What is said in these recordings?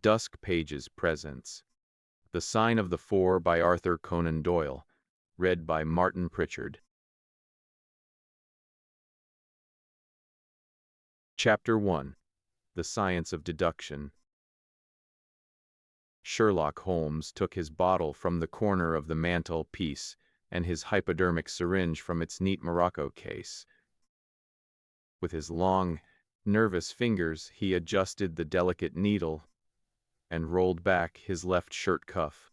Dusk Pages presents The Sign of the Four by Arthur Conan Doyle, read by Martin Pritchard. Chapter 1. The Science of Deduction. Sherlock Holmes took his bottle from the corner of the mantel-piece and his hypodermic syringe from its neat morocco case. With his long, nervous fingers, he adjusted the delicate needle and rolled back his left shirt cuff.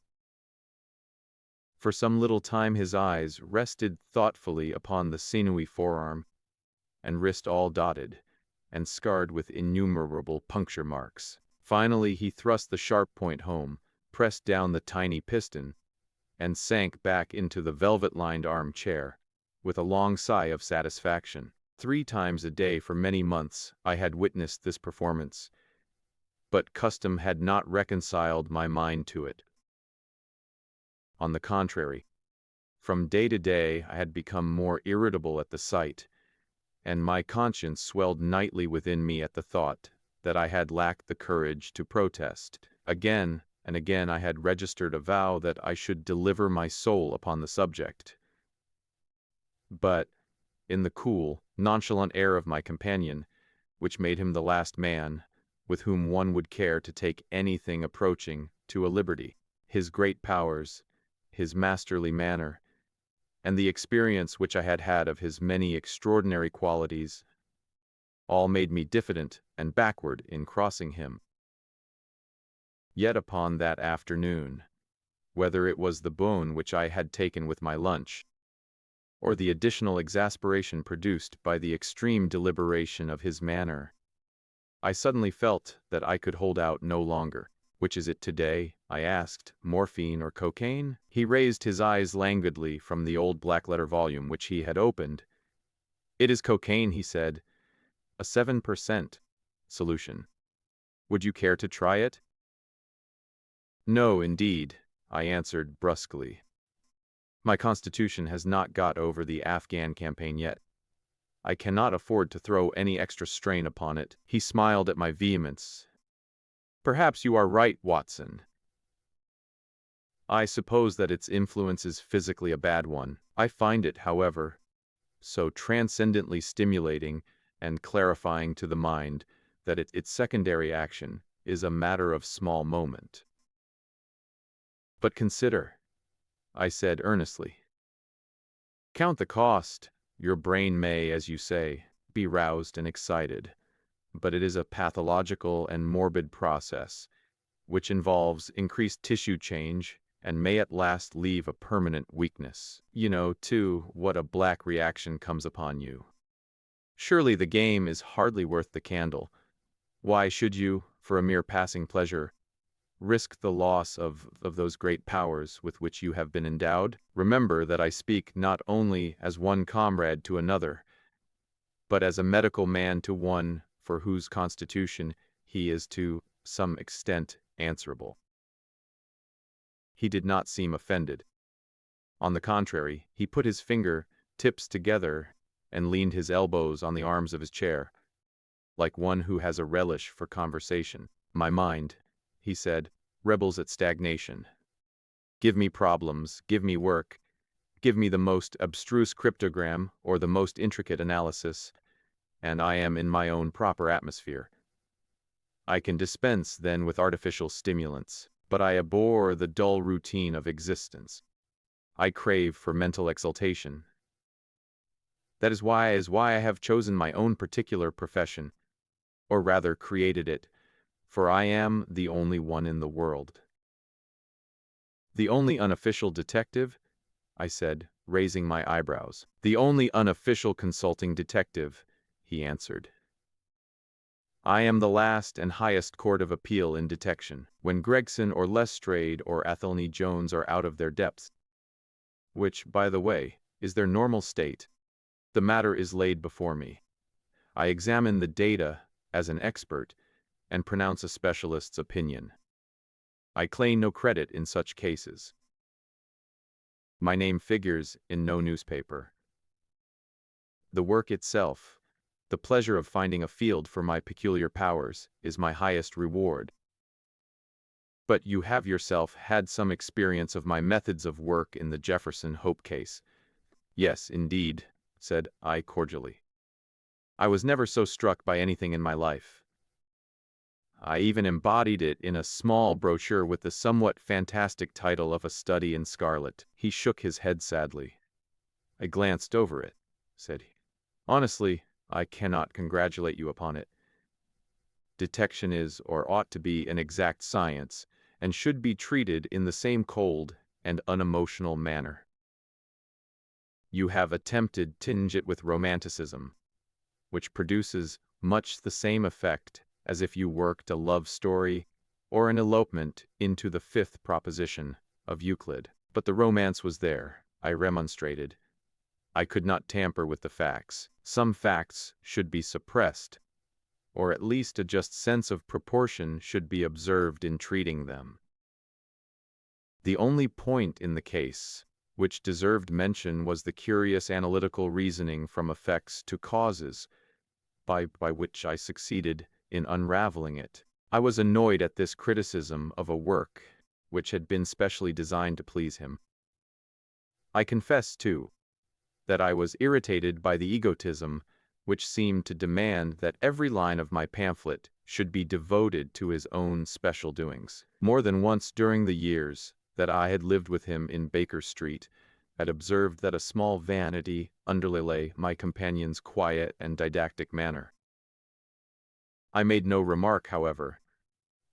For some little time his eyes rested thoughtfully upon the sinewy forearm and wrist all dotted and scarred with innumerable puncture marks. Finally he thrust the sharp point home, pressed down the tiny piston, and sank back into the velvet-lined armchair with a long sigh of satisfaction. 3 times a day for many months I had witnessed this performance, but custom had not reconciled my mind to it. On the contrary, from day to day I had become more irritable at the sight, and my conscience swelled nightly within me at the thought that I had lacked the courage to protest. Again and again I had registered a vow that I should deliver my soul upon the subject. But, in the cool, nonchalant air of my companion, which made him the last man with whom one would care to take anything approaching to a liberty, his great powers, his masterly manner, and the experience which I had had of his many extraordinary qualities, all made me diffident and backward in crossing him. Yet upon that afternoon, whether it was the bone which I had taken with my lunch, or the additional exasperation produced by the extreme deliberation of his manner, I suddenly felt that I could hold out no longer. "Which is it today?" I asked. "Morphine or cocaine?" He raised his eyes languidly from the old black-letter volume which he had opened. "It is cocaine," he said. "A 7% solution. Would you care to try it?" "No, indeed," I answered brusquely. "My constitution has not got over the Afghan campaign yet. I cannot afford to throw any extra strain upon it." He smiled at my vehemence. "Perhaps you are right, Watson. I suppose that its influence is physically a bad one. I find it, however, so transcendently stimulating and clarifying to the mind that its secondary action is a matter of small moment." "But consider," I said earnestly. "Count the cost. Your brain may, as you say, be roused and excited, but it is a pathological and morbid process, which involves increased tissue change and may at last leave a permanent weakness. You know, too, what a black reaction comes upon you. Surely the game is hardly worth the candle. Why should you, for a mere passing pleasure, risk the loss of those great powers with which you have been endowed? Remember that I speak not only as one comrade to another, but as a medical man to one for whose constitution he is to some extent answerable." He did not seem offended. On the contrary, he put his finger tips together and leaned his elbows on the arms of his chair, like one who has a relish for conversation. "My mind," he said, "rebels at stagnation. Give me problems, give me work, give me the most abstruse cryptogram or the most intricate analysis, and I am in my own proper atmosphere. I can dispense then with artificial stimulants, but I abhor the dull routine of existence. I crave for mental exaltation. That is why I have chosen my own particular profession, or rather created it, for I am the only one in the world." "The only unofficial detective?" I said, raising my eyebrows. "The only unofficial consulting detective," he answered. "I am the last and highest court of appeal in detection. When Gregson or Lestrade or Athelney Jones are out of their depths, which, by the way, is their normal state, the matter is laid before me. I examine the data as an expert and pronounce a specialist's opinion. I claim no credit in such cases. My name figures in no newspaper. The work itself, the pleasure of finding a field for my peculiar powers, is my highest reward. But you have yourself had some experience of my methods of work in the Jefferson Hope case. Yes, indeed, said I cordially. I was never so struck by anything in my life. I even embodied it in a small brochure with the somewhat fantastic title of A Study in Scarlet. He shook his head sadly. I glanced over it, said he. Honestly, I cannot congratulate you upon it. Detection is, or ought to be, an exact science, and should be treated in the same cold and unemotional manner. You have attempted to tinge it with romanticism, which produces much the same effect as if you worked a love story or an elopement into the fifth proposition of Euclid. But the romance was there, I remonstrated. I could not tamper with the facts. Some facts should be suppressed, or at least a just sense of proportion should be observed in treating them. The only point in the case which deserved mention was the curious analytical reasoning from effects to causes, by which I succeeded in unraveling it. I was annoyed at this criticism of a work which had been specially designed to please him. I confess, too, that I was irritated by the egotism which seemed to demand that every line of my pamphlet should be devoted to his own special doings. More than once during the years that I had lived with him in Baker Street, had observed that a small vanity underlay my companion's quiet and didactic manner. I made no remark, however,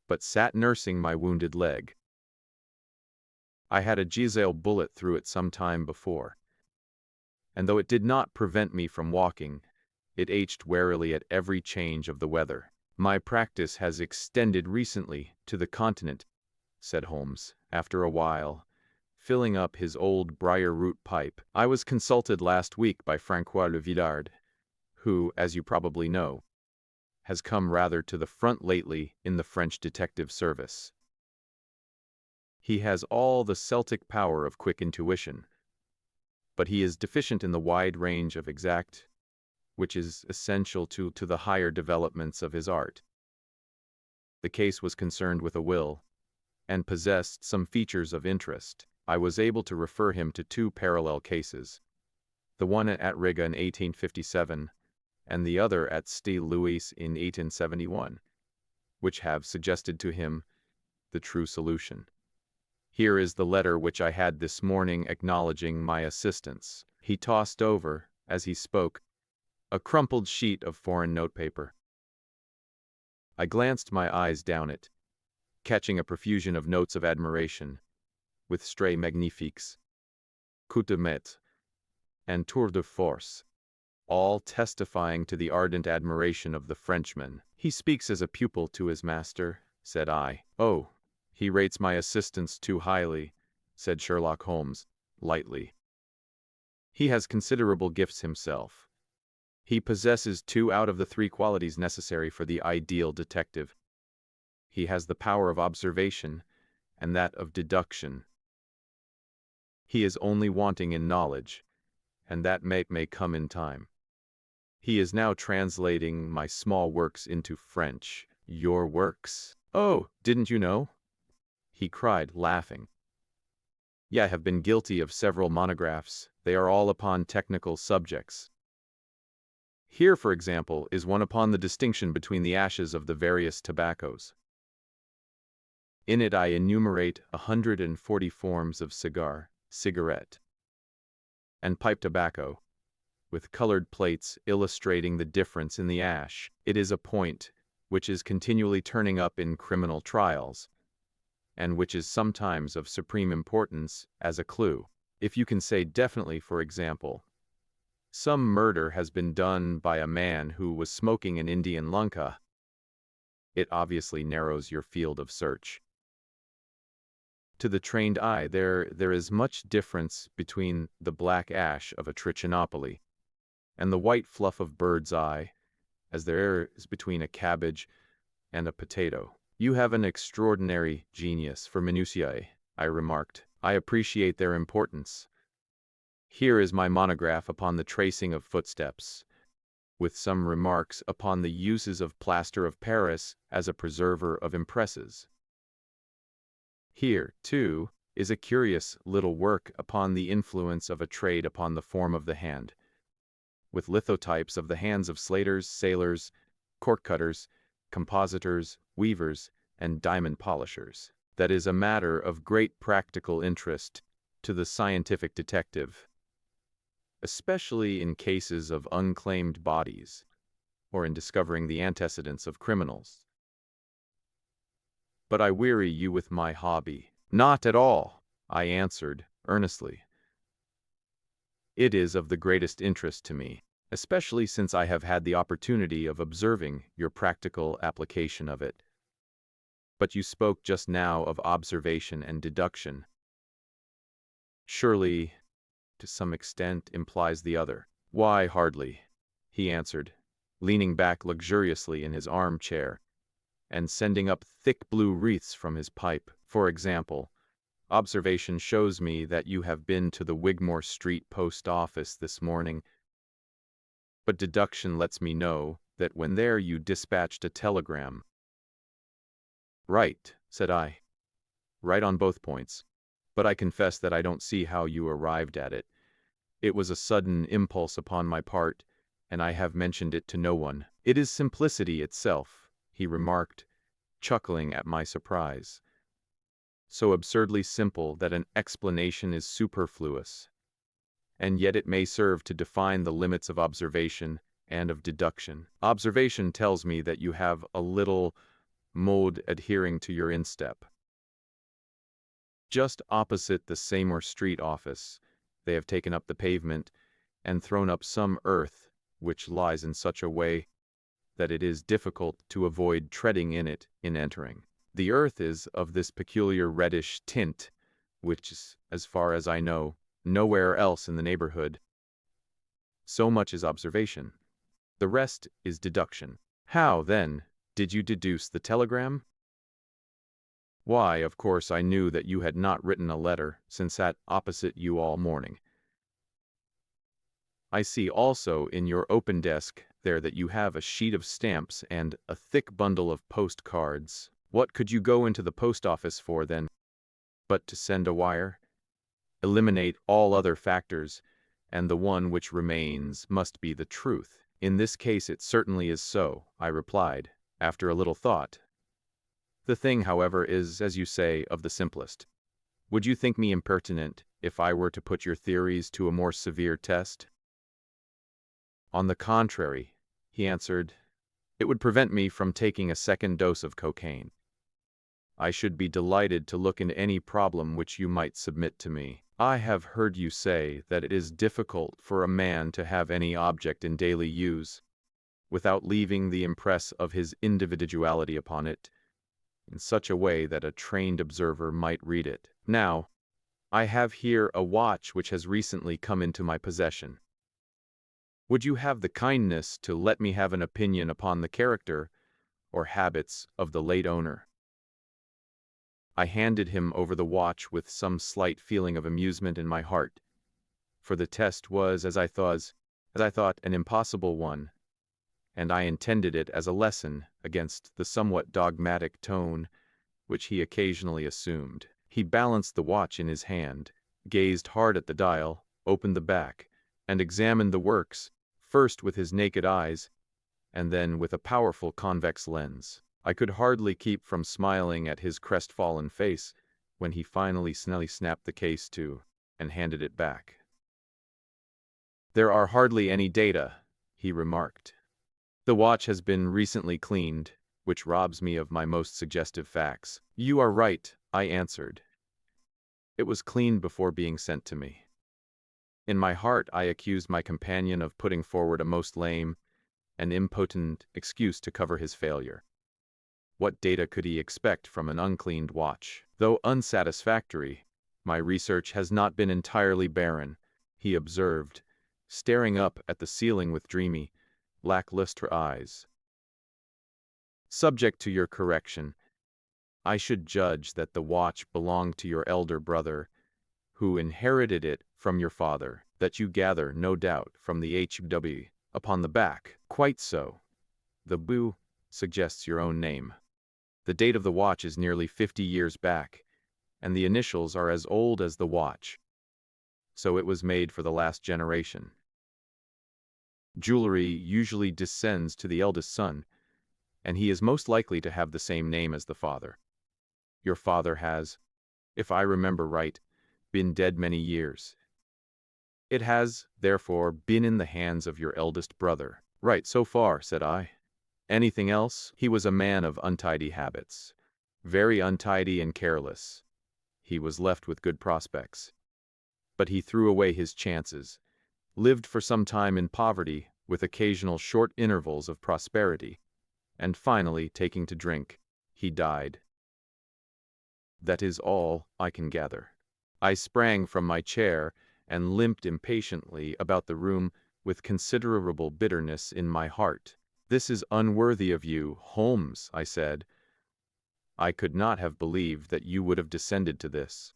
but sat nursing my wounded leg. I had a Giselle bullet through it some time before, and though it did not prevent me from walking, it ached warily at every change of the weather. My practice has extended recently to the continent, said Holmes, after a while, filling up his old briar-root pipe. I was consulted last week by Francois Le Villard, who, as you probably know, has come rather to the front lately in the French detective service. He has all the Celtic power of quick intuition, but he is deficient in the wide range of exact, which is essential to the higher developments of his art. The case was concerned with a will, and possessed some features of interest. I was able to refer him to two parallel cases, the one at Riga in 1857, and the other at St. Louis in 1871, which have suggested to him the true solution. Here is the letter which I had this morning acknowledging my assistance. He tossed over, as he spoke, a crumpled sheet of foreign notepaper. I glanced my eyes down it, catching a profusion of notes of admiration, with stray magnifiques, coup de maître, and tour de force, all testifying to the ardent admiration of the Frenchman. He speaks as a pupil to his master, said I. Oh, he rates my assistance too highly, said Sherlock Holmes, lightly. He has considerable gifts himself. He possesses 2 out of the 3 qualities necessary for the ideal detective. He has the power of observation and that of deduction. He is only wanting in knowledge, and that may come in time. He is now translating my small works into French. Your works? Oh, didn't you know? He cried, laughing. Yeah, I have been guilty of several monographs. They are all upon technical subjects. Here, for example, is one upon the distinction between the ashes of the various tobaccos. In it I enumerate 140 forms of cigarette, and pipe tobacco, with colored plates illustrating the difference in the ash. It is a point which is continually turning up in criminal trials, and which is sometimes of supreme importance as a clue. If you can say definitely, for example, some murder has been done by a man who was smoking an Indian lanka, it obviously narrows your field of search. To the trained eye, there is much difference between the black ash of a trichinopoly and the white fluff of bird's eye, as there is between a cabbage and a potato. You have an extraordinary genius for minutiae, I remarked. I appreciate their importance. Here is my monograph upon the tracing of footsteps, with some remarks upon the uses of plaster of Paris as a preserver of impresses. Here, too, is a curious little work upon the influence of a trade upon the form of the hand, with lithotypes of the hands of slaters, sailors, cork cutters, compositors, weavers, and diamond polishers. That is a matter of great practical interest to the scientific detective, especially in cases of unclaimed bodies, or in discovering the antecedents of criminals. But I weary you with my hobby. Not at all, I answered earnestly. It is of the greatest interest to me, especially since I have had the opportunity of observing your practical application of it. But you spoke just now of observation and deduction. Surely, to some extent, implies the other. Why, hardly, he answered, leaning back luxuriously in his armchair, and sending up thick blue wreaths from his pipe. For example, observation shows me that you have been to the Wigmore Street post office this morning, but deduction lets me know that when there you dispatched a telegram. Right, said I. Right on both points. But I confess that I don't see how you arrived at it. It was a sudden impulse upon my part, and I have mentioned it to no one. It is simplicity itself, he remarked, chuckling at my surprise. So absurdly simple that an explanation is superfluous. And yet it may serve to define the limits of observation and of deduction. Observation tells me that you have a little mode adhering to your instep. Just opposite the Seymour Street office, they have taken up the pavement and thrown up some earth which lies in such a way that it is difficult to avoid treading in it in entering. The earth is of this peculiar reddish tint, which is, as far as I know, nowhere else in the neighborhood. So much is observation. The rest is deduction. How, then, did you deduce the telegram? Why, of course I knew that you had not written a letter, since sat opposite you all morning. I see also in your open desk there that you have a sheet of stamps and a thick bundle of postcards. What could you go into the post office for, then, but to send a wire? Eliminate all other factors, and the one which remains must be the truth. In this case it certainly is so, I replied, after a little thought. The thing, however, is, as you say, of the simplest. Would you think me impertinent if I were to put your theories to a more severe test? On the contrary, he answered, it would prevent me from taking a second dose of cocaine. I should be delighted to look into any problem which you might submit to me. I have heard you say that it is difficult for a man to have any object in daily use without leaving the impress of his individuality upon it in such a way that a trained observer might read it. Now, I have here a watch which has recently come into my possession. Would you have the kindness to let me have an opinion upon the character or habits of the late owner? I handed him over the watch with some slight feeling of amusement in my heart, for the test was, as I thought, an impossible one, and I intended it as a lesson against the somewhat dogmatic tone which he occasionally assumed. He balanced the watch in his hand, gazed hard at the dial, opened the back, and examined the works, first with his naked eyes, and then with a powerful convex lens. I could hardly keep from smiling at his crestfallen face when he finally snapped the case to and handed it back. There are hardly any data, he remarked. The watch has been recently cleaned, which robs me of my most suggestive facts. You are right, I answered. It was cleaned before being sent to me. In my heart I accused my companion of putting forward a most lame and impotent excuse to cover his failure. What data could he expect from an uncleaned watch? Though unsatisfactory, my research has not been entirely barren, he observed, staring up at the ceiling with dreamy, lackluster eyes. Subject to your correction, I should judge that the watch belonged to your elder brother, who inherited it from your father, that you gather, no doubt, from the HW upon the back. Quite so. The B suggests your own name. The date of the watch is nearly 50 years back, and the initials are as old as the watch. So it was made for the last generation. Jewelry usually descends to the eldest son, and he is most likely to have the same name as the father. Your father has, if I remember right, been dead many years. It has, therefore, been in the hands of your eldest brother. Right, so far, said I. Anything else? He was a man of untidy habits. Very untidy and careless. He was left with good prospects. But he threw away his chances, lived for some time in poverty, with occasional short intervals of prosperity, and finally, taking to drink, he died. That is all I can gather. I sprang from my chair and limped impatiently about the room with considerable bitterness in my heart. This is unworthy of you, Holmes, I said. I could not have believed that you would have descended to this.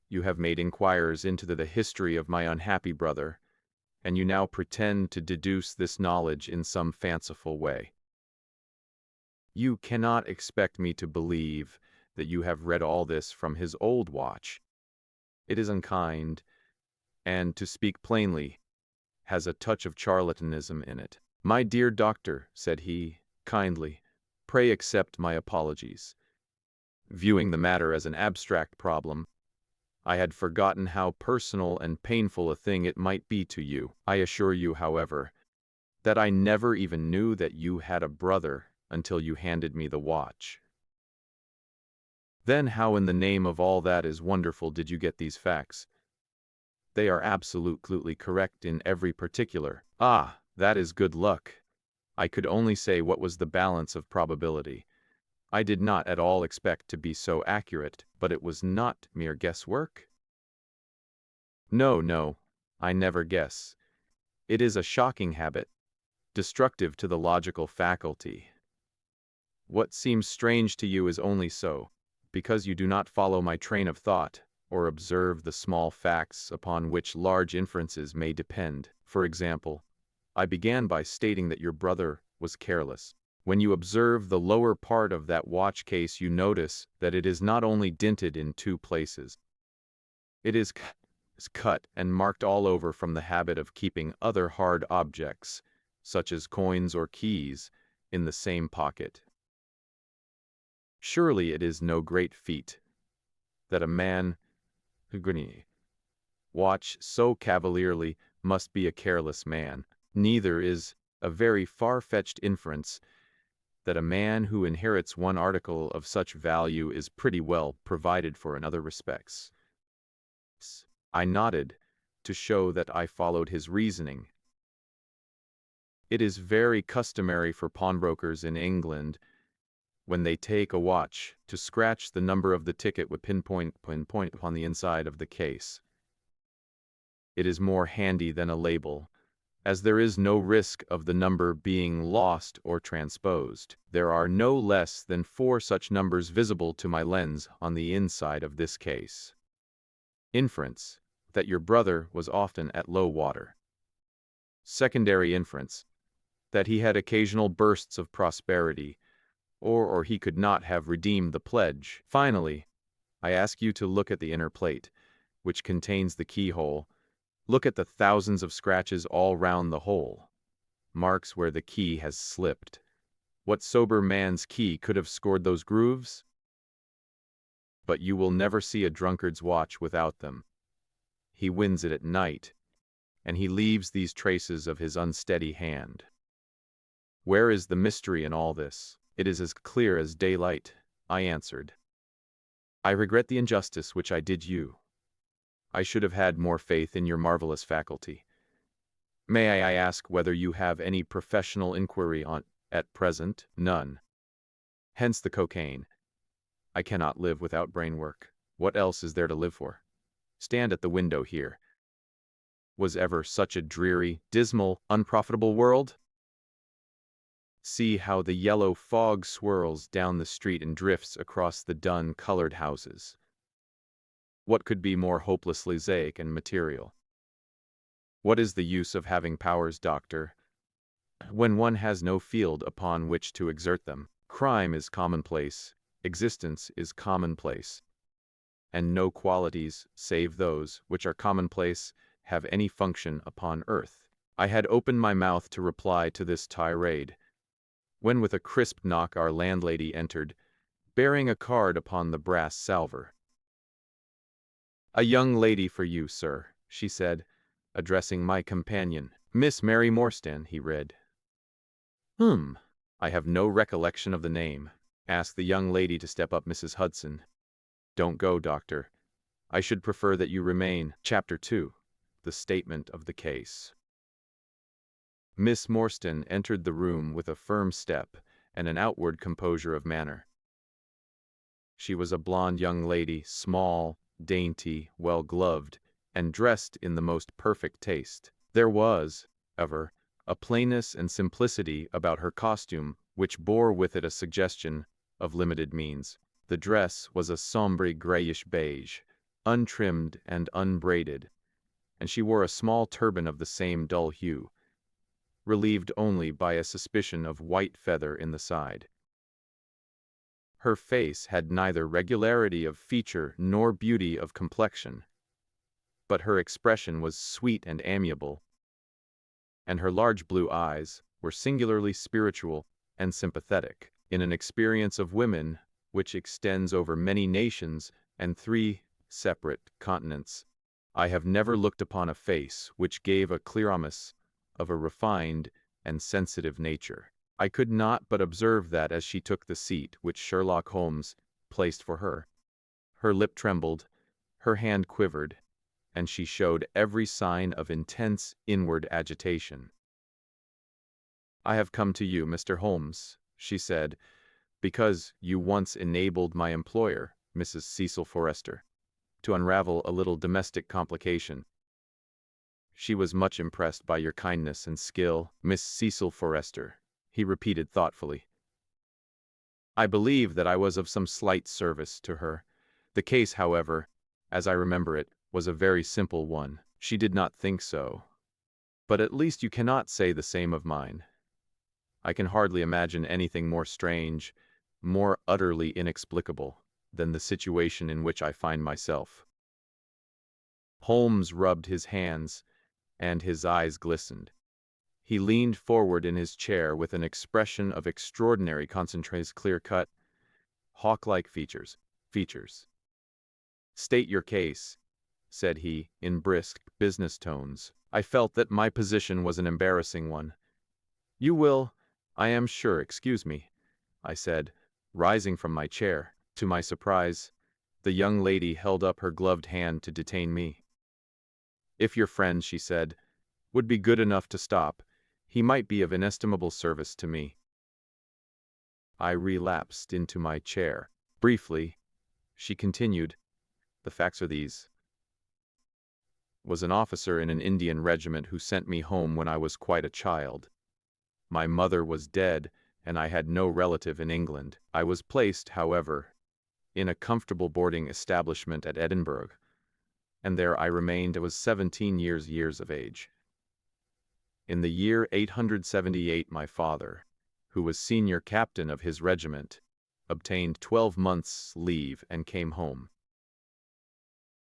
You have made inquiries into the history of my unhappy brother, and you now pretend to deduce this knowledge in some fanciful way. You cannot expect me to believe that you have read all this from his old watch. It is unkind, and, to speak plainly, has a touch of charlatanism in it. My dear doctor, said he, kindly, pray accept my apologies. Viewing the matter as an abstract problem, I had forgotten how personal and painful a thing it might be to you. I assure you, however, that I never even knew that you had a brother until you handed me the watch. Then how in the name of all that is wonderful did you get these facts? They are absolutely correct in every particular. Ah, that is good luck. I could only say what was the balance of probability. I did not at all expect to be so accurate, but it was not mere guesswork? No, no, I never guess. It is a shocking habit, destructive to the logical faculty. What seems strange to you is only so, because you do not follow my train of thought, or observe the small facts upon which large inferences may depend. For example, I began by stating that your brother was careless. When you observe the lower part of that watch case, you notice that it is not only dinted in 2 places. It is cut and marked all over from the habit of keeping other hard objects, such as coins or keys, in the same pocket. Surely it is no great feat that a man who watch so cavalierly must be a careless man. Neither is a very far-fetched inference that a man who inherits one article of such value is pretty well provided for in other respects. I nodded to show that I followed his reasoning. It is very customary for pawnbrokers in England, when they take a watch, to scratch the number of the ticket with pinpoint upon the inside of the case. It is more handy than a label, as there is no risk of the number being lost or transposed. There are no less than 4 such numbers visible to my lens on the inside of this case. Inference, that your brother was often at low water. Secondary inference, that he had occasional bursts of prosperity, or he could not have redeemed the pledge. Finally, I ask you to look at the inner plate, which contains the keyhole. Look at the thousands of scratches all round the hole, marks where the key has slipped. What sober man's key could have scored those grooves? But you will never see a drunkard's watch without them. He wins it at night, and he leaves these traces of his unsteady hand. Where is the mystery in all this? It is as clear as daylight, I answered. I regret the injustice which I did you. I should have had more faith in your marvelous faculty. May I ask whether you have any professional inquiry on at present? None. Hence the cocaine. I cannot live without brain work. What else is there to live for? Stand at the window here. Was ever such a dreary, dismal, unprofitable world? See how the yellow fog swirls down the street and drifts across the dun-colored houses. What could be more hopelessly prosaic and material? What is the use of having powers, doctor, when one has no field upon which to exert them? Crime is commonplace. Existence is commonplace. and no qualities, save those which are commonplace, have any function upon earth. I had opened my mouth to reply to this tirade, when with a crisp knock our landlady entered, bearing a card upon the brass salver. "A young lady for you, sir," she said, addressing my companion. "Miss Mary Morstan," he read. I have no recollection of the name. Ask the young lady to step up, Mrs. Hudson. Don't go, doctor. I should prefer that you remain. Chapter 2. The Statement of the Case. Miss Morstan entered the room with a firm step and an outward composure of manner. She was a blonde young lady, small, dainty, well-gloved, and dressed in the most perfect taste. There was, however, a plainness and simplicity about her costume which bore with it a suggestion of limited means. The dress was a sombre grayish beige, untrimmed and unbraided, and she wore a small turban of the same dull hue, relieved only by a suspicion of white feather in the side. Her face had neither regularity of feature nor beauty of complexion, but her expression was sweet and amiable, and her large blue eyes were singularly spiritual and sympathetic. In an experience of women which extends over many nations and 3 separate continents, I have never looked upon a face which gave a clear promise of a refined and sensitive nature. I could not but observe that as she took the seat which Sherlock Holmes placed for her, her lip trembled, her hand quivered, and she showed every sign of intense inward agitation. "I have come to you, Mr. Holmes," she said, "because you once enabled my employer, Mrs. Cecil Forrester, to unravel a little domestic complication. She was much impressed by your kindness and skill." "Miss Cecil Forrester," he repeated thoughtfully. "I believe that I was of some slight service to her. The case, however, as I remember it, was a very simple one." "She did not think so. But at least you cannot say the same of mine. I can hardly imagine anything more strange, more utterly inexplicable, than the situation in which I find myself." Holmes rubbed his hands, and his eyes glistened. He leaned forward in his chair with an expression of extraordinary concentration, clear-cut, hawk-like features. "State your case," said he, in brisk, business tones. I felt that my position was an embarrassing one. "You will, I am sure, excuse me," I said, rising from my chair. To my surprise, the young lady held up her gloved hand to detain me. "If your friend," she said, "would be good enough to stop, he might be of inestimable service to me." I relapsed into my chair. "Briefly," she continued, "the facts are these. Was an officer in an Indian regiment who sent me home when I was quite a child. My mother was dead, and I had no relative in England. I was placed, however, in a comfortable boarding establishment at Edinburgh, and there I remained. I was 17 years of age. In the year 878 my father, who was senior captain of his regiment, obtained 12 months' leave and came home.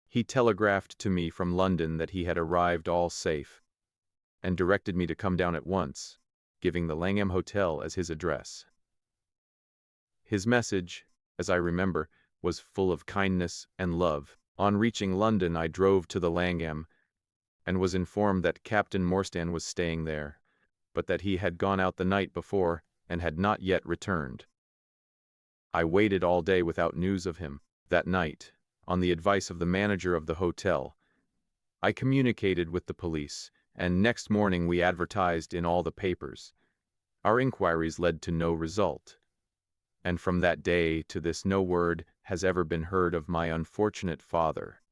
He telegraphed to me from London that he had arrived all safe, and directed me to come down at once, giving the Langham Hotel as his address. His message, as I remember, was full of kindness and love. On reaching London, I drove to the Langham, and was informed that Captain Morstan was staying there, but that he had gone out the night before and had not yet returned. I waited all day without news of him. That night, on the advice of the manager of the hotel, I communicated with the police, and next morning we advertised in all the papers. Our inquiries led to no result, and from that day to this no word has ever been heard of my unfortunate father.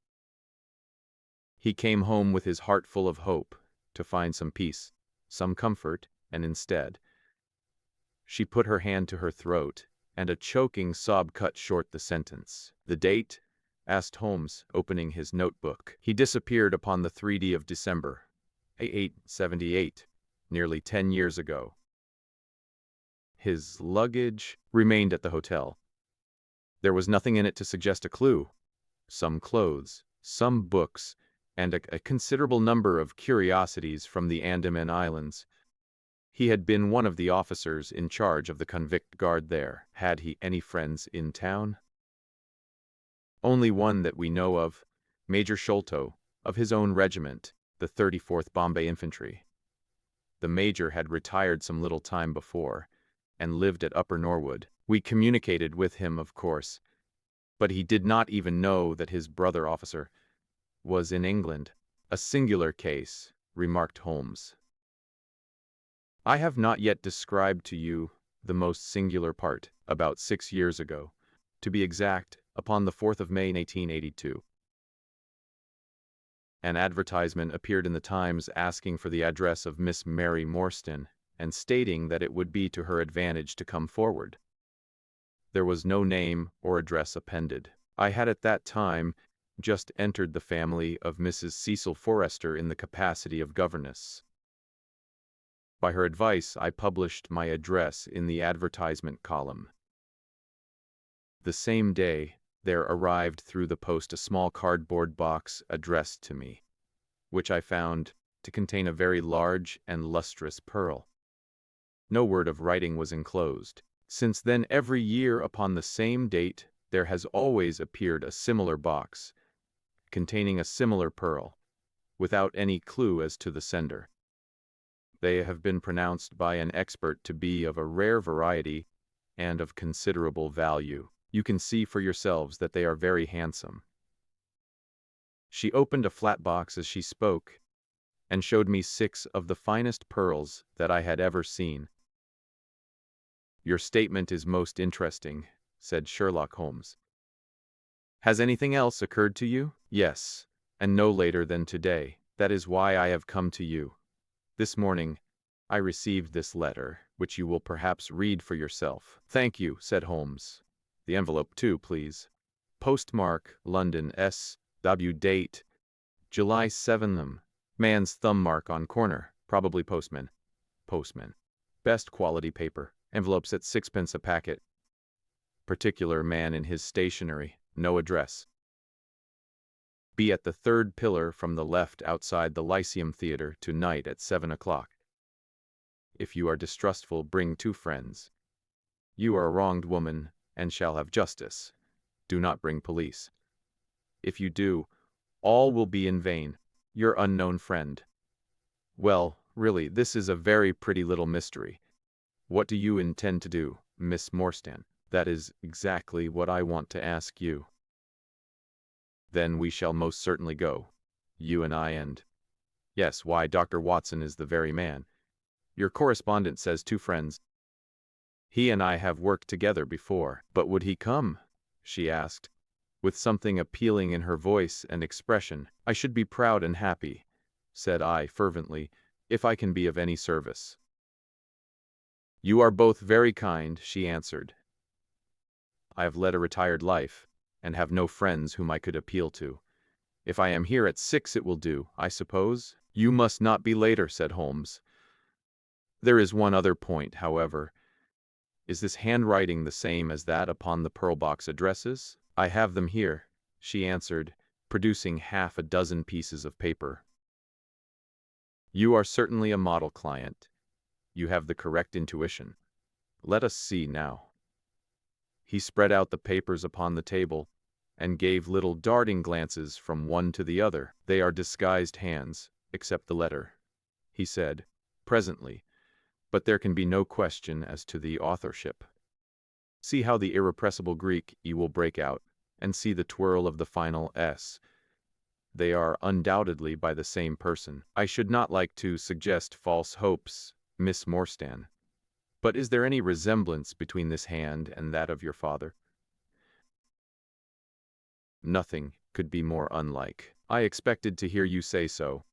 He came home with his heart full of hope, to find some peace, some comfort, and instead. She put her hand to her throat, and a choking sob cut short the sentence. "The date?" asked Holmes, opening his notebook. "He disappeared upon the 3d of December, 878, nearly 10 years ago. His luggage remained at the hotel. There was nothing in it to suggest a clue. some clothes, some books, and a considerable number of curiosities from the Andaman Islands. He had been one of the officers in charge of the convict guard there. Had he any friends in town? Only one that we know of, Major Sholto, of his own regiment, the 34th Bombay Infantry. The major had retired some little time before, and lived at Upper Norwood. We communicated with him, of course, but he did not even know that his brother officer was in England. A singular case, remarked Holmes. I have not yet described to you the most singular part. About 6 years ago, to be exact, upon the 4th of May 1882. An advertisement appeared in the Times asking for the address of Miss Mary Morstan, and stating that it would be to her advantage to come forward. There was no name or address appended. I had at that time just entered the family of Mrs. Cecil Forrester in the capacity of governess. By her advice, I published my address in the advertisement column. The same day, there arrived through the post a small cardboard box addressed to me, which I found to contain a very large and lustrous pearl. No word of writing was enclosed. Since then, every year upon the same date, there has always appeared a similar box, containing a similar pearl, without any clue as to the sender. They have been pronounced by an expert to be of a rare variety and of considerable value. You can see for yourselves that they are very handsome. She opened a flat box as she spoke, and showed me 6 of the finest pearls that I had ever seen. Your statement is most interesting, said Sherlock Holmes. Has anything else occurred to you? Yes, and no later than today. That is why I have come to you. This morning, I received this letter, which you will perhaps read for yourself. Thank you, said Holmes. The envelope too, please. Postmark, London, S.W. Date, July 7th. Man's thumb mark on corner. Probably postman. Postman. Best quality paper. Envelopes at 6 pence a packet. Particular man in his stationery. No address. Be at the 3rd pillar from the left outside the Lyceum Theatre tonight at 7 o'clock. If you are distrustful, bring 2 friends. You are a wronged woman, and shall have justice. Do not bring police. If you do, all will be in vain. Your unknown friend. Well, really, this is a very pretty little mystery. What do you intend to do, Miss Morstan? That is exactly what I want to ask you. Then we shall most certainly go. You and I and... Yes, why, Dr. Watson is the very man. Your correspondent says 2 friends. He and I have worked together before. But would he come? She asked, with something appealing in her voice and expression. I should be proud and happy, said I fervently, if I can be of any service. You are both very kind, she answered. I have led a retired life, and have no friends whom I could appeal to. If I am here at 6, it will do, I suppose? You must not be later, said Holmes. There is one other point, however. Is this handwriting the same as that upon the pearl box addresses? I have them here, she answered, producing half a dozen pieces of paper. You are certainly a model client. You have the correct intuition. Let us see now. He spread out the papers upon the table, and gave little darting glances from one to the other. They are disguised hands, except the letter, he said, presently, but there can be no question as to the authorship. See how the irrepressible Greek E will break out, and see the twirl of the final S. They are undoubtedly by the same person. I should not like to suggest false hopes, Miss Morstan, but is there any resemblance between this hand and that of your father? Nothing could be more unlike. I expected to hear you say so.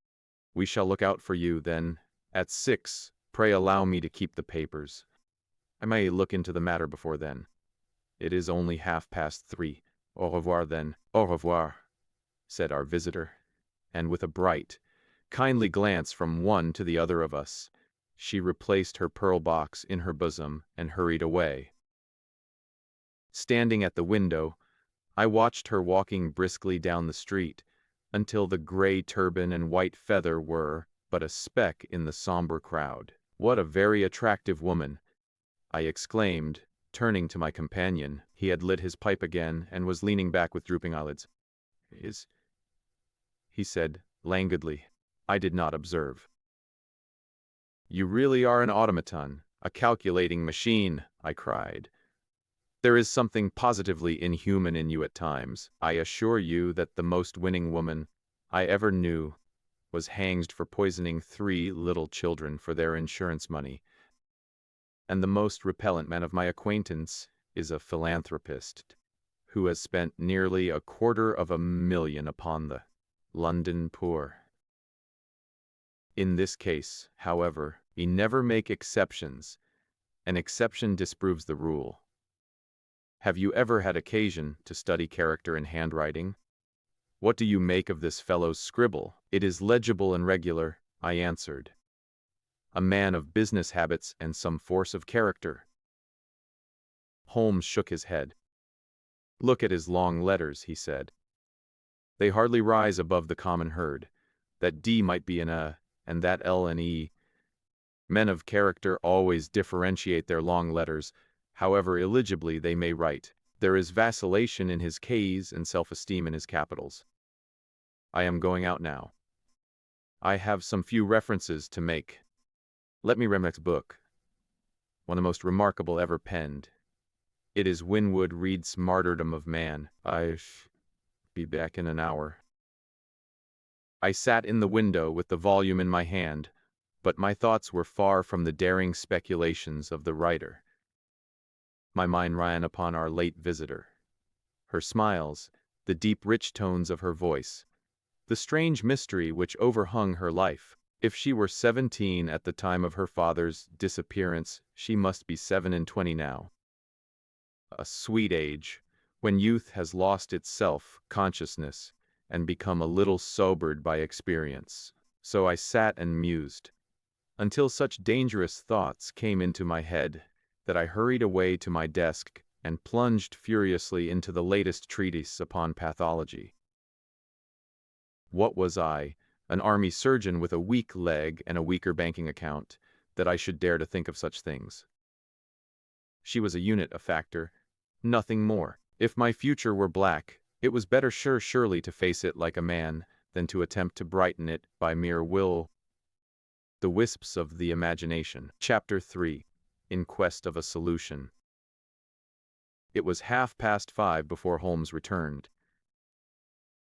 We shall look out for you, then, at 6. Pray allow me to keep the papers. I may look into the matter before then. It is only 3:30. Au revoir, then. Au revoir, said our visitor, and with a bright, kindly glance from one to the other of us, she replaced her pearl box in her bosom and hurried away. Standing at the window, I watched her walking briskly down the street, until the gray turban and white feather were but a speck in the somber crowd. "What a very attractive woman!" I exclaimed, turning to my companion. He had lit his pipe again and was leaning back with drooping eyelids. "Is," he said, languidly. I did not observe. "You really are an automaton, a calculating machine," I cried. "There is something positively inhuman in you at times. I assure you that the most winning woman I ever knew was hanged for poisoning 3 little children for their insurance money. And the most repellent man of my acquaintance is a philanthropist who has spent nearly $250,000 upon the London poor. In this case, however, we never make exceptions. An exception disproves the rule. Have you ever had occasion to study character in handwriting? What do you make of this fellow's scribble?" "It is legible and regular," I answered. "A man of business habits and some force of character." Holmes shook his head. "Look at his long letters," he said. "They hardly rise above the common herd. That D might be an A, and that L an E. Men of character always differentiate their long letters, however illegibly they may write. There is vacillation in his K's and self-esteem in his capitals. I am going out now. I have some few references to make. Let me read next book. One of the most remarkable ever penned. It is Winwood Reade's Martyrdom of Man. I shall be back in an hour." I sat in the window with the volume in my hand, but my thoughts were far from the daring speculations of the writer. My mind ran upon our late visitor. Her smiles, the deep rich tones of her voice, the strange mystery which overhung her life. If she were 17 at the time of her father's disappearance, she must be 27 now. A sweet age, when youth has lost its self-consciousness and become a little sobered by experience. So I sat and mused, until such dangerous thoughts came into my head that I hurried away to my desk and plunged furiously into the latest treatise upon pathology. What was I, an army surgeon with a weak leg and a weaker banking account, that I should dare to think of such things? She was a unit, a factor, nothing more. If my future were black, it was better surely to face it like a man than to attempt to brighten it by mere will. The wisps of the imagination. Chapter 3. In quest of a solution. It was 5:30 before Holmes returned.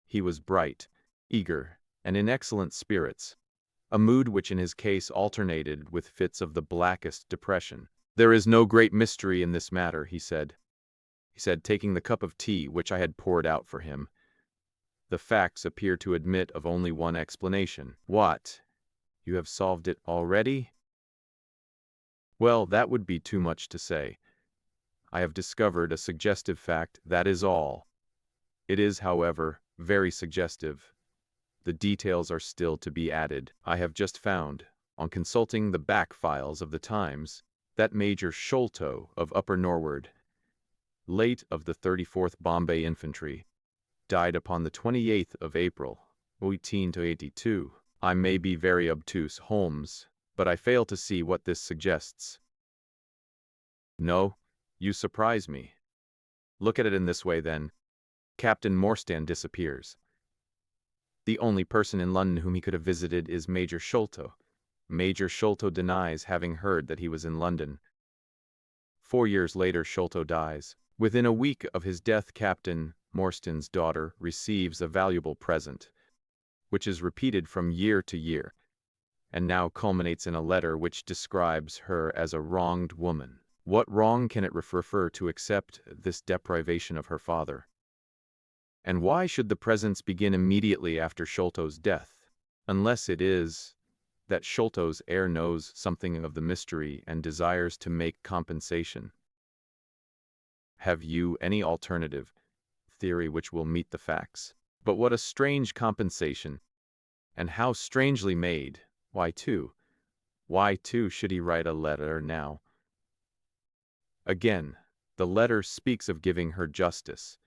He was bright, eager, and in excellent spirits, a mood which in his case alternated with fits of the blackest depression. "There is no great mystery in this matter," he said, taking the cup of tea which I had poured out for him. "The facts appear to admit of only one explanation." "What? You have solved it already?" "Well, that would be too much to say. I have discovered a suggestive fact, that is all. It is, however, very suggestive. The details are still to be added. I have just found, on consulting the back files of the Times, that Major Sholto of Upper Norwood, late of the 34th Bombay Infantry, died upon the 28th of April, 1882. I may be very obtuse, Holmes, but I fail to see what this suggests." "No, you surprise me. Look at it in this way, then. Captain Morstan disappears. The only person in London whom he could have visited is Major Sholto. Major Sholto denies having heard that he was in London. 4 years later, Sholto dies. Within a week of his death, Captain Morstan's daughter receives a valuable present, which is repeated from year to year, and now culminates in a letter which describes her as a wronged woman. What wrong can it refer to except this deprivation of her father? And why should the presents begin immediately after Sholto's death, unless it is that Sholto's heir knows something of the mystery and desires to make compensation? Have you any alternative theory which will meet the facts? But what a strange compensation, and how strangely made! Why, too, should he write a letter now? Again, the letter speaks of giving her justice.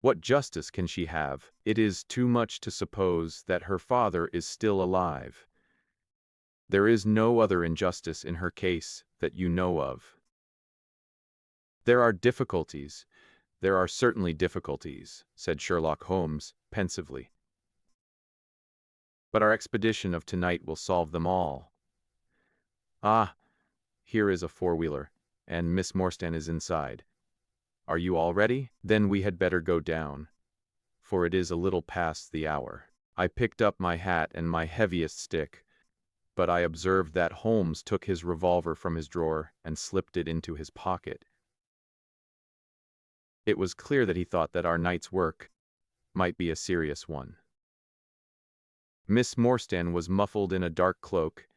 What justice can she have? It is too much to suppose that her father is still alive. There is no other injustice in her case that you know of. There are difficulties. There are certainly difficulties, said Sherlock Holmes, pensively. But our expedition of tonight will solve them all. Ah, here is a four-wheeler, and Miss Morstan is inside. Are you all ready? Then we had better go down, for it is a little past the hour. I picked up my hat and my heaviest stick, but I observed that Holmes took his revolver from his drawer and slipped it into his pocket. It was clear that he thought that our night's work might be a serious one. Miss Morstan was muffled in a dark cloak,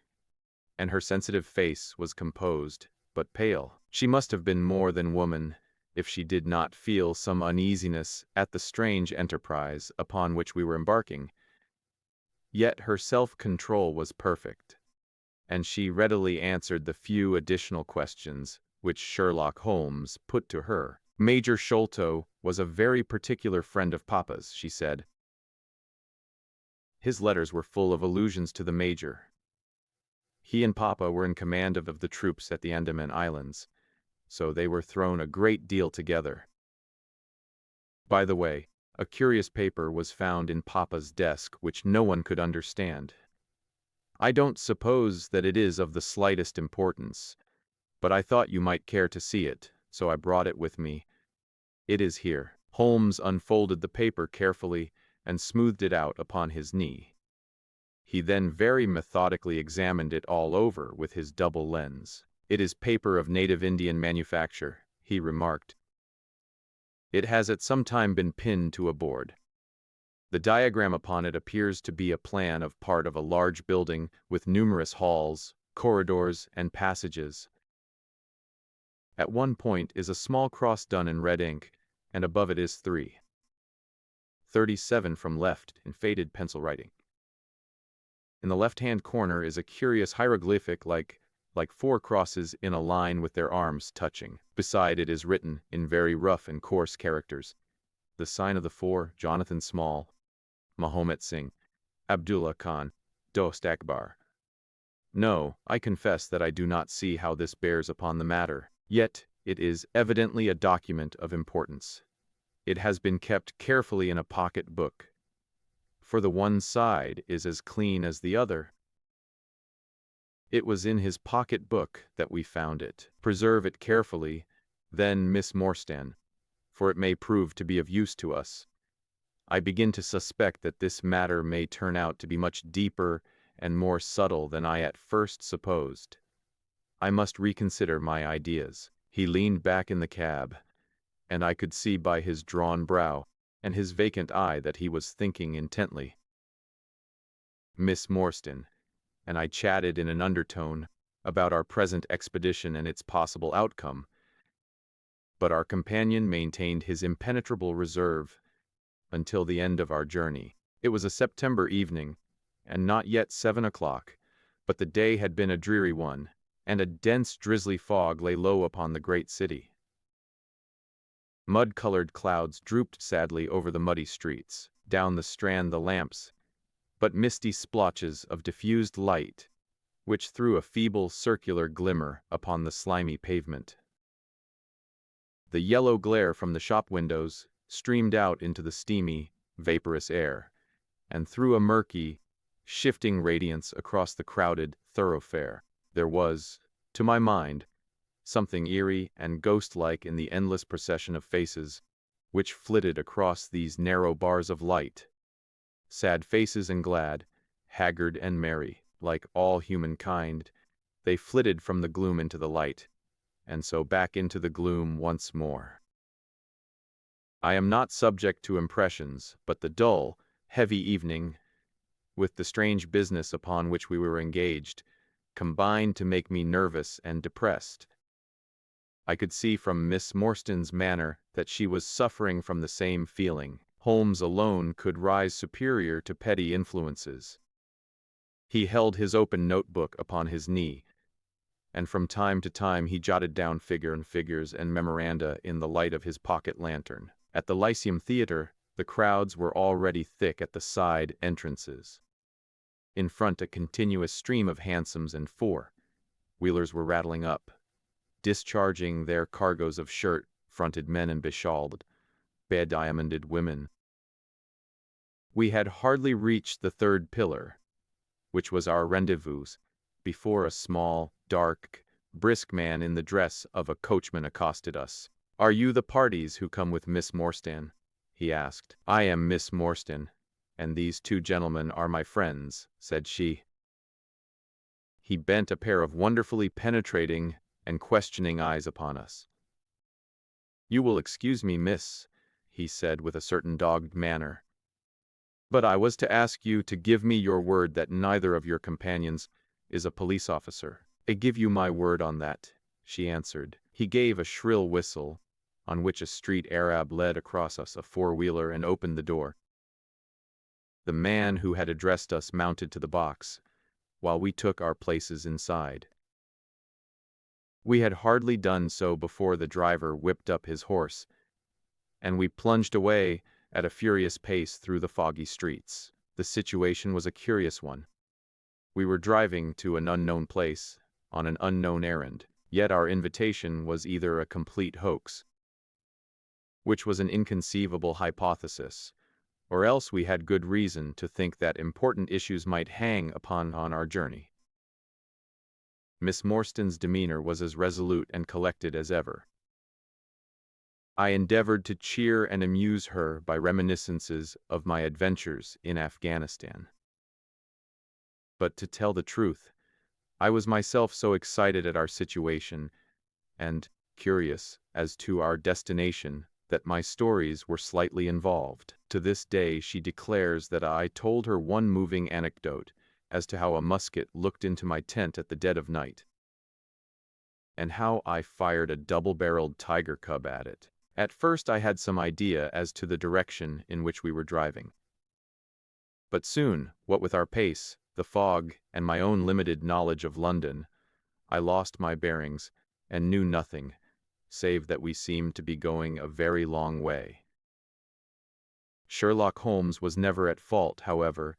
and her sensitive face was composed, but pale. She must have been more than woman, if she did not feel some uneasiness at the strange enterprise upon which we were embarking. Yet her self-control was perfect, and she readily answered the few additional questions which Sherlock Holmes put to her. Major Sholto was a very particular friend of Papa's, she said. His letters were full of allusions to the Major. He and Papa were in command of the troops at the Andaman Islands, so they were thrown a great deal together. By the way, a curious paper was found in Papa's desk which no one could understand. I don't suppose that it is of the slightest importance, but I thought you might care to see it, so I brought it with me. It is here. Holmes unfolded the paper carefully and smoothed it out upon his knee. He then very methodically examined it all over with his double lens. It is paper of native Indian manufacture, he remarked. It has at some time been pinned to a board. The diagram upon it appears to be a plan of part of a large building with numerous halls, corridors, and passages. At one point is a small cross done in red ink, and above it is 3:37 from left in faded pencil writing. In the left-hand corner is a curious hieroglyphic like 4 crosses in a line with their arms touching. Beside it is written, in very rough and coarse characters, the sign of the 4, Jonathan Small, Mahomet Singh, Abdullah Khan, Dost Akbar. No, I confess that I do not see how this bears upon the matter. Yet, it is evidently a document of importance. It has been kept carefully in a pocket book, for the one side is as clean as the other. It was in his pocket book that we found it. Preserve it carefully, then, Miss Morstan, for it may prove to be of use to us. I begin to suspect that this matter may turn out to be much deeper and more subtle than I at first supposed. I must reconsider my ideas. He leaned back in the cab, and I could see by his drawn brow and his vacant eye that he was thinking intently. Miss Morstan and I chatted in an undertone about our present expedition and its possible outcome, but our companion maintained his impenetrable reserve until the end of our journey. It was a September evening, and not yet 7 o'clock, but the day had been a dreary one, and a dense drizzly fog lay low upon the great city. Mud-colored clouds drooped sadly over the muddy streets. Down the Strand the lamps, but misty splotches of diffused light, which threw a feeble circular glimmer upon the slimy pavement. The yellow glare from the shop windows streamed out into the steamy, vaporous air, and threw a murky, shifting radiance across the crowded thoroughfare. There was, to my mind, something eerie and ghost-like in the endless procession of faces which flitted across these narrow bars of light. Sad faces and glad, haggard and merry, like all humankind, they flitted from the gloom into the light, and so back into the gloom once more. I am not subject to impressions, but the dull, heavy evening, with the strange business upon which we were engaged, combined to make me nervous and depressed. I could see from Miss Morstan's manner that she was suffering from the same feeling. Holmes alone could rise superior to petty influences. He held his open notebook upon his knee, and from time to time he jotted down figures and memoranda in the light of his pocket lantern. At the Lyceum Theatre, the crowds were already thick at the side entrances. In front, a continuous stream of hansoms and four-wheelers were rattling up, discharging their cargoes of shirt-fronted men and beshawled, bediamonded women. We had hardly reached the third pillar, which was our rendezvous, before a small, dark, brisk man in the dress of a coachman accosted us. "Are you the parties who come with Miss Morstan?" he asked. "I am Miss Morstan, and these two gentlemen are my friends," said she. He bent a pair of wonderfully penetrating and questioning eyes upon us. "You will excuse me, miss," he said with a certain dogged manner, "but I was to ask you to give me your word that neither of your companions is a police officer." "I give you my word on that," she answered. He gave a shrill whistle, on which a street Arab led across us a four-wheeler and opened the door. The man who had addressed us mounted to the box, while we took our places inside. We had hardly done so before the driver whipped up his horse, and we plunged away at a furious pace through the foggy streets. The situation was a curious one. We were driving to an unknown place, on an unknown errand, yet our invitation was either a complete hoax, which was an inconceivable hypothesis, or else we had good reason to think that important issues might hang upon our journey. Miss Morstan's demeanor was as resolute and collected as ever. I endeavored to cheer and amuse her by reminiscences of my adventures in Afghanistan. But to tell the truth, I was myself so excited at our situation and curious as to our destination that my stories were slightly involved. To this day she declares that I told her one moving anecdote as to how a musket looked into my tent at the dead of night, and how I fired a double-barreled tiger cub at it. At first I had some idea as to the direction in which we were driving. But soon, what with our pace, the fog, and my own limited knowledge of London, I lost my bearings and knew nothing, save that we seemed to be going a very long way. Sherlock Holmes was never at fault, however,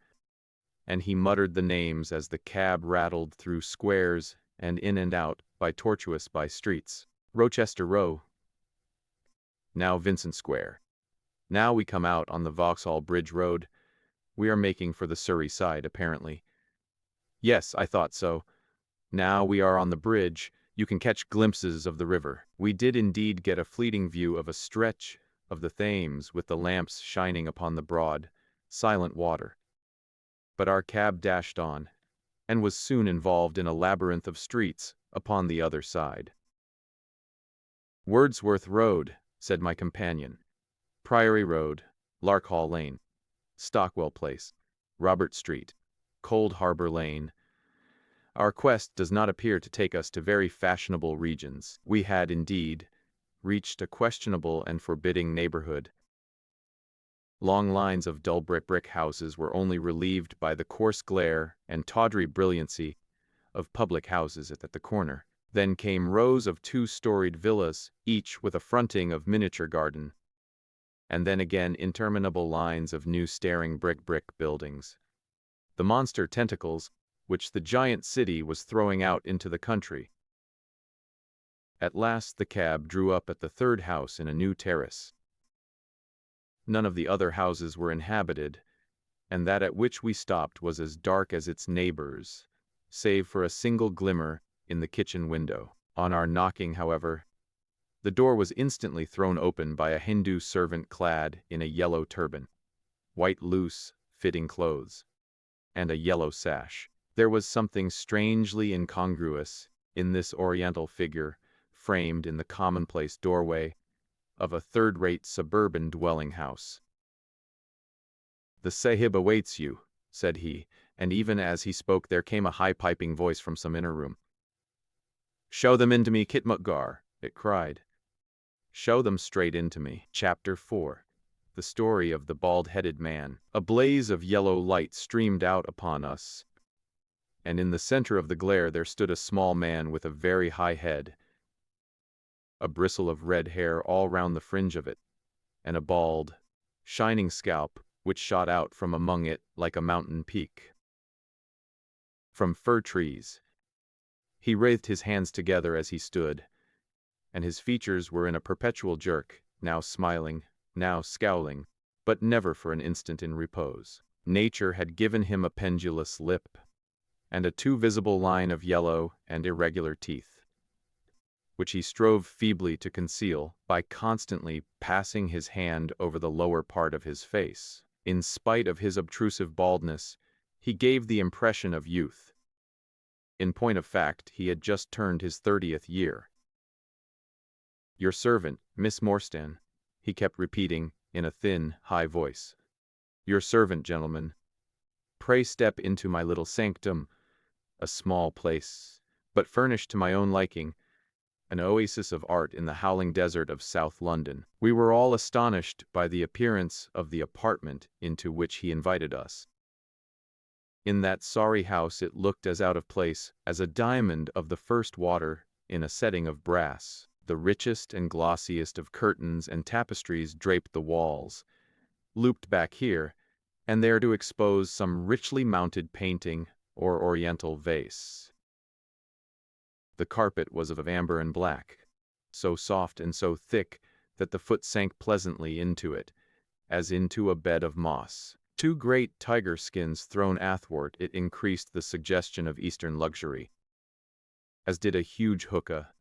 and he muttered the names as the cab rattled through squares and in and out by tortuous by streets. Rochester Row, now Vincent Square. Now we come out on the Vauxhall Bridge Road. We are making for the Surrey side, apparently. Yes, I thought so. Now we are on the bridge. You can catch glimpses of the river. We did indeed get a fleeting view of a stretch of the Thames with the lamps shining upon the broad, silent water. But our cab dashed on, and was soon involved in a labyrinth of streets upon the other side. "Wordsworth Road," said my companion. "Priory Road, Larkhall Lane, Stockwell Place, Robert Street, Cold Harbor Lane. Our quest does not appear to take us to very fashionable regions." We had, indeed, reached a questionable and forbidding neighborhood. Long lines of dull brick houses were only relieved by the coarse glare and tawdry brilliancy of public houses at the corner. Then came rows of two-storied villas, each with a fronting of miniature garden, and then again interminable lines of new staring brick buildings, the monster tentacles which the giant city was throwing out into the country. At last the cab drew up at the third house in a new terrace. None of the other houses were inhabited, and that at which we stopped was as dark as its neighbors, save for a single glimmer in the kitchen window. On our knocking, however, the door was instantly thrown open by a Hindu servant clad in a yellow turban, white loose-fitting clothes, and a yellow sash. There was something strangely incongruous in this oriental figure framed in the commonplace doorway of a third-rate suburban dwelling house. "The Sahib awaits you," said he, and even as he spoke there came a high-piping voice from some inner room. "Show them into me, Khitmutgar," it cried. Show them straight into me. Chapter 4. The Story of the Bald-Headed Man. A blaze of yellow light streamed out upon us, and in the center of the glare there stood a small man with a very high head, a bristle of red hair all round the fringe of it, and a bald, shining scalp which shot out from among it like a mountain peak. From fir trees. He writhed his hands together as he stood, and his features were in a perpetual jerk, now smiling, now scowling, but never for an instant in repose. Nature had given him a pendulous lip, and a too visible line of yellow and irregular teeth, which he strove feebly to conceal by constantly passing his hand over the lower part of his face. In spite of his obtrusive baldness, he gave the impression of youth. In point of fact, he had just turned his 30th year. "Your servant, Miss Morstan," he kept repeating in a thin, high voice. "Your servant, gentlemen. Pray step into my little sanctum, a small place, but furnished to my own liking, an oasis of art in the howling desert of South London." We were all astonished by the appearance of the apartment into which he invited us. In that sorry house it looked as out of place as a diamond of the first water in a setting of brass. The richest and glossiest of curtains and tapestries draped the walls, looped back here and there to expose some richly mounted painting or oriental vase. The carpet was of amber and black, so soft and so thick that the foot sank pleasantly into it, as into a bed of moss. Two great tiger skins thrown athwart it increased the suggestion of Eastern luxury, as did a huge hookah,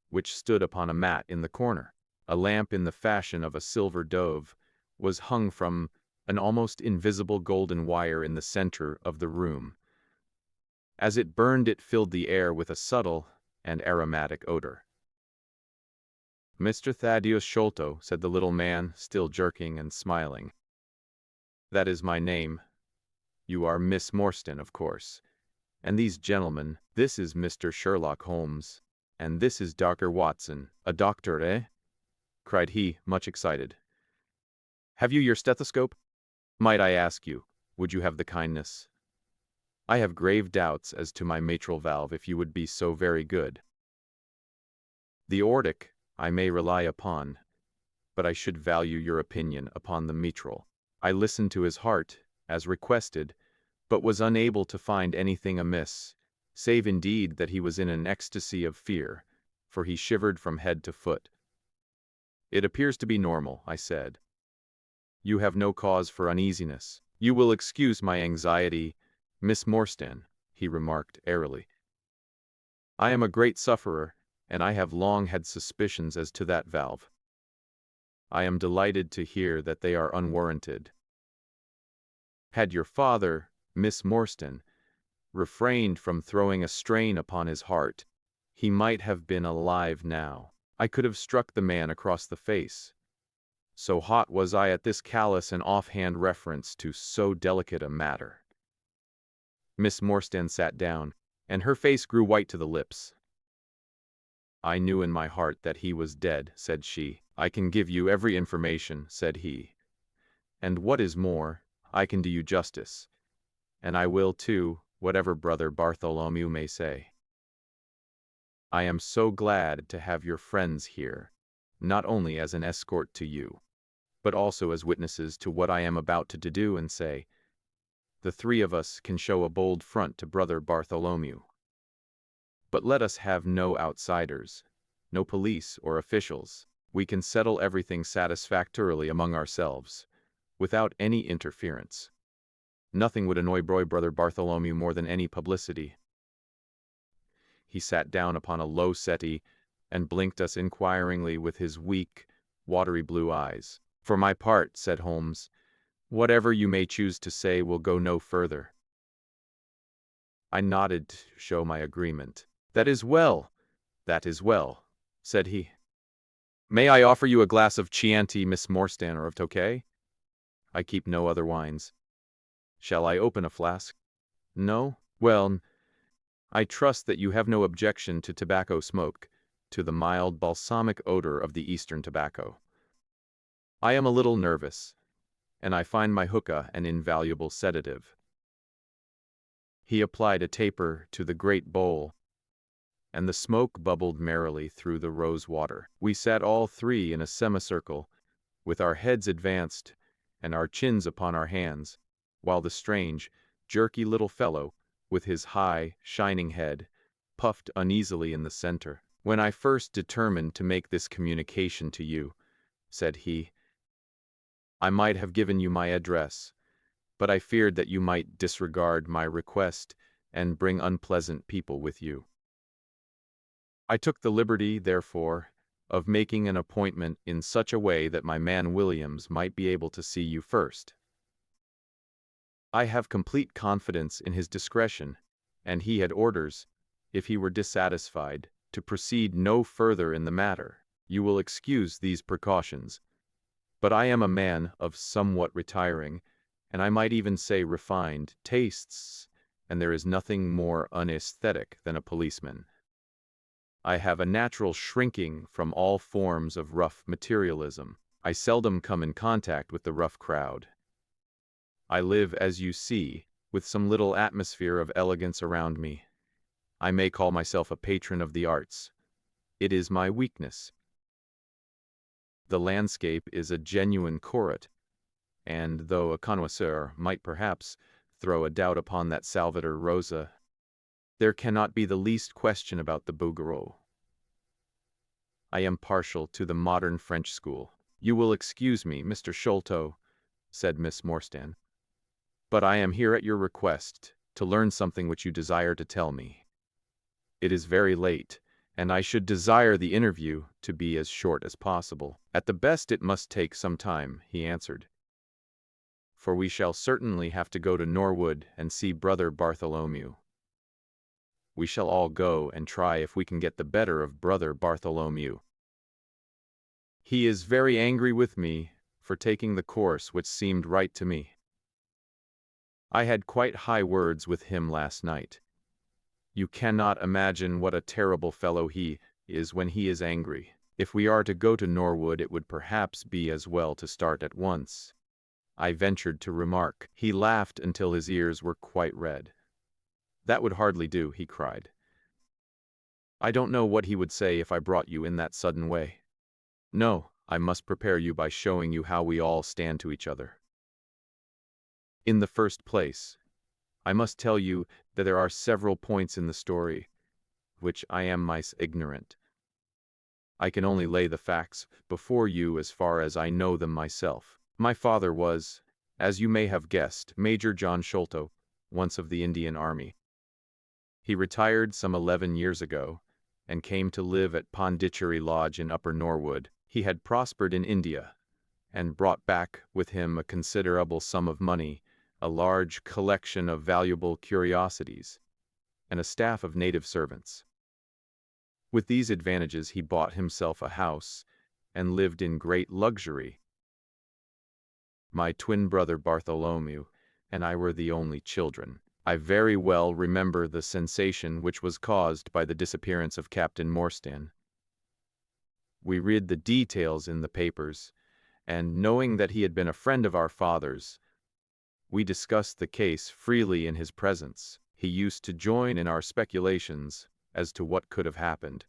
which stood upon a mat in the corner. A lamp in the fashion of a silver dove was hung from an almost invisible golden wire in the center of the room. As it burned, it filled the air with a subtle and aromatic odor. "Mr. Thaddeus Sholto," said the little man, still jerking and smiling. "That is my name. You are Miss Morstan, of course. And these gentlemen, this is Mr. Sherlock Holmes, and this is Dr. Watson." "A doctor, eh?" cried he, much excited. "Have you your stethoscope? Might I ask you, would you have the kindness? I have grave doubts as to my mitral valve, if you would be so very good. The aortic I may rely upon, but I should value your opinion upon the mitral." I listened to his heart, as requested, but was unable to find anything amiss, save indeed that he was in an ecstasy of fear, for he shivered from head to foot. "It appears to be normal," I said. "You have no cause for uneasiness. You will excuse my anxiety, Miss Morstan," he remarked airily. "I am a great sufferer, and I have long had suspicions as to that valve. I am delighted to hear that they are unwarranted. Had your father, Miss Morstan, refrained from throwing a strain upon his heart, he might have been alive now. I could have struck the man across the face. So hot was I at this callous and offhand reference to so delicate a matter." Miss Morstan sat down, and her face grew white to the lips. "I knew in my heart that he was dead," said she. "I can give you every information," said he. "And what is more, I can do you justice. And I will too, whatever Brother Bartholomew may say. I am so glad to have your friends here, not only as an escort to you, but also as witnesses to what I am about to do and say. The three of us can show a bold front to Brother Bartholomew. But let us have no outsiders, no police or officials. We can settle everything satisfactorily among ourselves, without any interference. Nothing would annoy Brother Bartholomew more than any publicity." He sat down upon a low settee and blinked us inquiringly with his weak, watery blue eyes. "For my part," said Holmes, "whatever you may choose to say will go no further." I nodded to show my agreement. "That is well, said he. "May I offer you a glass of Chianti, Miss Morstan, or of Tokay? I keep no other wines. Shall I open a flask? No? Well, I trust that you have no objection to tobacco smoke, to the mild balsamic odor of the Eastern tobacco. I am a little nervous, and I find my hookah an invaluable sedative." He applied a taper to the great bowl, and the smoke bubbled merrily through the rose water. We sat all three in a semicircle, with our heads advanced and our chins upon our hands, while the strange, jerky little fellow, with his high, shining head, puffed uneasily in the center. "When I first determined to make this communication to you," said he, "I might have given you my address, but I feared that you might disregard my request and bring unpleasant people with you. I took the liberty, therefore, of making an appointment in such a way that my man Williams might be able to see you first. I have complete confidence in his discretion, and he had orders, if he were dissatisfied, to proceed no further in the matter. You will excuse these precautions, but I am a man of somewhat retiring, and I might even say refined, tastes, and there is nothing more unaesthetic than a policeman. I have a natural shrinking from all forms of rough materialism. I seldom come in contact with the rough crowd. I live, as you see, with some little atmosphere of elegance around me. I may call myself a patron of the arts. It is my weakness. The landscape is a genuine Corot, and though a connoisseur might perhaps throw a doubt upon that Salvator Rosa, there cannot be the least question about the Bouguereau. I am partial to the modern French school. You will excuse me, Mr. Sholto, said Miss Morstan, but I am here at your request to learn something which you desire to tell me. It is very late, and I should desire the interview to be as short as possible. At the best it must take some time, he answered, for we shall certainly have to go to Norwood and see Brother Bartholomew. We shall all go and try if we can get the better of Brother Bartholomew. He is very angry with me for taking the course which seemed right to me. I had quite high words with him last night. You cannot imagine what a terrible fellow he is when he is angry. If we are to go to Norwood, it would perhaps be as well to start at once, I ventured to remark. He laughed until his ears were quite red. That would hardly do, he cried. I don't know what he would say if I brought you in that sudden way. No, I must prepare you by showing you how we all stand to each other. In the first place, I must tell you that there are several points in the story which I am myself ignorant. I can only lay the facts before you as far as I know them myself. My father was, as you may have guessed, Major John Sholto, once of the Indian Army. He retired some 11 years ago and came to live at Pondicherry Lodge in Upper Norwood. He had prospered in India and brought back with him a considerable sum of money, a large collection of valuable curiosities, and a staff of native servants. With these advantages he bought himself a house and lived in great luxury. My twin brother Bartholomew and I were the only children. I very well remember the sensation which was caused by the disappearance of Captain Morstan. We read the details in the papers, and knowing that he had been a friend of our father's, we discussed the case freely in his presence. He used to join in our speculations as to what could have happened.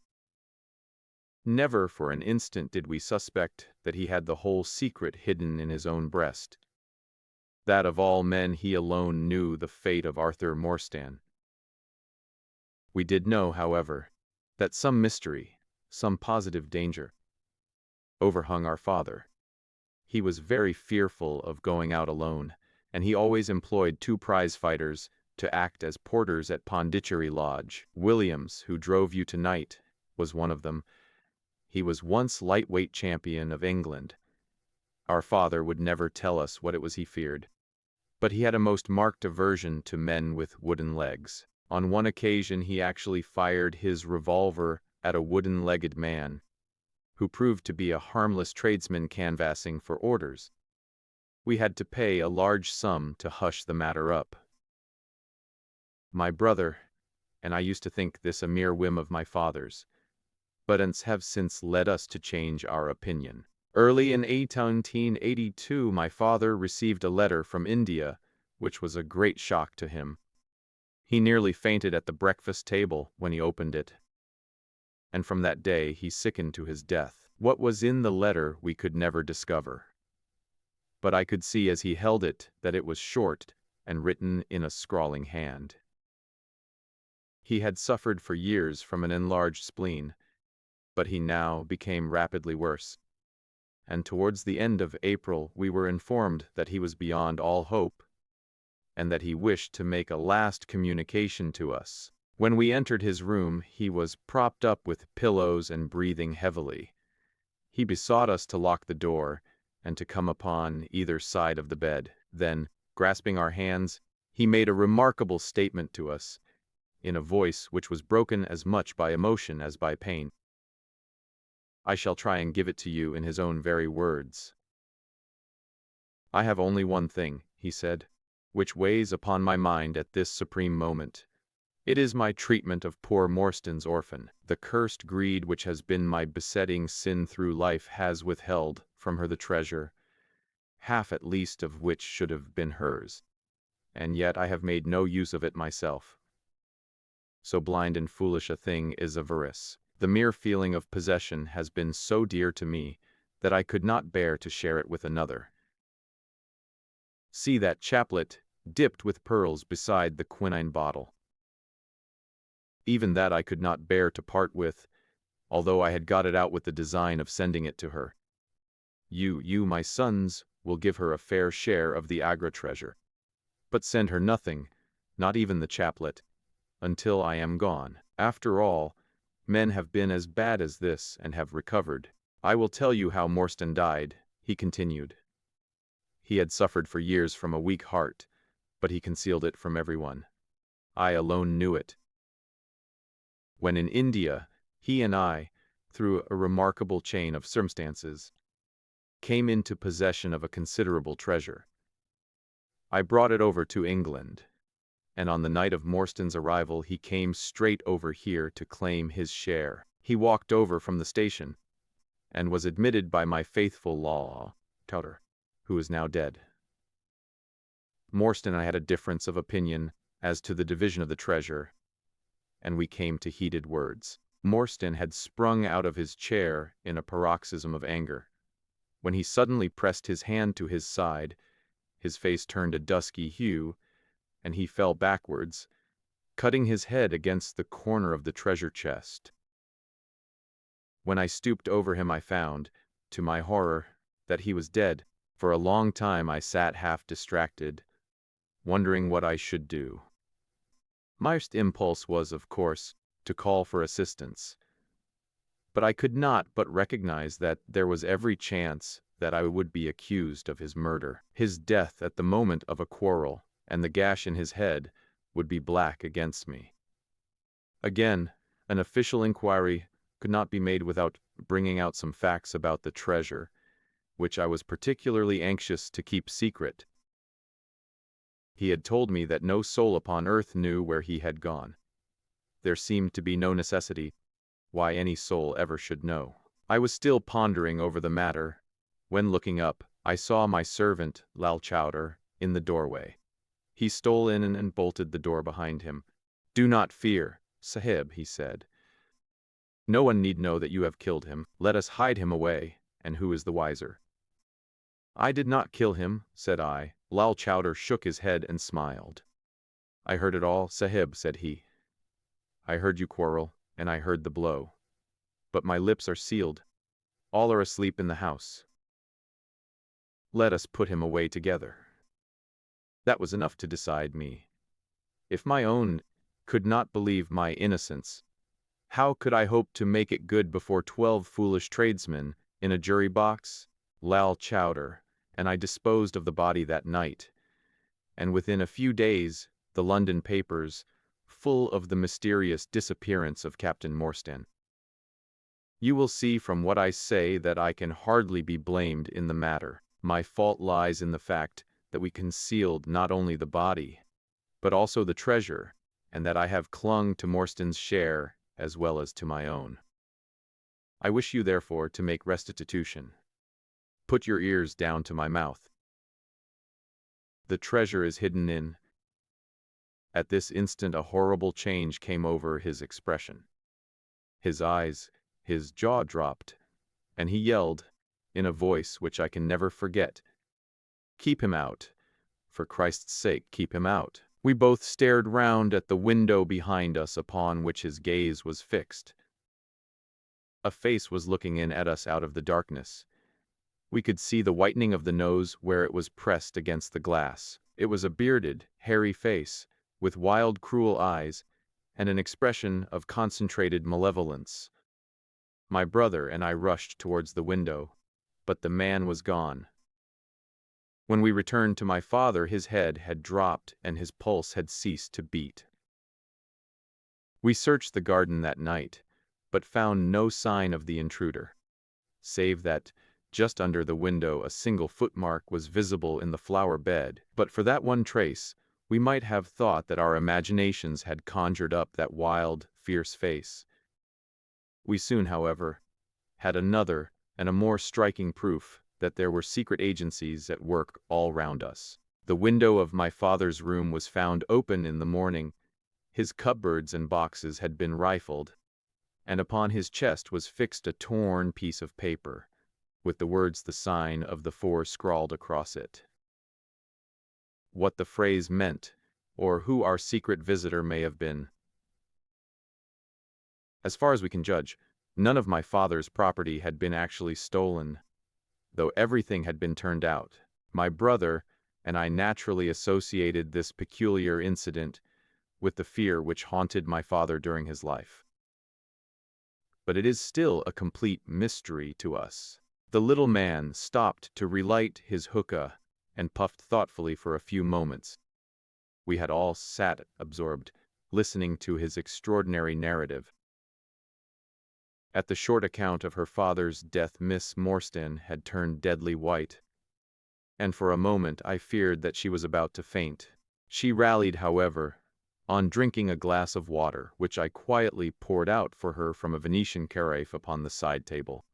Never for an instant did we suspect that he had the whole secret hidden in his own breast. That of all men he alone knew the fate of Arthur Morstan. We did know, however, that some mystery, some positive danger, overhung our father. He was very fearful of going out alone, and he always employed 2 prize fighters to act as porters at Pondicherry Lodge. Williams, who drove you tonight, was one of them. He was once lightweight champion of England. Our father would never tell us what it was he feared, but he had a most marked aversion to men with wooden legs. On one occasion he actually fired his revolver at a wooden-legged man, who proved to be a harmless tradesman canvassing for orders. We had to pay a large sum to hush the matter up. My brother and I used to think this a mere whim of my father's, but events have since led us to change our opinion. Early in 1882 my father received a letter from India, which was a great shock to him. He nearly fainted at the breakfast table when he opened it, and from that day he sickened to his death. What was in the letter we could never discover. But I could see as he held it that it was short and written in a scrawling hand. He had suffered for years from an enlarged spleen, but he now became rapidly worse. And towards the end of April we were informed that he was beyond all hope, and that he wished to make a last communication to us. When we entered his room, he was propped up with pillows and breathing heavily. He besought us to lock the door and to come upon either side of the bed. Then, grasping our hands, he made a remarkable statement to us, in a voice which was broken as much by emotion as by pain. I shall try and give it to you in his own very words. I have only one thing, he said, which weighs upon my mind at this supreme moment. It is my treatment of poor Morstan's orphan. The cursed greed which has been my besetting sin through life has withheld from her the treasure, half at least of which should have been hers, and yet I have made no use of it myself. So blind and foolish a thing is avarice. The mere feeling of possession has been so dear to me that I could not bear to share it with another. See that chaplet dipped with pearls beside the quinine bottle. Even that I could not bear to part with, although I had got it out with the design of sending it to her. You, my sons, will give her a fair share of the Agra treasure. But send her nothing, not even the chaplet, until I am gone. After all, men have been as bad as this and have recovered. I will tell you how Morstan died, he continued. He had suffered for years from a weak heart, but he concealed it from everyone. I alone knew it. When in India, he and I, through a remarkable chain of circumstances, came into possession of a considerable treasure. I brought it over to England, and on the night of Morstan's arrival he came straight over here to claim his share. He walked over from the station, and was admitted by my faithful Laughter, who is now dead. Morstan and I had a difference of opinion as to the division of the treasure, and we came to heated words. Morstan had sprung out of his chair in a paroxysm of anger, when he suddenly pressed his hand to his side. His face turned a dusky hue, and he fell backwards, cutting his head against the corner of the treasure chest. When I stooped over him I found, to my horror, that he was dead. For a long time I sat half distracted, wondering what I should do. My first impulse was, of course, to call for assistance, but I could not but recognize that there was every chance that I would be accused of his murder. His death at the moment of a quarrel, and the gash in his head, would be black against me. Again, an official inquiry could not be made without bringing out some facts about the treasure, which I was particularly anxious to keep secret. He had told me that no soul upon earth knew where he had gone. There seemed to be no necessity why any soul ever should know. I was still pondering over the matter, when looking up, I saw my servant, Lal Chowdhury, in the doorway. He stole in and bolted the door behind him. "Do not fear, Sahib," he said. "No one need know that you have killed him. Let us hide him away, and who is the wiser?" "I did not kill him," said I. Lal Chowdhury shook his head and smiled. "I heard it all, Sahib," said he. "I heard you quarrel, and I heard the blow. But my lips are sealed. All are asleep in the house. Let us put him away together." That was enough to decide me. If my own could not believe my innocence, how could I hope to make it good before 12 foolish tradesmen in a jury box? Lal Chowdhury and I disposed of the body that night, and within a few days the London papers full of the mysterious disappearance of Captain Morstan. You will see from what I say that I can hardly be blamed in the matter. My fault lies in the fact that we concealed not only the body, but also the treasure, and that I have clung to Morstan's share as well as to my own. I wish you, therefore, to make restitution. Put your ears down to my mouth. The treasure is hidden in—" At this instant a horrible change came over his expression. His eyes, his jaw dropped, and he yelled, in a voice which I can never forget, "Keep him out. For Christ's sake, keep him out." We both stared round at the window behind us upon which his gaze was fixed. A face was looking in at us out of the darkness. We could see the whitening of the nose where it was pressed against the glass. It was a bearded, hairy face, with wild, cruel eyes, and an expression of concentrated malevolence. My brother and I rushed towards the window, but the man was gone. When we returned to my father, his head had dropped and his pulse had ceased to beat. We searched the garden that night, but found no sign of the intruder, save that just under the window a single footmark was visible in the flower bed. But for that one trace, we might have thought that our imaginations had conjured up that wild, fierce face. We soon, however, had another and a more striking proof that there were secret agencies at work all round us. The window of my father's room was found open in the morning. His cupboards and boxes had been rifled, and upon his chest was fixed a torn piece of paper, with the words "The Sign of the Four" scrawled across it. What the phrase meant, or who our secret visitor may have been, as far as we can judge, none of my father's property had been actually stolen, though everything had been turned out. My brother and I naturally associated this peculiar incident with the fear which haunted my father during his life. But it is still a complete mystery to us. The little man stopped to relight his hookah and puffed thoughtfully for a few moments. We had all sat absorbed, listening to his extraordinary narrative. At the short account of her father's death, Miss Morstan had turned deadly white, and for a moment I feared that she was about to faint. She rallied, however, on drinking a glass of water, which I quietly poured out for her from a Venetian carafe upon the side table.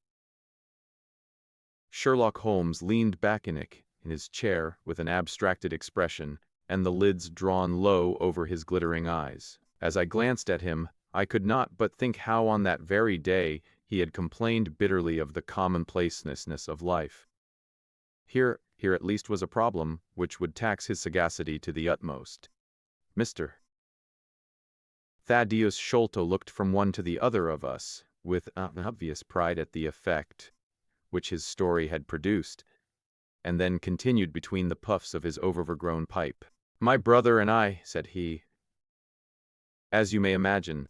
Sherlock Holmes leaned back in his chair with an abstracted expression, and the lids drawn low over his glittering eyes. As I glanced at him, I could not but think how on that very day he had complained bitterly of the commonplaceness of life. Here at least was a problem which would tax his sagacity to the utmost. Mr. Thaddeus Sholto looked from one to the other of us, with obvious pride at the effect which his story had produced, and then continued between the puffs of his overgrown pipe. "My brother and I," said he, "as you may imagine,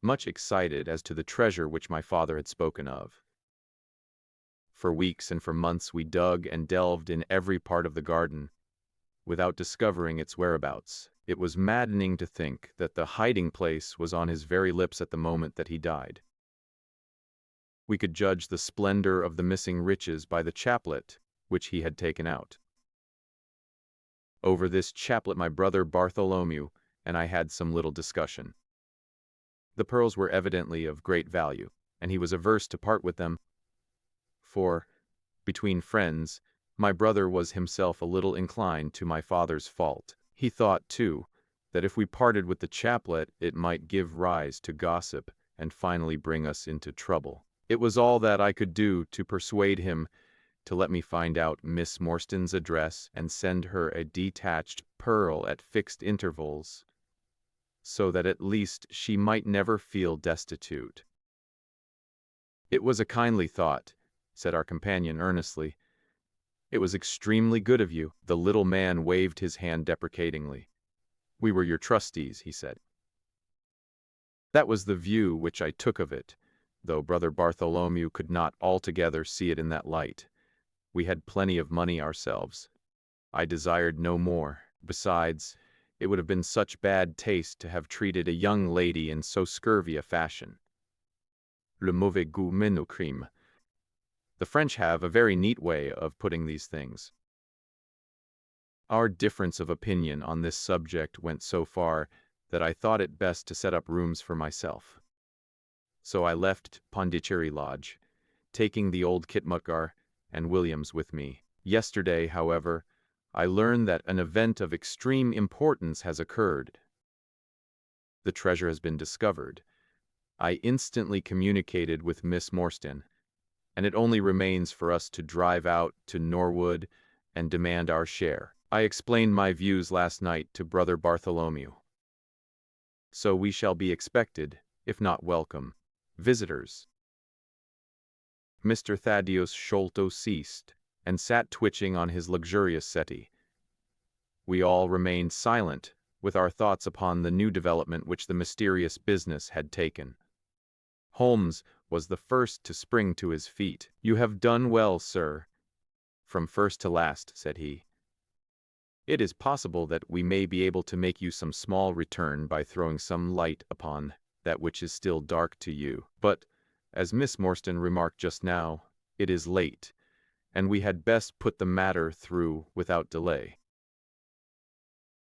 much excited as to the treasure which my father had spoken of. For weeks and for months we dug and delved in every part of the garden, without discovering its whereabouts. It was maddening to think that the hiding place was on his very lips at the moment that he died. We could judge the splendor of the missing riches by the chaplet which he had taken out. Over this chaplet my brother Bartholomew and I had some little discussion. The pearls were evidently of great value, and he was averse to part with them, for, between friends, my brother was himself a little inclined to my father's fault. He thought, too, that if we parted with the chaplet it might give rise to gossip and finally bring us into trouble. It was all that I could do to persuade him to let me find out Miss Morstan's address and send her a detached pearl at fixed intervals, so that at least she might never feel destitute. "It was a kindly thought," said our companion earnestly. "It was extremely good of you." The little man waved his hand deprecatingly. "We were your trustees," he said. That was the view which I took of it, though brother Bartholomew could not altogether see it in that light. We had plenty of money ourselves. I desired no more. Besides, it would have been such bad taste to have treated a young lady in so scurvy a fashion. Le mauvais goût mène au crime. The French have a very neat way of putting these things. Our difference of opinion on this subject went so far that I thought it best to set up rooms for myself. So I left Pondicherry Lodge, taking the old Khitmutgar and Williams with me. Yesterday, however, I learned that an event of extreme importance has occurred. The treasure has been discovered. I instantly communicated with Miss Morstan, and it only remains for us to drive out to Norwood and demand our share. I explained my views last night to Brother Bartholomew. So we shall be expected, if not welcome, visitors. Mr. Thaddeus Sholto ceased, and sat twitching on his luxurious settee. We all remained silent, with our thoughts upon the new development which the mysterious business had taken. Holmes was the first to spring to his feet. "You have done well, sir, from first to last," said he. "It is possible that we may be able to make you some small return by throwing some light upon that which is still dark to you. But, as Miss Morstan remarked just now, it is late, and we had best put the matter through without delay."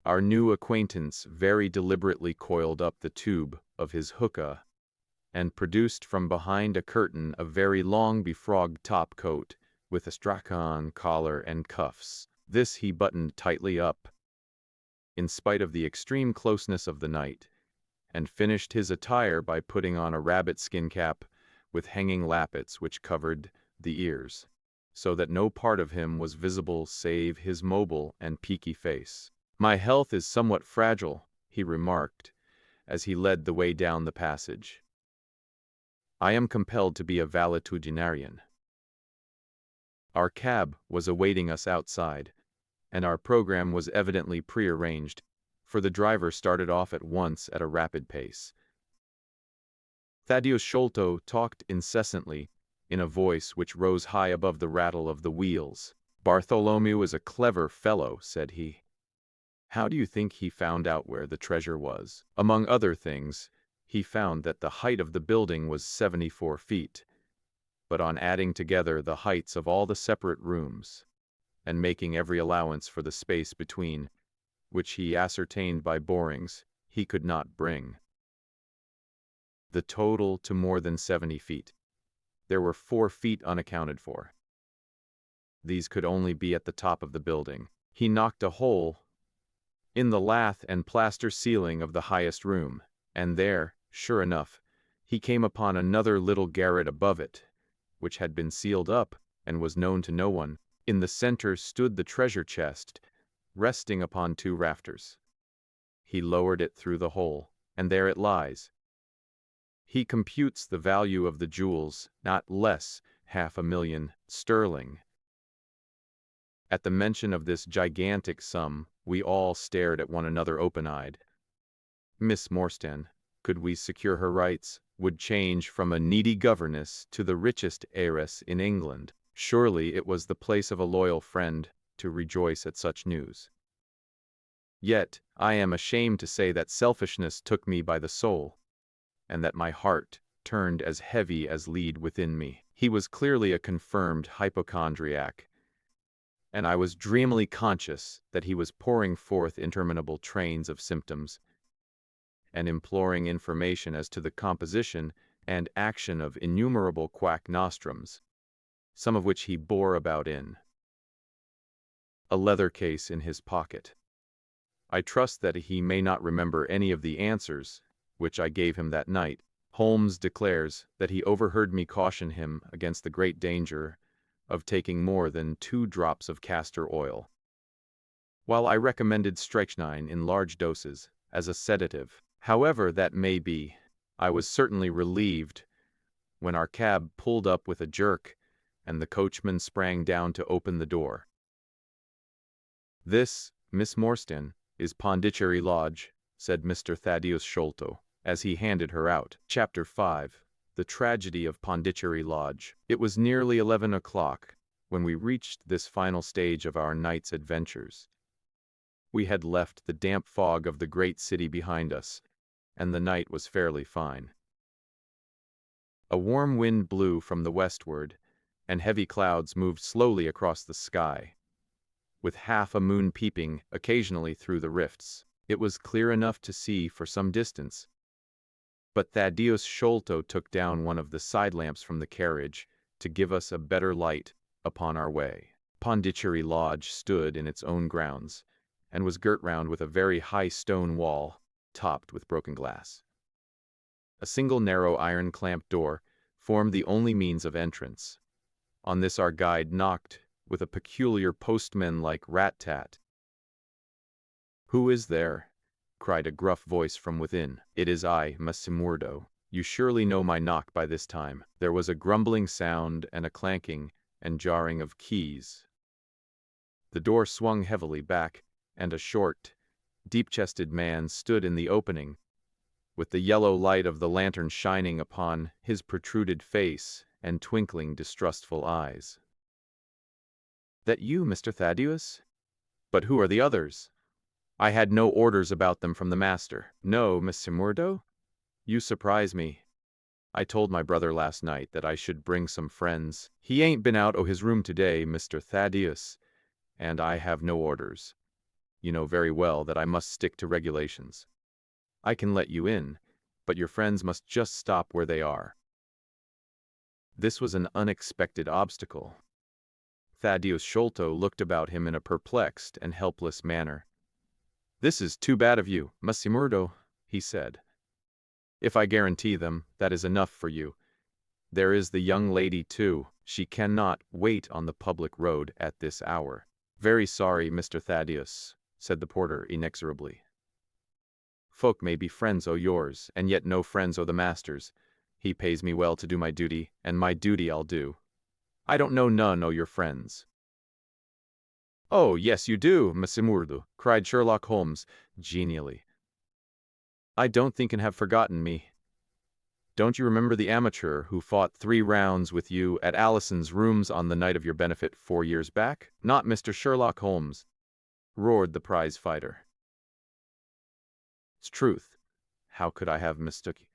Our new acquaintance very deliberately coiled up the tube of his hookah, and produced from behind a curtain a very long befrogged top coat, with a stracan collar and cuffs. This he buttoned tightly up, in spite of the extreme closeness of the night, and finished his attire by putting on a rabbit-skin cap with hanging lappets which covered the ears, so that no part of him was visible save his mobile and peaky face. "My health is somewhat fragile," he remarked, as he led the way down the passage. "I am compelled to be a valetudinarian." Our cab was awaiting us outside, and our program was evidently prearranged, for the driver started off at once at a rapid pace. Thaddeus Sholto talked incessantly, in a voice which rose high above the rattle of the wheels. "Bartholomew is a clever fellow," said he. "How do you think he found out where the treasure was? Among other things, he found that the height of the building was 74 feet, but on adding together the heights of all the separate rooms, and making every allowance for the space between, which he ascertained by borings, he could not bring the total to more than 70 feet. There were 4 feet unaccounted for. These could only be at the top of the building. He knocked a hole in the lath and plaster ceiling of the highest room, and there, sure enough, he came upon another little garret above it, which had been sealed up, and was known to no one. In the center stood the treasure chest, resting upon 2 rafters. He lowered it through the hole, and there it lies. He computes the value of the jewels, not less £500,000 sterling. At the mention of this gigantic sum, we all stared at one another open-eyed. Miss Morstan, could we secure her rights, would change from a needy governess to the richest heiress in England. Surely it was the place of a loyal friend to rejoice at such news. Yet I am ashamed to say that selfishness took me by the soul, and that my heart turned as heavy as lead within me. He was clearly a confirmed hypochondriac, and I was dreamily conscious that he was pouring forth interminable trains of symptoms, and imploring information as to the composition and action of innumerable quack nostrums, some of which he bore about in a leather case in his pocket. I trust that he may not remember any of the answers which I gave him that night. Holmes declares that he overheard me caution him against the great danger of taking more than 2 drops of castor oil, while I recommended strychnine in large doses as a sedative. However that may be, I was certainly relieved when our cab pulled up with a jerk, and the coachman sprang down to open the door. "This, Miss Morstan, is Pondicherry Lodge," said Mr. Thaddeus Sholto, as he handed her out. Chapter 5. The Tragedy of Pondicherry Lodge. It was nearly 11 o'clock when we reached this final stage of our night's adventures. We had left the damp fog of the great city behind us, and the night was fairly fine. A warm wind blew from the westward, and heavy clouds moved slowly across the sky, with half a moon peeping occasionally through the rifts. It was clear enough to see for some distance, but Thaddeus Sholto took down one of the side lamps from the carriage to give us a better light upon our way. Pondicherry Lodge stood in its own grounds, and was girt round with a very high stone wall, topped with broken glass. A single narrow iron clamped door formed the only means of entrance. On this our guide knocked, with a peculiar postman-like rat-tat. "Who is there?" cried a gruff voice from within. "It is I, Messimurdo. You surely know my knock by this time." There was a grumbling sound and a clanking and jarring of keys. The door swung heavily back, and a short, deep-chested man stood in the opening, with the yellow light of the lantern shining upon his protruded face and twinkling, distrustful eyes. "That you, Mr. Thaddeus? But who are the others? I had no orders about them from the master." "No, Mr. Murdo? You surprise me. I told my brother last night that I should bring some friends. He ain't been out o' his room today, Mr. Thaddeus, and I have no orders. You know very well that I must stick to regulations. I can let you in, but your friends must just stop where they are." This was an unexpected obstacle. Thaddeus Sholto looked about him in a perplexed and helpless manner. "This is too bad of you, Messimurdo," he said. "If I guarantee them, that is enough for you. There is the young lady, too. She cannot wait on the public road at this hour." "Very sorry, Mr. Thaddeus," said the porter inexorably. "Folk may be friends o' yours, and yet no friends o' the master's. He pays me well to do my duty, and my duty I'll do. I don't know none o' your friends." "Oh, yes you do, Messimurdo," cried Sherlock Holmes, genially. "I don't think and have forgotten me. Don't you remember the amateur who fought 3 rounds with you at Allison's rooms on the night of your benefit 4 years back?" "Not Mr. Sherlock Holmes," roared the prize fighter. "'S truth. How could I have mistook you?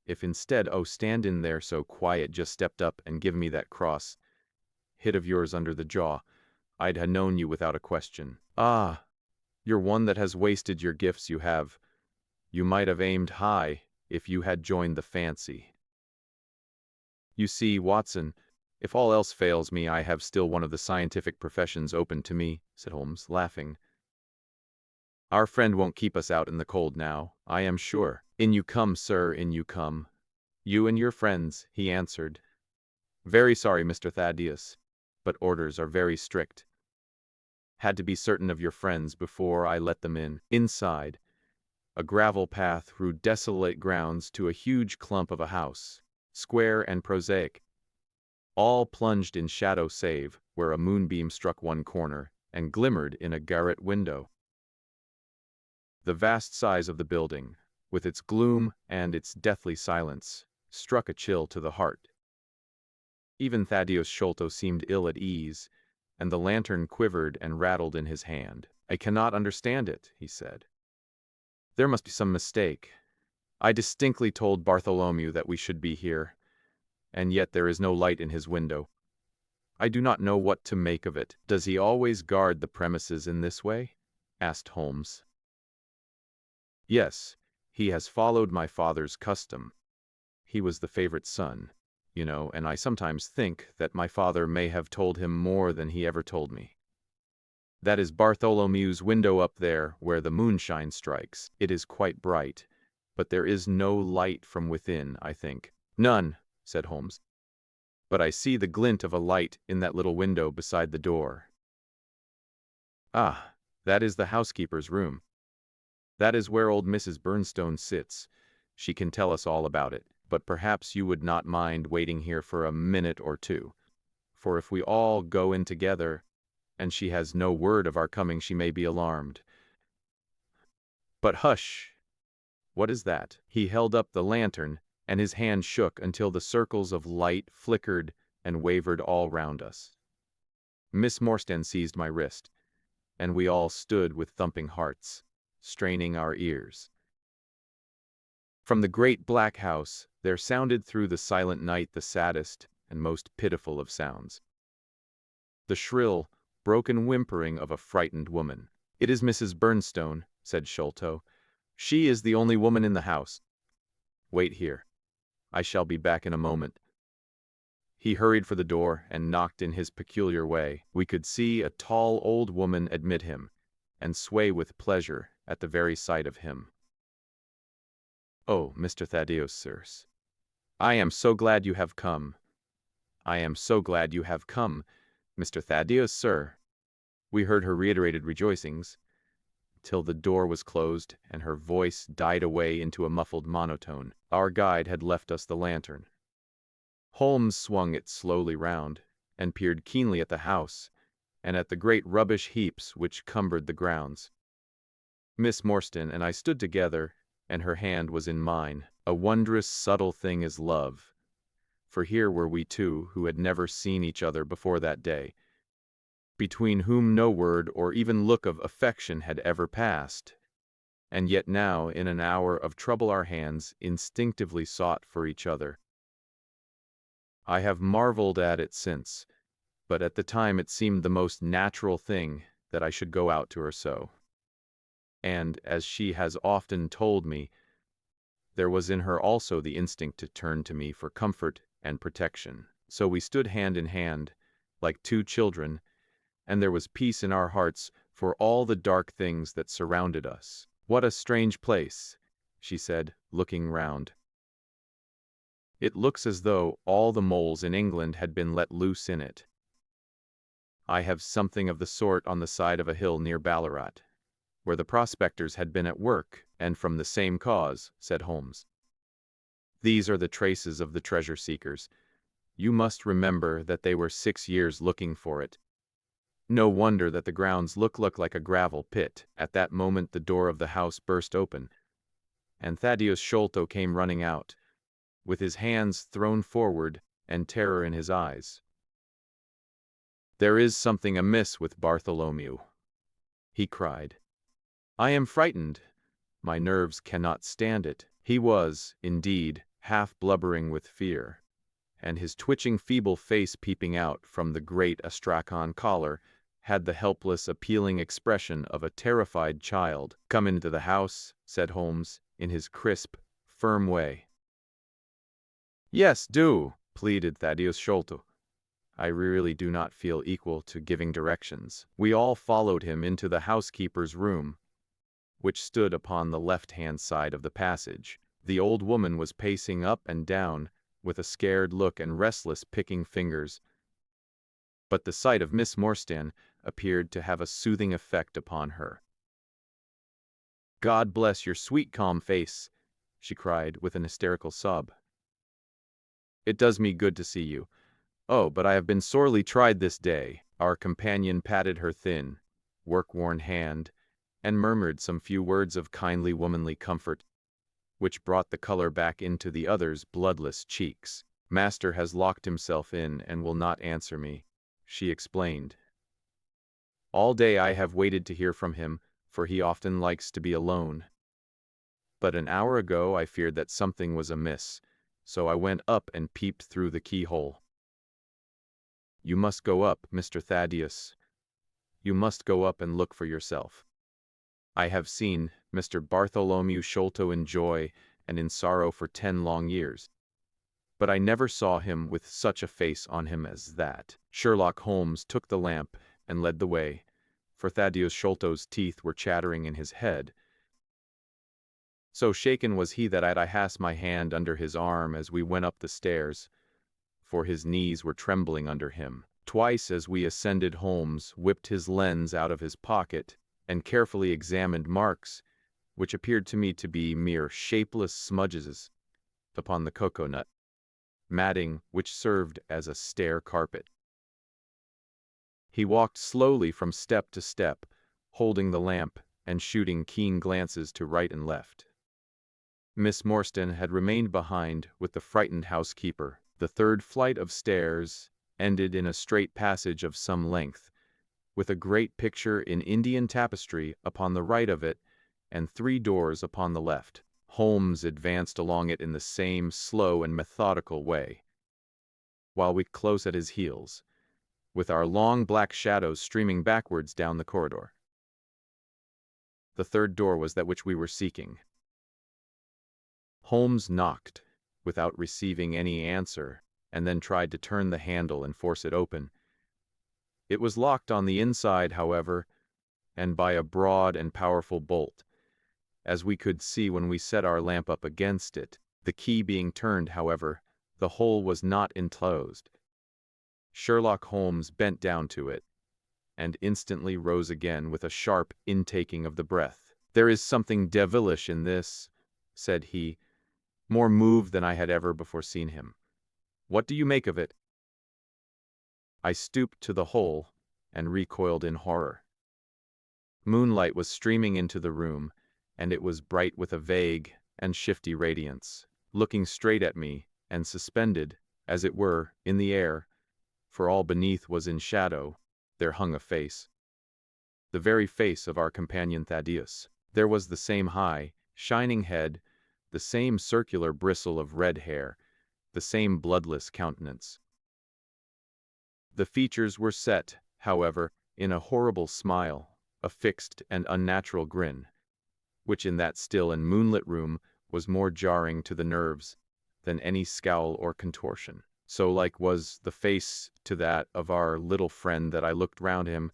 If instead o' standin' there so quiet just stepped up and give me that cross hit of yours under the jaw, I'd ha' known you without a question." "Ah, you're one that has wasted your gifts, you have. You might have aimed high, if you had joined the fancy." "You see, Watson, if all else fails me, I have still one of the scientific professions open to me," said Holmes, laughing. "Our friend won't keep us out in the cold now, I am sure." "In you come, sir, in you come. You and your friends," he answered. "Very sorry, Mr. Thaddeus, but orders are very strict. Had to be certain of your friends before I let them in." Inside, a gravel path through desolate grounds to a huge clump of a house, square and prosaic, all plunged in shadow save where a moonbeam struck one corner and glimmered in a garret window. The vast size of the building, with its gloom and its deathly silence, struck a chill to the heart. Even Thaddeus Sholto seemed ill at ease, and the lantern quivered and rattled in his hand. "I cannot understand it," he said. "There must be some mistake. I distinctly told Bartholomew that we should be here, and yet there is no light in his window. I do not know what to make of it." "Does he always guard the premises in this way?" asked Holmes. "Yes, he has followed my father's custom. He was the favorite son, you know, and I sometimes think that my father may have told him more than he ever told me. That is Bartholomew's window up there where the moonshine strikes. It is quite bright, but there is no light from within, I think." "None," said Holmes. "But I see the glint of a light in that little window beside the door." "Ah, that is the housekeeper's room. That is where old Mrs. Bernstone sits. She can tell us all about it. But perhaps you would not mind waiting here for a minute or two, for if we all go in together, and she has no word of our coming, she may be alarmed. But hush! What is that?" He held up the lantern, and his hand shook until the circles of light flickered and wavered all round us. Miss Morstan seized my wrist, and we all stood with thumping hearts, straining our ears. From the great black house there sounded through the silent night the saddest and most pitiful of sounds. The shrill, broken whimpering of a frightened woman. "It is Mrs. Bernstone," said Sholto. "She is the only woman in the house. Wait here. I shall be back in a moment." He hurried for the door and knocked in his peculiar way. We could see a tall old woman admit him, and sway with pleasure at the very sight of him. "Oh, Mr. Thaddeus, sirs, I am so glad you have come. "I am so glad you have come, Mr. Thaddeus, sir." We heard her reiterated rejoicings, till the door was closed and her voice died away into a muffled monotone. Our guide had left us the lantern. Holmes swung it slowly round, and peered keenly at the house, and at the great rubbish heaps which cumbered the grounds. Miss Morstan and I stood together, and her hand was in mine. A wondrous subtle thing is love, for here were we two who had never seen each other before that day, between whom no word or even look of affection had ever passed, and yet now in an hour of trouble our hands instinctively sought for each other. I have marveled at it since, but at the time it seemed the most natural thing that I should go out to her so. And, as she has often told me, there was in her also the instinct to turn to me for comfort and protection. So we stood hand in hand, like two children, and there was peace in our hearts for all the dark things that surrounded us. "What a strange place," she said, looking round. "It looks as though all the moles in England had been let loose in it." "I have something of the sort on the side of a hill near Ballarat, where the prospectors had been at work, and from the same cause," said Holmes. "These are the traces of the treasure-seekers. You must remember that they were 6 years looking for it. No wonder that the grounds look like a gravel pit." At that moment the door of the house burst open, and Thaddeus Sholto came running out, with his hands thrown forward and terror in his eyes. "There is something amiss with Bartholomew," he cried. "I am frightened. My nerves cannot stand it." He was, indeed, half blubbering with fear, and his twitching feeble face peeping out from the great astrakhan collar had the helpless appealing expression of a terrified child. "Come into the house," said Holmes, in his crisp, firm way. "Yes, do," pleaded Thaddeus Sholto. I really do not feel equal to giving directions. We all followed him into the housekeeper's room, which stood upon the left-hand side of the passage. The old woman was pacing up and down, with a scared look and restless picking fingers, but the sight of Miss Morstan appeared to have a soothing effect upon her. "God bless your sweet calm face," she cried with an hysterical sob. "It does me good to see you. Oh, but I have been sorely tried this day." Our companion patted her thin, work-worn hand, and murmured some few words of kindly womanly comfort, which brought the color back into the other's bloodless cheeks. "Master has locked himself in and will not answer me," she explained. "All day I have waited to hear from him, for he often likes to be alone. But an hour ago I feared that something was amiss, so I went up and peeped through the keyhole. You must go up, Mr. Thaddeus. You must go up and look for yourself. I have seen Mr. Bartholomew Sholto in joy and in sorrow for 10 long years, but I never saw him with such a face on him as that." Sherlock Holmes took the lamp and led the way, for Thaddeus Sholto's teeth were chattering in his head. So shaken was he that I passed my hand under his arm as we went up the stairs, for his knees were trembling under him. Twice as we ascended Holmes whipped his lens out of his pocket and carefully examined marks, which appeared to me to be mere shapeless smudges upon the cocoa-nut matting which served as a stair carpet. He walked slowly from step to step, holding the lamp and shooting keen glances to right and left. Miss Morstan had remained behind with the frightened housekeeper. The third flight of stairs ended in a straight passage of some length, with a great picture in Indian tapestry upon the right of it and 3 doors upon the left. Holmes advanced along it in the same slow and methodical way, while we close at his heels, with our long black shadows streaming backwards down the corridor. The third door was that which we were seeking. Holmes knocked, without receiving any answer, and then tried to turn the handle and force it open. It was locked on the inside, however, and by a broad and powerful bolt, as we could see when we set our lamp up against it. The key being turned, however, the hole was not enclosed. Sherlock Holmes bent down to it, and instantly rose again with a sharp intaking of the breath. "There is something devilish in this," said he, more moved than I had ever before seen him. "What do you make of it?" I stooped to the hole and recoiled in horror. Moonlight was streaming into the room, and it was bright with a vague and shifty radiance. Looking straight at me, and suspended, as it were, in the air, for all beneath was in shadow, there hung a face. The very face of our companion Thaddeus. There was the same high, shining head, the same circular bristle of red hair, the same bloodless countenance. The features were set, however, in a horrible smile, a fixed and unnatural grin, which in that still and moonlit room was more jarring to the nerves than any scowl or contortion. So like was the face to that of our little friend that I looked round him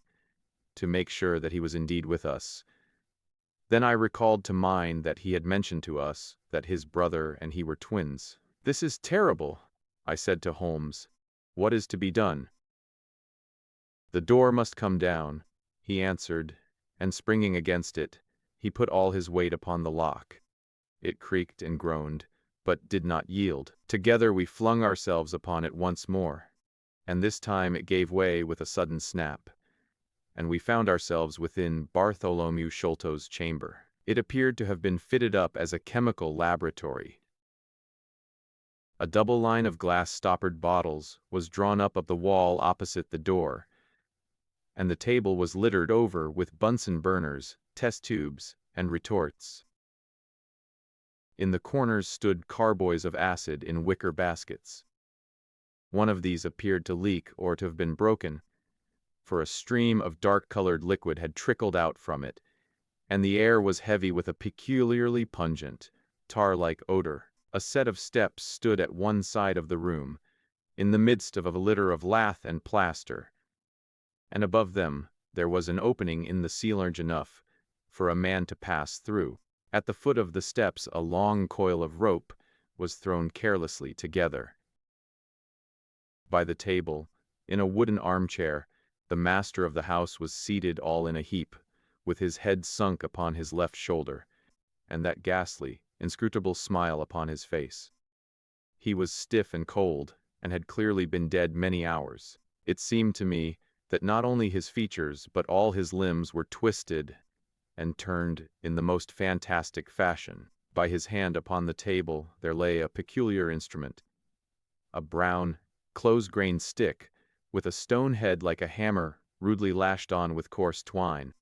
to make sure that he was indeed with us. Then I recalled to mind that he had mentioned to us that his brother and he were twins. "This is terrible," I said to Holmes. "What is to be done?" "The door must come down," he answered, and springing against it, he put all his weight upon the lock. It creaked and groaned, but did not yield. Together we flung ourselves upon it once more, and this time it gave way with a sudden snap, and we found ourselves within Bartholomew Sholto's chamber. It appeared to have been fitted up as a chemical laboratory. A double line of glass-stoppered bottles was drawn up the wall opposite the door, and the table was littered over with Bunsen burners, test tubes, and retorts. In the corners stood carboys of acid in wicker baskets. One of these appeared to leak or to have been broken, for a stream of dark-colored liquid had trickled out from it, and the air was heavy with a peculiarly pungent, tar-like odor. A set of steps stood at one side of the room, in the midst of a litter of lath and plaster, and above them there was an opening in the ceiling large enough for a man to pass through. At the foot of the steps a long coil of rope was thrown carelessly together. By the table, in a wooden armchair, the master of the house was seated all in a heap, with his head sunk upon his left shoulder, and that ghastly, inscrutable smile upon his face. He was stiff and cold, and had clearly been dead many hours. It seemed to me that not only his features but all his limbs were twisted and turned in the most fantastic fashion. By his hand upon the table there lay a peculiar instrument, a brown, close-grained stick, with a stone head like a hammer rudely lashed on with coarse twine.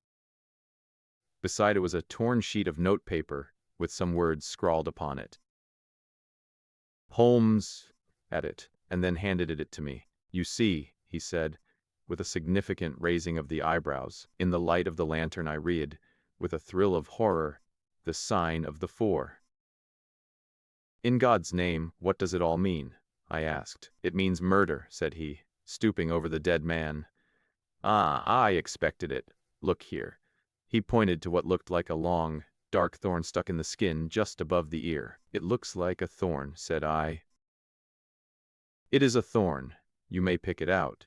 Beside it was a torn sheet of notepaper with some words scrawled upon it. "Holmes," at it, and then handed it to me. "You see," he said, with a significant raising of the eyebrows. In the light of the lantern I read, with a thrill of horror, the sign of the four. "In God's name, what does it all mean?" I asked. "It means murder," said he, stooping over the dead man. "Ah, I expected it. Look here." He pointed to what looked like a long, dark thorn stuck in the skin just above the ear. "It looks like a thorn," said I. "It is a thorn. You may pick it out.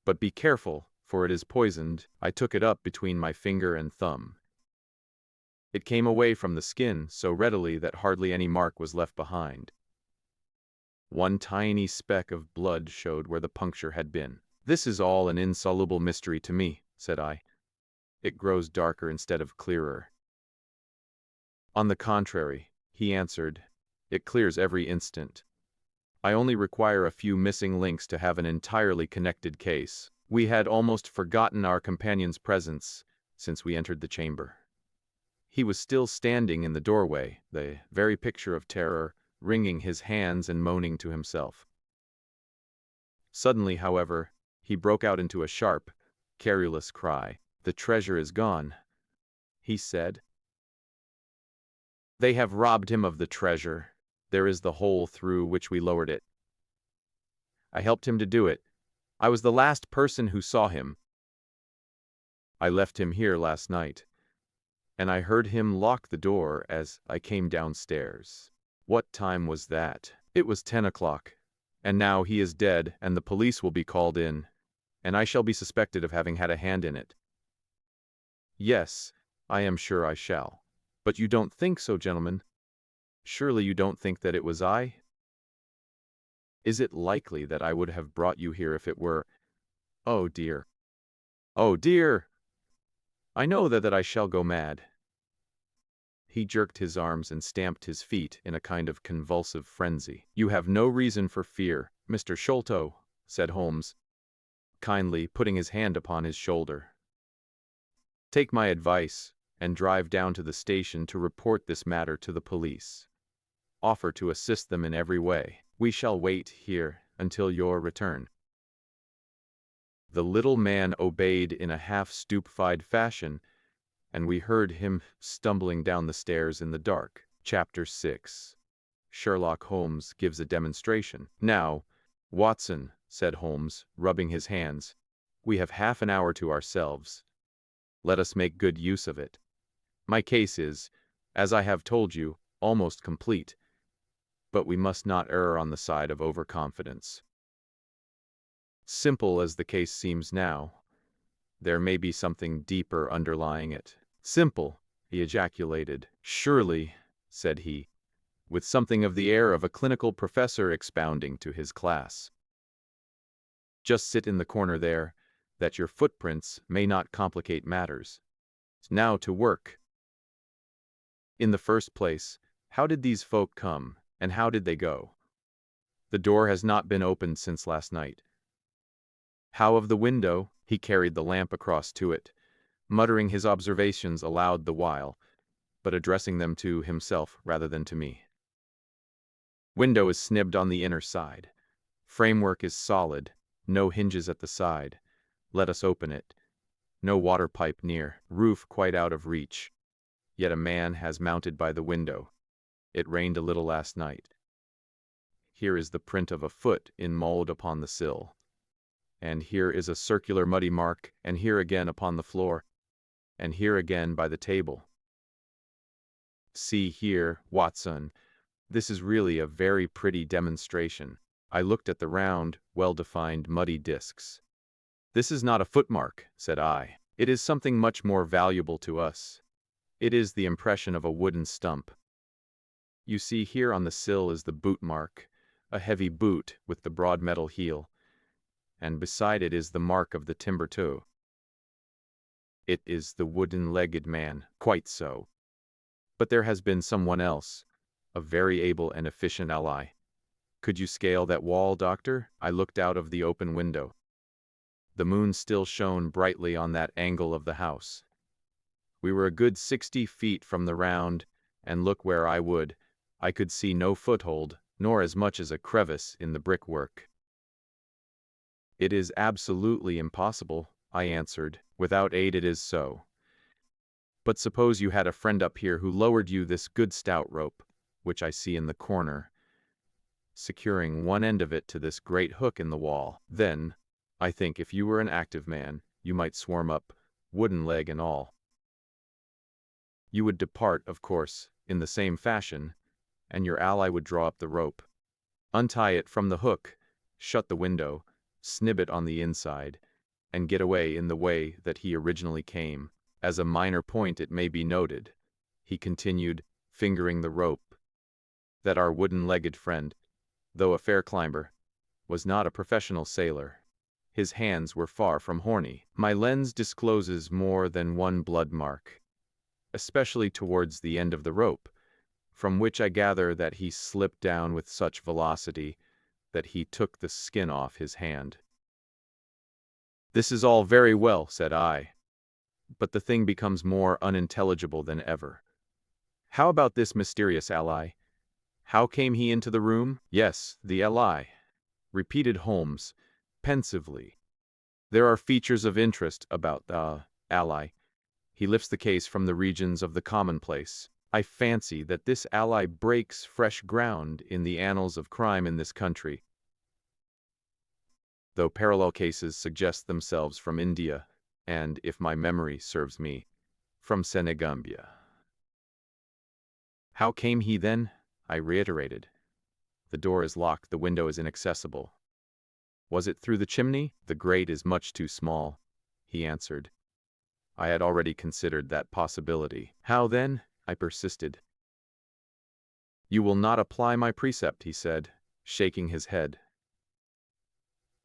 But be careful, for it is poisoned." I took it up between my finger and thumb. It came away from the skin so readily that hardly any mark was left behind. One tiny speck of blood showed where the puncture had been. "This is all an insoluble mystery to me," said I. "It grows darker instead of clearer." "On the contrary," he answered, "it clears every instant. I only require a few missing links to have an entirely connected case." We had almost forgotten our companion's presence since we entered the chamber. He was still standing in the doorway, the very picture of terror, wringing his hands and moaning to himself. Suddenly, however, he broke out into a sharp, querulous cry. "The treasure is gone," he said. "They have robbed him of the treasure. There is the hole through which we lowered it. I helped him to do it. I was the last person who saw him. I left him here last night, and I heard him lock the door as I came downstairs." "What time was that?" "It was 10 o'clock, And now he is dead, and the police will be called in, and I shall be suspected of having had a hand in it. Yes, I am sure I shall. But you don't think so, gentlemen? Surely you don't think that it was I? Is it likely that I would have brought you here if it were? Oh dear. Oh dear! I know that I shall go mad. He jerked his arms and stamped his feet in a kind of convulsive frenzy. You have no reason for fear, Mr. Sholto, said Holmes, kindly putting his hand upon his shoulder. Take my advice, and drive down to the station to report this matter to the police. Offer to assist them in every way. We shall wait here until your return. The little man obeyed in a half-stupefied fashion, and we heard him stumbling down the stairs in the dark. Chapter 6. Sherlock Holmes gives a demonstration. Now, Watson, said Holmes, rubbing his hands, we have half an hour to ourselves. Let us make good use of it. My case is, as I have told you, almost complete, but we must not err on the side of overconfidence. Simple as the case seems now, there may be something deeper underlying it. Simple, he ejaculated. Surely, said he, with something of the air of a clinical professor expounding to his class. Just sit in the corner there, that your footprints may not complicate matters. Now to work. In the first place, how did these folk come, and how did they go? The door has not been opened since last night. How of the window? He carried the lamp across to it, muttering his observations aloud the while, but addressing them to himself rather than to me. Window is snibbed on the inner side. Framework is solid, no hinges at the side. Let us open it. No water pipe near, roof quite out of reach. Yet a man has mounted by the window. It rained a little last night. Here is the print of a foot in mold upon the sill. And here is a circular muddy mark, and here again upon the floor, and here again by the table. See here, Watson, this is really a very pretty demonstration. I looked at the round, well-defined muddy discs. This is not a footmark, said I. It is something much more valuable to us. It is the impression of a wooden stump. You see here on the sill is the boot mark, a heavy boot with the broad metal heel, and beside it is the mark of the timber toe. It is the wooden-legged man, quite so. But there has been someone else, a very able and efficient ally. Could you scale that wall, Doctor? I looked out of the open window. The moon still shone brightly on that angle of the house. We were a good 60 feet from the round, and look where I would, I could see no foothold, nor as much as a crevice in the brickwork. It is absolutely impossible, I answered. Without aid it is so. But suppose you had a friend up here who lowered you this good stout rope, which I see in the corner, securing one end of it to this great hook in the wall. Then, I think if you were an active man, you might swarm up, wooden leg and all. You would depart, of course, in the same fashion, and your ally would draw up the rope, untie it from the hook, shut the window, snib it on the inside, and get away in the way that he originally came. As a minor point it may be noted, he continued, fingering the rope, that our wooden-legged friend, though a fair climber, was not a professional sailor. His hands were far from horny. My lens discloses more than one blood mark, especially towards the end of the rope, from which I gather that he slipped down with such velocity that he took the skin off his hand. This is all very well, said I, but the thing becomes more unintelligible than ever. How about this mysterious ally? How came he into the room? Yes, the ally, repeated Holmes, pensively. There are features of interest about the ally. He lifts the case from the regions of the commonplace. I fancy that this ally breaks fresh ground in the annals of crime in this country, though parallel cases suggest themselves from India, and, if my memory serves me, from Senegambia. How came he then? I reiterated. The door is locked, the window is inaccessible. Was it through the chimney? The grate is much too small, he answered. I had already considered that possibility. How then? I persisted. You will not apply my precept, he said, shaking his head.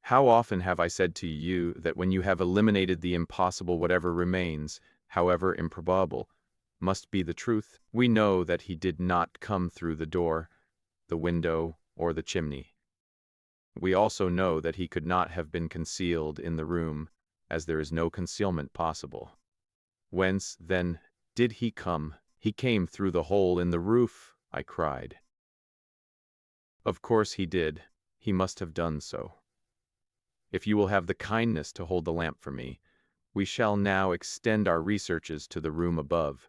How often have I said to you that when you have eliminated the impossible, whatever remains, however improbable, must be the truth? We know that he did not come through the door, the window, or the chimney. We also know that he could not have been concealed in the room, as there is no concealment possible. Whence, then, did he come? He came through the hole in the roof, I cried. Of course he did. He must have done so. If you will have the kindness to hold the lamp for me, we shall now extend our researches to the room above,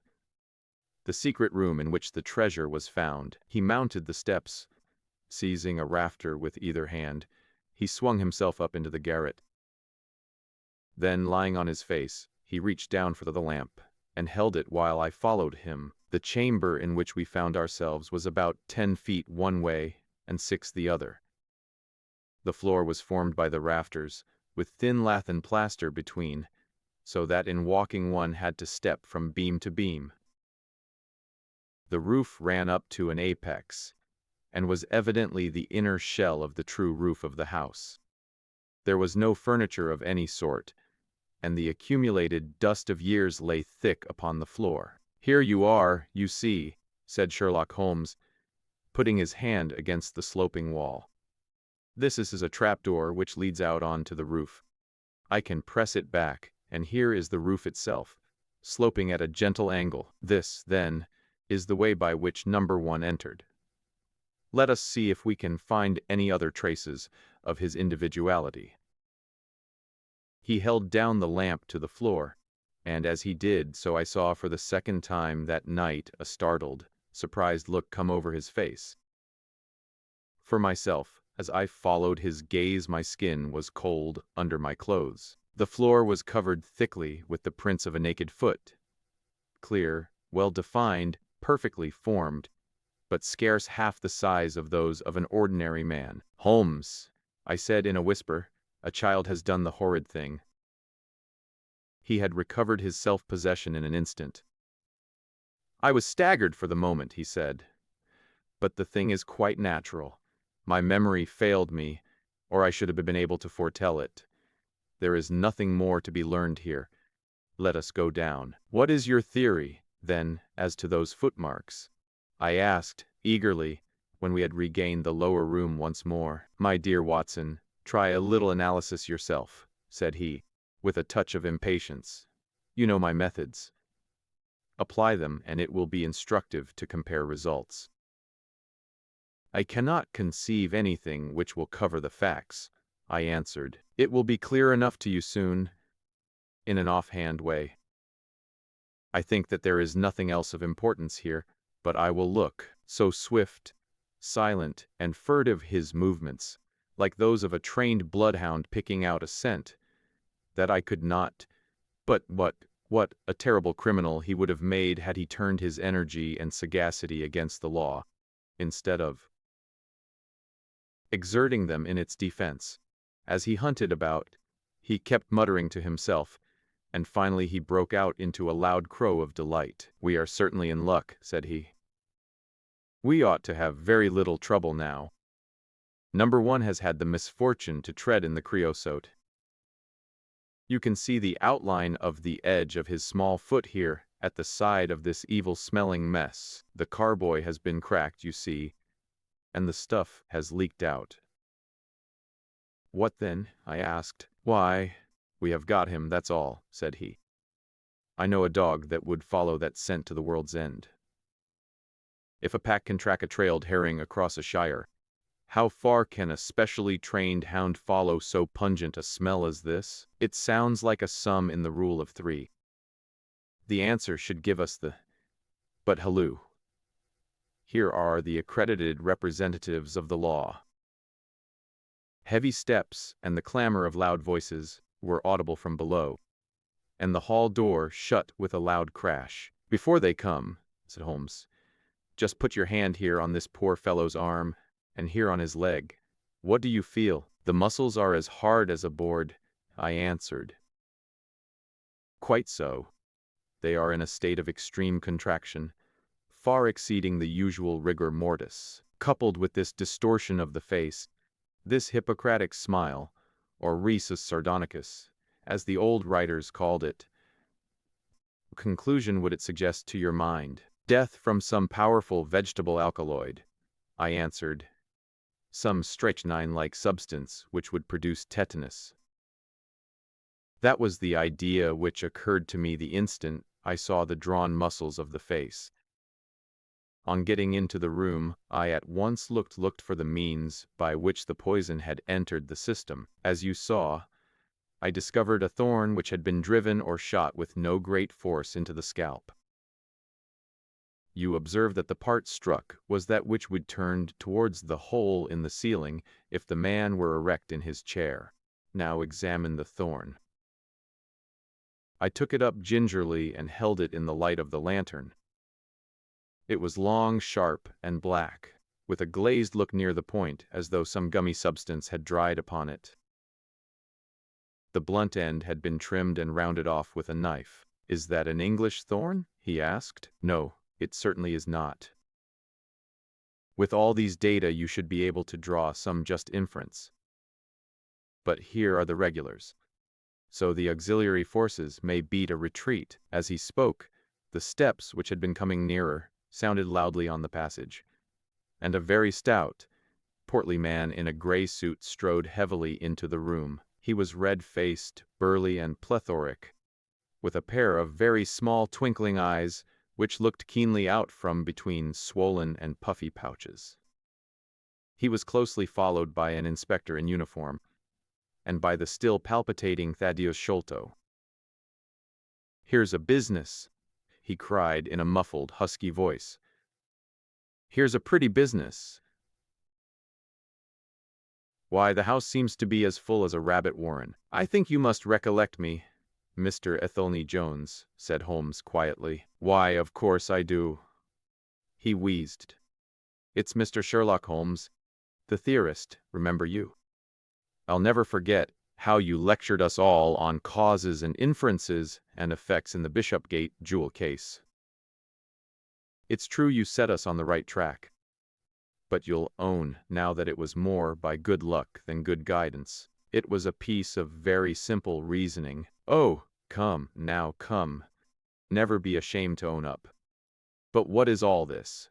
the secret room in which the treasure was found. He mounted the steps. Seizing a rafter with either hand, he swung himself up into the garret. Then, lying on his face, he reached down for the lamp, and held it while I followed him. The chamber in which we found ourselves was about 10 feet one way and 6 the other. The floor was formed by the rafters, with thin lath and plaster between, so that in walking one had to step from beam to beam. The roof ran up to an apex, and was evidently the inner shell of the true roof of the house. There was no furniture of any sort, and the accumulated dust of years lay thick upon the floor. Here you are, you see, said Sherlock Holmes, putting his hand against the sloping wall. This is a trapdoor which leads out onto the roof. I can press it back, and here is the roof itself, sloping at a gentle angle. This, then, is the way by which number 1 entered. Let us see if we can find any other traces of his individuality. He held down the lamp to the floor, and as he did so I saw for the second time that night a startled, surprised look come over his face. For myself, as I followed his gaze, my skin was cold under my clothes. The floor was covered thickly with the prints of a naked foot, clear, well-defined, perfectly formed, but scarce half the size of those of an ordinary man. Holmes, I said in a whisper, a child has done the horrid thing. He had recovered his self-possession in an instant. I was staggered for the moment, he said, but the thing is quite natural. My memory failed me, or I should have been able to foretell it. There is nothing more to be learned here. Let us go down. What is your theory, then, as to those footmarks? I asked, eagerly, when we had regained the lower room once more. My dear Watson, try a little analysis yourself, said he, with a touch of impatience. You know my methods. Apply them, and it will be instructive to compare results. I cannot conceive anything which will cover the facts, I answered. It will be clear enough to you soon, in an offhand way. I think that there is nothing else of importance here, but I will look. So swift, silent, and furtive his movements, like those of a trained bloodhound picking out a scent, that I could not. But what a terrible criminal he would have made had he turned his energy and sagacity against the law, instead of exerting them in its defense. As he hunted about, he kept muttering to himself, and finally he broke out into a loud crow of delight. We are certainly in luck, said he. We ought to have very little trouble now. Number 1 has had the misfortune to tread in the creosote. You can see the outline of the edge of his small foot here, at the side of this evil-smelling mess. The carboy has been cracked, you see, and the stuff has leaked out. What then? I asked. Why, we have got him, that's all, said he. I know a dog that would follow that scent to the world's end. If a pack can track a trailed herring across a shire, how far can a specially trained hound follow so pungent a smell as this? It sounds like a sum in the rule of 3. The answer should give us the... But halloo! Here are the accredited representatives of the law. Heavy steps and the clamor of loud voices were audible from below, and the hall door shut with a loud crash. Before they come, said Holmes, just put your hand here on this poor fellow's arm. and here on his leg. What do you feel? The muscles are as hard as a board, I answered. Quite so. They are in a state of extreme contraction, far exceeding the usual rigor mortis. Coupled with this distortion of the face, this Hippocratic smile, or risus sardonicus, as the old writers called it, what conclusion would it suggest to your mind? Death from some powerful vegetable alkaloid, I answered. Some strychnine-like substance which would produce tetanus. That was the idea which occurred to me the instant I saw the drawn muscles of the face. On getting into the room, I at once looked for the means by which the poison had entered the system. As you saw, I discovered a thorn which had been driven or shot with no great force into the scalp. You observe that the part struck was that which would turn towards the hole in the ceiling if the man were erect in his chair. Now examine the thorn. I took it up gingerly and held it in the light of the lantern. It was long, sharp, and black, with a glazed look near the point, as though some gummy substance had dried upon it. The blunt end had been trimmed and rounded off with a knife. Is that an English thorn? He asked. No, it certainly is not. With all these data you should be able to draw some just inference. But here are the regulars. So the auxiliary forces may beat a retreat. As he spoke, the steps, which had been coming nearer, sounded loudly on the passage, and a very stout, portly man in a gray suit strode heavily into the room. He was red-faced, burly, and plethoric, with a pair of very small twinkling eyes which looked keenly out from between swollen and puffy pouches. He was closely followed by an inspector in uniform, and by the still palpitating Thaddeus Sholto. "Here's a business," he cried in a muffled, husky voice. "Here's a pretty business. Why, the house seems to be as full as a rabbit warren. I think you must recollect me, Mr. Athelney Jones," said Holmes quietly. "Why, of course I do," he wheezed. "It's Mr. Sherlock Holmes, the theorist, remember you? I'll never forget how you lectured us all on causes and inferences and effects in the Bishopgate jewel case. It's true you set us on the right track, but you'll own now that it was more by good luck than good guidance. It was a piece of very simple reasoning. Oh, come, now come. Never be ashamed to own up. But what is all this?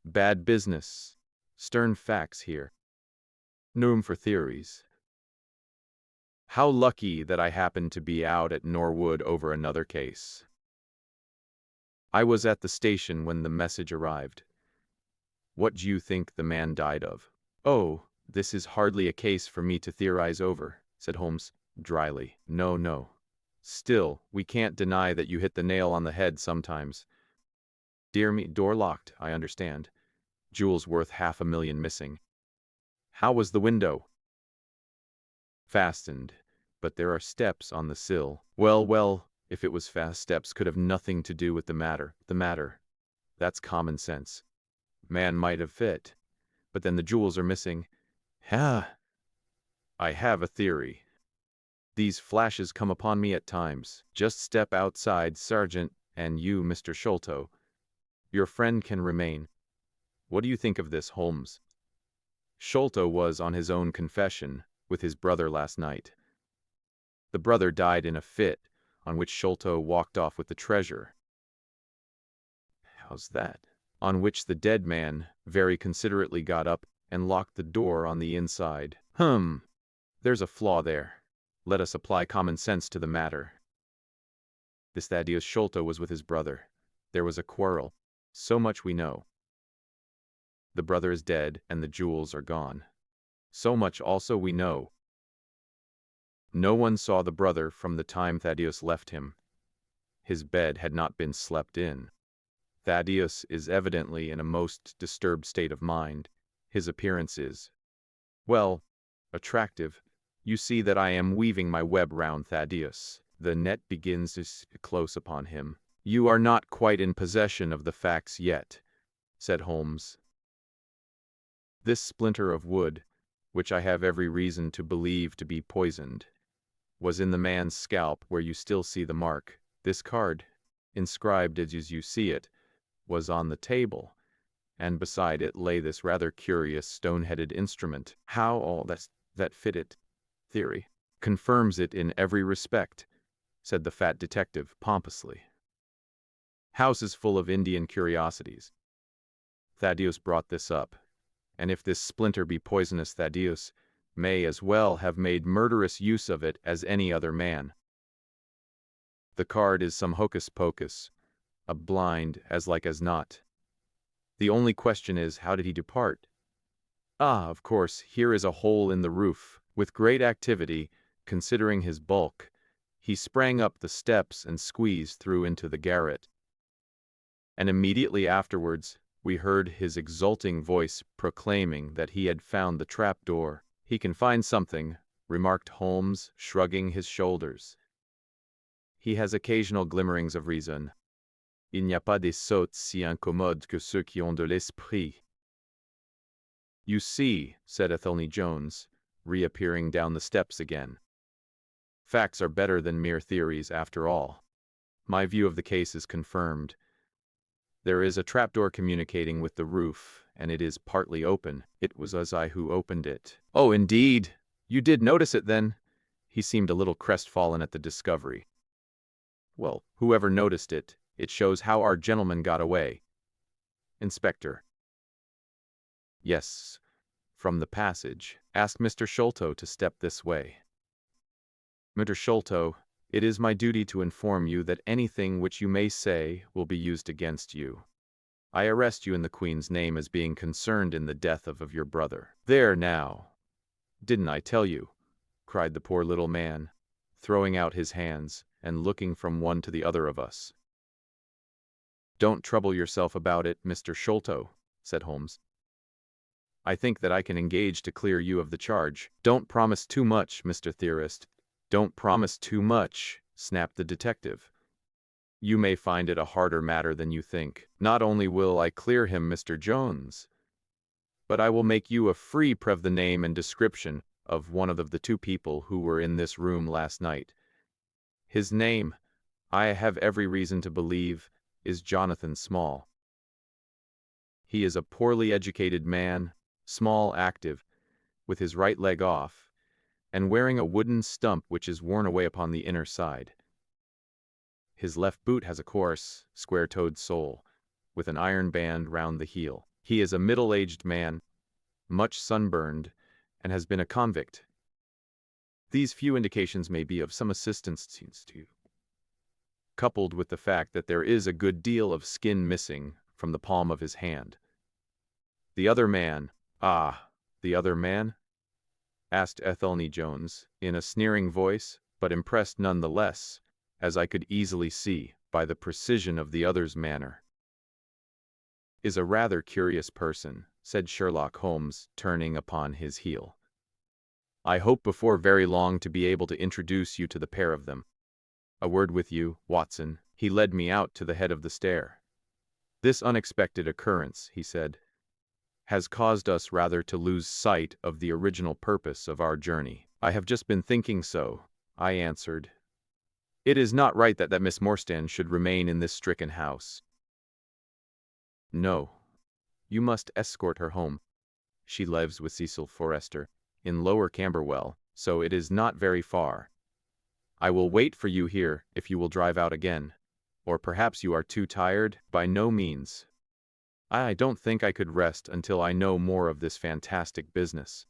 Bad business. Stern facts here. No room for theories. How lucky that I happened to be out at Norwood over another case. I was at the station when the message arrived. What do you think the man died of? Oh, this is hardly a case for me to theorize over, said Holmes dryly. No, no. Still, we can't deny that you hit the nail on the head sometimes. Dear me, door locked, I understand. Jewels worth $500,000 missing. How was the window? Fastened, but there are steps on the sill. Well, if it was fast, steps could have nothing to do with the matter. That's common sense. Man might have fit, but then the jewels are missing. I have a theory. These flashes come upon me at times. Just step outside, Sergeant, and you, Mr. Sholto. Your friend can remain. What do you think of this, Holmes? Sholto was on his own confession with his brother last night. The brother died in a fit, on which Sholto walked off with the treasure. How's that? On which the dead man very considerately got up and locked the door on the inside. There's a flaw there. Let us apply common sense to the matter. This Thaddeus Sholto was with his brother. There was a quarrel. So much we know. The brother is dead, and the jewels are gone. So much also we know. No one saw the brother from the time Thaddeus left him. His bed had not been slept in. Thaddeus is evidently in a most disturbed state of mind. His appearance is, well, attractive. You see that I am weaving my web round Thaddeus. The net begins to close upon him. You are not quite in possession of the facts yet, said Holmes. This splinter of wood, which I have every reason to believe to be poisoned, was in the man's scalp where you still see the mark. This card, inscribed as you see it, was on the table, and beside it lay this rather curious stone-headed instrument. How all that fitted theory confirms it in every respect, said the fat detective pompously. House is full of Indian curiosities. Thaddeus brought this up, and if this splinter be poisonous, Thaddeus may as well have made murderous use of it as any other man. The card is some hocus-pocus, a blind as like as not. The only question is, how did he depart? Ah, of course, here is a hole in the roof. With great activity, considering his bulk, he sprang up the steps and squeezed through into the garret. And immediately afterwards, we heard his exulting voice proclaiming that he had found the trap-door. He can find something, remarked Holmes, shrugging his shoulders. He has occasional glimmerings of reason. Il n'y a pas des sots si incommodes que ceux qui ont de l'esprit. You see, said Athelney Jones, reappearing down the steps again. Facts are better than mere theories, after all. My view of the case is confirmed. There is a trapdoor communicating with the roof, and it is partly open. It was I who opened it. Oh, indeed! You did notice it, then? He seemed a little crestfallen at the discovery. Well, whoever noticed it, it shows how our gentleman got away. Inspector. Yes, from the passage. Ask Mr. Sholto to step this way. Mr. Sholto, it is my duty to inform you that anything which you may say will be used against you. I arrest you in the Queen's name as being concerned in the death of your brother. There now! Didn't I tell you? Cried the poor little man, throwing out his hands and looking from one to the other of us. Don't trouble yourself about it, Mr. Sholto, said Holmes. I think that I can engage to clear you of the charge. Don't promise too much, Mr. Theorist. Don't promise too much, snapped the detective. You may find it a harder matter than you think. Not only will I clear him, Mr. Jones, but I will make you a free prov the name and description of one of the two people who were in this room last night. His name, I have every reason to believe, is Jonathan Small. He is a poorly educated man, small, active, with his right leg off, and wearing a wooden stump which is worn away upon the inner side. His left boot has a coarse, square-toed sole, with an iron band round the heel. He is a middle-aged man, much sunburned, and has been a convict. These few indications may be of some assistance to you, coupled with the fact that there is a good deal of skin missing from the palm of his hand. The other man, the other man? Asked Athelney Jones, in a sneering voice, but impressed none the less, as I could easily see, by the precision of the other's manner. Is a rather curious person, said Sherlock Holmes, turning upon his heel. I hope before very long to be able to introduce you to the pair of them. A word with you, Watson. He led me out to the head of the stair. This unexpected occurrence, he said, has caused us rather to lose sight of the original purpose of our journey. I have just been thinking so, I answered. It is not right that Miss Morstan should remain in this stricken house. No. You must escort her home. She lives with Cecil Forrester, in Lower Camberwell, so it is not very far. I will wait for you here if you will drive out again. Or perhaps you are too tired? By no means. I don't think I could rest until I know more of this fantastic business.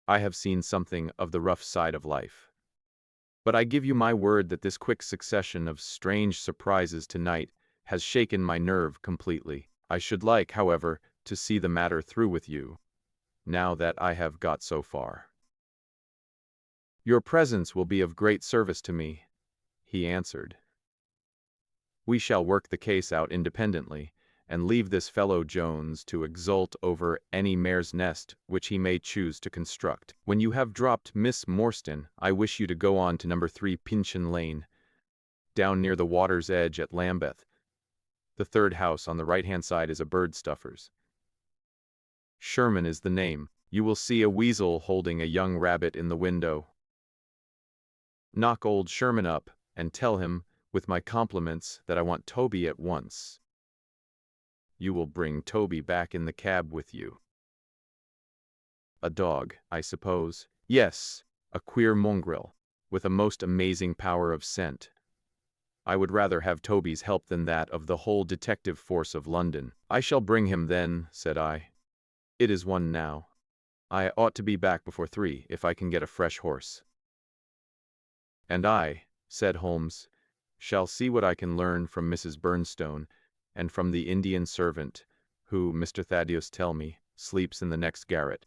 I have seen something of the rough side of life. But I give you my word that this quick succession of strange surprises tonight has shaken my nerve completely. I should like, however, to see the matter through with you, now that I have got so far. Your presence will be of great service to me, he answered. We shall work the case out independently, and leave this fellow Jones to exult over any mare's nest which he may choose to construct. When you have dropped Miss Morstan, I wish you to go on to number 3 Pinchin Lane, down near the water's edge at Lambeth. The third house on the right-hand side is a bird stuffer's. Sherman is the name. You will see a weasel holding a young rabbit in the window. Knock old Sherman up, and tell him, with my compliments, that I want Toby at once. You will bring Toby back in the cab with you. A dog, I suppose. Yes, a queer mongrel, with a most amazing power of scent. I would rather have Toby's help than that of the whole detective force of London. I shall bring him then, said I. It is 1 now. I ought to be back before 3, if I can get a fresh horse. And I, said Holmes, shall see what I can learn from Mrs. Bernstone, and from the Indian servant, who, Mr. Thaddeus tell me, sleeps in the next garret.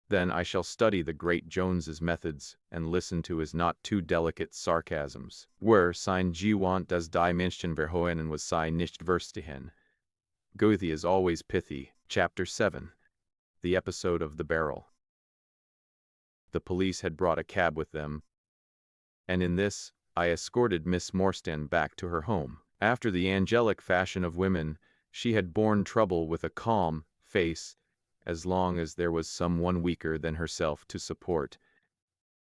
Then I shall study the great Jones's methods, and listen to his not too delicate sarcasms. Sein Gewand das die Menschen verhohen was sei nicht verstehen. Goethe is always pithy. Chapter 7. The Episode of the Barrel. The police had brought a cab with them, and in this I escorted Miss Morstan back to her home. After the angelic fashion of women, she had borne trouble with a calm face as long as there was some one weaker than herself to support,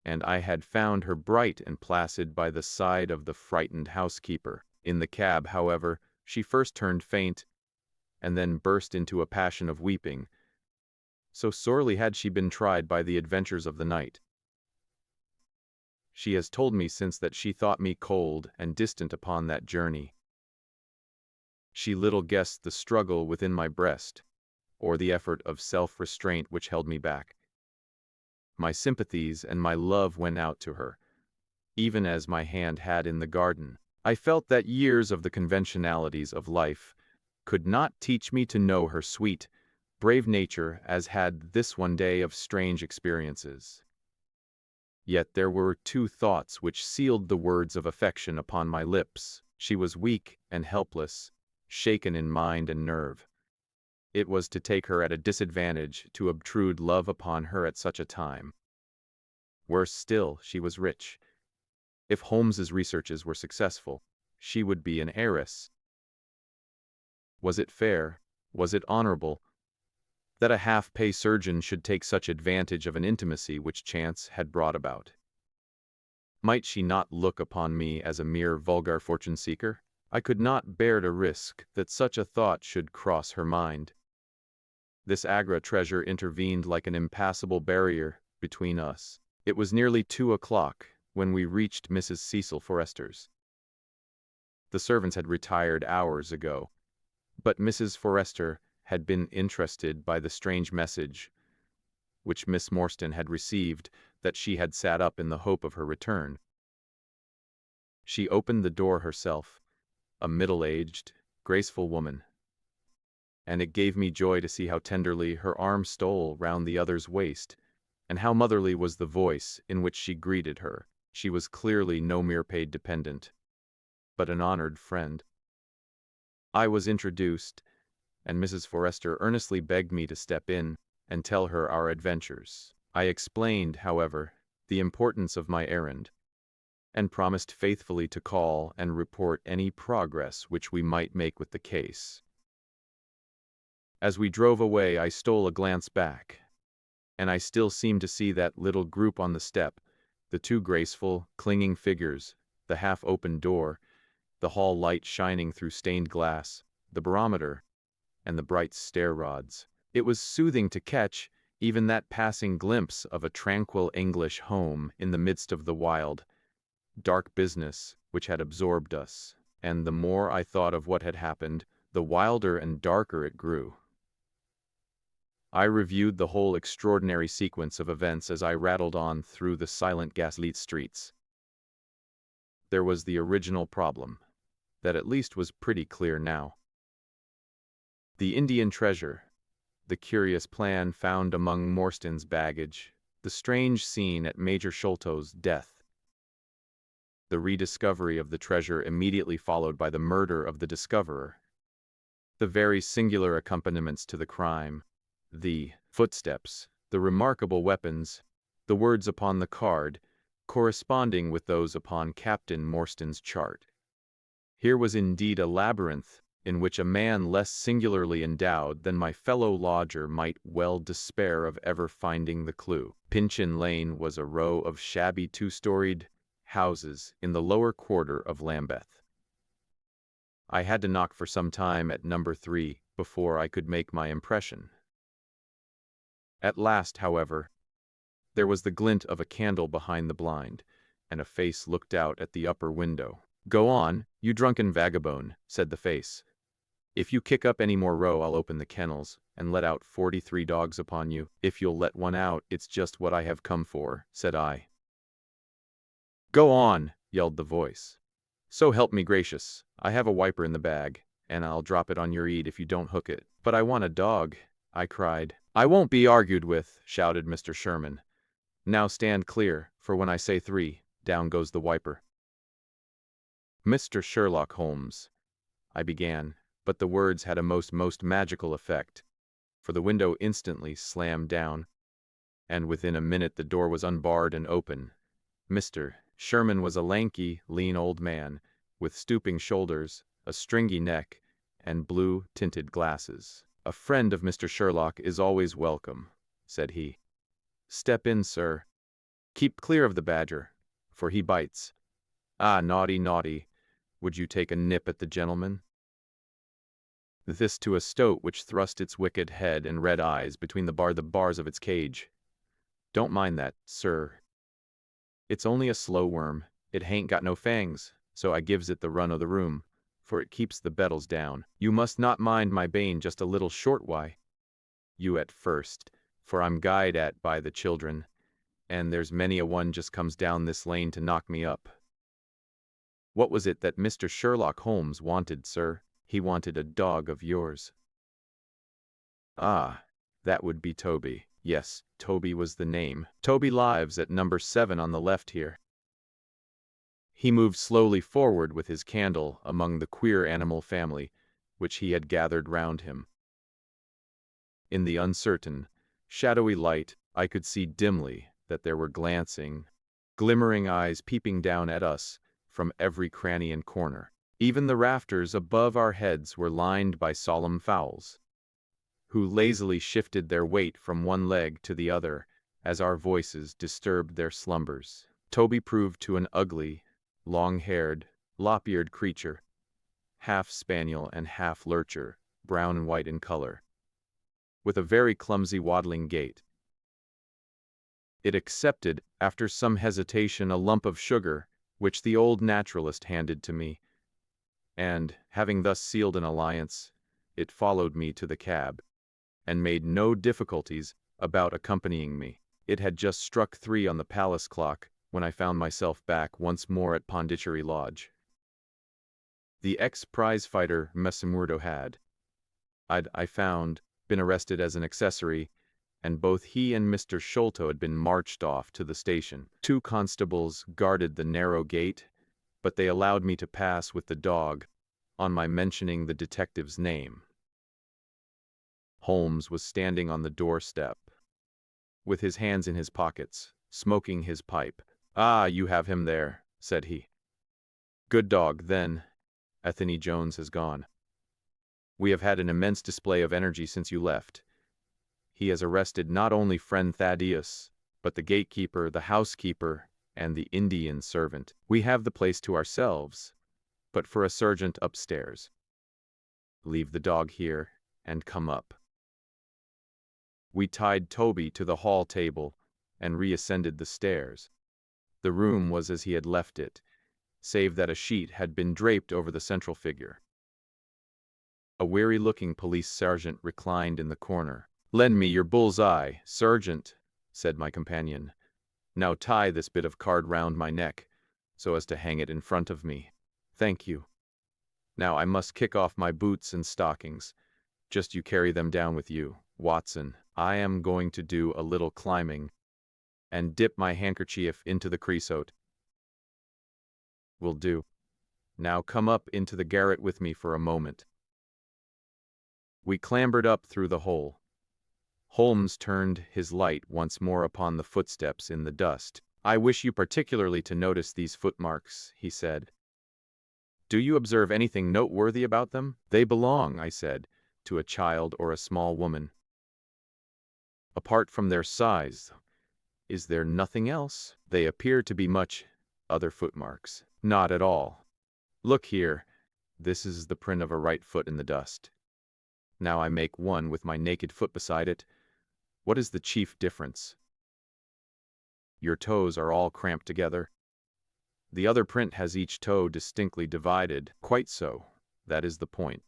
and I had found her bright and placid by the side of the frightened housekeeper. In the cab, however, she first turned faint, and then burst into a passion of weeping, so sorely had she been tried by the adventures of the night. She has told me since that she thought me cold and distant upon that journey. She little guessed the struggle within my breast, or the effort of self-restraint which held me back. My sympathies and my love went out to her, even as my hand had in the garden. I felt that years of the conventionalities of life could not teach me to know her sweet, brave nature as had this one day of strange experiences. Yet there were 2 thoughts which sealed the words of affection upon my lips. She was weak and helpless, shaken in mind and nerve. It was to take her at a disadvantage to obtrude love upon her at such a time. Worse still, she was rich. If Holmes's researches were successful, she would be an heiress. Was it fair, was it honorable, that a half-pay surgeon should take such advantage of an intimacy which chance had brought about? Might she not look upon me as a mere vulgar fortune-seeker? I could not bear to risk that such a thought should cross her mind. This Agra treasure intervened like an impassable barrier between us. It was nearly 2 o'clock when we reached Mrs. Cecil Forester's. The servants had retired hours ago, but Mrs. Forester had been interested by the strange message which Miss Morstan had received, that she had sat up in the hope of her return. She opened the door herself, a middle-aged, graceful woman, and it gave me joy to see how tenderly her arm stole round the other's waist, and how motherly was the voice in which she greeted her. She was clearly no mere paid dependent, but an honored friend. I was introduced, and Mrs. Forester earnestly begged me to step in and tell her our adventures. I explained, however, the importance of my errand, and promised faithfully to call and report any progress which we might make with the case. As we drove away, I stole a glance back, and I still seemed to see that little group on the step, the 2 graceful, clinging figures, the half-open door, the hall light shining through stained glass, the barometer, and the bright stair-rods. It was soothing to catch even that passing glimpse of a tranquil English home in the midst of the wild, dark business which had absorbed us, and the more I thought of what had happened, the wilder and darker it grew. I reviewed the whole extraordinary sequence of events as I rattled on through the silent gaslit streets. There was the original problem, that at least was pretty clear now. The Indian treasure, the curious plan found among Morstan's baggage, the strange scene at Major Sholto's death, the rediscovery of the treasure immediately followed by the murder of the discoverer, the very singular accompaniments to the crime, the footsteps, the remarkable weapons, the words upon the card, corresponding with those upon Captain Morstan's chart. Here was indeed a labyrinth in which a man less singularly endowed than my fellow lodger might well despair of ever finding the clue. Pinchin Lane was a row of shabby two-storied houses in the lower quarter of Lambeth. I had to knock for some time at number 3 before I could make my impression. At last, however, there was the glint of a candle behind the blind, and a face looked out at the upper window. "Go on, you drunken vagabond," said the face. "If you kick up any more row, I'll open the kennels and let out 43 dogs upon you. If you'll let one out, it's just what I have come for," said I. "Go on," yelled the voice. "So help me gracious, I have a wiper in the bag, and I'll drop it on your ead if you don't hook it." "But I want a dog," I cried. "I won't be argued with," shouted Mr. Sherman. "Now stand clear, for when I say 3, down goes the wiper." "Mr. Sherlock Holmes," I began, but the words had a most magical effect, for the window instantly slammed down, and within a minute the door was unbarred and open. Mr. Sherman was a lanky, lean old man, with stooping shoulders, a stringy neck, and blue-tinted glasses. "A friend of Mr. Sherlock is always welcome," said he. "Step in, sir. Keep clear of the badger, for he bites. Ah, naughty, naughty. Would you take a nip at the gentleman?" This to a stoat which thrust its wicked head and red eyes between the bars of its cage. "Don't mind that, sir. It's only a slow worm. It hain't got no fangs, so I gives it the run o' the room, for it keeps the bettles down. You must not mind my bane just a little short why. You at first, for I'm guyed at by the children, and there's many a one just comes down this lane to knock me up." "What was it that Mr. Sherlock Holmes wanted, sir?" "He wanted a dog of yours." "Ah, that would be Toby." Yes, Toby was the name. "Toby lives at number 7 on the left here." He moved slowly forward with his candle among the queer animal family which he had gathered round him. In the uncertain, shadowy light, I could see dimly that there were glancing, glimmering eyes peeping down at us from every cranny and corner. Even the rafters above our heads were lined by solemn fowls, who lazily shifted their weight from one leg to the other as our voices disturbed their slumbers. Toby proved to an ugly, long-haired, lop-eared creature, half spaniel and half lurcher, brown and white in color, with a very clumsy waddling gait. It accepted, after some hesitation, a lump of sugar, which the old naturalist handed to me, and, having thus sealed an alliance, it followed me to the cab, and made no difficulties about accompanying me. It had just struck 3 on the palace clock when I found myself back once more at Pondicherry Lodge. The ex-prize-fighter Messamurdo had, I found, been arrested as an accessory, and both he and Mr. Sholto had been marched off to the station. 2 constables guarded the narrow gate, but they allowed me to pass with the dog on my mentioning the detective's name. Holmes was standing on the doorstep, with his hands in his pockets, smoking his pipe. "Ah, you have him there," said he. "Good dog, then. Anthony Jones has gone. We have had an immense display of energy since you left. He has arrested not only friend Thaddeus, but the gatekeeper, the housekeeper, and the Indian servant. We have the place to ourselves, but for a sergeant upstairs. Leave the dog here, and come up." We tied Toby to the hall table, and reascended the stairs. The room was as he had left it, save that a sheet had been draped over the central figure. A weary-looking police sergeant reclined in the corner. "Lend me your bull's-eye, sergeant," said my companion. "Now tie this bit of card round my neck, so as to hang it in front of me. Thank you. Now I must kick off my boots and stockings. Just you carry them down with you, Watson. I am going to do a little climbing, and dip my handkerchief into the creosote." "Will do. Now come up into the garret with me for a moment." We clambered up through the hole. Holmes turned his light once more upon the footsteps in the dust. "I wish you particularly to notice these footmarks," he said. Do you observe anything noteworthy about them? They belong, I said, to a child or a small woman. Apart from their size, is there nothing else? They appear to be much other footmarks. Not at all. Look here, this is the print of a right foot in the dust. Now I make one with my naked foot beside it. What is the chief difference? Your toes are all cramped together. The other print has each toe distinctly divided. Quite so. That is the point.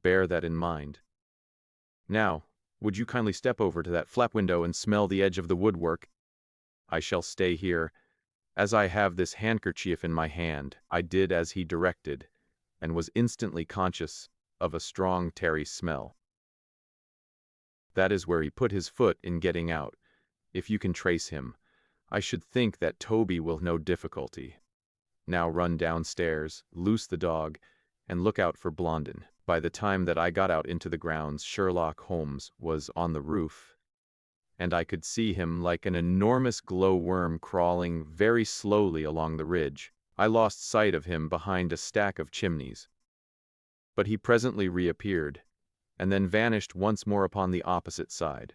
Bear that in mind. Now, would you kindly step over to that flap window and smell the edge of the woodwork? I shall stay here. As I have this handkerchief in my hand, I did as he directed, and was instantly conscious of a strong tarry smell. That is where he put his foot in getting out. If you can trace him, I should think that Toby will no difficulty. Now run downstairs, loose the dog, and look out for Blondin. By the time that I got out into the grounds, Sherlock Holmes was on the roof, and I could see him like an enormous glowworm crawling very slowly along the ridge. I lost sight of him behind a stack of chimneys, but he presently reappeared, and then vanished once more upon the opposite side.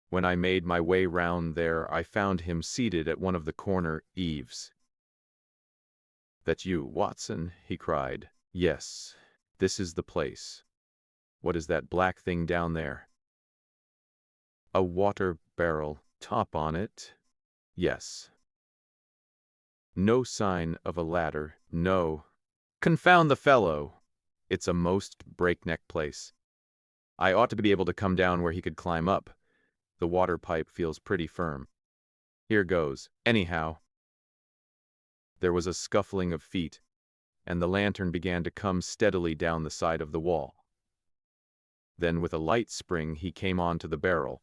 When I made my way round there, I found him seated at one of the corner eaves. "That you, Watson?" he cried. "Yes, this is the place. What is that black thing down there?" "A water barrel. Top on it?" "Yes." "No sign of a ladder?" "No." "Confound the fellow! It's a most breakneck place. I ought to be able to come down where he could climb up. The water pipe feels pretty firm. Here goes, anyhow." There was a scuffling of feet, and the lantern began to come steadily down the side of the wall. Then with a light spring he came on to the barrel,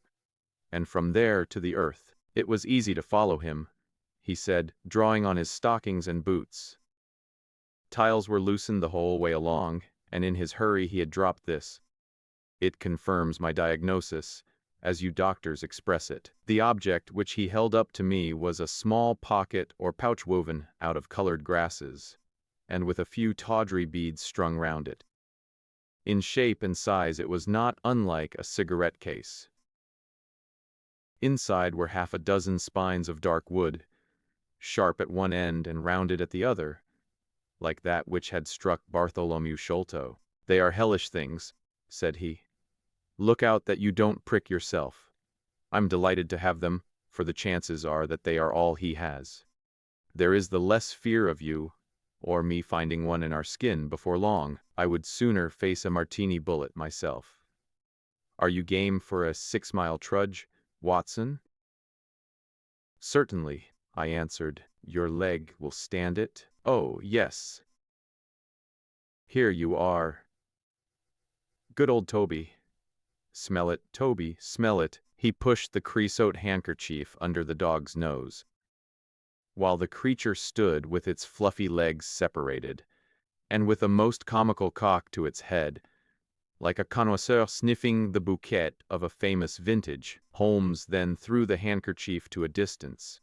and from there to the earth. It was easy to follow him, he said, drawing on his stockings and boots. Tiles were loosened the whole way along, and in his hurry he had dropped this. It confirms my diagnosis, as you doctors express it. The object which he held up to me was a small pocket or pouch woven out of colored grasses, and with a few tawdry beads strung round it. In shape and size it was not unlike a cigarette case. Inside were half a dozen spines of dark wood, sharp at one end and rounded at the other, like that which had struck Bartholomew Sholto. "They are hellish things," said he. "Look out that you don't prick yourself. I'm delighted to have them, for the chances are that they are all he has. There is the less fear of you, or me finding one in our skin before long. I would sooner face a martini bullet myself. Are you game for a 6-mile trudge, Watson?" "Certainly," I answered. "Your leg will stand it?" "Oh, yes." "Here you are. Good old Toby. Smell it, Toby, smell it." He pushed the creosote handkerchief under the dog's nose, while the creature stood with its fluffy legs separated, and with a most comical cock to its head, like a connoisseur sniffing the bouquet of a famous vintage. Holmes then threw the handkerchief to a distance,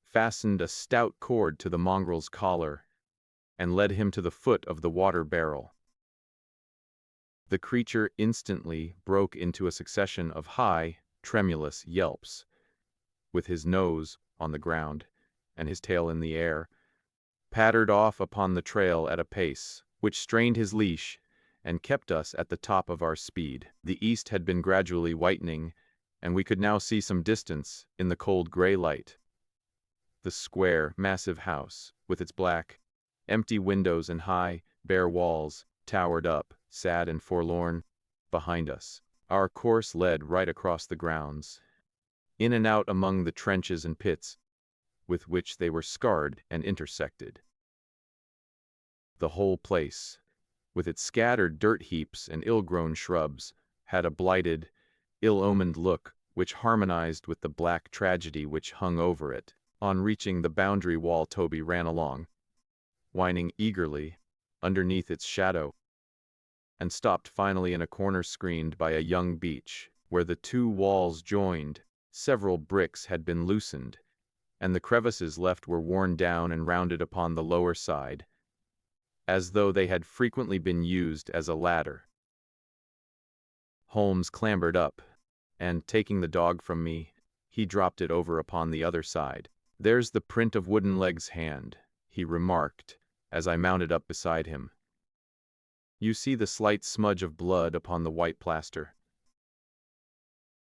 fastened a stout cord to the mongrel's collar, and led him to the foot of the water barrel. The creature instantly broke into a succession of high, tremulous yelps, with his nose on the ground and his tail in the air, pattered off upon the trail at a pace which strained his leash and kept us at the top of our speed. The east had been gradually whitening, and we could now see some distance in the cold gray light. The square, massive house, with its black, empty windows and high, bare walls, towered up, sad and forlorn, behind us. Our course led right across the grounds, in and out among the trenches and pits, with which they were scarred and intersected. The whole place, with its scattered dirt heaps and ill-grown shrubs, had a blighted, ill-omened look which harmonized with the black tragedy which hung over it. On reaching the boundary wall, Toby ran along, whining eagerly, underneath its shadow, and stopped finally in a corner screened by a young beech, where the two walls joined. Several bricks had been loosened, and the crevices left were worn down and rounded upon the lower side, as though they had frequently been used as a ladder. Holmes clambered up, and taking the dog from me, he dropped it over upon the other side. "There's the print of Woodenleg's hand," he remarked, as I mounted up beside him. "You see the slight smudge of blood upon the white plaster.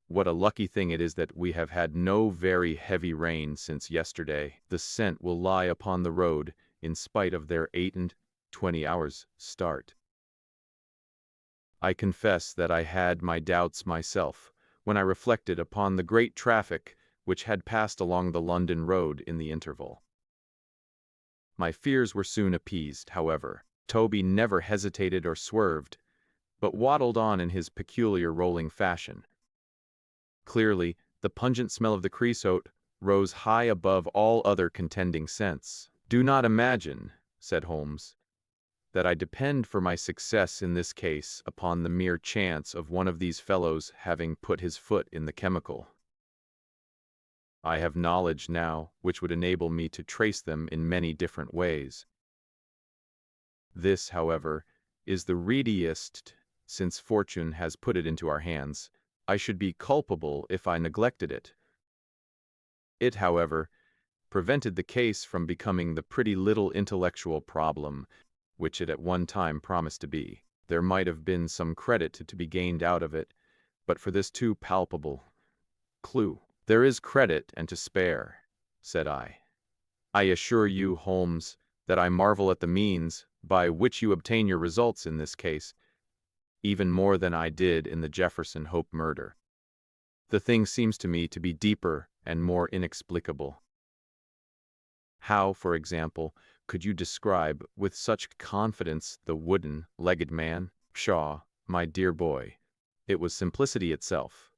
What a lucky thing it is that we have had no very heavy rain since yesterday. The scent will lie upon the road in spite of their 8 and 20 hours' start." I confess that I had my doubts myself, when I reflected upon the great traffic which had passed along the London road in the interval. My fears were soon appeased, however. Toby never hesitated or swerved, but waddled on in his peculiar rolling fashion. Clearly, the pungent smell of the creosote rose high above all other contending scents. "Do not imagine," said Holmes, "that I depend for my success in this case upon the mere chance of one of these fellows having put his foot in the chemical. I have knowledge now which would enable me to trace them in many different ways. This, however, is the readiest, since fortune has put it into our hands. I should be culpable if I neglected it. It, however, prevented the case from becoming the pretty little intellectual problem which it at one time promised to be. There might have been some credit to be gained out of it, but for this too palpable clue." "There is credit and to spare," said I. "I assure you, Holmes, that I marvel at the means by which you obtain your results in this case, even more than I did in the Jefferson Hope murder. The thing seems to me to be deeper and more inexplicable. How, for example, could you describe with such confidence the wooden-legged man? Pshaw, my dear boy, it was simplicity itself.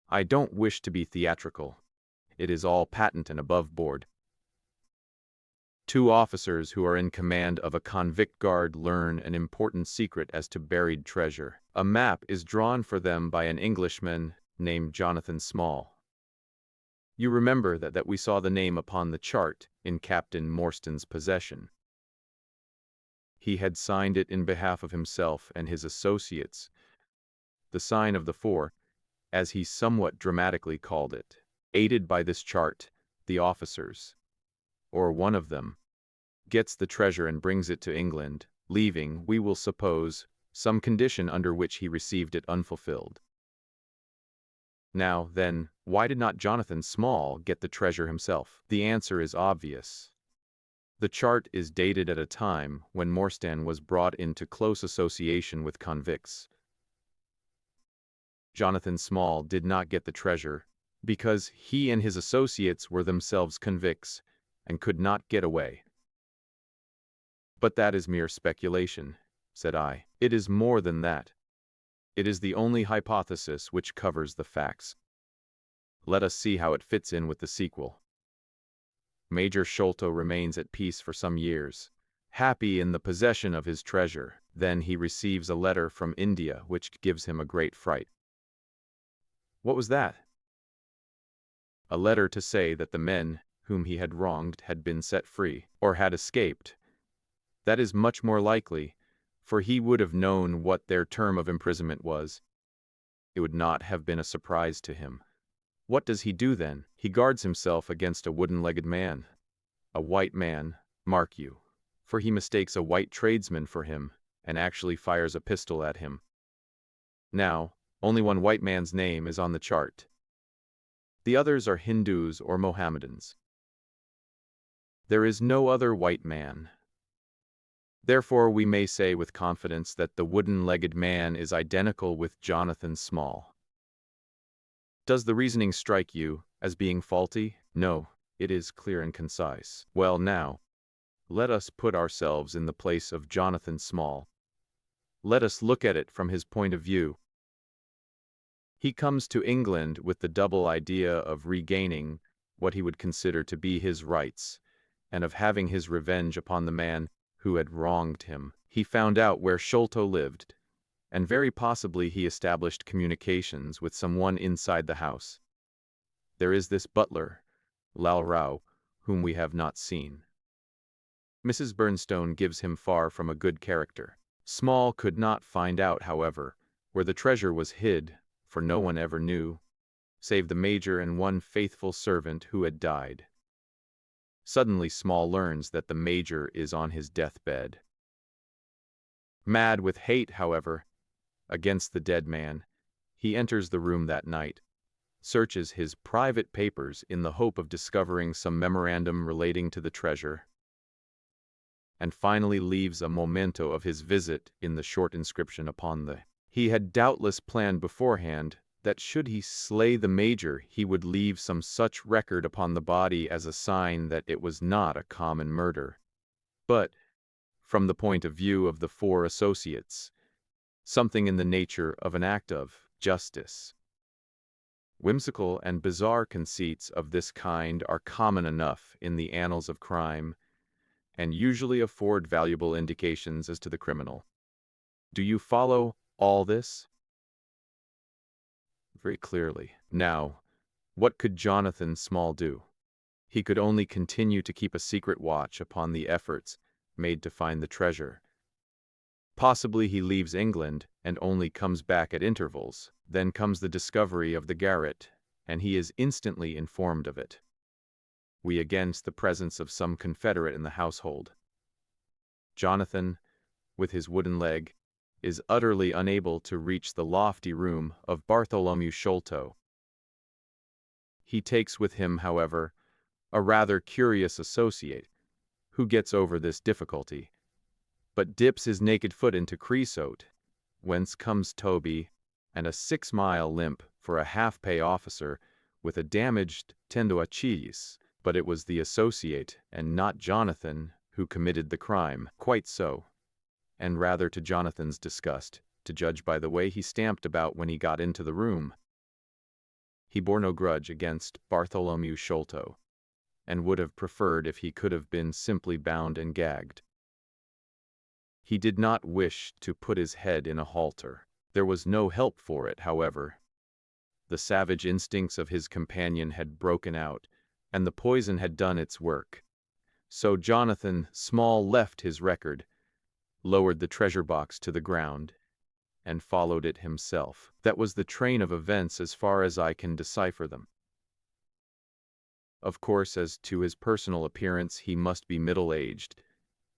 I don't wish to be theatrical. It is all patent and above board. Two officers who are in command of a convict guard learn an important secret as to buried treasure. A map is drawn for them by an Englishman named Jonathan Small. You remember that we saw the name upon the chart in Captain Morstan's possession. He had signed it in behalf of himself and his associates, the sign of the four, as he somewhat dramatically called it. Aided by this chart, the officers, or one of them, gets the treasure and brings it to England, leaving, we will suppose, some condition under which he received it unfulfilled. Now, then, why did not Jonathan Small get the treasure himself? The answer is obvious. The chart is dated at a time when Morstan was brought into close association with convicts. Jonathan Small did not get the treasure because he and his associates were themselves convicts and could not get away. "But that is mere speculation," said I. "It is more than that. It is the only hypothesis which covers the facts. Let us see how it fits in with the sequel. Major Sholto remains at peace for some years, happy in the possession of his treasure. Then he receives a letter from India which gives him a great fright." "What was that?" "A letter to say that the men whom he had wronged had been set free, or had escaped. That is much more likely, for he would have known what their term of imprisonment was. It would not have been a surprise to him. What does he do then? He guards himself against a wooden-legged man. A white man, mark you, for he mistakes a white tradesman for him, and actually fires a pistol at him. Now, only one white man's name is on the chart. The others are Hindus or Mohammedans. There is no other white man. Therefore, we may say with confidence that the wooden-legged man is identical with Jonathan Small. Does the reasoning strike you as being faulty? No, it is clear and concise. Well, now, let us put ourselves in the place of Jonathan Small. Let us look at it from his point of view. He comes to England with the double idea of regaining what he would consider to be his rights, and of having his revenge upon the man who had wronged him. He found out where Sholto lived, and very possibly he established communications with someone inside the house. There is this butler, Lalrau, whom we have not seen. Mrs. Bernstone gives him far from a good character. Small could not find out, however, where the treasure was hid, for no one ever knew, save the Major and one faithful servant who had died. Suddenly Small learns that the Major is on his deathbed. Mad with hate, however, against the dead man, he enters the room that night, searches his private papers in the hope of discovering some memorandum relating to the treasure, and finally leaves a memento of his visit in the short inscription upon the. He had doubtless planned beforehand that should he slay the Major, he would leave some such record upon the body as a sign that it was not a common murder, but, from the point of view of the four associates, something in the nature of an act of justice. Whimsical and bizarre conceits of this kind are common enough in the annals of crime, and usually afford valuable indications as to the criminal. Do you follow all this? Very clearly. Now, what could Jonathan Small do? He could only continue to keep a secret watch upon the efforts made to find the treasure. Possibly he leaves England and only comes back at intervals. Then comes the discovery of the garret, and he is instantly informed of it. We against the presence of some confederate in the household. Jonathan, with his wooden leg, is utterly unable to reach the lofty room of Bartholomew Sholto. He takes with him, however, a rather curious associate, who gets over this difficulty, but dips his naked foot into creosote, whence comes Toby, and a 6-mile limp for a half-pay officer with a damaged tendo Achilles. But it was the associate, and not Jonathan, who committed the crime. Quite so. And rather to Jonathan's disgust, to judge by the way he stamped about when he got into the room. He bore no grudge against Bartholomew Sholto, and would have preferred if he could have been simply bound and gagged. He did not wish to put his head in a halter. There was no help for it, however. The savage instincts of his companion had broken out, and the poison had done its work. So Jonathan Small left his record, lowered the treasure box to the ground, and followed it himself. That was the train of events as far as I can decipher them. Of course, as to his personal appearance, he must be middle-aged,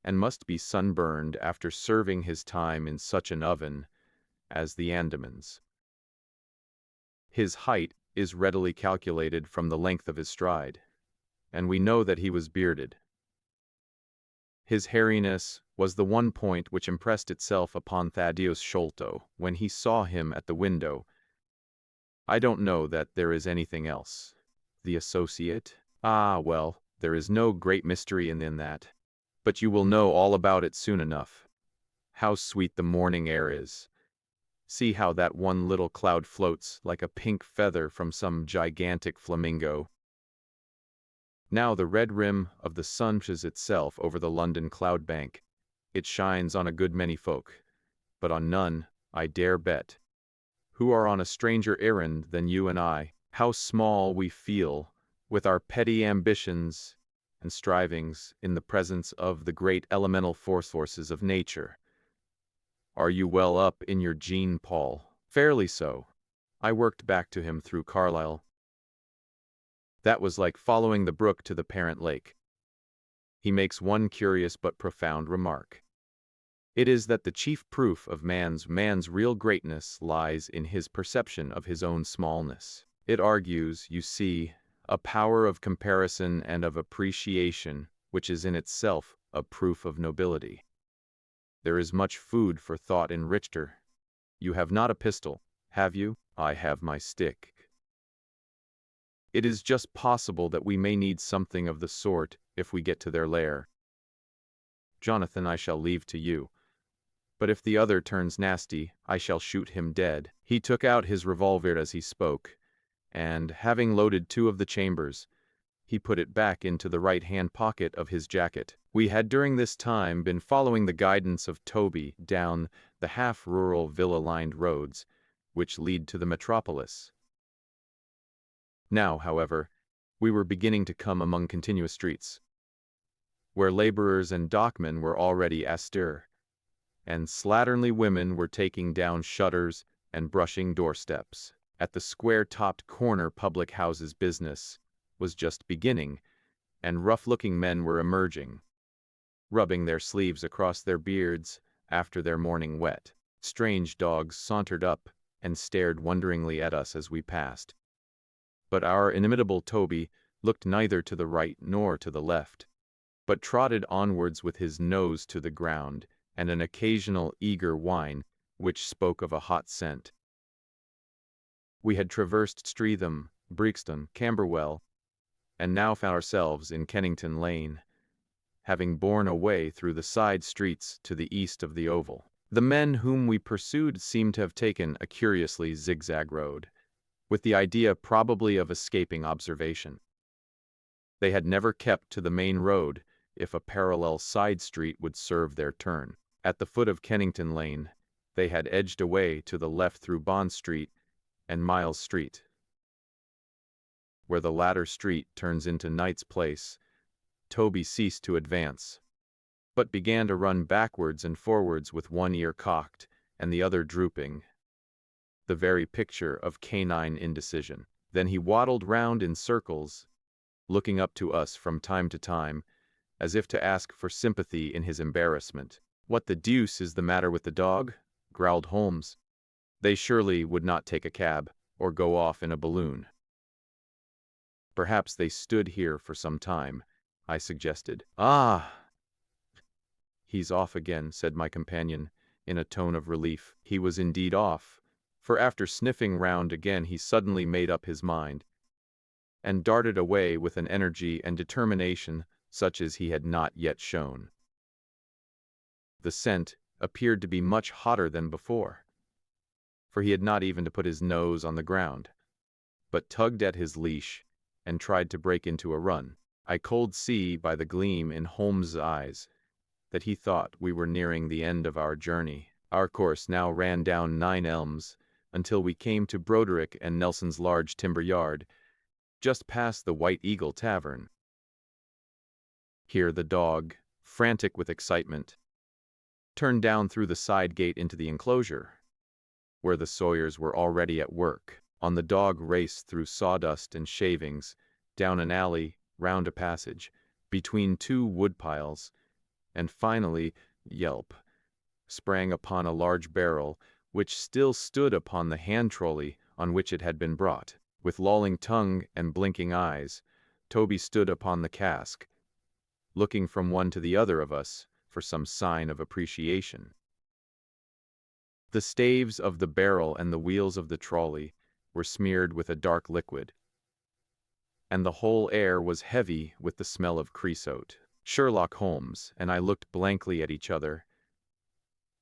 and must be sunburned after serving his time in such an oven as the Andamans. His height is readily calculated from the length of his stride, and we know that he was bearded. His hairiness was the one point which impressed itself upon Thaddeus Sholto when he saw him at the window. I don't know that there is anything else. The associate? Ah, well, there is no great mystery in that. But you will know all about it soon enough. How sweet the morning air is. See how that one little cloud floats like a pink feather from some gigantic flamingo. Now the red rim of the sun pushes itself over the London cloud bank. It shines on a good many folk, but on none, I dare bet, who are on a stranger errand than you and I. How small we feel, with our petty ambitions and strivings, in the presence of the great elemental forces of nature. Are you well up in your gene, Paul? Fairly so. I worked back to him through Carlisle. That was like following the brook to the parent lake. He makes one curious but profound remark. It is that the chief proof of man's real greatness lies in his perception of his own smallness. It argues, you see, a power of comparison and of appreciation, which is in itself a proof of nobility. There is much food for thought in Richter. You have not a pistol, have you? I have my stick. It is just possible that we may need something of the sort if we get to their lair. Jonathan I shall leave to you. But if the other turns nasty, I shall shoot him dead. He took out his revolver as he spoke, and, having loaded 2 of the chambers, he put it back into the right-hand pocket of his jacket. We had during this time been following the guidance of Toby down the half-rural villa-lined roads which lead to the metropolis. Now, however, we were beginning to come among continuous streets. where laborers and dockmen were already astir, and slatternly women were taking down shutters and brushing doorsteps. At the square-topped corner public houses business was just beginning, and rough-looking men were emerging, rubbing their sleeves across their beards after their morning wet. Strange dogs sauntered up and stared wonderingly at us as we passed. But our inimitable Toby looked neither to the right nor to the left, but trotted onwards with his nose to the ground and an occasional eager whine which spoke of a hot scent. We had traversed Streatham, Brixton, Camberwell, and now found ourselves in Kennington Lane, having borne away through the side streets to the east of the Oval. The men whom we pursued seemed to have taken a curiously zigzag road, with the idea probably of escaping observation. They had never kept to the main road if a parallel side street would serve their turn. At the foot of Kennington Lane, they had edged away to the left through Bond Street and Miles Street. Where the latter street turns into Knight's Place, Toby ceased to advance, but began to run backwards and forwards with one ear cocked and the other drooping, the very picture of canine indecision. Then he waddled round in circles, looking up to us from time to time, as if to ask for sympathy in his embarrassment. "What the deuce is the matter with the dog?" growled Holmes. "They surely would not take a cab, or go off in a balloon." "Perhaps they stood here for some time," I suggested. "Ah! He's off again," said my companion, in a tone of relief. He was indeed off, for after sniffing round again he suddenly made up his mind, and darted away with an energy and determination such as he had not yet shown. The scent appeared to be much hotter than before, for he had not even to put his nose on the ground, but tugged at his leash and tried to break into a run. I could see by the gleam in Holmes' eyes that he thought we were nearing the end of our journey. Our course now ran down 9 Elms until we came to Broderick and Nelson's large timber yard, just past the White Eagle Tavern. Here the dog, frantic with excitement, turned down through the side gate into the enclosure, where the sawyers were already at work. On the dog raced through sawdust and shavings, down an alley, round a passage, between 2 woodpiles, and finally, yelp, sprang upon a large barrel, which still stood upon the hand trolley on which it had been brought. With lolling tongue and blinking eyes, Toby stood upon the cask, looking from one to the other of us for some sign of appreciation. The staves of the barrel and the wheels of the trolley were smeared with a dark liquid, and the whole air was heavy with the smell of creosote. Sherlock Holmes and I looked blankly at each other,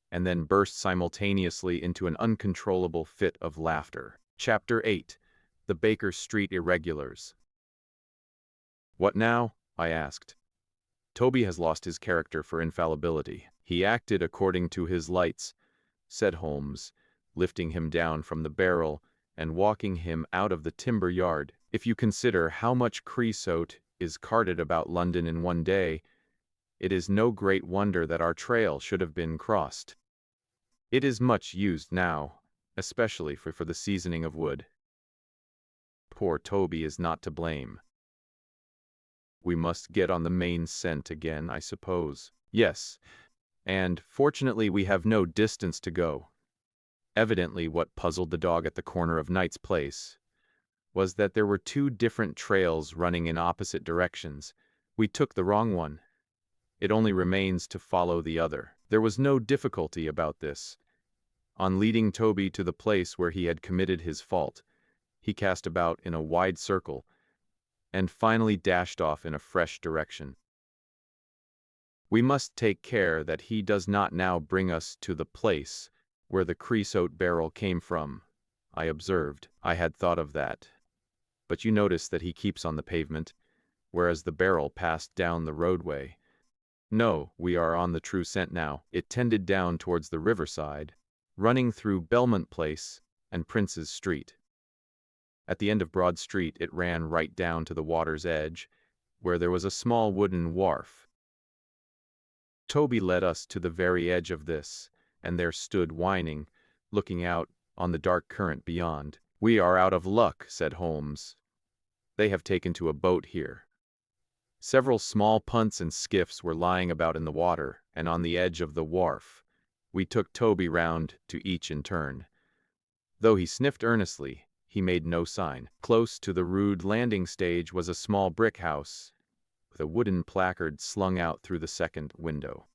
and then burst simultaneously into an uncontrollable fit of laughter. Chapter 8. The Baker Street Irregulars. "What now?" I asked. "Toby has lost his character for infallibility. He acted according to his lights," said Holmes, lifting him down from the barrel and walking him out of the timber yard. "If you consider how much creosote is carted about London in one day, it is no great wonder that our trail should have been crossed. It is much used now, especially for the seasoning of wood. Poor Toby is not to blame. We must get on the main scent again, I suppose." "Yes, and fortunately we have no distance to go." Evidently what puzzled the dog at the corner of Knight's Place was that there were 2 different trails running in opposite directions. We took the wrong one. It only remains to follow the other. There was no difficulty about this. On leading Toby to the place where he had committed his fault, he cast about in a wide circle, and finally dashed off in a fresh direction. "We must take care that he does not now bring us to the place where the creosote barrel came from," I observed. "I had thought of that. But you notice that he keeps on the pavement, whereas the barrel passed down the roadway. No, we are on the true scent now." It tended down towards the riverside, running through Belmont Place and Prince's Street. At the end of Broad Street it ran right down to the water's edge, where there was a small wooden wharf. Toby led us to the very edge of this, and there stood whining, looking out on the dark current beyond. "We are out of luck," said Holmes. "They have taken to a boat here." Several small punts and skiffs were lying about in the water, and on the edge of the wharf. We took Toby round to each in turn. Though he sniffed earnestly, he made no sign. Close to the rude landing stage was a small brick house, with a wooden placard slung out through the second window.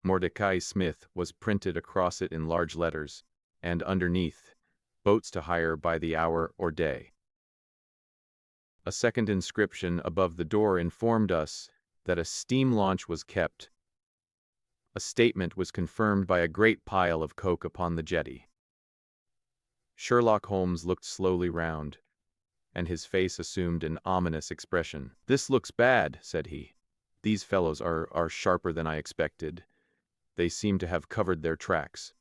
Mordecai Smith was printed across it in large letters, and underneath, boats to hire by the hour or day. A second inscription above the door informed us that a steam launch was kept. A statement was confirmed by a great pile of coke upon the jetty. Sherlock Holmes looked slowly round, and his face assumed an ominous expression. "This looks bad," said he. "These fellows are sharper than I expected. They seem to have covered their tracks.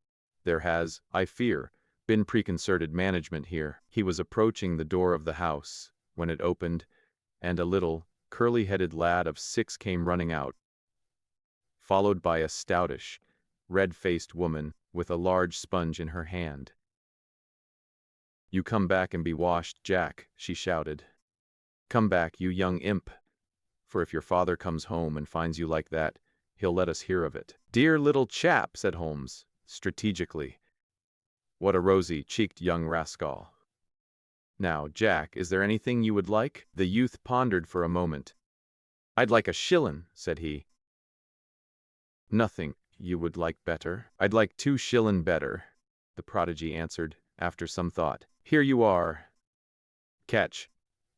There has, I fear, been preconcerted management here." He was approaching the door of the house when it opened, and a little, curly-headed lad of 6 came running out, followed by a stoutish, red-faced woman with a large sponge in her hand. "You come back and be washed, Jack," she shouted. "Come back, you young imp, for if your father comes home and finds you like that, he'll let us hear of it." "Dear little chap," said Holmes, strategically. "What a rosy-cheeked young rascal. Now, Jack, is there anything you would like?" The youth pondered for a moment. "I'd like a shillin'," said he. "Nothing you would like better?" "I'd like 2 shillin' better," the prodigy answered, after some thought. "Here you are. Catch.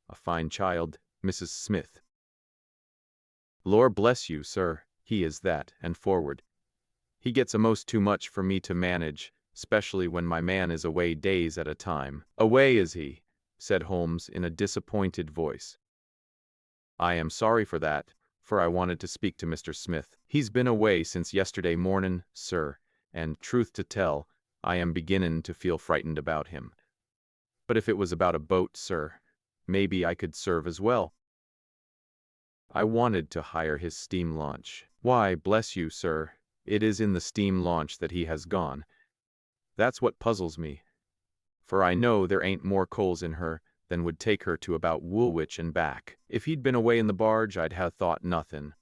A fine child, Mrs. Smith." "Lor bless you, sir, he is that, and forward. He gets a'most too much for me to manage, specially when my man is away days at a time." "Away, is he?" said Holmes in a disappointed voice. "I am sorry for that, for I wanted to speak to Mr. Smith. He's been away since yesterday mornin', sir, and, truth to tell, I am beginnin' to feel frightened about him. But if it was about a boat, sir, maybe I could serve as well. I wanted to hire his steam launch." "Why, bless you, sir, it is in the steam launch that he has gone. That's what puzzles me, for I know there ain't more coals in her than would take her to about Woolwich and back. If he'd been away in the barge, I'd ha' thought nothin',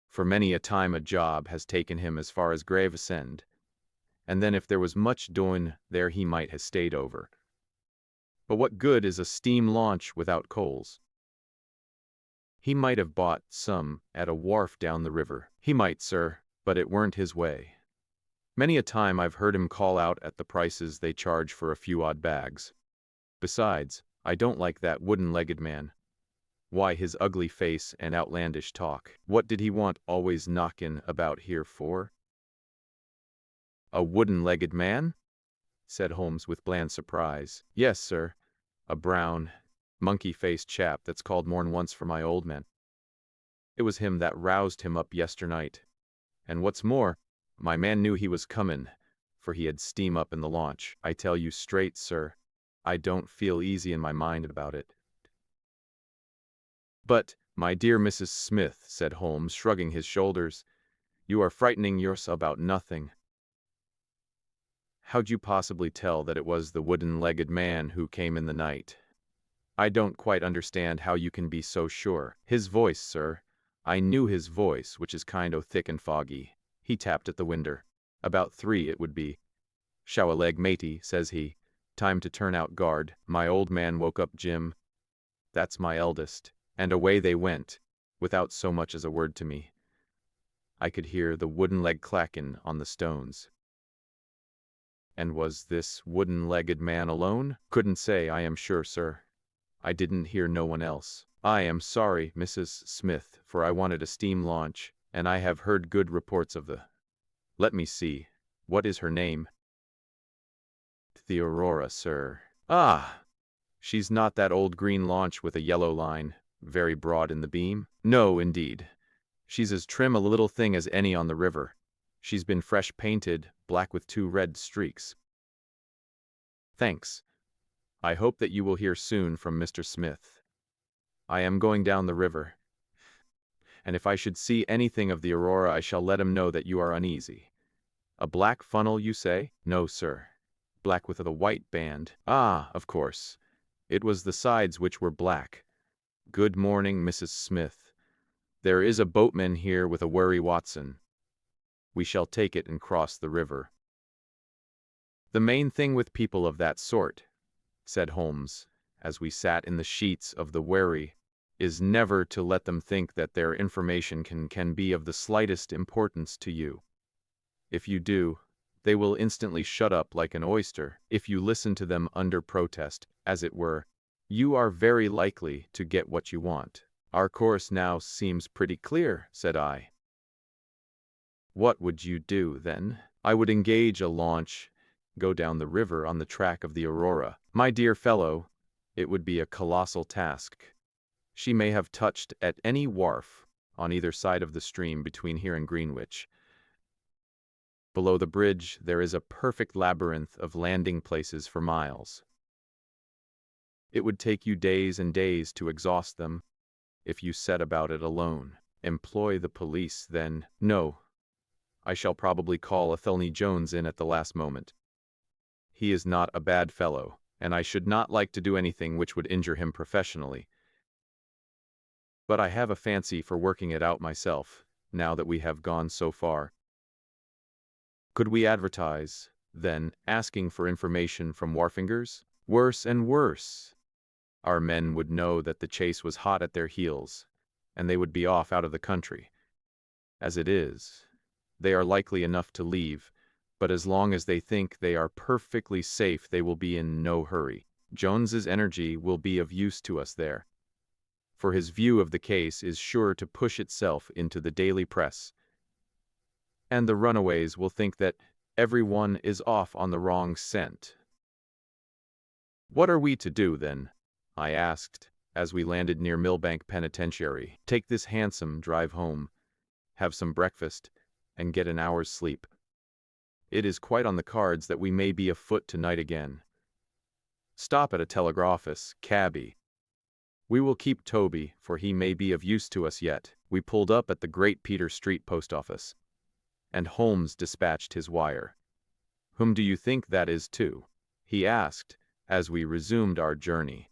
for many a time a job has taken him as far as Gravesend, and then if there was much doin' there he might ha' stayed over. But what good is a steam launch without coals? He might have bought some at a wharf down the river." "He might, sir, but it weren't his way. Many a time I've heard him call out at the prices they charge for a few odd bags. Besides, I don't like that wooden-legged man. Why, his ugly face and outlandish talk. What did he want always knockin' about here for?" "A wooden-legged man?" said Holmes with bland surprise. "Yes, sir. A brown, monkey-faced chap that's called more'n once for my old man. It was him that roused him up yesternight. And what's more, my man knew he was comin', for he had steam up in the launch. I tell you straight, sir, I don't feel easy in my mind about it." "But, my dear Mrs. Smith," said Holmes, shrugging his shoulders, "you are frightening yourself about nothing. How'd you possibly tell that it was the wooden-legged man who came in the night? I don't quite understand how you can be so sure." "His voice, sir. I knew his voice, which is kind o' thick and foggy." He tapped at the winder. "About 3 it would be. 'Show a leg, matey,' says he. 'Time to turn out guard.' My old man woke up Jim. That's my eldest. And away they went, without so much as a word to me. I could hear the wooden leg clackin' on the stones." "And was this wooden-legged man alone?" "Couldn't say, I am sure, sir. I didn't hear no one else." "I am sorry, Mrs. Smith, for I wanted a steam launch, and I have heard good reports of the— Let me see, what is her name?" "The Aurora, sir." "Ah! She's not that old green launch with a yellow line, very broad in the beam?" "No, indeed. She's as trim a little thing as any on the river. She's been fresh painted, black with 2 red streaks." "Thanks. I hope that you will hear soon from Mr. Smith. I am going down the river. and if I should see anything of the aurora I shall let him know that you are uneasy. A black funnel, you say? No, sir. Black with a white band. Ah, of course. It was the sides which were black. Good morning, Mrs. Smith. There is a boatman here with a wherry, Watson. We shall take it and cross the river. The main thing with people of that sort, said Holmes, as we sat in the sheets of the wherry, is never to let them think that their information can be of the slightest importance to you. If you do, they will instantly shut up like an oyster. If you listen to them under protest, as it were, you are very likely to get what you want. Our course now seems pretty clear, said I. What would you do, then? I would engage a launch, go down the river on the track of the aurora. My dear fellow, it would be a colossal task. She may have touched at any wharf on either side of the stream between here and Greenwich. Below the bridge there is a perfect labyrinth of landing places for miles. It would take you days and days to exhaust them if you set about it alone. Employ the police, then. No, I shall probably call Athelney Jones in at the last moment. He is not a bad fellow, and I should not like to do anything which would injure him professionally. But I have a fancy for working it out myself, now that we have gone so far. Could we advertise, then, asking for information from wharfingers? Worse and worse. Our men would know that the chase was hot at their heels, and they would be off out of the country. As it is, they are likely enough to leave, but as long as they think they are perfectly safe they will be in no hurry. Jones's energy will be of use to us there, for his view of the case is sure to push itself into the daily press, and the runaways will think that everyone is off on the wrong scent. What are we to do, then? I asked, as we landed near Millbank Penitentiary. Take this hansom, drive home, have some breakfast, and get an hour's sleep. It is quite on the cards that we may be afoot tonight again. Stop at a telegraph office, cabby. We will keep Toby, for he may be of use to us yet. We pulled up at the Great Peter Street post office, and Holmes dispatched his wire. Whom do you think that is to? He asked, as we resumed our journey.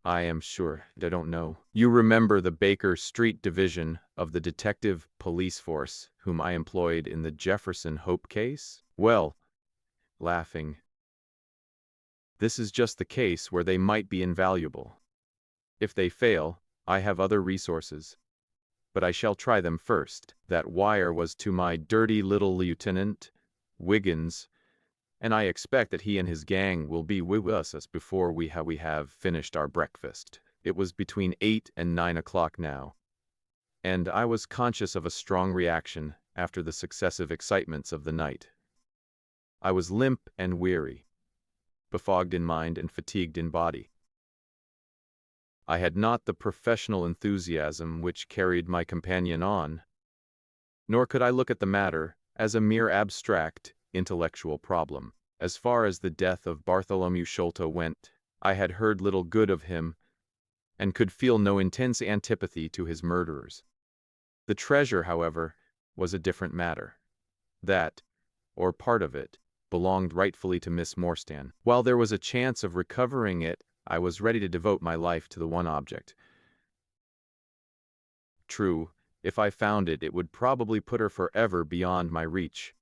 I am sure I don't know. You remember the Baker Street division of the detective police force whom I employed in the Jefferson Hope case? Well, laughing, this is just the case where they might be invaluable. If they fail, I have other resources, but I shall try them first. That wire was to my dirty little lieutenant, Wiggins, and I expect that he and his gang will be with us before we have finished our breakfast. It was between 8 and 9 o'clock now, and I was conscious of a strong reaction after the successive excitements of the night. I was limp and weary, befogged in mind and fatigued in body. I had not the professional enthusiasm which carried my companion on, nor could I look at the matter as a mere abstract, intellectual problem. As far as the death of Bartholomew Sholto went, I had heard little good of him, and could feel no intense antipathy to his murderers. The treasure, however, was a different matter. That, or part of it, belonged rightfully to Miss Morstan. While there was a chance of recovering it, I was ready to devote my life to the one object. True, if I found it, it would probably put her forever beyond my reach.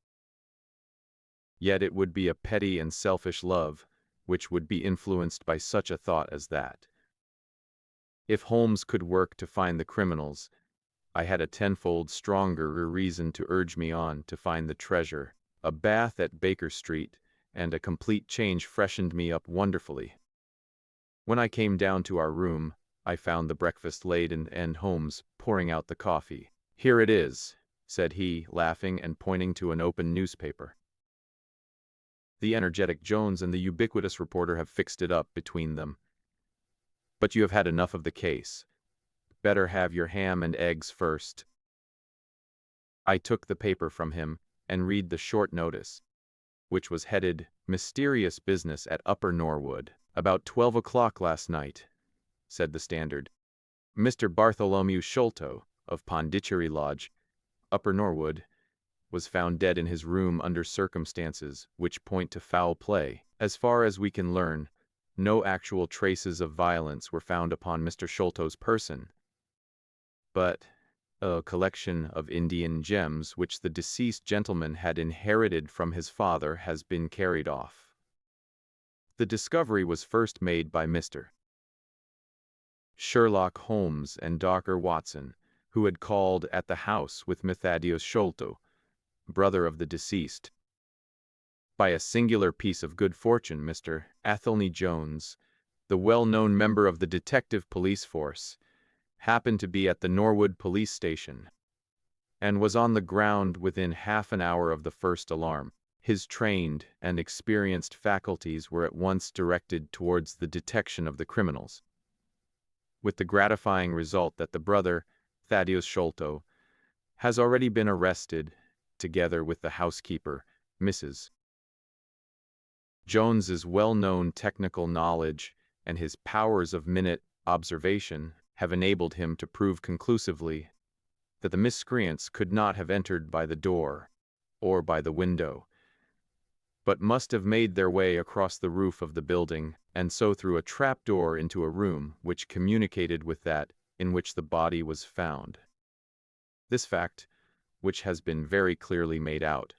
Yet it would be a petty and selfish love, which would be influenced by such a thought as that. If Holmes could work to find the criminals, I had a tenfold stronger reason to urge me on to find the treasure. A bath at Baker Street and a complete change freshened me up wonderfully. When I came down to our room, I found the breakfast laid and Holmes pouring out the coffee. Here it is, said he, laughing and pointing to an open newspaper. The energetic Jones and the ubiquitous reporter have fixed it up between them. But you have had enough of the case. Better have your ham and eggs first. I took the paper from him and read the short notice, which was headed, Mysterious Business at Upper Norwood. About 12 o'clock last night, said the Standard. Mr. Bartholomew Sholto, of Pondicherry Lodge, Upper Norwood, was found dead in his room under circumstances which point to foul play. As far as we can learn, no actual traces of violence were found upon Mr. Sholto's person, but a collection of Indian gems which the deceased gentleman had inherited from his father has been carried off. The discovery was first made by Mr. Sherlock Holmes and Dr. Watson, who had called at the house with Thaddeus Sholto, brother of the deceased. By a singular piece of good fortune, Mr. Athelney Jones, the well-known member of the detective police force, happened to be at the Norwood police station, and was on the ground within half an hour of the first alarm. His trained and experienced faculties were at once directed towards the detection of the criminals, with the gratifying result that the brother, Thaddeus Sholto, has already been arrested, together with the housekeeper, Mrs. Jones's well-known technical knowledge and his powers of minute observation have enabled him to prove conclusively that the miscreants could not have entered by the door or by the window, but must have made their way across the roof of the building and so through a trap-door into a room which communicated with that in which the body was found. This fact, which has been very clearly made out,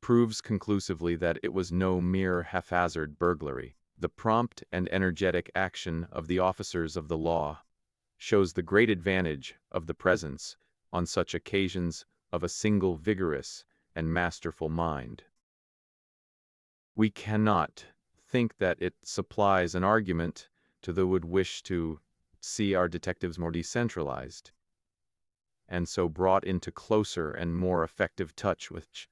proves conclusively that it was no mere haphazard burglary. The prompt and energetic action of the officers of the law shows the great advantage of the presence, on such occasions, of a single vigorous and masterful mind. We cannot think that it supplies an argument to those who would wish to see our detectives more decentralized, and so brought into closer and more effective touch with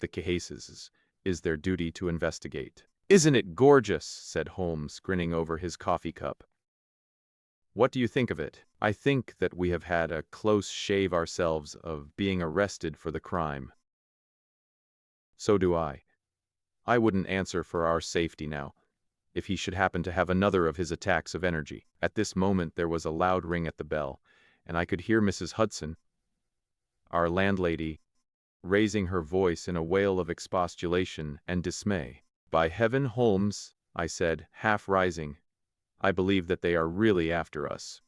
the cases is their duty to investigate. "Isn't it gorgeous?" said Holmes, grinning over his coffee cup. "What do you think of it?" "I think that we have had a close shave ourselves of being arrested for the crime." "So do I. I wouldn't answer for our safety now, if he should happen to have another of his attacks of energy." At this moment there was a loud ring at the bell, and I could hear Mrs. Hudson, our landlady, raising her voice in a wail of expostulation and dismay. "By heaven, Holmes," I said, half rising, "I believe that they are really after us."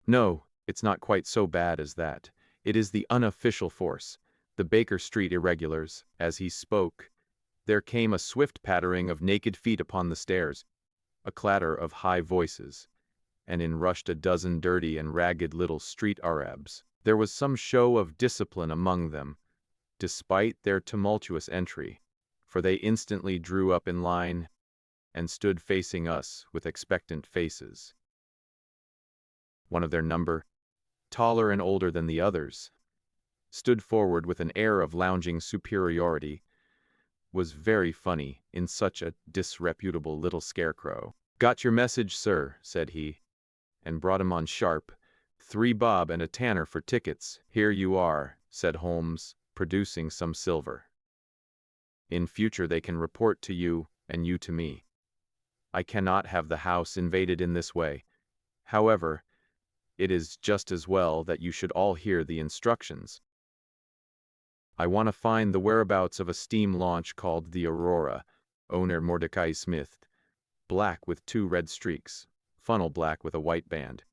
"No, it's not quite so bad as that. It is the unofficial force, the Baker Street irregulars." As he spoke, there came a swift pattering of naked feet upon the stairs, a clatter of high voices, and in rushed a dozen dirty and ragged little street Arabs. There was some show of discipline among them, despite their tumultuous entry, for they instantly drew up in line and stood facing us with expectant faces. One of their number, taller and older than the others, stood forward with an air of lounging superiority, was very funny in such a disreputable little scarecrow. "Got your message, sir," said he, and brought him on sharp, 3 bob and a tanner for tickets. "Here you are," said Holmes, producing some silver. "In future they can report to you, and you to me. I cannot have the house invaded in this way. However, it is just as well that you should all hear the instructions. I want to find the whereabouts of a steam launch called the Aurora, owner Mordecai Smith, black with 2 red streaks, funnel black with a white band.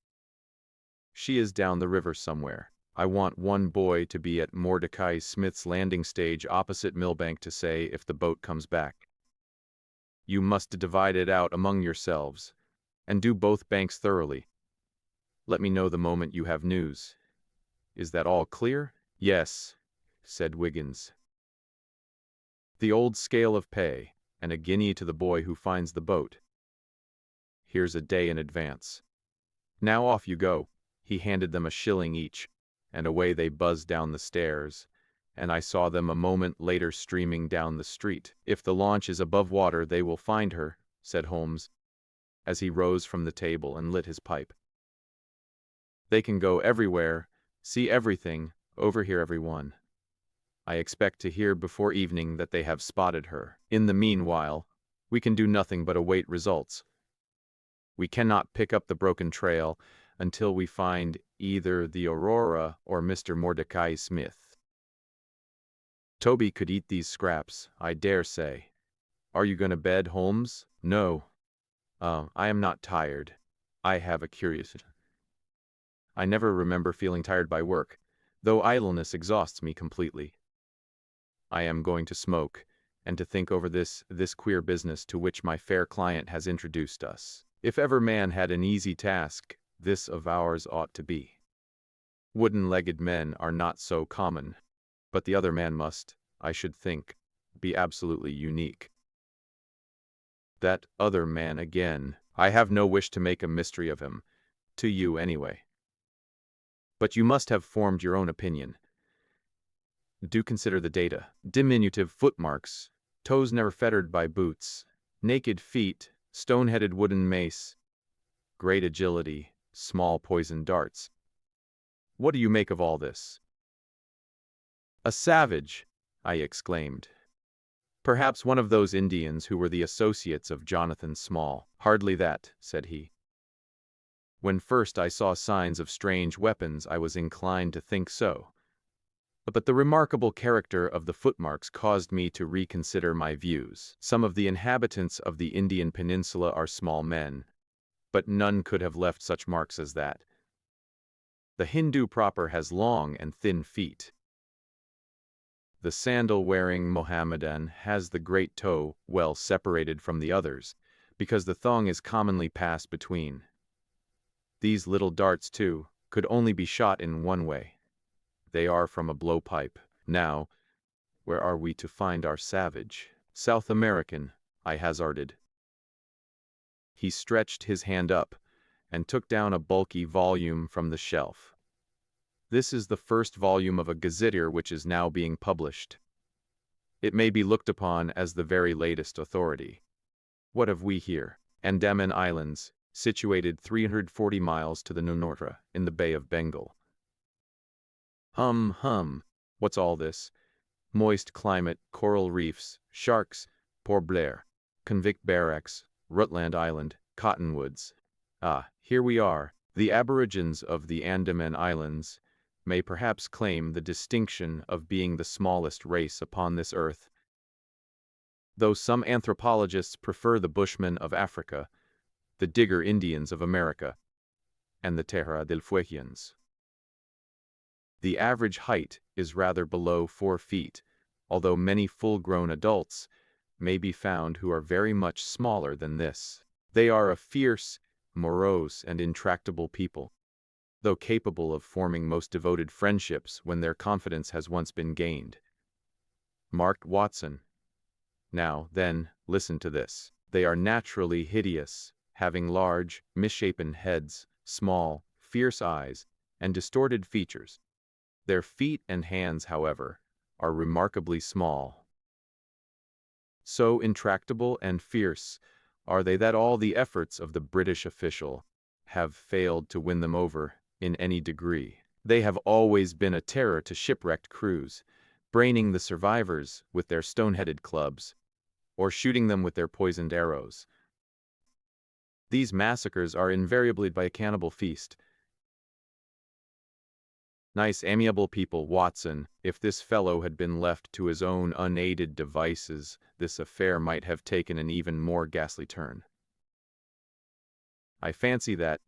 She is down the river somewhere. I want one boy to be at Mordecai Smith's landing stage opposite Millbank to say if the boat comes back. You must divide it out among yourselves, and do both banks thoroughly. Let me know the moment you have news. Is that all clear?" "Yes," said Wiggins. "The old scale of pay, and a guinea to the boy who finds the boat. Here's a day in advance. Now off you go." He handed them a shilling each, and away they buzzed down the stairs, and I saw them a moment later streaming down the street. "If the launch is above water they will find her," said Holmes, as he rose from the table and lit his pipe. "They can go everywhere, see everything, overhear everyone. I expect to hear before evening that they have spotted her. In the meanwhile, we can do nothing but await results." We cannot pick up the broken trail until we find either the Aurora or Mr. Mordecai Smith. Toby could eat these scraps, I dare say. Are you going to bed, Holmes? No. I am not tired. I have a curiosity. I never remember feeling tired by work, though idleness exhausts me completely. I am going to smoke, and to think over this queer business to which my fair client has introduced us. If ever man had an easy task, this of ours ought to be. Wooden-legged men are not so common, but the other man must, I should think, be absolutely unique. That other man again. I have no wish to make a mystery of him, to you anyway. But you must have formed your own opinion. Do consider the data. Diminutive footmarks, toes never fettered by boots, naked feet, stone-headed wooden mace, great agility, small poisoned darts. What do you make of all this? A savage, I exclaimed. Perhaps one of those Indians who were the associates of Jonathan Small. Hardly that, said he. When first I saw signs of strange weapons, I was inclined to think so. But the remarkable character of the footmarks caused me to reconsider my views. Some of the inhabitants of the Indian peninsula are small men, but none could have left such marks as that. The Hindu proper has long and thin feet. The sandal-wearing Mohammedan has the great toe well separated from the others, because the thong is commonly passed between. These little darts, too, could only be shot in one way. They are from a blowpipe. Now, where are we to find our savage? South American, I hazarded. He stretched his hand up and took down a bulky volume from the shelf. This is the first volume of a gazetteer which is now being published. It may be looked upon as the very latest authority. What have we here? Andaman Islands, situated 340 miles to the north in the Bay of Bengal. What's all this? Moist climate, coral reefs, sharks, Port Blair, convict barracks, Rutland Island, cottonwoods. Here we are. The aborigines of the Andaman Islands may perhaps claim the distinction of being the smallest race upon this earth, though some anthropologists prefer the Bushmen of Africa, the Digger Indians of America, and the Terra del Fuegians. The average height is rather below 4 feet, although many full-grown adults may be found who are very much smaller than this. They are a fierce, morose, and intractable people, though capable of forming most devoted friendships when their confidence has once been gained. Mark Watson. Now, then, listen to this. They are naturally hideous, having large, misshapen heads, small, fierce eyes, and distorted features. Their feet and hands, however, are remarkably small. So intractable and fierce are they that all the efforts of the British official have failed to win them over in any degree. They have always been a terror to shipwrecked crews, braining the survivors with their stone-headed clubs, or shooting them with their poisoned arrows. These massacres are invariably by a cannibal feast. Nice, amiable people, Watson. If this fellow had been left to his own unaided devices, this affair might have taken an even more ghastly turn. I fancy that,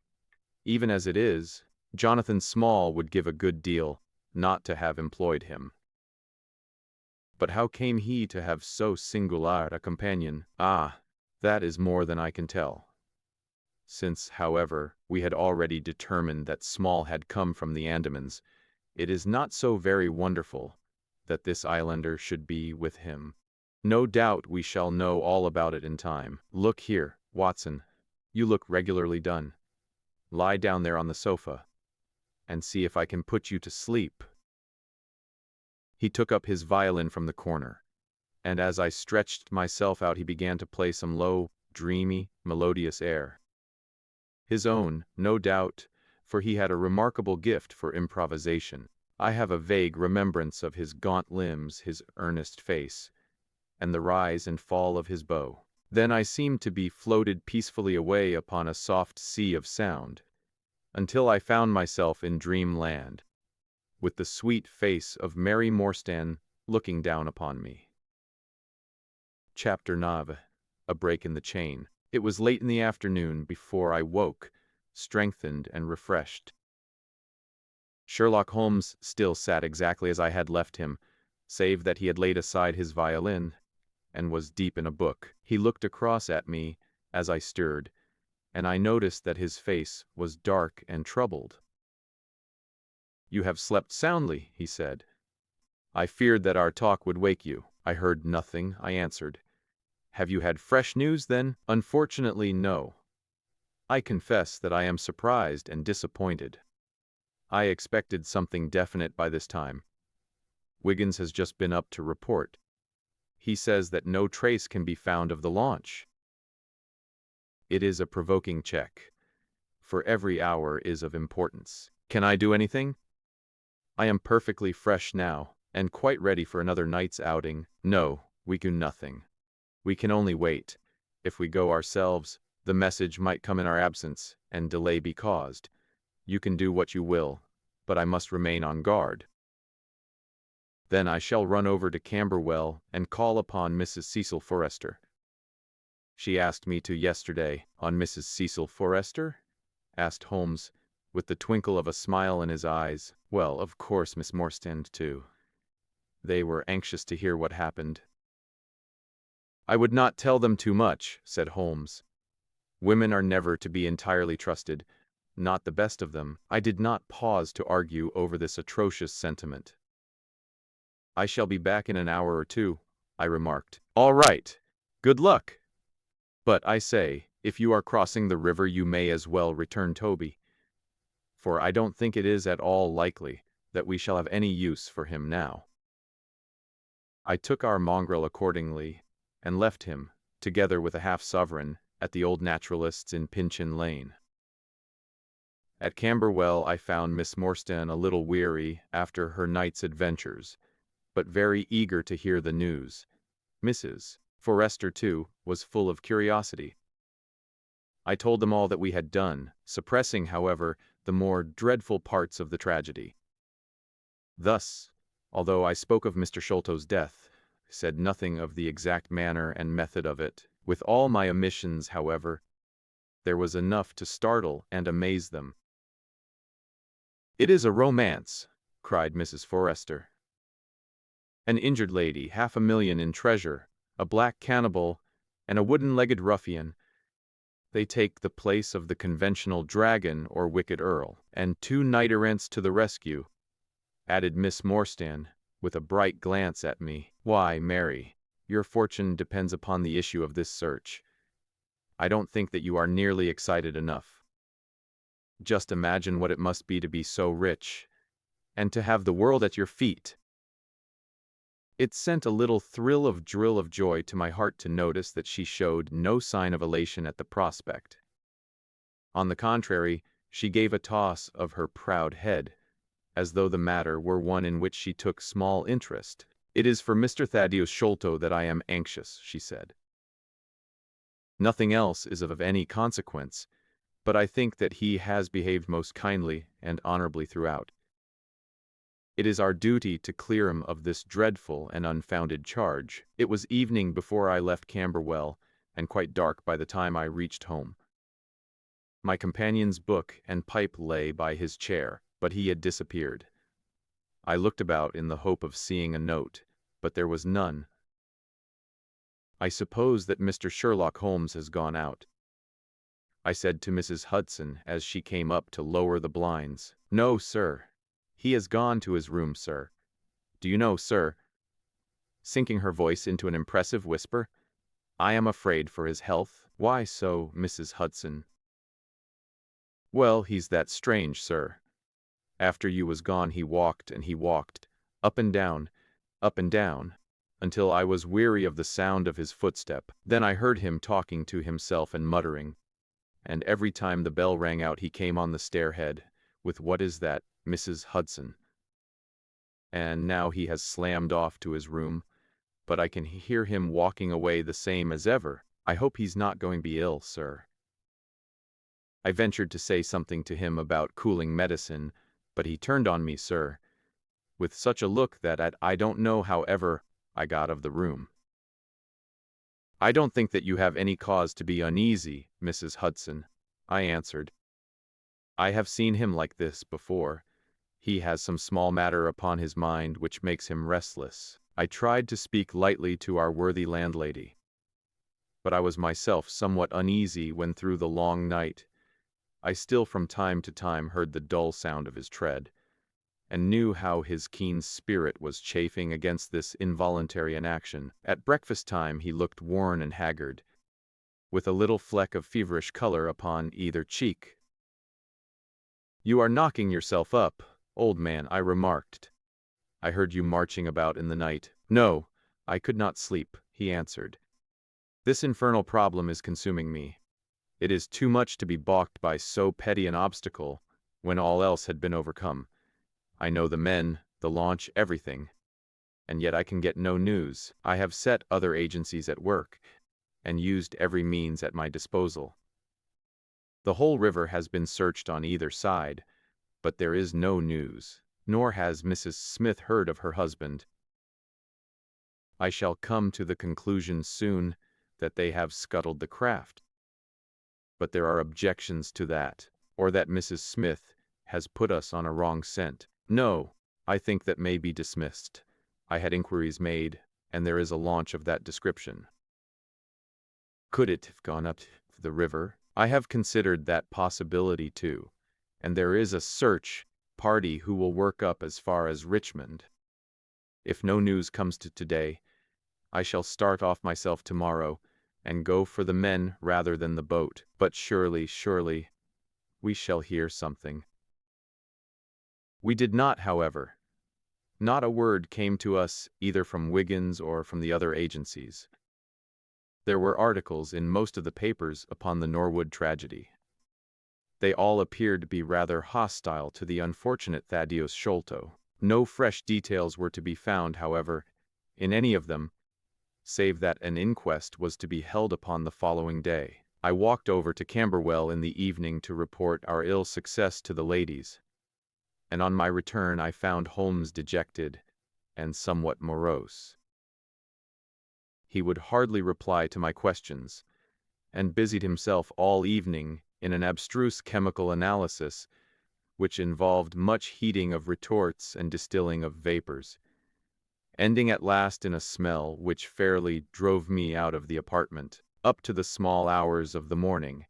even as it is, Jonathan Small would give a good deal not to have employed him. But how came he to have so singular a companion? That is more than I can tell. Since, however, we had already determined that Small had come from the Andamans, it is not so very wonderful that this islander should be with him. No doubt we shall know all about it in time. Look here, Watson, you look regularly done. Lie down there on the sofa, and see if I can put you to sleep. He took up his violin from the corner, and as I stretched myself out he began to play some low, dreamy, melodious air. His own, no doubt, for he had a remarkable gift for improvisation. I have a vague remembrance of his gaunt limbs, his earnest face, and the rise and fall of his bow. Then I seemed to be floated peacefully away upon a soft sea of sound, until I found myself in dreamland, with the sweet face of Mary Morstan looking down upon me. Chapter 9. A Break in the Chain. It was late in the afternoon before I woke, strengthened and refreshed. Sherlock Holmes still sat exactly as I had left him, save that he had laid aside his violin and was deep in a book. He looked across at me as I stirred, and I noticed that his face was dark and troubled. "You have slept soundly," he said. "I feared that our talk would wake you." "I heard nothing," I answered. "Have you had fresh news, then?" "Unfortunately, no. I confess that I am surprised and disappointed. I expected something definite by this time. Wiggins has just been up to report. He says that no trace can be found of the launch. It is a provoking check, for every hour is of importance. Can I do anything? I am perfectly fresh now, and quite ready for another night's outing. No, we do nothing. We can only wait. If we go ourselves, the message might come in our absence, and delay be caused. You can do what you will, but I must remain on guard. Then I shall run over to Camberwell and call upon Mrs. Cecil Forrester. She asked me to yesterday. On Mrs. Cecil Forrester? Asked Holmes, with the twinkle of a smile in his eyes. Well, of course, Miss Morstan, too. They were anxious to hear what happened. I would not tell them too much, said Holmes. Women are never to be entirely trusted, not the best of them. I did not pause to argue over this atrocious sentiment. I shall be back in an hour or two, I remarked. All right. Good luck. But I say, if you are crossing the river you may as well return Toby, for I don't think it is at all likely that we shall have any use for him now. I took our mongrel accordingly, and left him, together with a half-sovereign, at the old naturalist's in Pinchin Lane. At Camberwell I found Miss Morstan a little weary after her night's adventures, but very eager to hear the news. Mrs. Forrester, too, was full of curiosity. I told them all that we had done, suppressing, however, the more dreadful parts of the tragedy. Thus, although I spoke of Mr. Sholto's death, said nothing of the exact manner and method of it. With all my omissions, however, there was enough to startle and amaze them. "It is a romance," cried Mrs. Forrester. "An injured lady, 500,000 in treasure, a black cannibal, and a wooden-legged ruffian. They take the place of the conventional dragon or wicked earl, and 2 knight-errants to the rescue," added Miss Morstan, with a bright glance at me. "Why, Mary, your fortune depends upon the issue of this search. I don't think that you are nearly excited enough. Just imagine what it must be to be so rich, and to have the world at your feet." It sent a little thrill of joy to my heart to notice that she showed no sign of elation at the prospect. On the contrary, she gave a toss of her proud head, as though the matter were one in which she took small interest. "It is for Mr. Thaddeus Sholto that I am anxious," she said. "Nothing else is of any consequence, but I think that he has behaved most kindly and honorably throughout. It is our duty to clear him of this dreadful and unfounded charge." It was evening before I left Camberwell, and quite dark by the time I reached home. My companion's book and pipe lay by his chair, but he had disappeared. I looked about in the hope of seeing a note, but there was none. "I suppose that Mr. Sherlock Holmes has gone out," I said to Mrs. Hudson as she came up to lower the blinds. "No, sir. He has gone to his room, sir. Do you know, sir," sinking her voice into an impressive whisper, "I am afraid for his health." "Why so, Mrs. Hudson?" "Well, he's that strange, sir. After you was gone he walked and he walked, up and down, until I was weary of the sound of his footstep. Then I heard him talking to himself and muttering, and every time the bell rang out he came on the stairhead, with 'What is that, Mrs. Hudson?' And now he has slammed off to his room, but I can hear him walking away the same as ever. I hope he's not going to be ill, sir. I ventured to say something to him about cooling medicine, but he turned on me, sir, with such a look that I don't know how ever I got of the room. I don't think that you have any cause to be uneasy, Mrs. Hudson, I answered. I have seen him like this before. He has some small matter upon his mind which makes him restless. I tried to speak lightly to our worthy landlady, but I was myself somewhat uneasy when through the long night I still from time to time heard the dull sound of his tread, and knew how his keen spirit was chafing against this involuntary inaction. At breakfast time he looked worn and haggard, with a little fleck of feverish color upon either cheek. "You are knocking yourself up, old man," I remarked. "I heard you marching about in the night." "No, I could not sleep," he answered. "This infernal problem is consuming me. It is too much to be balked by so petty an obstacle, when all else had been overcome. I know the men, the launch, everything, and yet I can get no news. I have set other agencies at work, and used every means at my disposal. The whole river has been searched on either side, but there is no news, nor has Mrs. Smith heard of her husband. I shall come to the conclusion soon that they have scuttled the craft. But there are objections to that, or that Mrs. Smith has put us on a wrong scent. No, I think that may be dismissed. I had inquiries made, and there is a launch of that description. Could it have gone up the river? I have considered that possibility too, and there is a search party who will work up as far as Richmond. If no news comes today, I shall start off myself tomorrow, and go for the men rather than the boat. But surely, we shall hear something. We did not, however. Not a word came to us either from Wiggins or from the other agencies. There were articles in most of the papers upon the Norwood tragedy. They all appeared to be rather hostile to the unfortunate Thaddeus Sholto. No fresh details were to be found, however, in any of them, save that an inquest was to be held upon the following day. I walked over to Camberwell in the evening to report our ill success to the ladies, and on my return I found Holmes dejected and somewhat morose. He would hardly reply to my questions, and busied himself all evening in an abstruse chemical analysis which involved much heating of retorts and distilling of vapors, ending at last in a smell which fairly drove me out of the apartment. Up to the small hours of the morning,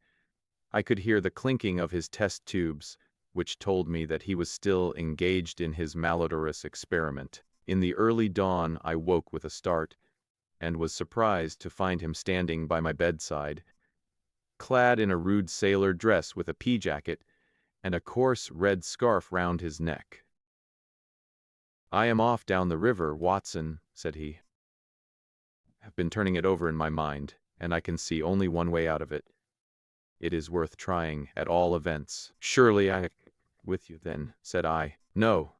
I could hear the clinking of his test tubes, which told me that he was still engaged in his malodorous experiment. In the early dawn I woke with a start, and was surprised to find him standing by my bedside, clad in a rude sailor dress with a pea-jacket, and a coarse red scarf round his neck. "I am off down the river, Watson," said he. "I've been turning it over in my mind, and I can see only one way out of it. It is worth trying, at all events." "Surely I with you, then," said I. "No.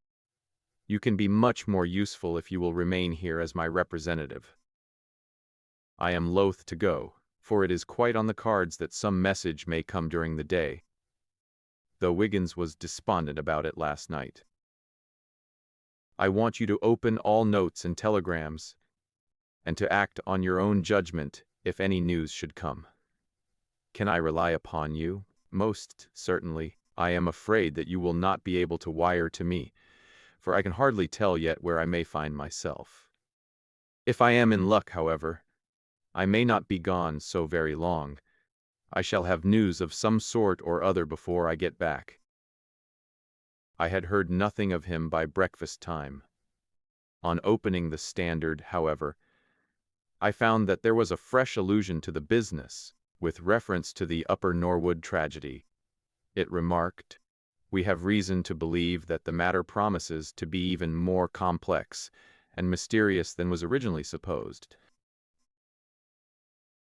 You can be much more useful if you will remain here as my representative. I am loath to go, for it is quite on the cards that some message may come during the day, though Wiggins was despondent about it last night. I want you to open all notes and telegrams, and to act on your own judgment if any news should come." "Can I rely upon you?" "Most certainly. I am afraid that you will not be able to wire to me, for I can hardly tell yet where I may find myself. If I am in luck, however, I may not be gone so very long. I shall have news of some sort or other before I get back." I had heard nothing of him by breakfast time. On opening the Standard, however, I found that there was a fresh allusion to the business, with reference to the Upper Norwood tragedy. It remarked, "We have reason to believe that the matter promises to be even more complex and mysterious than was originally supposed.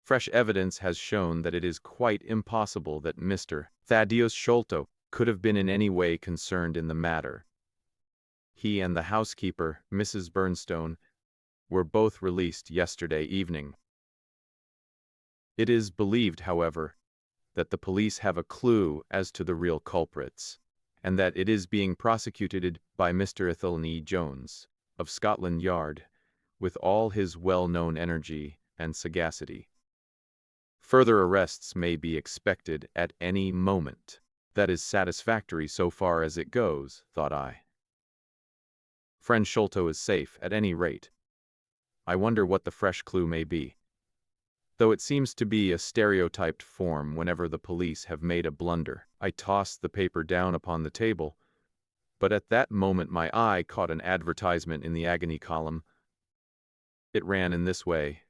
Fresh evidence has shown that it is quite impossible that Mr. Thaddeus Sholto could have been in any way concerned in the matter. He and the housekeeper, Mrs. Burnstone, were both released yesterday evening. It is believed, however, that the police have a clue as to the real culprits, and that it is being prosecuted by Mr. Athelney Jones, of Scotland Yard, with all his well-known energy and sagacity. Further arrests may be expected at any moment. That is satisfactory so far as it goes, thought I. Friend Sholto is safe, at any rate. I wonder what the fresh clue may be. Though it seems to be a stereotyped form whenever the police have made a blunder. I tossed the paper down upon the table, but at that moment my eye caught an advertisement in the agony column. It ran in this way: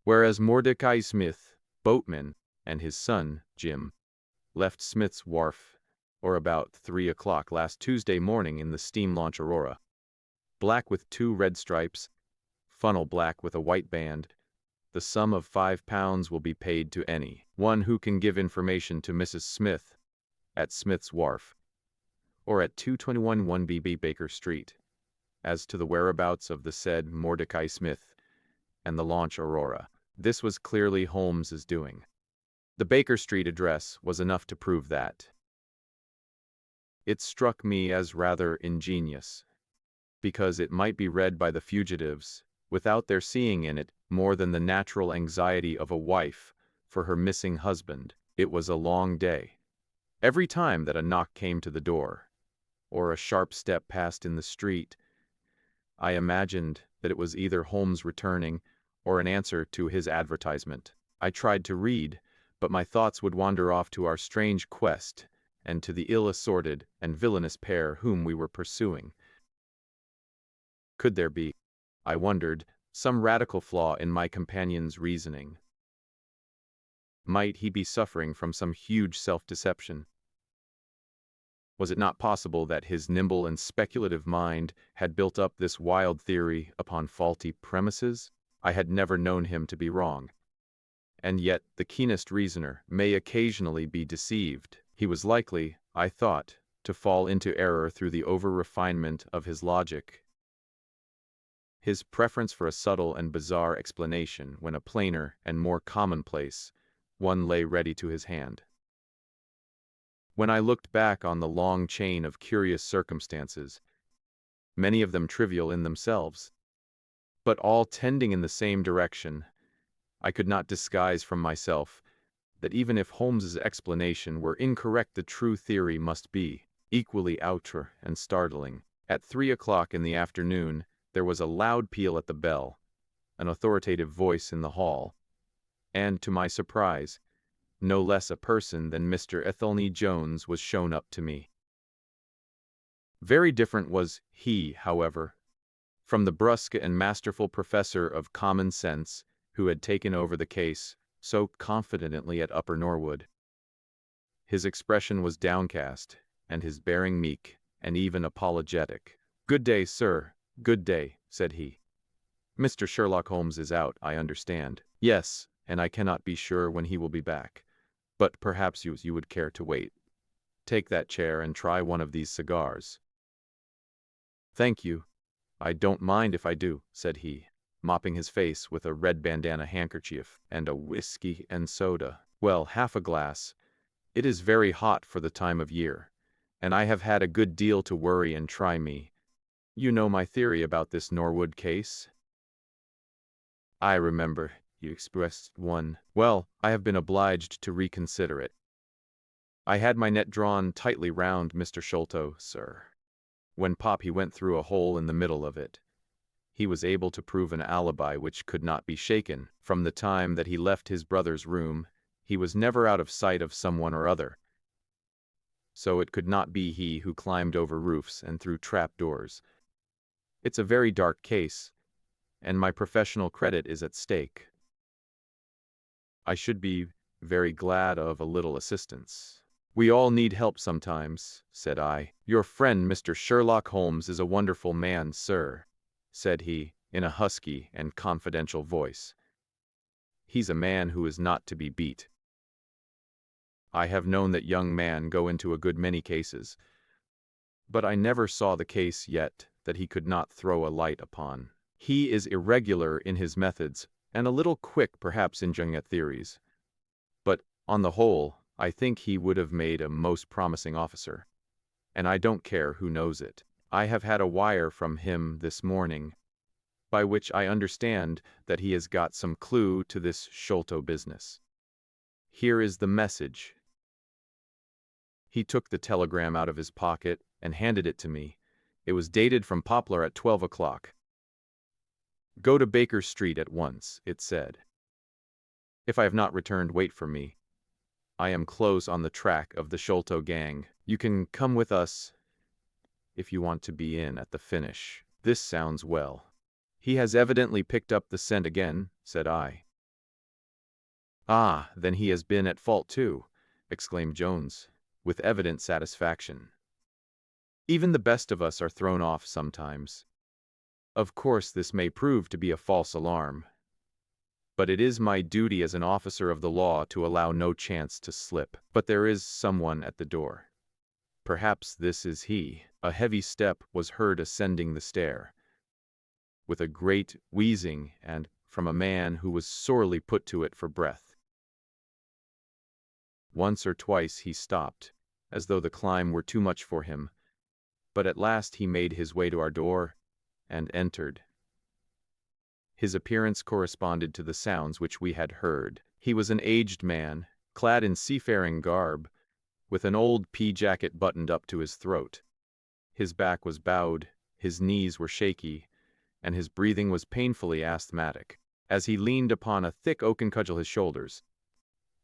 whereas Mordecai Smith, boatman, and his son, Jim, left Smith's Wharf, or about 3 o'clock last Tuesday morning in the steam launch Aurora, black with 2 red stripes, funnel black with a white band, the sum of £5 will be paid to any one who can give information to Mrs. Smith at Smith's Wharf, or at 221 1BB Baker Street, as to the whereabouts of the said Mordecai Smith and the launch Aurora. This was clearly Holmes's doing. The Baker Street address was enough to prove that. It struck me as rather ingenious, because it might be read by the fugitives without their seeing in it more than the natural anxiety of a wife for her missing husband. It was a long day. Every time that a knock came to the door, or a sharp step passed in the street, I imagined that it was either Holmes returning or an answer to his advertisement. I tried to read, but my thoughts would wander off to our strange quest and to the ill-assorted and villainous pair whom we were pursuing. Could there be, I wondered, some radical flaw in my companion's reasoning? Might he be suffering from some huge self-deception? Was it not possible that his nimble and speculative mind had built up this wild theory upon faulty premises? I had never known him to be wrong. And yet the keenest reasoner may occasionally be deceived. He was likely, I thought, to fall into error through the over-refinement of his logic. His preference for a subtle and bizarre explanation when a plainer and more commonplace one lay ready to his hand. When I looked back on the long chain of curious circumstances, many of them trivial in themselves, but all tending in the same direction, I could not disguise from myself that even if Holmes's explanation were incorrect, the true theory must be equally outre and startling. At 3 o'clock in the afternoon, there was a loud peal at the bell, an authoritative voice in the hall, and, to my surprise, no less a person than Mr. Athelney Jones was shown up to me. Very different was he, however, from the brusque and masterful professor of common sense who had taken over the case so confidently at Upper Norwood. His expression was downcast, and his bearing meek and even apologetic. "Good day, sir, good day," said he. "Mr. Sherlock Holmes is out, I understand." "Yes, and I cannot be sure when he will be back. But perhaps you would care to wait. Take that chair and try one of these cigars." "Thank you. I don't mind if I do," said he, mopping his face with a red bandana handkerchief. "And a whiskey and soda." "Well, half a glass. It is very hot for the time of year, and I have had a good deal to worry and try me. You know my theory about this Norwood case?" "I remember. You expressed one." "Well, I have been obliged to reconsider it. I had my net drawn tightly round Mr. Sholto, sir. When he went through a hole in the middle of it. He was able to prove an alibi which could not be shaken. From the time that he left his brother's room, he was never out of sight of someone or other. So it could not be he who climbed over roofs and through trap doors. It's a very dark case, and my professional credit is at stake. I should be very glad of a little assistance." "We all need help sometimes," said I. "Your friend Mr. Sherlock Holmes is a wonderful man, sir," said he, in a husky and confidential voice. "He's a man who is not to be beat. I have known that young man go into a good many cases, but I never saw the case yet that he could not throw a light upon. He is irregular in his methods, and a little quick perhaps in judging at theories. But, on the whole, I think he would have made a most promising officer. And I don't care who knows it. I have had a wire from him this morning, by which I understand that he has got some clue to this Sholto business. Here is the message. He took the telegram out of his pocket and handed it to me. It was dated from Poplar at 12 o'clock. Go to Baker Street at once, it said. If I have not returned, wait for me. I am close on the track of the Sholto gang. You can come with us if you want to be in at the finish. This sounds well. He has evidently picked up the scent again, said I. Ah, then he has been at fault too, exclaimed Jones, with evident satisfaction. Even the best of us are thrown off sometimes. Of course this may prove to be a false alarm, but it is my duty as an officer of the law to allow no chance to slip. But there is someone at the door. Perhaps this is he. A heavy step was heard ascending the stair, with a great wheezing, and from a man who was sorely put to it for breath. Once or twice he stopped, as though the climb were too much for him, but at last he made his way to our door and entered. His appearance corresponded to the sounds which we had heard. He was an aged man, clad in seafaring garb, with an old pea-jacket buttoned up to his throat. His back was bowed, his knees were shaky, and his breathing was painfully asthmatic. As he leaned upon a thick oaken cudgel, his shoulders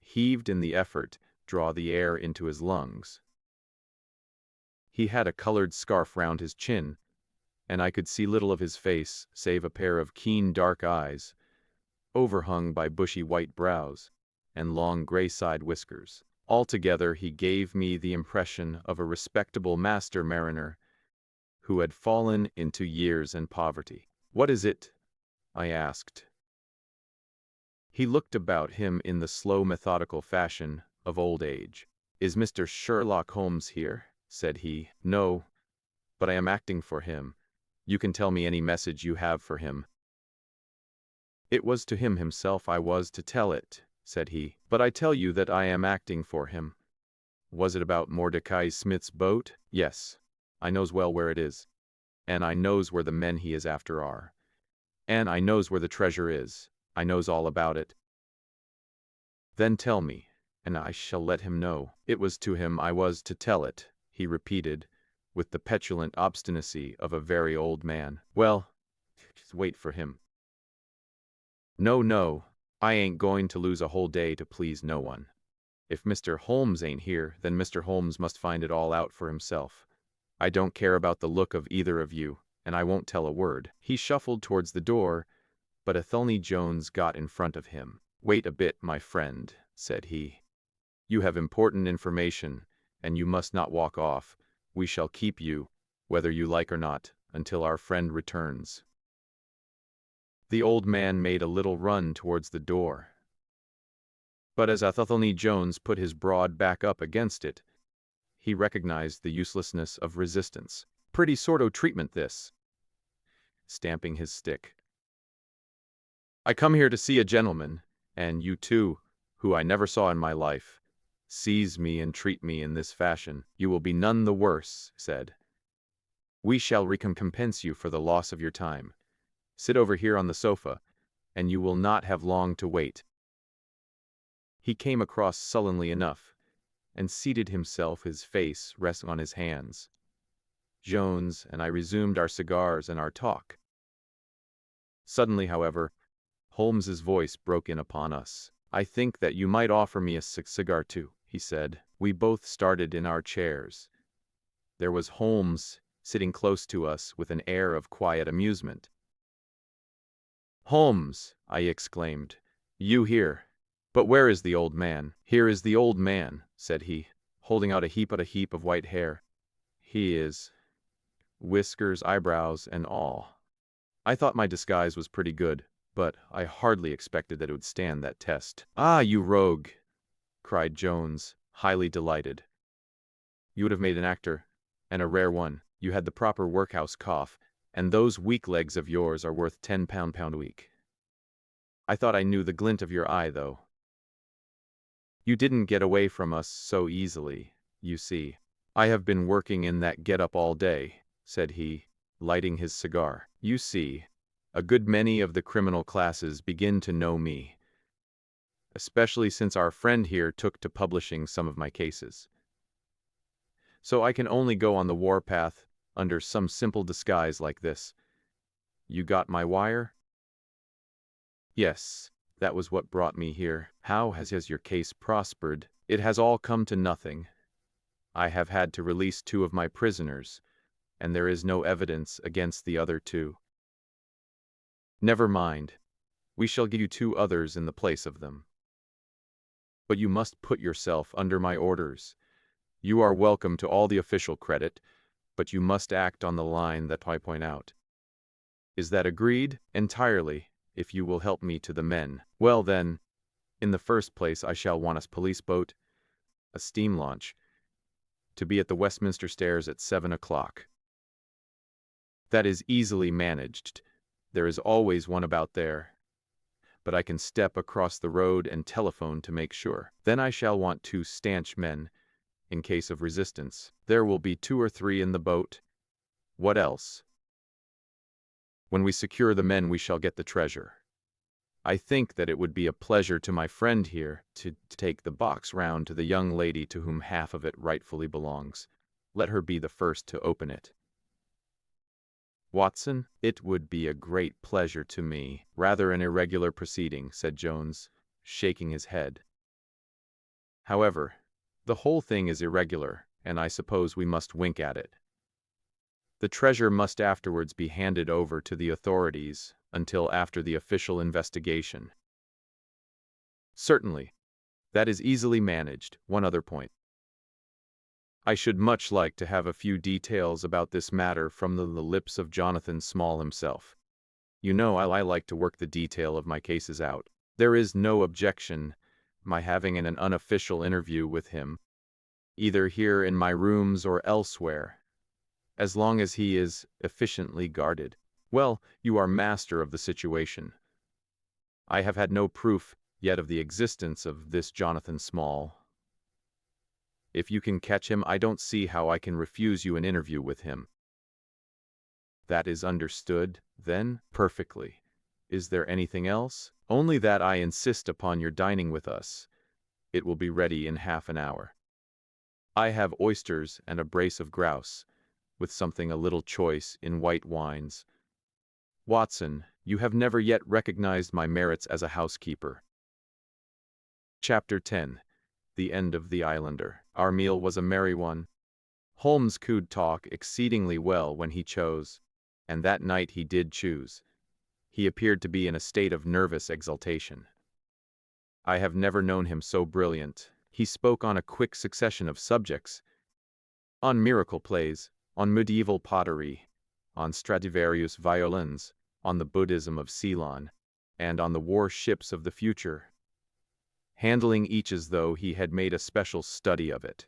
heaved in the effort to draw the air into his lungs. He had a colored scarf round his chin, and I could see little of his face save a pair of keen dark eyes, overhung by bushy white brows and long gray side whiskers. Altogether he gave me the impression of a respectable master mariner who had fallen into years and poverty. What is it? I asked. He looked about him in the slow methodical fashion of old age. Is Mr. Sherlock Holmes here? Said he. No, but I am acting for him. You can tell me any message you have for him. It was to him himself I was to tell it, said he, but I tell you that I am acting for him. Was it about Mordecai Smith's boat? Yes, I knows well where it is, and I knows where the men he is after are, and I knows where the treasure is. I knows all about it. Then tell me, and I shall let him know. It was to him I was to tell it, he repeated, with the petulant obstinacy of a very old man. Well, just wait for him. No, I ain't going to lose a whole day to please no one. If Mr. Holmes ain't here, then Mr. Holmes must find it all out for himself. I don't care about the look of either of you, and I won't tell a word. He shuffled towards the door, but Athelney Jones got in front of him. Wait a bit, my friend, said he. You have important information, and you must not walk off. We shall keep you, whether you like or not, until our friend returns. The old man made a little run towards the door, but as Athelney Jones put his broad back up against it, he recognized the uselessness of resistance. Pretty sort o' treatment this, stamping his stick. I come here to see a gentleman, and you too, who I never saw in my life, seize me and treat me in this fashion. You will be none the worse, said. We shall recompense you for the loss of your time. Sit over here on the sofa, and you will not have long to wait. He came across sullenly enough, and seated himself, his face resting on his hands. Jones and I resumed our cigars and our talk. Suddenly, however, Holmes's voice broke in upon us. I think that you might offer me a cigar too, he said. We both started in our chairs. There was Holmes sitting close to us with an air of quiet amusement. Holmes, I exclaimed, you here? But where is the old man? Here is the old man, said he, holding out a heap of white hair. He is, whiskers, eyebrows, and all. I thought my disguise was pretty good, but I hardly expected that it would stand that test. Ah, you rogue, cried Jones, highly delighted. You would have made an actor, and a rare one. You had the proper workhouse cough, and those weak legs of yours are worth £10 a week. I thought I knew the glint of your eye, though. You didn't get away from us so easily, you see. I have been working in that get-up all day, said he, lighting his cigar. You see, a good many of the criminal classes begin to know me, especially since our friend here took to publishing some of my cases. So I can only go on the warpath under some simple disguise like this. You got my wire? Yes, that was what brought me here. How has your case prospered? It has all come to nothing. I have had to release 2 of my prisoners, and there is no evidence against the other 2. Never mind. We shall give you 2 others in the place of them. But you must put yourself under my orders. You are welcome to all the official credit, but you must act on the line that I point out. Is that agreed? Entirely, if you will help me to the men. Well then, in the first place I shall want a police boat, a steam launch, to be at the Westminster Stairs at 7 o'clock. That is easily managed. There is always one about there. But I can step across the road and telephone to make sure. Then I shall want 2 stanch men, in case of resistance. There will be 2 or 3 in the boat. What else? When we secure the men, we shall get the treasure. I think that it would be a pleasure to my friend here to take the box round to the young lady to whom half of it rightfully belongs. Let her be the first to open it. Watson, it would be a great pleasure to me. Rather an irregular proceeding, said Jones, shaking his head. However, the whole thing is irregular, and I suppose we must wink at it. The treasure must afterwards be handed over to the authorities until after the official investigation. Certainly. That is easily managed. One other point. I should much like to have a few details about this matter from the lips of Jonathan Small himself. You know I like to work the detail of my cases out. There is no objection my having an unofficial interview with him, either here in my rooms or elsewhere, as long as he is efficiently guarded. Well, you are master of the situation. I have had no proof yet of the existence of this Jonathan Small. If you can catch him, I don't see how I can refuse you an interview with him. That is understood, then, perfectly. Is there anything else? Only that I insist upon your dining with us. It will be ready in half an hour. I have oysters and a brace of grouse, with something a little choice in white wines. Watson, you have never yet recognized my merits as a housekeeper. Chapter 10. The End of the Islander. Our meal was a merry one. Holmes could talk exceedingly well when he chose, and that night he did choose. He appeared to be in a state of nervous exaltation. I have never known him so brilliant. He spoke on a quick succession of subjects, on miracle plays, on medieval pottery, on Stradivarius violins, on the Buddhism of Ceylon, and on the war ships of the future, handling each as though he had made a special study of it.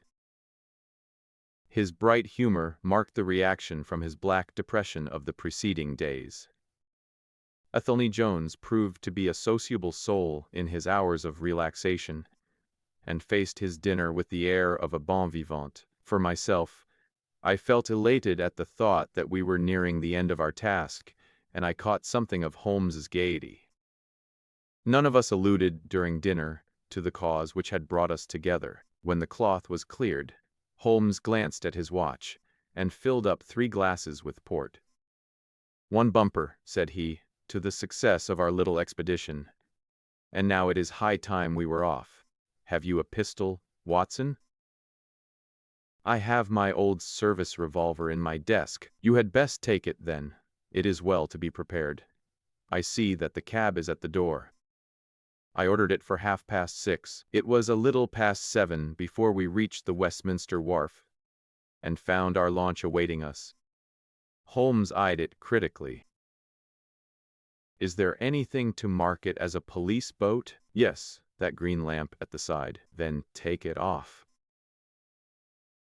His bright humor marked the reaction from his black depression of the preceding days. Athelney Jones proved to be a sociable soul in his hours of relaxation, and faced his dinner with the air of a bon vivant. For myself, I felt elated at the thought that we were nearing the end of our task, and I caught something of Holmes's gaiety. None of us alluded during dinner to the cause which had brought us together. When the cloth was cleared, Holmes glanced at his watch, and filled up 3 glasses with port. "1 bumper," said he, "to the success of our little expedition. And now it is high time we were off. Have you a pistol, Watson?" "I have my old service revolver in my desk." "You had best take it, then. It is well to be prepared. I see that the cab is at the door. I ordered it for 6:30. It was a little past 7 before we reached the Westminster Wharf, and found our launch awaiting us." Holmes eyed it critically. "Is there anything to mark it as a police boat?" "Yes, that green lamp at the side." "Then take it off."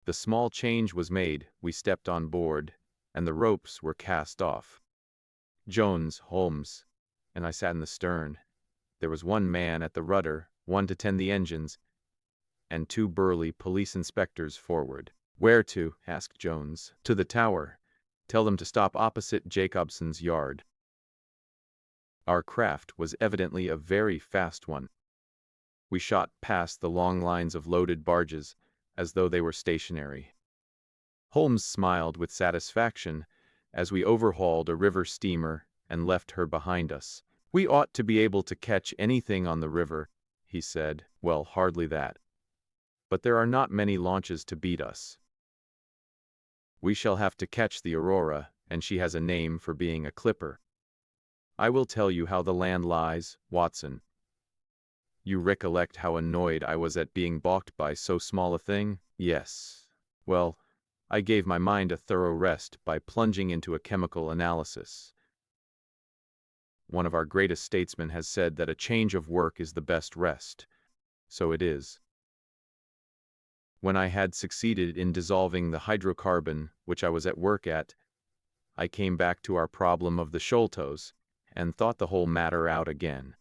The small change was made, we stepped on board, and the ropes were cast off. Jones, Holmes, and I sat in the stern, There was one man at the rudder, one to tend the engines, and two burly police inspectors forward. "Where to?" asked Jones. "To the tower. Tell them to stop opposite Jacobson's yard." Our craft was evidently a very fast one. We shot past the long lines of loaded barges, as though they were stationary. Holmes smiled with satisfaction as we overhauled a river steamer and left her behind us. "We ought to be able to catch anything on the river," he said. "Well, hardly that. But there are not many launches to beat us. We shall have to catch the Aurora, and she has a name for being a clipper. I will tell you how the land lies, Watson. You recollect how annoyed I was at being balked by so small a thing?" "Yes. Well, I gave my mind a thorough rest by plunging into a chemical analysis. One of our greatest statesmen has said that a change of work is the best rest. So it is. When I had succeeded in dissolving the hydrocarbon which I was at work at, I came back to our problem of the Sholtos, and thought the whole matter out again.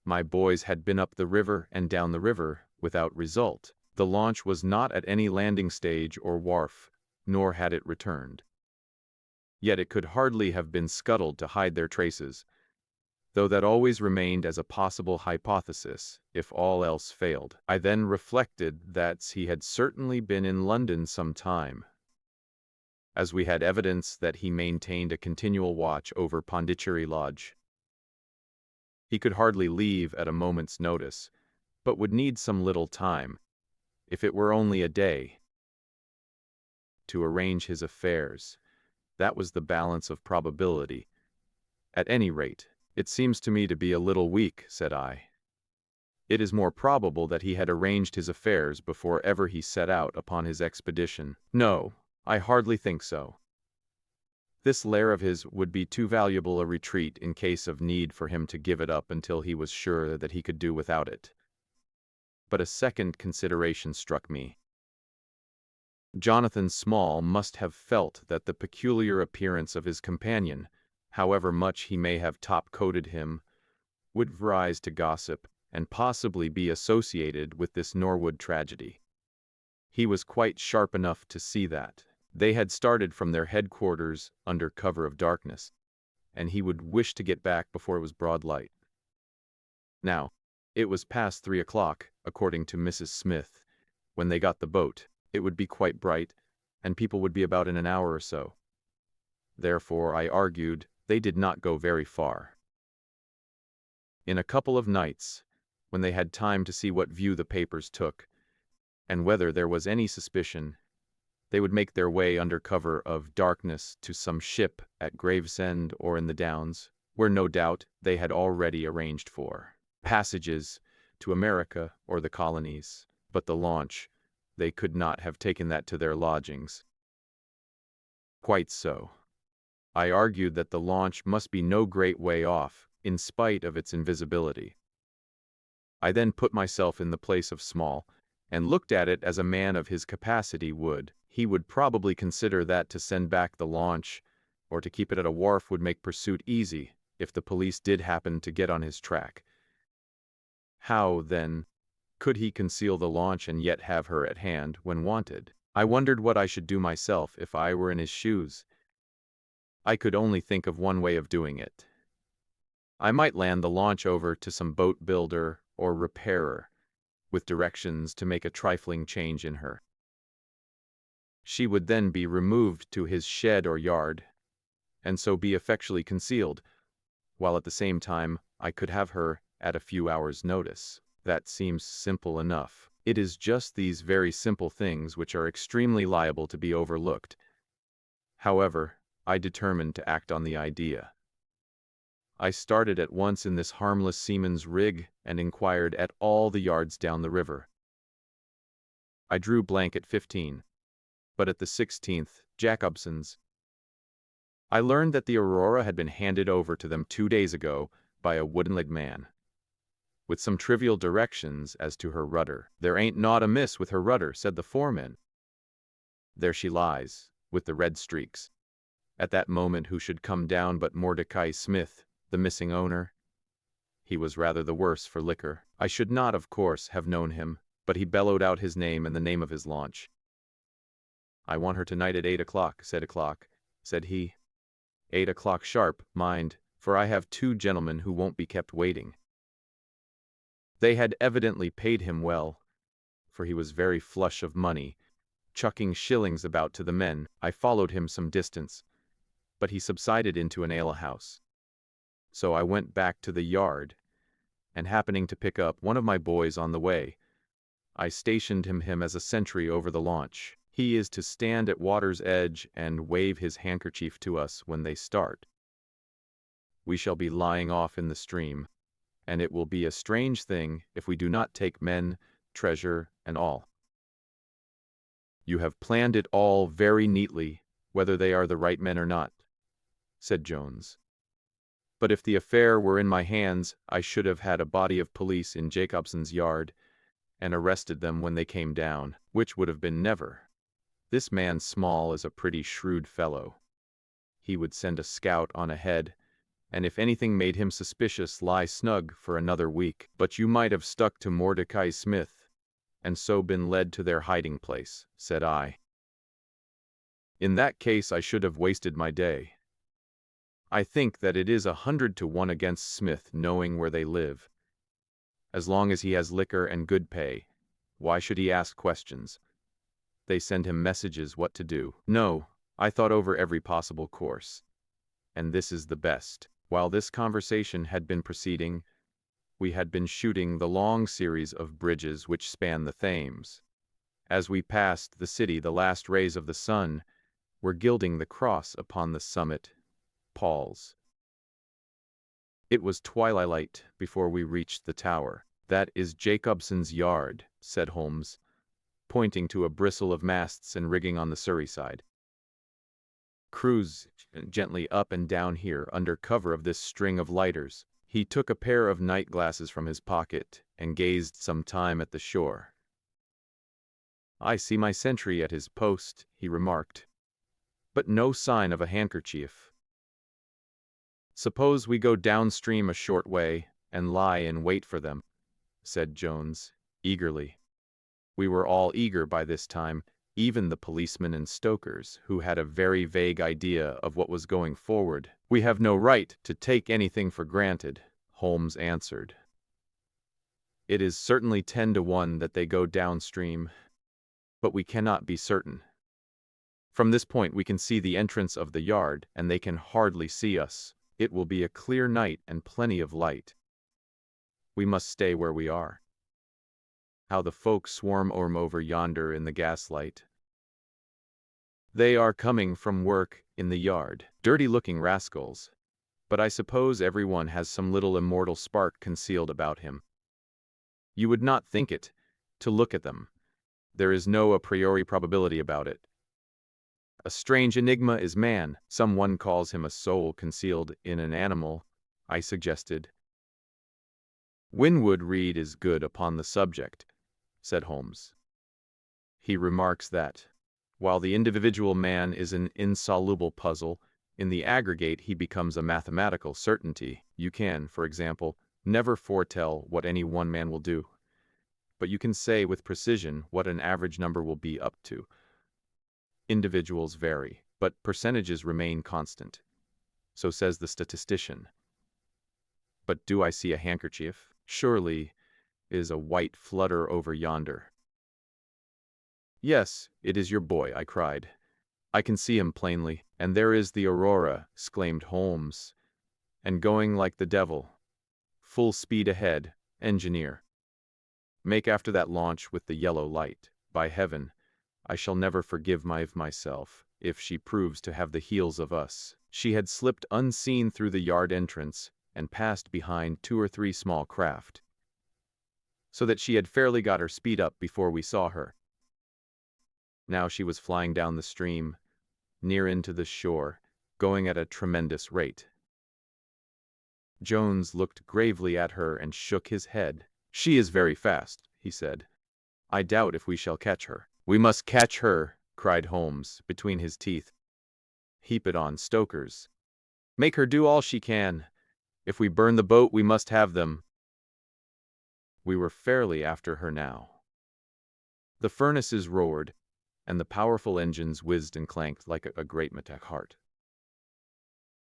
My boys had been up the river and down the river, without result. The launch was not at any landing stage or wharf, nor had it returned. Yet it could hardly have been scuttled to hide their traces, though that always remained as a possible hypothesis, if all else failed. I then reflected that he had certainly been in London some time, as we had evidence that he maintained a continual watch over Pondicherry Lodge. He could hardly leave at a moment's notice, but would need some little time, if it were only a day, to arrange his affairs. That was the balance of probability. "At any rate, it seems to me to be a little weak," said I. "It is more probable that he had arranged his affairs before ever he set out upon his expedition." "No, I hardly think so. This lair of his would be too valuable a retreat in case of need for him to give it up until he was sure that he could do without it." But a second consideration struck me. Jonathan Small must have felt that the peculiar appearance of his companion, however much he may have top-coated him, would rise to gossip and possibly be associated with this Norwood tragedy. He was quite sharp enough to see that. They had started from their headquarters under cover of darkness, and he would wish to get back before it was broad light. Now, it was past 3 o'clock, according to Mrs. Smith. When they got the boat, it would be quite bright, and people would be about in an hour or so. Therefore, I argued, they did not go very far. In a couple of nights, when they had time to see what view the papers took, and whether there was any suspicion, they would make their way under cover of darkness to some ship at Gravesend or in the Downs, where no doubt they had already arranged for passages to America or the colonies. But the launch, they could not have taken that to their lodgings. Quite so. I argued that the launch must be no great way off, in spite of its invisibility. I then put myself in the place of Small, and looked at it as a man of his capacity would. He would probably consider that to send back the launch, or to keep it at a wharf, would make pursuit easy, if the police did happen to get on his track. How, then, could he conceal the launch and yet have her at hand when wanted? I wondered what I should do myself if I were in his shoes. I could only think of one way of doing it. I might land the launch over to some boat builder or repairer, with directions to make a trifling change in her. She would then be removed to his shed or yard, and so be effectually concealed, while at the same time I could have her at a few hours' notice. That seems simple enough. It is just these very simple things which are extremely liable to be overlooked. However, I determined to act on the idea. I started at once in this harmless seaman's rig and inquired at all the yards down the river. I drew blank at 15, but at the 16th, Jacobson's, I learned that the Aurora had been handed over to them 2 days ago by a wooden-legged man, with some trivial directions as to her rudder. "There ain't naught amiss with her rudder," said the foreman. "There she lies, with the red streaks." At that moment who should come down but Mordecai Smith, the missing owner? He was rather the worse for liquor. I should not, of course, have known him, but he bellowed out his name and the name of his launch. "I want her tonight at 8 o'clock, said he. 8 o'clock sharp, mind, for I have 2 gentlemen who won't be kept waiting." They had evidently paid him well, for he was very flush of money, chucking shillings about to the men. I followed him some distance, but he subsided into an alehouse. So I went back to the yard, and happening to pick up one of my boys on the way, I stationed him as a sentry over the launch. He is to stand at water's edge and wave his handkerchief to us when they start. We shall be lying off in the stream, and it will be a strange thing if we do not take men, treasure, and all. "You have planned it all very neatly, whether they are the right men or not," said Jones. "But if the affair were in my hands, I should have had a body of police in Jacobson's yard, and arrested them when they came down, which would have been never. This man Small is a pretty shrewd fellow. He would send a scout on ahead, and if anything made him suspicious, lie snug for another week. But you might have stuck to Mordecai Smith, and so been led to their hiding place," said I. "In that case I should have wasted my day. I think that it is 100 to 1 against Smith knowing where they live. As long as he has liquor and good pay, why should he ask questions? They send him messages what to do. No, I thought over every possible course, and this is the best." While this conversation had been proceeding, we had been shooting the long series of bridges which span the Thames. As we passed the city, the last rays of the sun were gilding the cross upon the summit, Paul's. It was twilight before we reached the tower. "That is Jacobson's yard," said Holmes, pointing to a bristle of masts and rigging on the Surrey side. "Cruise gently up and down here under cover of this string of lighters." He took a pair of night glasses from his pocket and gazed some time at the shore. "I see my sentry at his post," he remarked, "but no sign of a handkerchief. Suppose we go downstream a short way and lie in wait for them," said Jones, eagerly. We were all eager by this time, even the policemen and stokers, who had a very vague idea of what was going forward. "We have no right to take anything for granted," Holmes answered. "It is certainly 10 to 1 that they go downstream, but we cannot be certain. From this point we can see the entrance of the yard, and they can hardly see us. It will be a clear night and plenty of light. We must stay where we are. How the folk swarm over yonder in the gaslight. They are coming from work in the yard. Dirty-looking rascals. But I suppose everyone has some little immortal spark concealed about him. You would not think it, to look at them. There is no a priori probability about it. A strange enigma is man. Someone calls him a soul concealed in an animal," I suggested. "Winwood Reade is good upon the subject," said Holmes. "He remarks that, while the individual man is an insoluble puzzle, in the aggregate he becomes a mathematical certainty. You can, for example, never foretell what any one man will do, but you can say with precision what an average number will be up to. Individuals vary, but percentages remain constant. So says the statistician. But do I see a handkerchief? Surely is a white flutter over yonder." "Yes, it is your boy," I cried. "I can see him plainly." "And there is the Aurora," exclaimed Holmes, "and going like the devil. Full speed ahead, engineer. Make after that launch with the yellow light. By heaven, I shall never forgive myself if she proves to have the heels of us." She had slipped unseen through the yard entrance and passed behind 2 or 3 small craft, so that she had fairly got her speed up before we saw her. Now she was flying down the stream, near into the shore, going at a tremendous rate. Jones looked gravely at her and shook his head. "She is very fast," he said. "I doubt if we shall catch her." "We must catch her," cried Holmes, between his teeth. "Heap it on, stokers. Make her do all she can. If we burn the boat, we must have them. We were fairly after her now. The furnaces roared, and the powerful engines whizzed and clanked like a great metallic heart.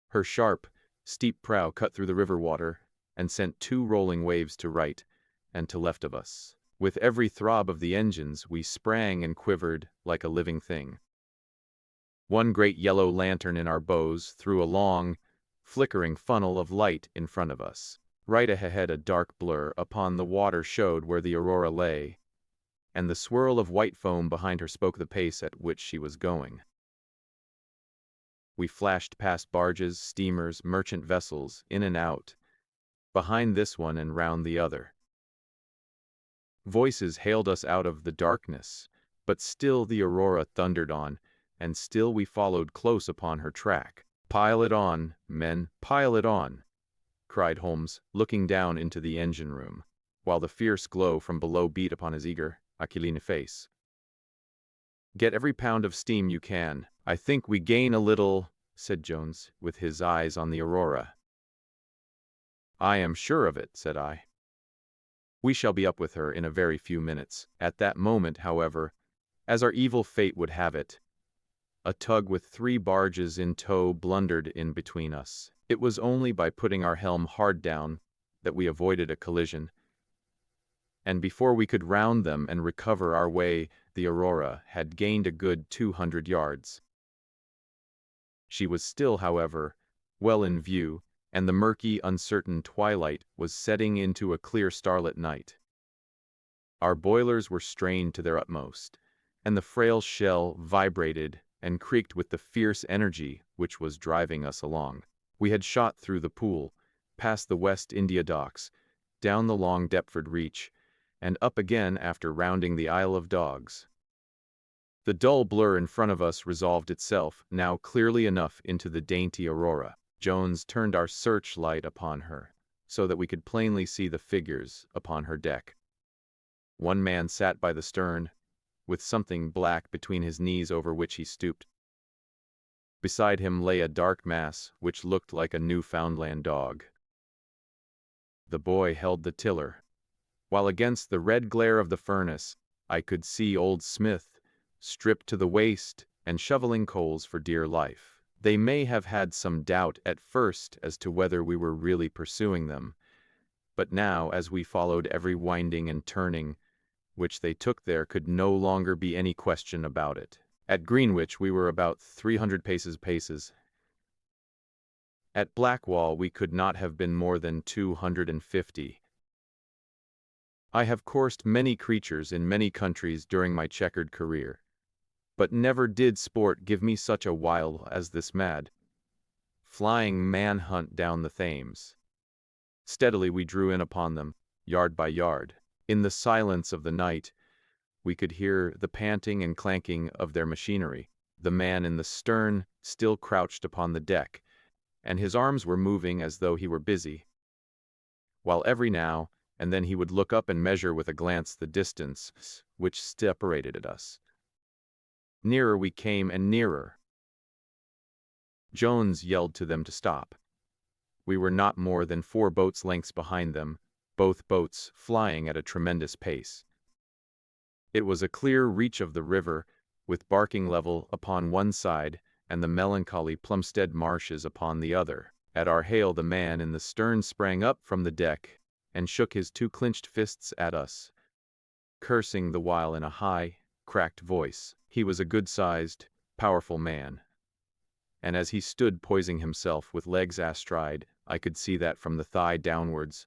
Her sharp, steep prow cut through the river water and sent 2 rolling waves to right and to left of us. With every throb of the engines, we sprang and quivered like a living thing. One great yellow lantern in our bows threw a long, flickering funnel of light in front of us. Right ahead, a dark blur upon the water showed where the Aurora lay, and the swirl of white foam behind her spoke the pace at which she was going. We flashed past barges, steamers, merchant vessels, in and out, behind this one and round the other. Voices hailed us out of the darkness, but still the Aurora thundered on, and still we followed close upon her track. "Pile it on, men, pile it on," cried Holmes, looking down into the engine room, while the fierce glow from below beat upon his eager, aquiline face. "Get every pound of steam you can. I think we gain a little," said Jones, with his eyes on the Aurora. "I am sure of it," said I. "We shall be up with her in a very few minutes." At that moment, however, as our evil fate would have it, a tug with 3 barges in tow blundered in between us. It was only by putting our helm hard down that we avoided a collision, and before we could round them and recover our way, the Aurora had gained a good 200 yards. She was still, however, well in view, and the murky, uncertain twilight was setting into a clear starlit night. Our boilers were strained to their utmost, and the frail shell vibrated and creaked with the fierce energy which was driving us along. We had shot through the Pool, past the West India Docks, down the long Deptford Reach, and up again after rounding the Isle of Dogs. The dull blur in front of us resolved itself now clearly enough into the dainty Aurora. Jones turned our searchlight upon her, so that we could plainly see the figures upon her deck. One man sat by the stern, with something black between his knees over which he stooped. Beside him lay a dark mass which looked like a Newfoundland dog. The boy held the tiller, while against the red glare of the furnace I could see old Smith, stripped to the waist and shoveling coals for dear life. They may have had some doubt at first as to whether we were really pursuing them, but now, as we followed every winding and turning which they took, there could no longer be any question about it. At Greenwich we were about 300 paces. At Blackwall we could not have been more than 250. I have coursed many creatures in many countries during my checkered career, but never did sport give me such a while as this mad, flying man-hunt down the Thames. Steadily we drew in upon them, yard by yard. In the silence of the night, we could hear the panting and clanking of their machinery. The man in the stern still crouched upon the deck, and his arms were moving as though he were busy, while every now and then he would look up and measure with a glance the distance which separated us. Nearer we came and nearer. Jones yelled to them to stop. We were not more than 4 boats' lengths behind them, both boats flying at a tremendous pace. It was a clear reach of the river, with Barking Level upon one side and the melancholy Plumstead Marshes upon the other. At our hail the man in the stern sprang up from the deck and shook his 2 clenched fists at us, cursing the while in a high, cracked voice. He was a good-sized, powerful man, and as he stood poising himself with legs astride, I could see that from the thigh downwards,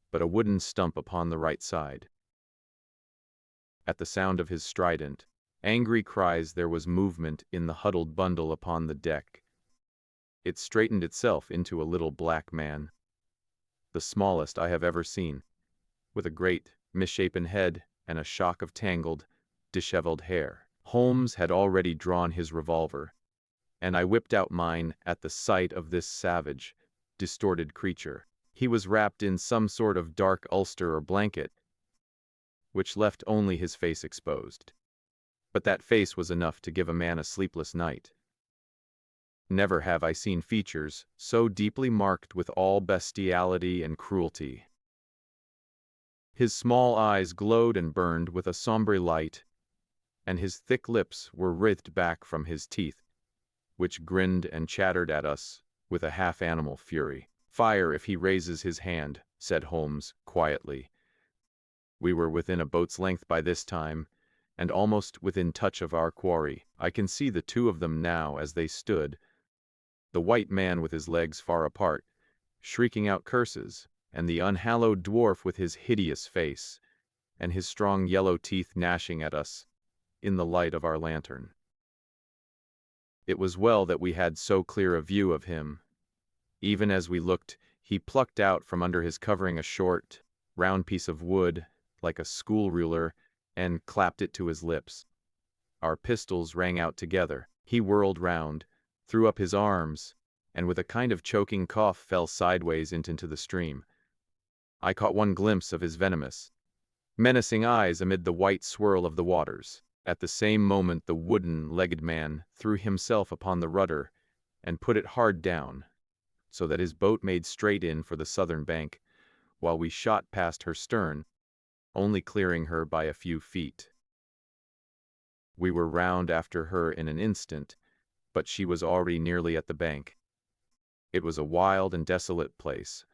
but a wooden stump upon the right side. At the sound of his strident, angry cries there was movement in the huddled bundle upon the deck. It straightened itself into a little black man, the smallest I have ever seen, with a great, misshapen head and a shock of tangled, disheveled hair. Holmes had already drawn his revolver, and I whipped out mine at the sight of this savage, distorted creature. He was wrapped in some sort of dark ulster or blanket, which left only his face exposed. But that face was enough to give a man a sleepless night. Never have I seen features so deeply marked with all bestiality and cruelty. His small eyes glowed and burned with a sombre light, and his thick lips were writhed back from his teeth, which grinned and chattered at us with a half-animal fury. "Fire if he raises his hand," said Holmes quietly. We were within a boat's length by this time, and almost within touch of our quarry. I can see the two of them now as they stood, the white man with his legs far apart, shrieking out curses, and the unhallowed dwarf with his hideous face, and his strong yellow teeth gnashing at us, in the light of our lantern. It was well that we had so clear a view of him. Even as we looked, he plucked out from under his covering a short, round piece of wood, like a school ruler, and clapped it to his lips. Our pistols rang out together. He whirled round, threw up his arms, and with a kind of choking cough fell sideways into the stream. I caught one glimpse of his venomous, menacing eyes amid the white swirl of the waters. At the same moment the wooden-legged man threw himself upon the rudder and put it hard down, so that his boat made straight in for the southern bank, while we shot past her stern, only clearing her by a few feet. We were round after her in an instant, but she was already nearly at the bank. It was a wild and desolate place,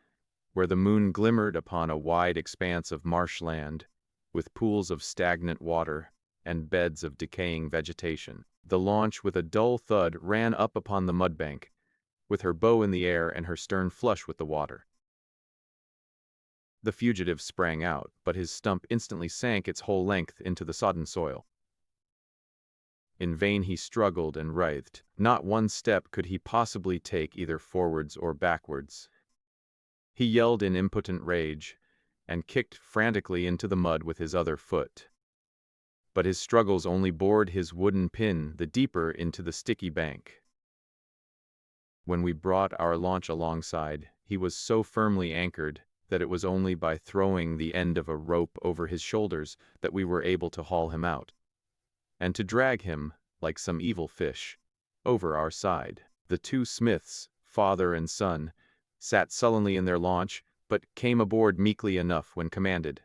where the moon glimmered upon a wide expanse of marshland, with pools of stagnant water and beds of decaying vegetation. The launch with a dull thud ran up upon the mudbank, with her bow in the air and her stern flush with the water. The fugitive sprang out, but his stump instantly sank its whole length into the sodden soil. In vain he struggled and writhed. Not one step could he possibly take either forwards or backwards. He yelled in impotent rage, and kicked frantically into the mud with his other foot. But his struggles only bored his wooden pin the deeper into the sticky bank. When we brought our launch alongside, he was so firmly anchored that it was only by throwing the end of a rope over his shoulders that we were able to haul him out, and to drag him, like some evil fish, over our side. The two Smiths, father and son, sat sullenly in their launch, but came aboard meekly enough when commanded.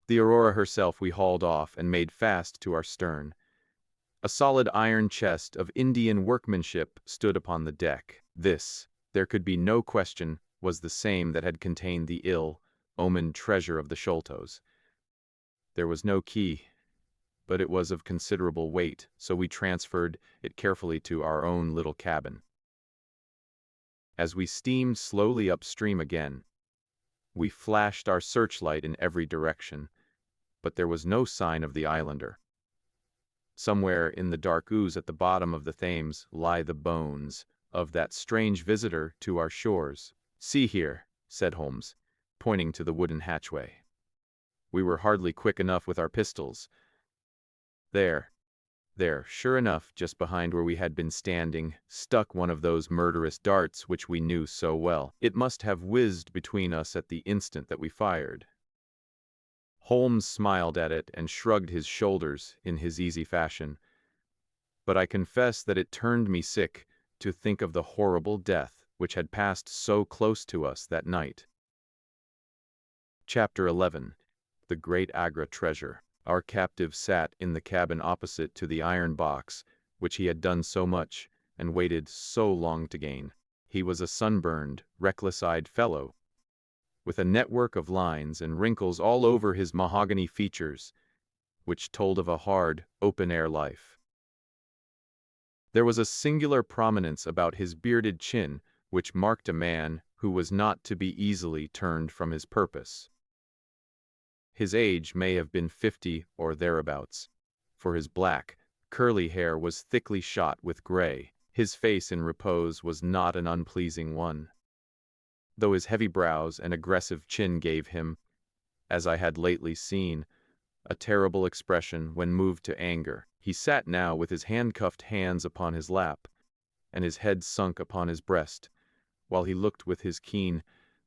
The Aurora herself we hauled off and made fast to our stern. A solid iron chest of Indian workmanship stood upon the deck. This, there could be no question, was the same that had contained the ill-omened treasure of the Sholtos. There was no key, but it was of considerable weight, so we transferred it carefully to our own little cabin. As we steamed slowly upstream again, we flashed our searchlight in every direction, but there was no sign of the islander. Somewhere in the dark ooze at the bottom of the Thames lie the bones of that strange visitor to our shores. "See here," said Holmes, pointing to the wooden hatchway. We were hardly quick enough with our pistols. There, sure enough, just behind where we had been standing, stuck one of those murderous darts which we knew so well. It must have whizzed between us at the instant that we fired. Holmes smiled at it and shrugged his shoulders in his easy fashion, but I confess that it turned me sick to think of the horrible death which had passed so close to us that night. Chapter 11. The Great Agra Treasure. Our captive sat in the cabin opposite to the iron box, which he had done so much and waited so long to gain. He was a sunburned, reckless-eyed fellow, with a network of lines and wrinkles all over his mahogany features, which told of a hard, open-air life. There was a singular prominence about his bearded chin, which marked a man who was not to be easily turned from his purpose. His age may have been 50 or thereabouts, for his black, curly hair was thickly shot with gray. His face in repose was not an unpleasing one, though his heavy brows and aggressive chin gave him, as I had lately seen, a terrible expression when moved to anger. He sat now with his handcuffed hands upon his lap, and his head sunk upon his breast, while he looked with his keen,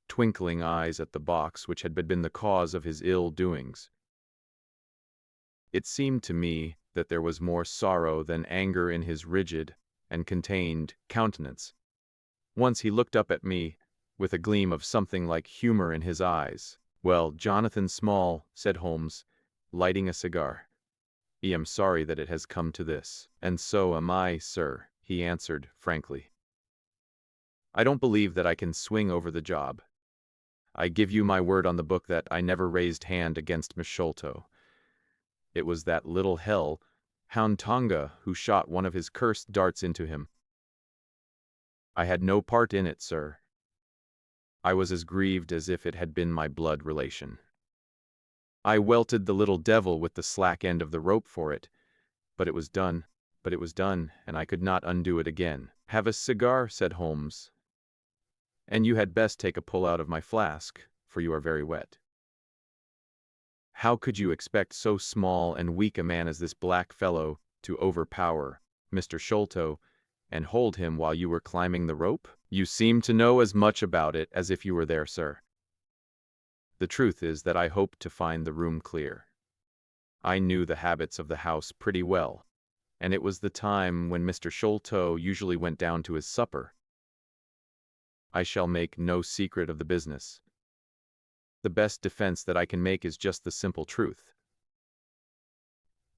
twinkling eyes at the box which had been the cause of his ill-doings. It seemed to me that there was more sorrow than anger in his rigid and contained countenance. Once he looked up at me, with a gleam of something like humor in his eyes. "Well, Jonathan Small," said Holmes, lighting a cigar, "I am sorry that it has come to this." "And so am I, sir," he answered frankly. "I don't believe that I can swing over the job. I give you my word on the book that I never raised hand against Miss Sholto. It was that little hell, Hound Tonga, who shot one of his cursed darts into him. I had no part in it, sir. I was as grieved as if it had been my blood relation. I welted the little devil with the slack end of the rope for it, but it was done, and I could not undo it again." "Have a cigar," said Holmes, "and you had best take a pull out of my flask, for you are very wet." "How could you expect so small and weak a man as this black fellow to overpower Mr. Sholto and hold him while you were climbing the rope? You seem to know as much about it as if you were there, sir. The truth is that I hoped to find the room clear. I knew the habits of the house pretty well, and it was the time when Mr. Sholto usually went down to his supper. I shall make no secret of the business. The best defense that I can make is just the simple truth.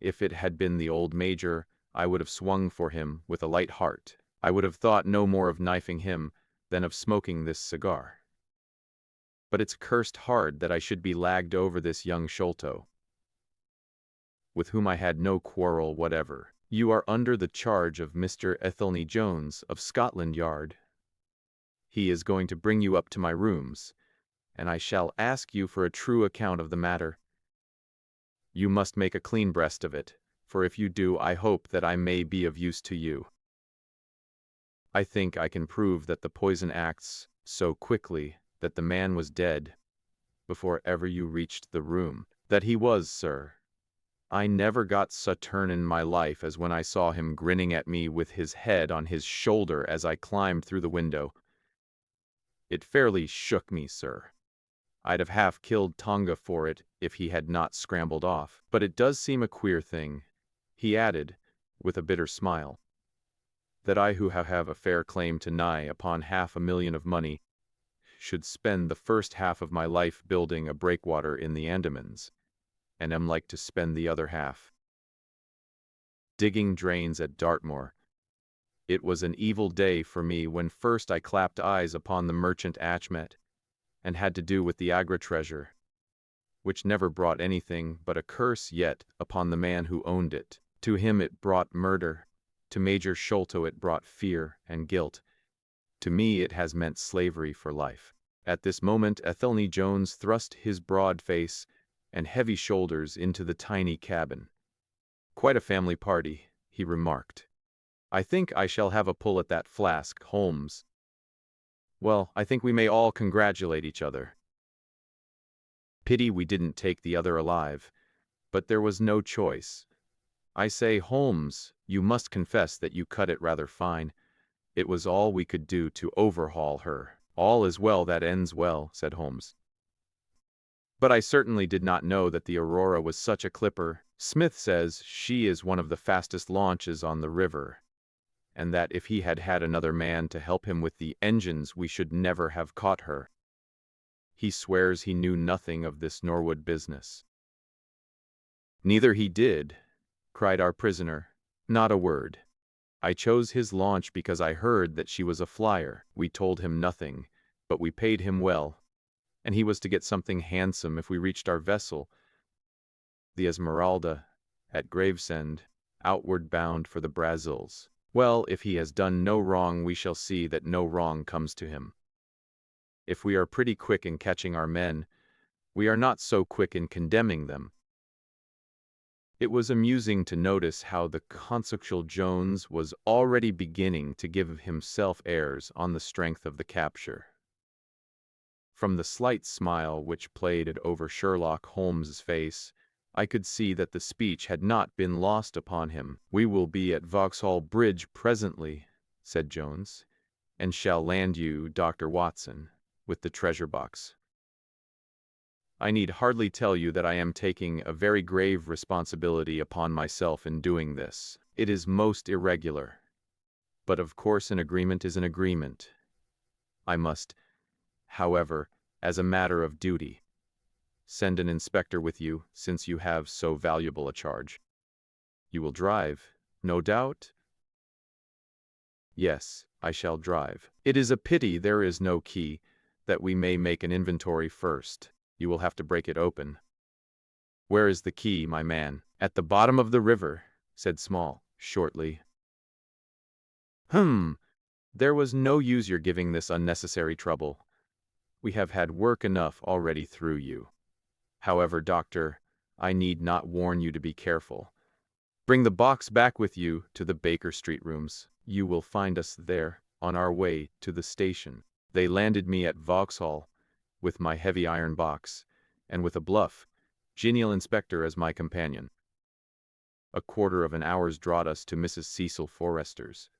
If it had been the old Major, I would have swung for him with a light heart. I would have thought no more of knifing him than of smoking this cigar. But it's cursed hard that I should be lagged over this young Sholto, with whom I had no quarrel whatever. You are under the charge of Mr. Athelney Jones of Scotland Yard. He is going to bring you up to my rooms, and I shall ask you for a true account of the matter. You must make a clean breast of it, for if you do, I hope that I may be of use to you. I think I can prove that the poison acts so quickly that the man was dead before ever you reached the room." "That he was, sir. I never got so turn in my life as when I saw him grinning at me with his head on his shoulder as I climbed through the window. It fairly shook me, sir. I'd have half killed Tonga for it if he had not scrambled off. But it does seem a queer thing," he added, with a bitter smile, "that I who have a fair claim to nigh upon $500,000 of money should spend the first half of my life building a breakwater in the Andamans, and am like to spend the other half digging drains at Dartmoor. It was an evil day for me when first I clapped eyes upon the merchant Achmet, and had to do with the Agra treasure, which never brought anything but a curse yet upon the man who owned it. To him it brought murder, to Major Sholto it brought fear and guilt. To me it has meant slavery for life." At this moment Athelney Jones thrust his broad face and heavy shoulders into the tiny cabin. "Quite a family party," he remarked. "I think I shall have a pull at that flask, Holmes. Well, I think we may all congratulate each other. Pity we didn't take the other alive, but there was no choice. I say, Holmes, you must confess that you cut it rather fine. It was all we could do to overhaul her." "All is well that ends well," said Holmes. "But I certainly did not know that the Aurora was such a clipper. Smith says she is one of the fastest launches on the river, and that if he had had another man to help him with the engines we should never have caught her. He swears he knew nothing of this Norwood business." "Neither he did," cried our prisoner. "Not a word. I chose his launch because I heard that she was a flyer. We told him nothing, but we paid him well, and he was to get something handsome if we reached our vessel, the Esmeralda, at Gravesend, outward bound for the Brazils. Well, if he has done no wrong, we shall see that no wrong comes to him. If we are pretty quick in catching our men, we are not so quick in condemning them." It was amusing to notice how the Consual Jones was already beginning to give himself airs on the strength of the capture. From the slight smile which played over Sherlock Holmes's face, I could see that the speech had not been lost upon him. "We will be at Vauxhall Bridge presently," said Jones, "and shall land you, Dr. Watson, with the treasure box. I need hardly tell you that I am taking a very grave responsibility upon myself in doing this. It is most irregular, But of course an agreement is an agreement. I must, however, as a matter of duty, send an inspector with you, since you have so valuable a charge. You will drive, no doubt? Yes, I shall drive. It is a pity there is no key, that we may make an inventory first. You will have to break it open. Where is the key, my man? At the bottom of the river, said Small, shortly. There was no use your giving this unnecessary trouble. We have had work enough already through you. However, doctor, I need not warn you to be careful. Bring the box back with you to the Baker Street rooms. You will find us there, on our way to the station. They landed me at Vauxhall, with my heavy iron box, and with a bluff, genial inspector as my companion. A quarter of an hour's brought us to Mrs. Cecil Forester's.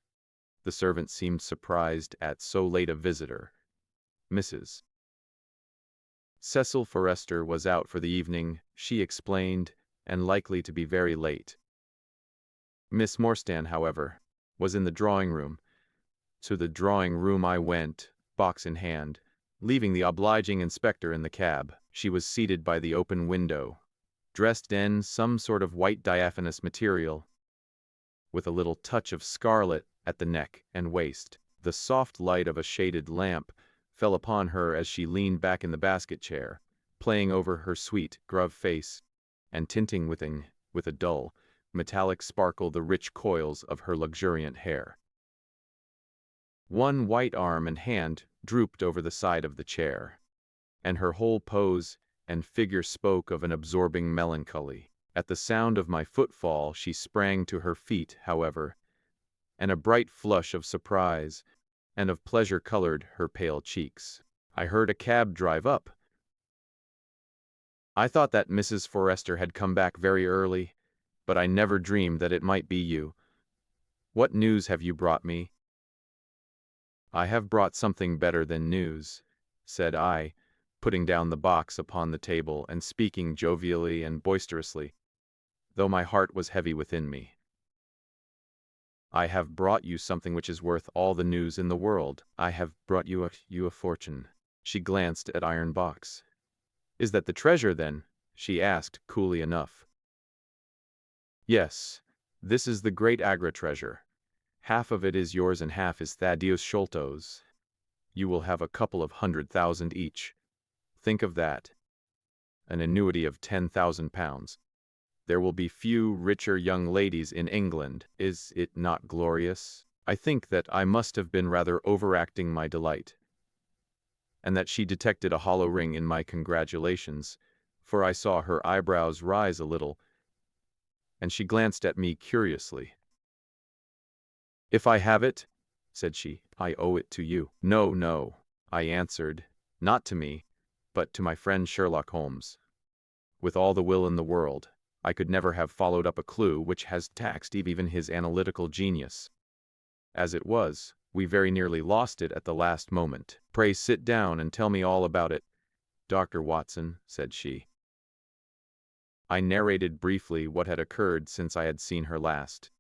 The servant seemed surprised at so late a visitor. Mrs. Cecil Forester was out for the evening, she explained, and likely to be very late. Miss Morstan, however, was in the drawing-room. To the drawing-room I went, box in hand, leaving the obliging inspector in the cab. She was seated by the open window, dressed in some sort of white diaphanous material, with a little touch of scarlet at the neck and waist. The soft light of a shaded lamp fell upon her as she leaned back in the basket chair, playing over her sweet, gruff face, and tinting with a dull, metallic sparkle the rich coils of her luxuriant hair. One white arm and hand drooped over the side of the chair, and her whole pose and figure spoke of an absorbing melancholy. At the sound of my footfall she sprang to her feet, however, and a bright flush of surprise and of pleasure colored her pale cheeks. I heard a cab drive up. I thought that Mrs. Forester had come back very early, but I never dreamed that it might be you. What news have you brought me? I have brought something better than news, said I, putting down the box upon the table and speaking jovially and boisterously, though my heart was heavy within me. I have brought you something which is worth all the news in the world. I have brought you a fortune. She glanced at iron box. Is that the treasure, then? She asked, coolly enough. Yes, this is the great Agra treasure. Half of it is yours and half is Thaddeus Sholto's. You will have a couple of 100,000 each. Think of that. An annuity of £10,000. There will be few richer young ladies in England. Is it not glorious? I think that I must have been rather overacting my delight, and that she detected a hollow ring in my congratulations, for I saw her eyebrows rise a little, and she glanced at me curiously. If I have it, said she, I owe it to you. No, no, I answered, not to me, but to my friend Sherlock Holmes. With all the will in the world, I could never have followed up a clue which has taxed even his analytical genius. As it was, we very nearly lost it at the last moment. Pray sit down and tell me all about it, Dr. Watson, said she. I narrated briefly what had occurred since I had seen her last.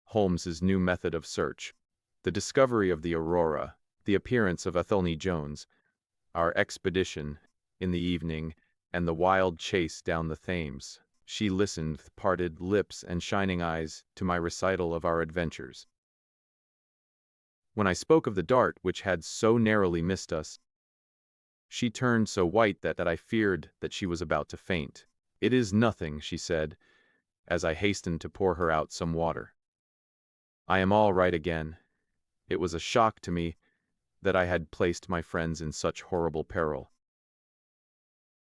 Holmes's new method of search, the discovery of the Aurora, the appearance of Athelney Jones, our expedition in the evening, and the wild chase down the Thames. She listened with parted lips and shining eyes to my recital of our adventures. When I spoke of the dart which had so narrowly missed us, she turned so white that I feared that she was about to faint. It is nothing, she said, as I hastened to pour her out some water. I am all right again. It was a shock to me that I had placed my friends in such horrible peril.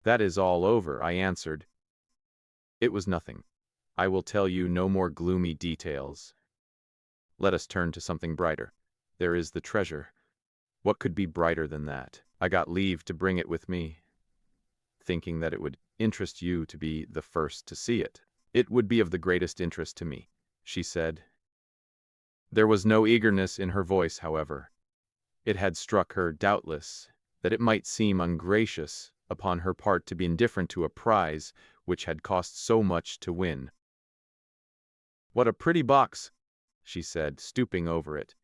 That is all over, I answered. It was nothing. I will tell you no more gloomy details. Let us turn to something brighter. There is the treasure. What could be brighter than that? I got leave to bring it with me, thinking that it would interest you to be the first to see it. It would be of the greatest interest to me, she said. There was no eagerness in her voice, however. It had struck her, doubtless, that it might seem ungracious upon her part to be indifferent to a prize which had cost so much to win. What a pretty box, she said, stooping over it.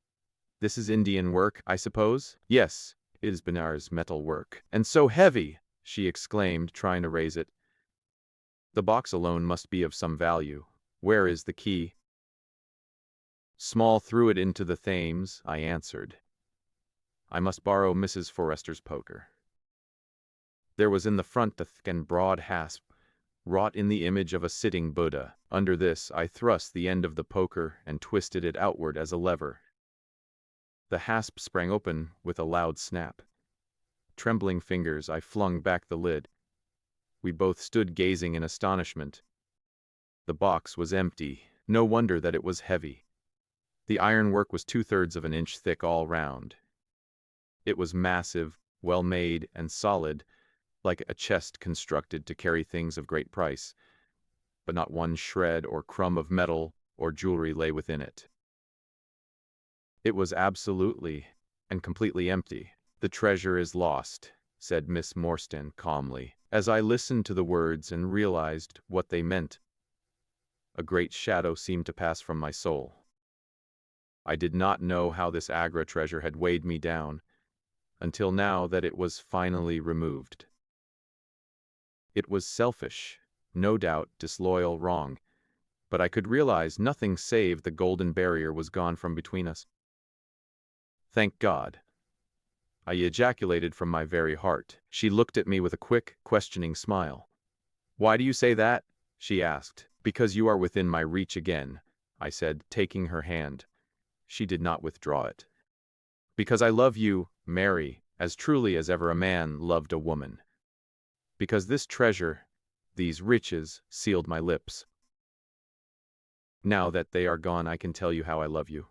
"This is Indian work, I suppose?" "Yes, it is Benares metal work. And so heavy!" she exclaimed, trying to raise it. "The box alone must be of some value. Where is the key?" "Small threw it into the Thames," I answered. "I must borrow Mrs. Forester's poker." There was in the front a thick and broad hasp, wrought in the image of a sitting Buddha. Under this I thrust the end of the poker and twisted it outward as a lever. The hasp sprang open with a loud snap. Trembling fingers, I flung back the lid. We both stood gazing in astonishment. The box was empty. No wonder that it was heavy. The ironwork was 2/3 of an inch thick all round. It was massive, well made, and solid, like a chest constructed to carry things of great price, but not one shred or crumb of metal or jewelry lay within it. It was absolutely and completely empty. "The treasure is lost," said Miss Morstan calmly. As I listened to the words and realized what they meant, a great shadow seemed to pass from my soul. I did not know how this Agra treasure had weighed me down, until now that it was finally removed. It was selfish, no doubt disloyal, wrong, but I could realize nothing save the golden barrier was gone from between us. "Thank God," I ejaculated from my very heart. She looked at me with a quick, questioning smile. "Why do you say that?" she asked. "Because you are within my reach again," I said, taking her hand. She did not withdraw it. "Because I love you, Mary, as truly as ever a man loved a woman. Because this treasure, these riches, sealed my lips. Now that they are gone, I can tell you how I love you.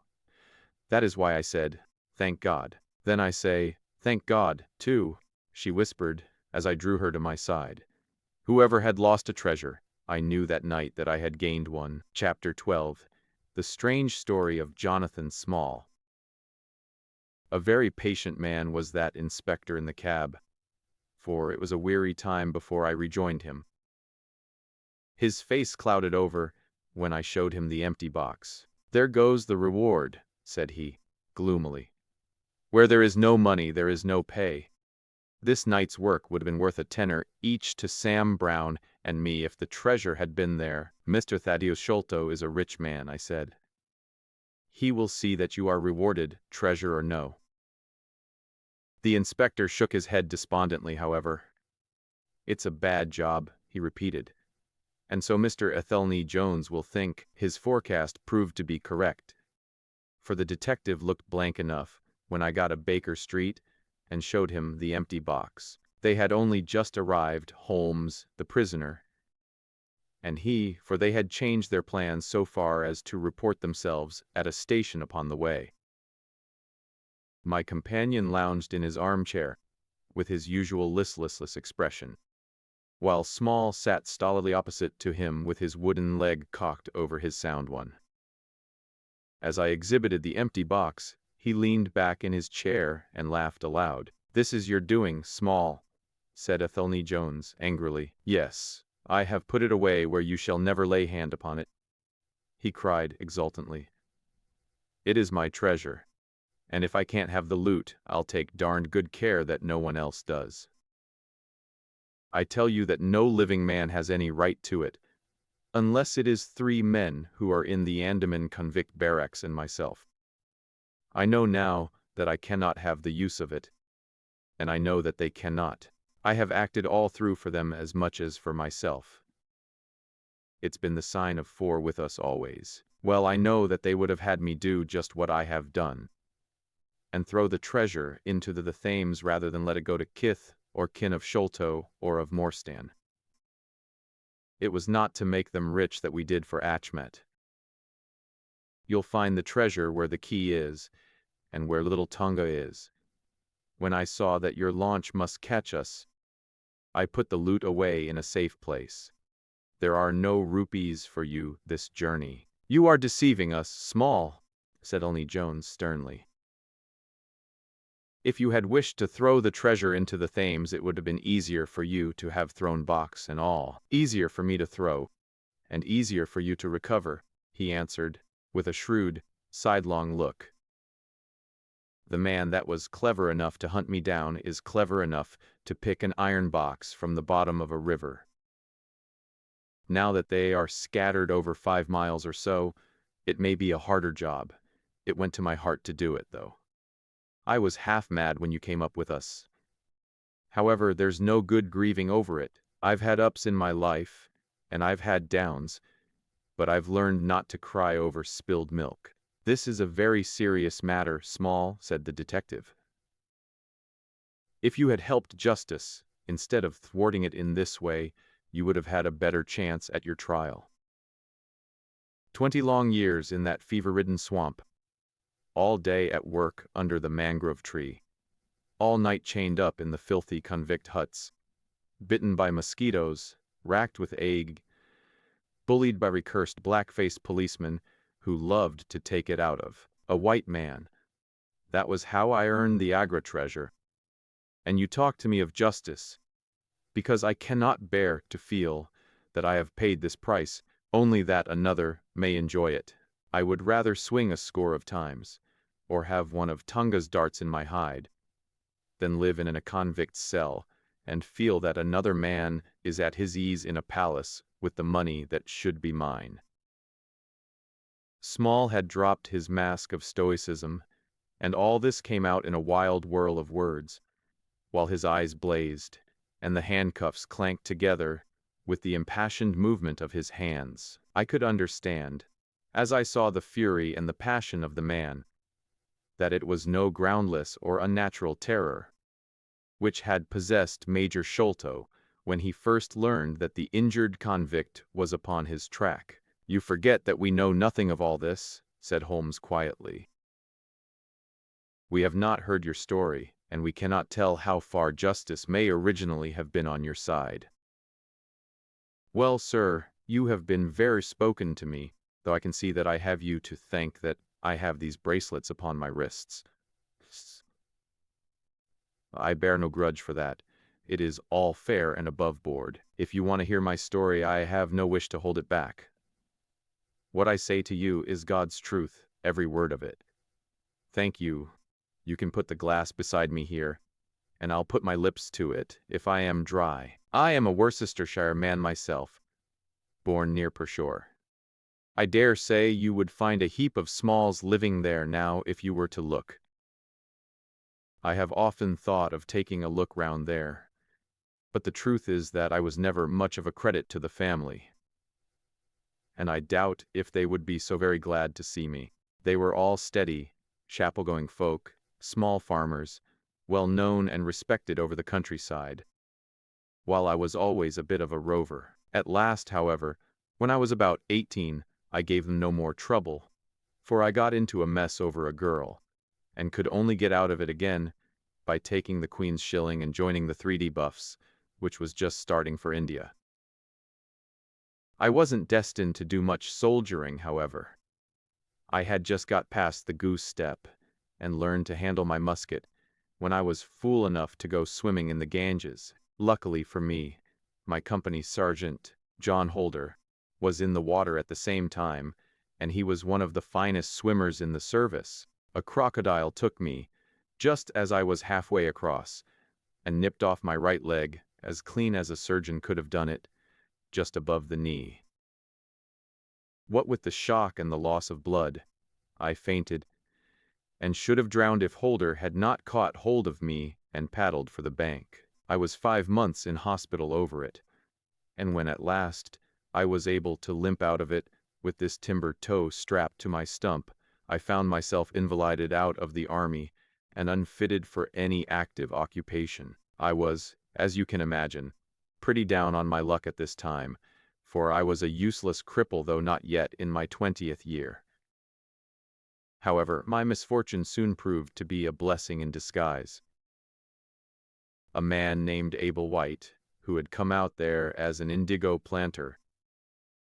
That is why I said, 'Thank God.' Then I say, 'Thank God,' too," she whispered, as I drew her to my side. Whoever had lost a treasure, I knew that night that I had gained one. Chapter 12. The Strange Story of Jonathan Small. A very patient man was that inspector in the cab, for it was a weary time before I rejoined him. His face clouded over when I showed him the empty box. "There goes the reward," said he, gloomily. "Where there is no money, there is no pay. This night's work would have been worth a tenner each to Sam Brown and me if the treasure had been there." "Mr. Thaddeus Sholto is a rich man," I said. "He will see that you are rewarded, treasure or no." The inspector shook his head despondently, however. "It's a bad job," he repeated. "And so Mr. Athelney Jones will think." His forecast proved to be correct, for the detective looked blank enough when I got to Baker Street and showed him the empty box. They had only just arrived, Holmes, the prisoner, and he, for they had changed their plans so far as to report themselves at a station upon the way. My companion lounged in his armchair, with his usual listless expression, while Small sat stolidly opposite to him with his wooden leg cocked over his sound one. As I exhibited the empty box, he leaned back in his chair and laughed aloud. "This is your doing, Small," said Athelney Jones, angrily. "Yes, I have put it away where you shall never lay hand upon it," he cried exultantly. "It is my treasure, and if I can't have the loot, I'll take darned good care that no one else does. I tell you that no living man has any right to it, unless it is 3 men who are in the Andaman convict barracks and myself. I know now that I cannot have the use of it, and I know that they cannot. I have acted all through for them as much as for myself. It's been the sign of 4 with us always. Well, I know that they would have had me do just what I have done, and throw the treasure into the Thames rather than let it go to kith or kin of Sholto or of Morstan. It was not to make them rich that we did for Achmet. You'll find the treasure where the key is, and where little Tonga is. When I saw that your launch must catch us, I put the loot away in a safe place. There are no rupees for you this journey." "You are deceiving us, Small," said Athelney Jones sternly. "If you had wished to throw the treasure into the Thames, it would have been easier for you to have thrown box and all. Easier for me to throw, and easier for you to recover," he answered, with a shrewd, sidelong look. The man that was clever enough to hunt me down is clever enough to pick an iron box from the bottom of a river. Now that they are scattered over 5 miles or so, it may be a harder job. It went to my heart to do it, though. I was half mad when you came up with us. However, there's no good grieving over it. I've had ups in my life, and I've had downs, but I've learned not to cry over spilled milk. This is a very serious matter, Small, said the detective. If you had helped justice, instead of thwarting it in this way, you would have had a better chance at your trial. 20 long years in that fever-ridden swamp, all day at work under the mangrove tree, all night chained up in the filthy convict huts, bitten by mosquitoes, racked with ague, bullied by recursed black-faced policemen who loved to take it out of a white man. That was how I earned the Agra treasure. And you talk to me of justice, because I cannot bear to feel that I have paid this price, only that another may enjoy it. I would rather swing a score of times, or have one of Tunga's darts in my hide, than live in a convict's cell and feel that another man is at his ease in a palace with the money that should be mine. Small had dropped his mask of stoicism, and all this came out in a wild whirl of words, while his eyes blazed, and the handcuffs clanked together with the impassioned movement of his hands. I could understand, as I saw the fury and the passion of the man, that it was no groundless or unnatural terror, which had possessed Major Sholto when he first learned that the injured convict was upon his track. You forget that we know nothing of all this, said Holmes quietly. We have not heard your story, and we cannot tell how far justice may originally have been on your side. Well, sir, you have been very spoken to me, though I can see that I have you to thank that I have these bracelets upon my wrists. I bear no grudge for that. It is all fair and above board. If you want to hear my story, I have no wish to hold it back. What I say to you is God's truth, every word of it. Thank you. You can put the glass beside me here, and I'll put my lips to it if I am dry. I am a Worcestershire man myself, born near Pershore. I dare say you would find a heap of Smalls living there now if you were to look. I have often thought of taking a look round there, but the truth is that I was never much of a credit to the family, and I doubt if they would be so very glad to see me. They were all steady, chapel-going folk, small farmers, well known and respected over the countryside, while I was always a bit of a rover. At last, however, when I was about 18, I gave them no more trouble, for I got into a mess over a girl, and could only get out of it again by taking the Queen's shilling and joining the 3D Buffs, which was just starting for India. I wasn't destined to do much soldiering, however. I had just got past the goose step and learned to handle my musket when I was fool enough to go swimming in the Ganges. Luckily for me, my company sergeant, John Holder, was in the water at the same time, and he was one of the finest swimmers in the service. A crocodile took me, just as I was halfway across, and nipped off my right leg, as clean as a surgeon could have done it, just above the knee. What with the shock and the loss of blood, I fainted, and should have drowned if Holder had not caught hold of me and paddled for the bank. I was 5 months in hospital over it, and when at last I was able to limp out of it with this timber toe strapped to my stump, I found myself invalided out of the army and unfitted for any active occupation. I was, as you can imagine, pretty down on my luck at this time, for I was a useless cripple though not yet in my 20th year. However, my misfortune soon proved to be a blessing in disguise. A man named Abel White, who had come out there as an indigo planter,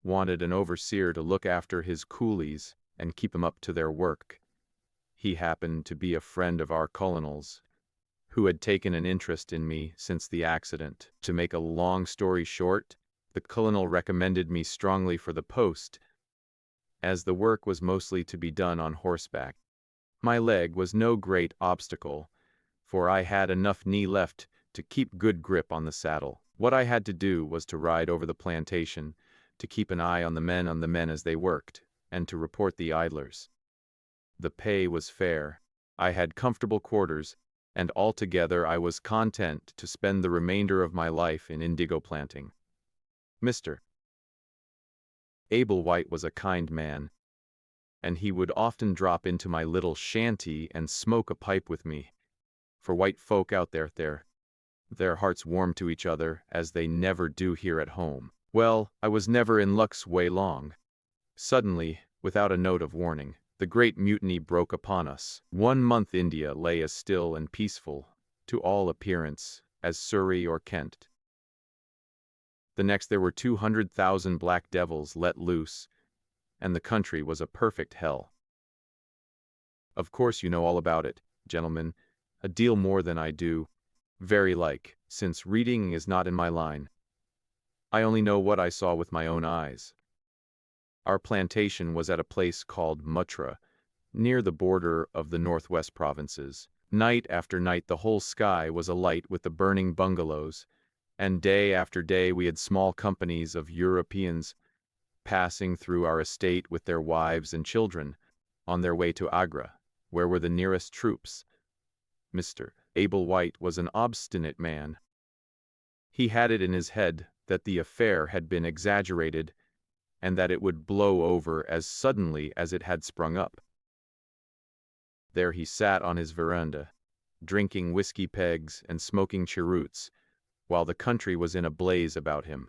wanted an overseer to look after his coolies and keep them up to their work. He happened to be a friend of our colonel's, who had taken an interest in me since the accident. To make a long story short, the colonel recommended me strongly for the post, as the work was mostly to be done on horseback. My leg was no great obstacle, for I had enough knee left to keep good grip on the saddle. What I had to do was to ride over the plantation, to keep an eye on the men as they worked, and to report the idlers. The pay was fair. I had comfortable quarters, and altogether I was content to spend the remainder of my life in indigo planting. Mr. Abel White was a kind man, and he would often drop into my little shanty and smoke a pipe with me. For white folk out their hearts warmed to each other as they never do here at home. Well, I was never in luck's way long. Suddenly, without a note of warning, the great mutiny broke upon us. 1 month India lay as still and peaceful, to all appearance, as Surrey or Kent. The next there were 200,000 black devils let loose, and the country was a perfect hell. Of course you know all about it, gentlemen, a deal more than I do, very like, since reading is not in my line. I only know what I saw with my own eyes. Our plantation was at a place called Mutra, near the border of the northwest provinces. Night after night the whole sky was alight with the burning bungalows, and day after day we had small companies of Europeans passing through our estate with their wives and children, on their way to Agra, where were the nearest troops. Mr. Abel White was an obstinate man. He had it in his head that the affair had been exaggerated, and that it would blow over as suddenly as it had sprung up. There he sat on his veranda, drinking whiskey pegs and smoking cheroots, while the country was in a blaze about him.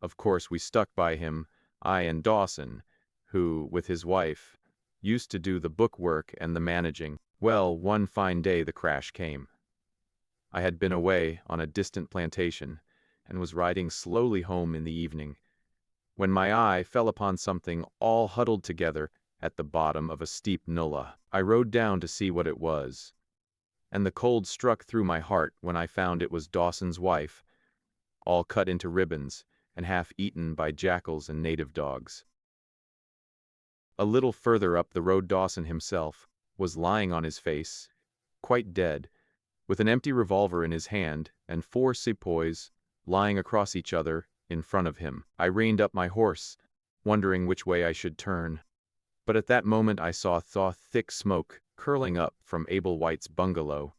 Of course we stuck by him, I and Dawson, who, with his wife, used to do the book work and the managing. Well, one fine day the crash came. I had been away on a distant plantation, and was riding slowly home in the evening, when my eye fell upon something all huddled together at the bottom of a steep nullah. I rode down to see what it was, and the cold struck through my heart when I found it was Dawson's wife, all cut into ribbons and half eaten by jackals and native dogs. A little further up the road Dawson himself was lying on his face, quite dead, with an empty revolver in his hand and 4 sepoys lying across each other in front of him. I reined up my horse, wondering which way I should turn. But at that moment I saw thick smoke curling up from Abel White's bungalow,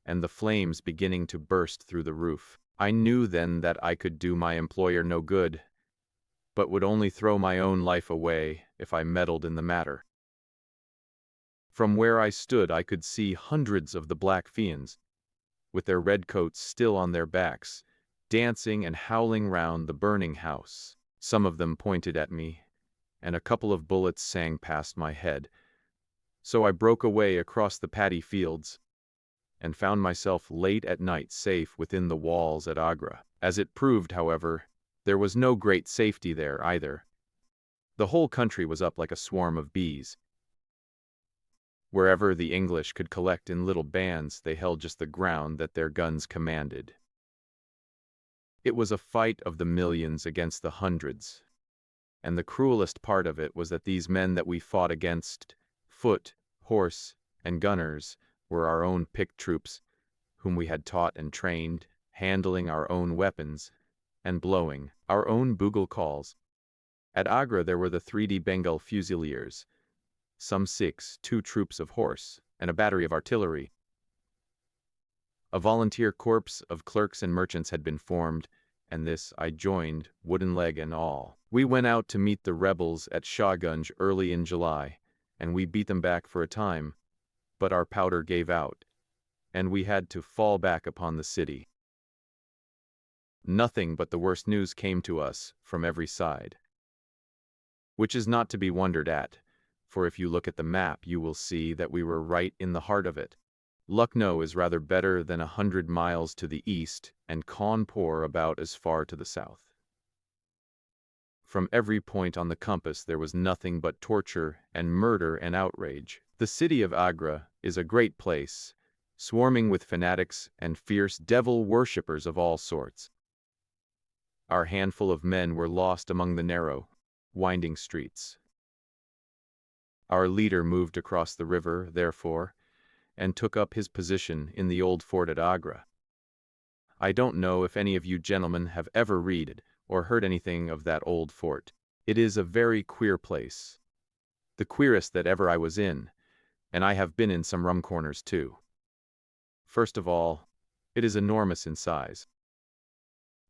and the flames beginning to burst through the roof. I knew then that I could do my employer no good, but would only throw my own life away if I meddled in the matter. From where I stood I could see hundreds of the black fiends, with their red coats still on their backs, dancing and howling round the burning house. Some of them pointed at me, and a couple of bullets sang past my head. So I broke away across the paddy fields, and found myself late at night safe within the walls at Agra. As it proved, however, there was no great safety there either. The whole country was up like a swarm of bees. Wherever the English could collect in little bands, they held just the ground that their guns commanded. It was a fight of the millions against the hundreds, and the cruelest part of it was that these men that we fought against, foot, horse, and gunners, were our own picked troops, whom we had taught and trained, handling our own weapons, and blowing our own bugle calls. At Agra there were the 3D Bengal Fusiliers, some 6, 2 troops of horse, and a battery of artillery. A volunteer corps of clerks and merchants had been formed, and this I joined, wooden leg and all. We went out to meet the rebels at Shahgunj early in July, and we beat them back for a time, but our powder gave out, and we had to fall back upon the city. Nothing but the worst news came to us from every side, which is not to be wondered at, for if you look at the map you will see that we were right in the heart of it. Lucknow is rather better than 100 miles to the east, and Cawnpore about as far to the south. From every point on the compass there was nothing but torture and murder and outrage. The city of Agra is a great place, swarming with fanatics and fierce devil worshippers of all sorts. Our handful of men were lost among the narrow, winding streets. Our leader moved across the river, therefore, and took up his position in the old fort at Agra. I don't know if any of you gentlemen have ever read or heard anything of that old fort. It is a very queer place, the queerest that ever I was in, and I have been in some rum corners too. First of all, it is enormous in size.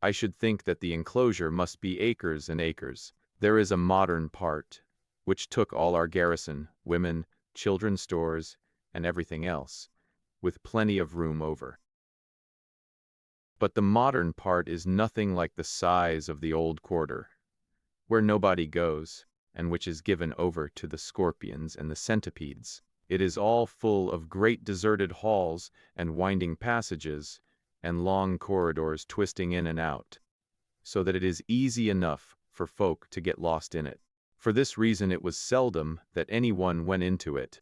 I should think that the enclosure must be acres and acres. There is a modern part, which took all our garrison, women, children's stores, and everything else, with plenty of room over. But the modern part is nothing like the size of the old quarter, where nobody goes, and which is given over to the scorpions and the centipedes. It is all full of great deserted halls and winding passages, and long corridors twisting in and out, so that it is easy enough for folk to get lost in it. For this reason it was seldom that anyone went into it,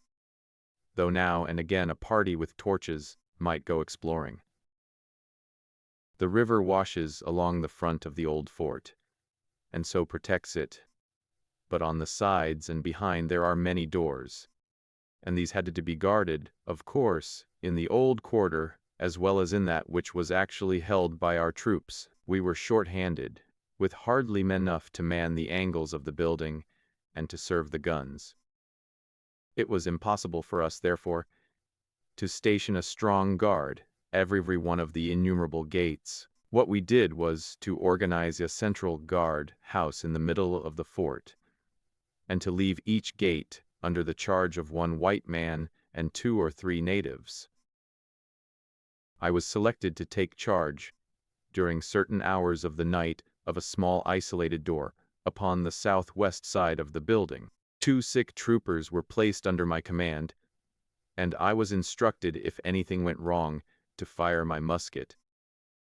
though now and again a party with torches might go exploring. The river washes along the front of the old fort, and so protects it, but on the sides and behind there are many doors, and these had to be guarded, of course, in the old quarter as well as in that which was actually held by our troops. We were short-handed, with hardly men enough to man the angles of the building and to serve the guns. It was impossible for us, therefore, to station a strong guard every one of the innumerable gates. What we did was to organize a central guard house in the middle of the fort, and to leave each gate under the charge of one white man and 2 or 3 natives. I was selected to take charge, during certain hours of the night, of a small isolated door upon the southwest side of the building. 2 sick troopers were placed under my command, and I was instructed, if anything went wrong, to fire my musket,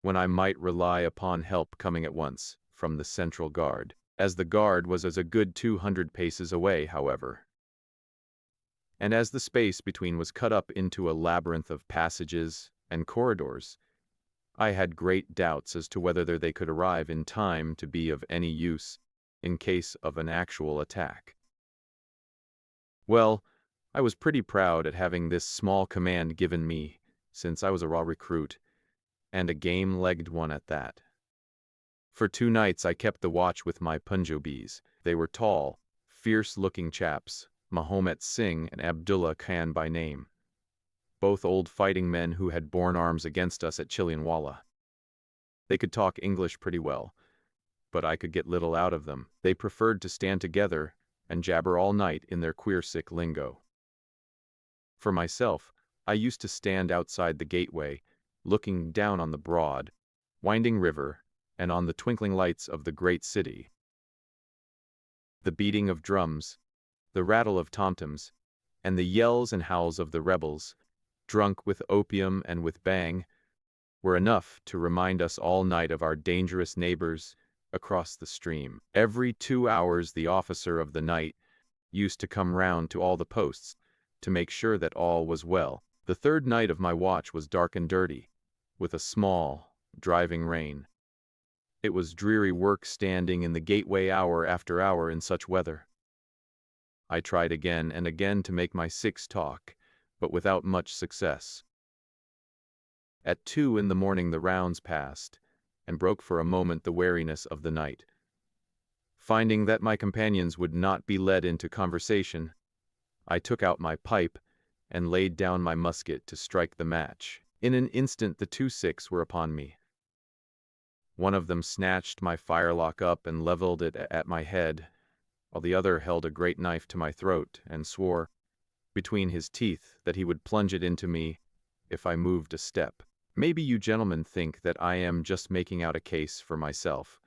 when I might rely upon help coming at once from the central guard. As the guard was as a good 200 paces away, however, and as the space between was cut up into a labyrinth of passages and corridors, I had great doubts as to whether they could arrive in time to be of any use in case of an actual attack. Well, I was pretty proud at having this small command given me, since I was a raw recruit, and a game-legged one at that. For 2 nights I kept the watch with my Punjabis. They were tall, fierce-looking chaps, Mahomet Singh and Abdullah Khan by name, both old fighting men who had borne arms against us at Chilianwala. They could talk English pretty well, but I could get little out of them. They preferred to stand together and jabber all night in their queer sick lingo. For myself, I used to stand outside the gateway, looking down on the broad, winding river and on the twinkling lights of the great city. The beating of drums, the rattle of tom-toms, and the yells and howls of the rebels, drunk with opium and with bang, were enough to remind us all night of our dangerous neighbors across the stream. Every 2 hours the officer of the night used to come round to all the posts to make sure that all was well. The 3rd night of my watch was dark and dirty, with a small, driving rain. It was dreary work standing in the gateway hour after hour in such weather. I tried again and again to make my Sikhs talk, but without much success. At 2 in the morning the rounds passed, and broke for a moment the weariness of the night. Finding that my companions would not be led into conversation, I took out my pipe and laid down my musket to strike the match. In an instant the 2 Sikhs were upon me. One of them snatched my firelock up and leveled it at my head, while the other held a great knife to my throat and swore, between his teeth, that he would plunge it into me if I moved a step. Maybe you gentlemen think that I am just making out a case for myself,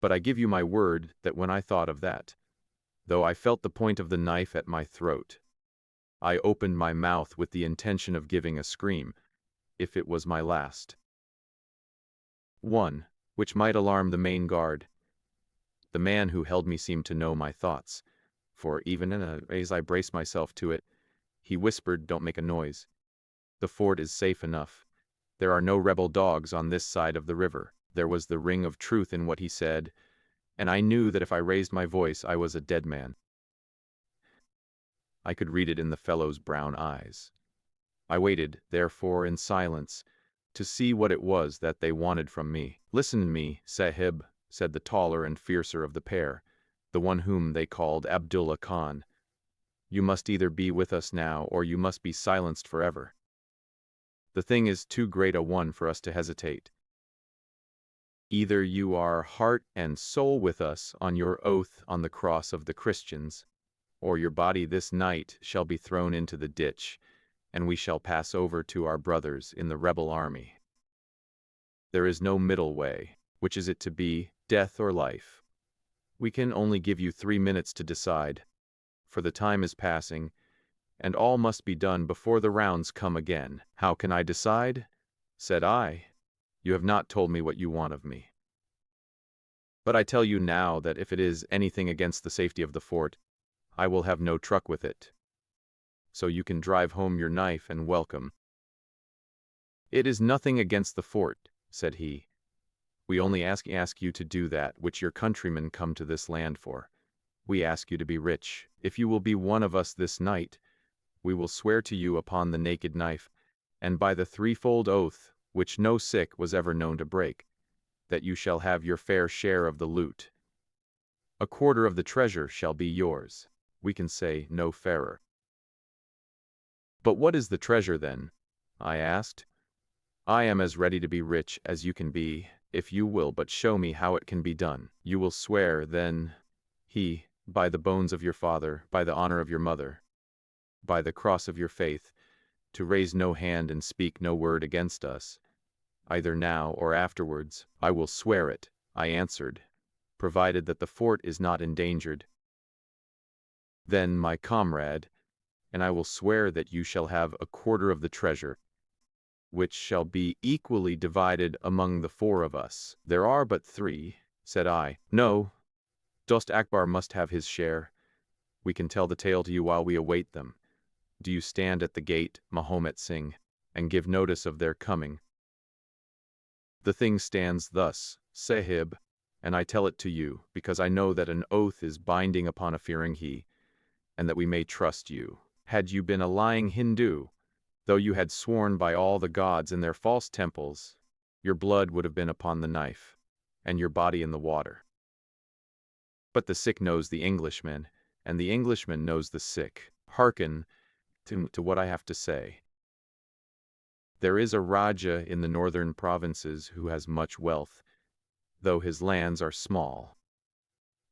but I give you my word that when I thought of that, though I felt the point of the knife at my throat, I opened my mouth with the intention of giving a scream, if it was my last. One, which might alarm the main guard. The man who held me seemed to know my thoughts, for even as I braced myself to it, he whispered, "Don't make a noise. The fort is safe enough. There are no rebel dogs on this side of the river." There was the ring of truth in what he said, and I knew that if I raised my voice I was a dead man. I could read it in the fellow's brown eyes. I waited, therefore, in silence, to see what it was that they wanted from me. "Listen to me, Sahib," said the taller and fiercer of the pair, the one whom they called Abdullah Khan. "You must either be with us now, or you must be silenced forever. The thing is too great a one for us to hesitate. Either you are heart and soul with us on your oath on the cross of the Christians, or your body this night shall be thrown into the ditch, and we shall pass over to our brothers in the rebel army. There is no middle way. Which is it to be, death or life? We can only give you 3 minutes to decide, for the time is passing, and all must be done before the rounds come again." "How can I decide?" said I. "You have not told me what you want of me. But I tell you now that if it is anything against the safety of the fort, I will have no truck with it. So you can drive home your knife and welcome." "It is nothing against the fort," said he. "We only ask you to do that which your countrymen come to this land for. We ask you to be rich. If you will be one of us this night, we will swear to you upon the naked knife, and by the threefold oath, which no Sikh was ever known to break, that you shall have your fair share of the loot. A quarter of the treasure shall be yours. We can say no fairer." "But what is the treasure, then?" I asked. "I am as ready to be rich as you can be, if you will but show me how it can be done." "You will swear, then," he, "by the bones of your father, by the honor of your mother, by the cross of your faith, to raise no hand and speak no word against us, either now or afterwards." "I will swear it," I answered, "provided that the fort is not endangered." "Then, my comrade, and I will swear that you shall have a quarter of the treasure, which shall be equally divided among the 4 of us." "There are but 3, said I. "No, Dost Akbar must have his share. We can tell the tale to you while we await them. Do you stand at the gate, Mahomet Singh, and give notice of their coming." "The thing stands thus, Sahib, and I tell it to you, because I know that an oath is binding upon a Firangi, and that we may trust you. Had you been a lying Hindu, though you had sworn by all the gods in their false temples, your blood would have been upon the knife, and your body in the water. But the Sikh knows the Englishman, and the Englishman knows the Sikh. Hearken to what I have to say. There is a Raja in the northern provinces who has much wealth, though his lands are small.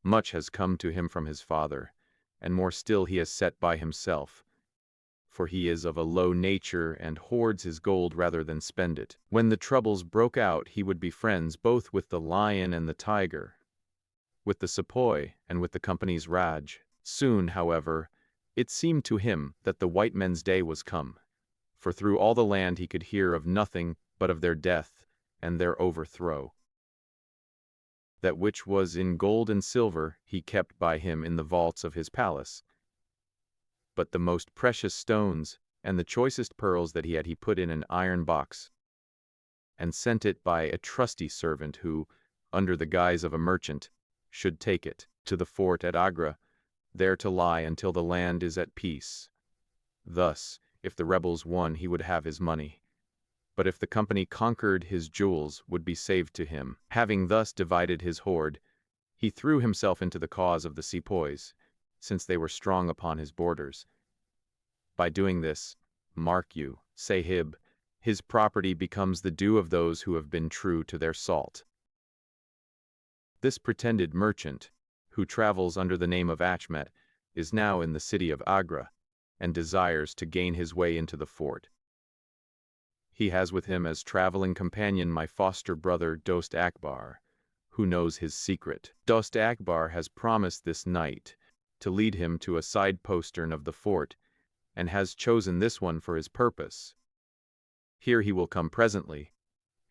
Much has come to him from his father, and more still he has set by himself, for he is of a low nature and hoards his gold rather than spend it. When the troubles broke out, he would be friends both with the lion and the tiger, with the sepoy and with the company's Raj. Soon, however, it seemed to him that the white men's day was come, for through all the land he could hear of nothing but of their death and their overthrow. That which was in gold and silver he kept by him in the vaults of his palace, but the most precious stones and the choicest pearls that he had he put in an iron box, and sent it by a trusty servant who, under the guise of a merchant, should take it to the fort at Agra, there to lie until the land is at peace. Thus, if the rebels won, he would have his money, but if the company conquered, his jewels would be saved to him. Having thus divided his hoard, he threw himself into the cause of the sepoys, since they were strong upon his borders. By doing this, mark you, Sahib, his property becomes the due of those who have been true to their salt. This pretended merchant, who travels under the name of Achmet, is now in the city of Agra, and desires to gain his way into the fort. He has with him as traveling companion my foster brother Dost Akbar, who knows his secret. Dost Akbar has promised this night to lead him to a side postern of the fort, and has chosen this one for his purpose. Here he will come presently,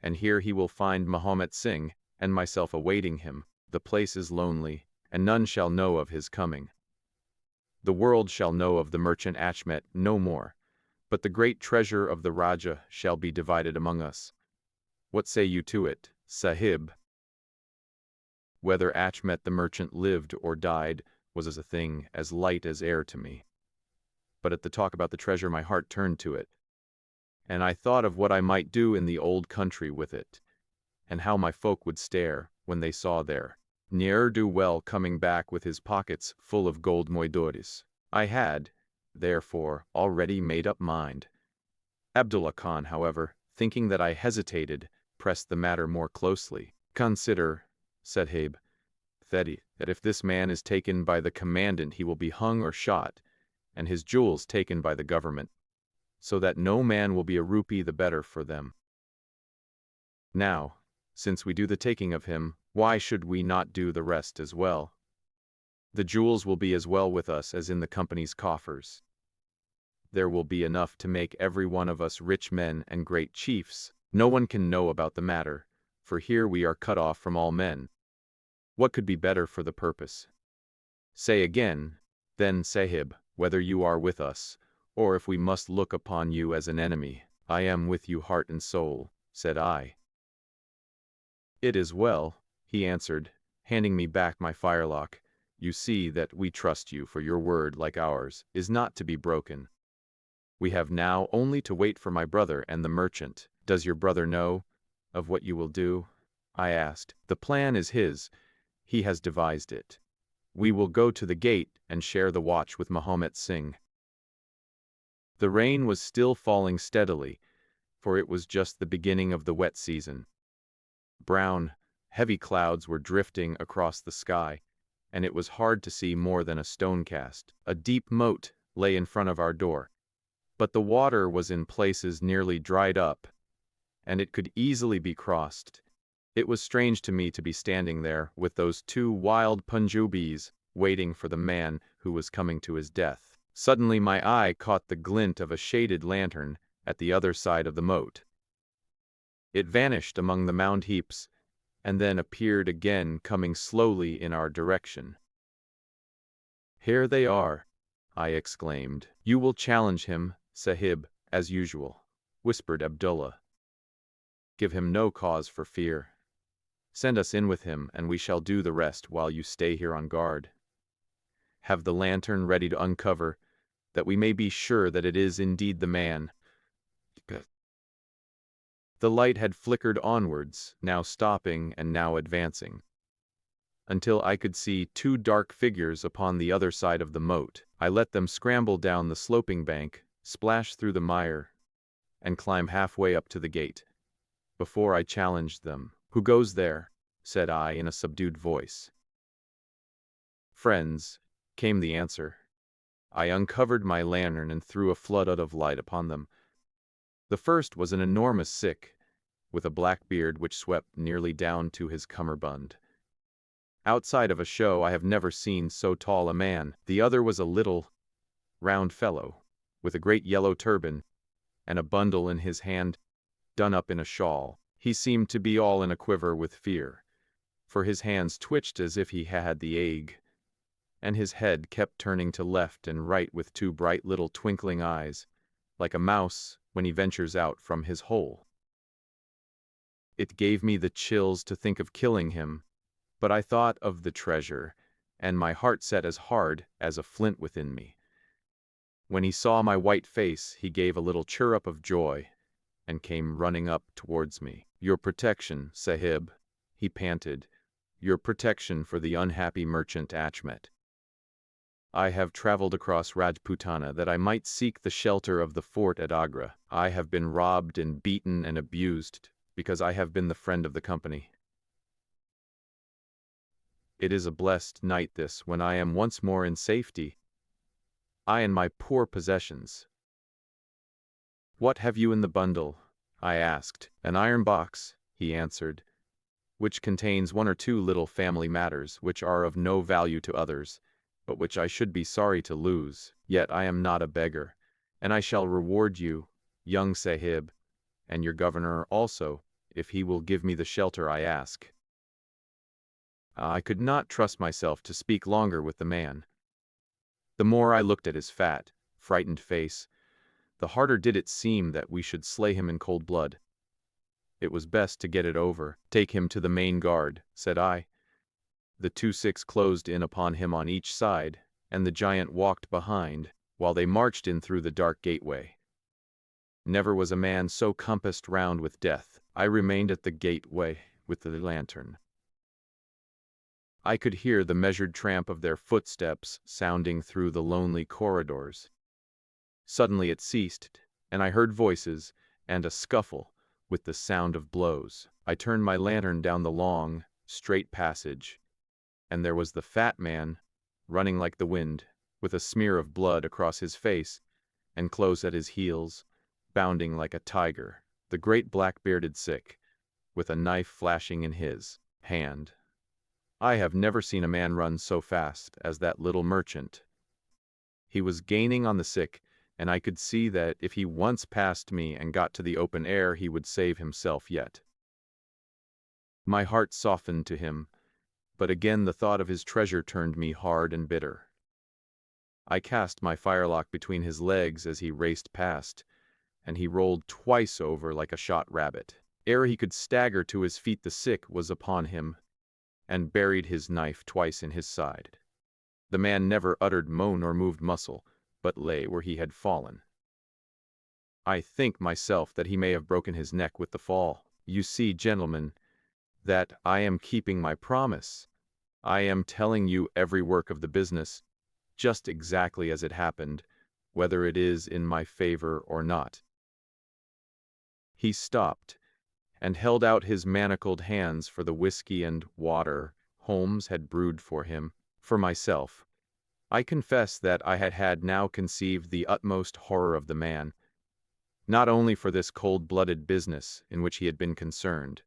and here he will find Mahomet Singh and myself awaiting him. The place is lonely, and none shall know of his coming. The world shall know of the merchant Achmet no more, but the great treasure of the Raja shall be divided among us. What say you to it, Sahib?" Whether Achmet the merchant lived or died was as a thing as light as air to me. but at the talk about the treasure my heart turned to it, and I thought of what I might do in the old country with it, and how my folk would stare when they saw their ne'er-do-well coming back with his pockets full of gold moidores. I had, therefore, already made up mind. Abdullah Khan, however, thinking that I hesitated, pressed the matter more closely. "Consider, Sahib, that if this man is taken by the commandant he will be hung or shot, and his jewels taken by the government, so that no man will be a rupee the better for them. Now, since we do the taking of him, why should we not do the rest as well? The jewels will be as well with us as in the company's coffers. There will be enough to make every one of us rich men and great chiefs. No one can know about the matter, for here we are cut off from all men. What could be better for the purpose? Say again, then, Sahib, whether you are with us, or if we must look upon you as an enemy." "I am with you heart and soul," said I. "It is well," he answered, handing me back my firelock. "You see that we trust you, for your word, like ours, is not to be broken. We have now only to wait for my brother and the merchant." "Does your brother know of what you will do?" I asked. "The plan is his. He has devised it. We will go to the gate and share the watch with Mahomet Singh." The rain was still falling steadily, for it was just the beginning of the wet season. Brown, heavy clouds were drifting across the sky, and it was hard to see more than a stone cast. A deep moat lay in front of our door, but the water was in places nearly dried up, and it could easily be crossed. It was strange to me to be standing there with those two wild Punjabis waiting for the man who was coming to his death. Suddenly my eye caught the glint of a shaded lantern at the other side of the moat. It vanished among the mound heaps, and then appeared again, coming slowly in our direction. "Here they are," I exclaimed. "You will challenge him, Sahib, as usual," whispered Abdullah. "Give him no cause for fear. Send us in with him, and we shall do the rest while you stay here on guard. Have the lantern ready to uncover, that we may be sure that it is indeed the man." The light had flickered onwards, now stopping and now advancing, until I could see two dark figures upon the other side of the moat. I let them scramble down the sloping bank, splash through the mire, and climb halfway up to the gate, before I challenged them. "Who goes there?" said I in a subdued voice. "Friends," came the answer. I uncovered my lantern and threw a flood of light upon them. The first was an enormous Sikh, with a black beard which swept nearly down to his cummerbund. Outside of a show I have never seen so tall a man. The other was a little, round fellow, with a great yellow turban, and a bundle in his hand, done up in a shawl. He seemed to be all in a quiver with fear, for his hands twitched as if he had the ague, and his head kept turning to left and right with two bright little twinkling eyes, like a mouse when he ventures out from his hole. It gave me the chills to think of killing him, but I thought of the treasure, and my heart set as hard as a flint within me. When he saw my white face, he gave a little chirrup of joy, and came running up towards me. "Your protection, Sahib," he panted, "your protection for the unhappy merchant Achmet. I have traveled across Rajputana that I might seek the shelter of the fort at Agra. I have been robbed and beaten and abused, because I have been the friend of the company. It is a blessed night this, when I am once more in safety, I and my poor possessions." "What have you in the bundle?" I asked. "An iron box," he answered, "which contains one or two little family matters, which are of no value to others, but which I should be sorry to lose. Yet I am not a beggar, and I shall reward you, young Sahib, and your governor also, if he will give me the shelter I ask." I could not trust myself to speak longer with the man. The more I looked at his fat, frightened face, the harder did it seem that we should slay him in cold blood. It was best to get it over. "Take him to the main guard," said I. The two Sikhs closed in upon him on each side, and the giant walked behind, while they marched in through the dark gateway. Never was a man so compassed round with death. I remained at the gateway with the lantern. I could hear the measured tramp of their footsteps sounding through the lonely corridors. Suddenly it ceased, and I heard voices and a scuffle with the sound of blows. I turned my lantern down the long, straight passage, and there was the fat man, running like the wind, with a smear of blood across his face, and close at his heels, bounding like a tiger, the great black-bearded Sikh, with a knife flashing in his hand. I have never seen a man run so fast as that little merchant. He was gaining on the Sikh, and I could see that if he once passed me and got to the open air, he would save himself yet. My heart softened to him, but again the thought of his treasure turned me hard and bitter. I cast my firelock between his legs as he raced past, and he rolled twice over like a shot rabbit. Ere he could stagger to his feet, the Sikh was upon him, and buried his knife twice in his side. The man never uttered moan or moved muscle, but lay where he had fallen. I think myself that he may have broken his neck with the fall. You see, gentlemen, that I am keeping my promise. I am telling you every work of the business, just exactly as it happened, whether it is in my favor or not. He stopped, and held out his manacled hands for the whiskey and water Holmes had brewed for him. For myself, I confess that I had now conceived the utmost horror of the man, not only for this cold-blooded business in which he had been concerned,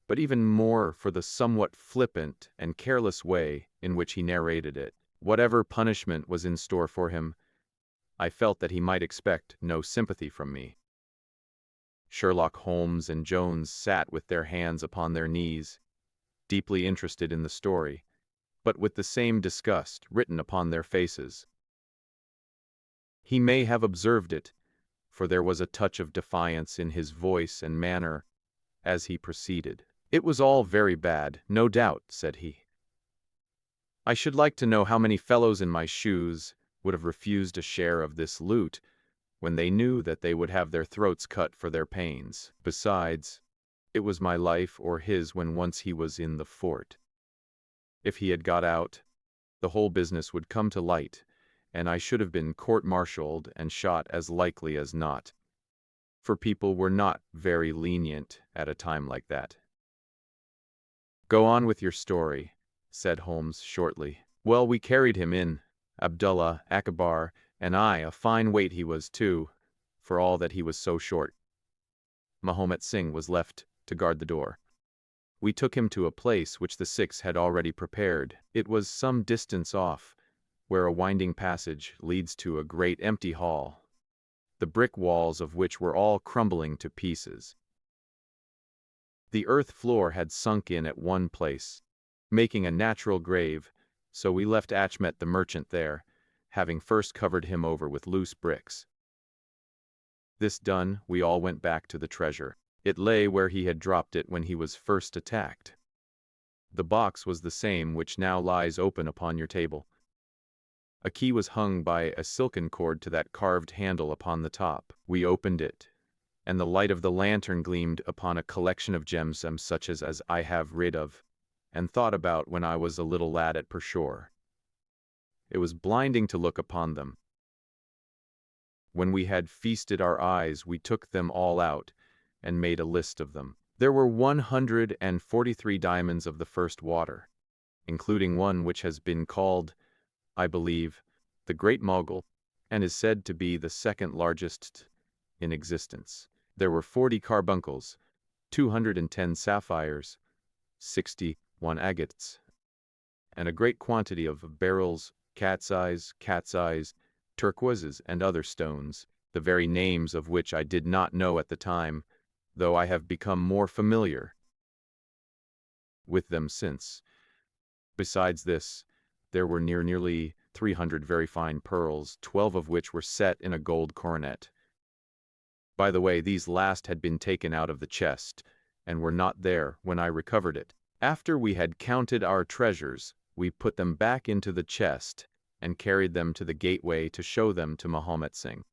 but even more for the somewhat flippant and careless way in which he narrated it. Whatever punishment was in store for him, I felt that he might expect no sympathy from me. Sherlock Holmes and Jones sat with their hands upon their knees, deeply interested in the story, but with the same disgust written upon their faces. He may have observed it, for there was a touch of defiance in his voice and manner as he proceeded. "It was all very bad, no doubt," said he. "I should like to know how many fellows in my shoes would have refused a share of this loot when they knew that they would have their throats cut for their pains. Besides, it was my life or his when once he was in the fort. If he had got out, the whole business would come to light, and I should have been court-martialed and shot as likely as not, for people were not very lenient at a time like that." "Go on with your story," said Holmes shortly. "Well, we carried him in, Abdullah, Akbar, and I. A fine weight he was, too, for all that he was so short. Mahomet Singh was left to guard the door. We took him to a place which the Sikhs had already prepared. It was some distance off, where a winding passage leads to a great empty hall, the brick walls of which were all crumbling to pieces. The earth floor had sunk in at one place, making a natural grave, so we left Achmet the merchant there, having first covered him over with loose bricks. This done, we all went back to the treasure. It lay where he had dropped it when he was first attacked. The box was the same which now lies open upon your table. A key was hung by a silken cord to that carved handle upon the top. We opened it, and the light of the lantern gleamed upon a collection of gems such as I have read of and thought about when I was a little lad at Pershore. It was blinding to look upon them. When we had feasted our eyes, we took them all out and made a list of them. There were 143 diamonds of the first water, including one which has been called, I believe, the Great Mogul, and is said to be the second largest in existence. There were 40 carbuncles, 210 sapphires, 61 agates, and a great quantity of beryls, cat's eyes, turquoises, and other stones, the very names of which I did not know at the time, though I have become more familiar with them since. Besides this, there were nearly 300 very fine pearls, 12 of which were set in a gold coronet. By the way, these last had been taken out of the chest, and were not there when I recovered it. After we had counted our treasures, we put them back into the chest, and carried them to the gateway to show them to Mahomet Singh.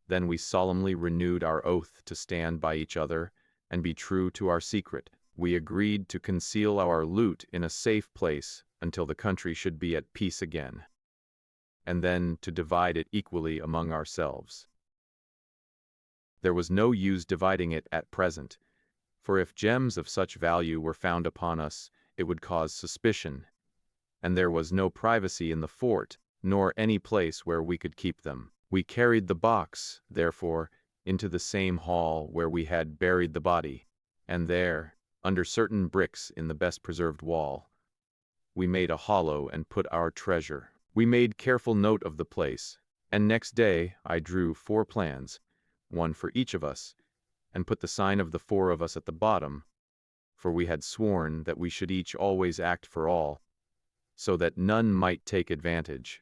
Then we solemnly renewed our oath to stand by each other and be true to our secret. We agreed to conceal our loot in a safe place until the country should be at peace again, and then to divide it equally among ourselves. There was no use dividing it at present, for if gems of such value were found upon us, it would cause suspicion, and there was no privacy in the fort, nor any place where we could keep them. We carried the box, therefore, into the same hall where we had buried the body, and there, under certain bricks in the best preserved wall, we made a hollow and put our treasure. We made careful note of the place, and next day I drew 4 plans, one for each of us, and put the sign of the 4 of us at the bottom, for we had sworn that we should each always act for all, so that none might take advantage.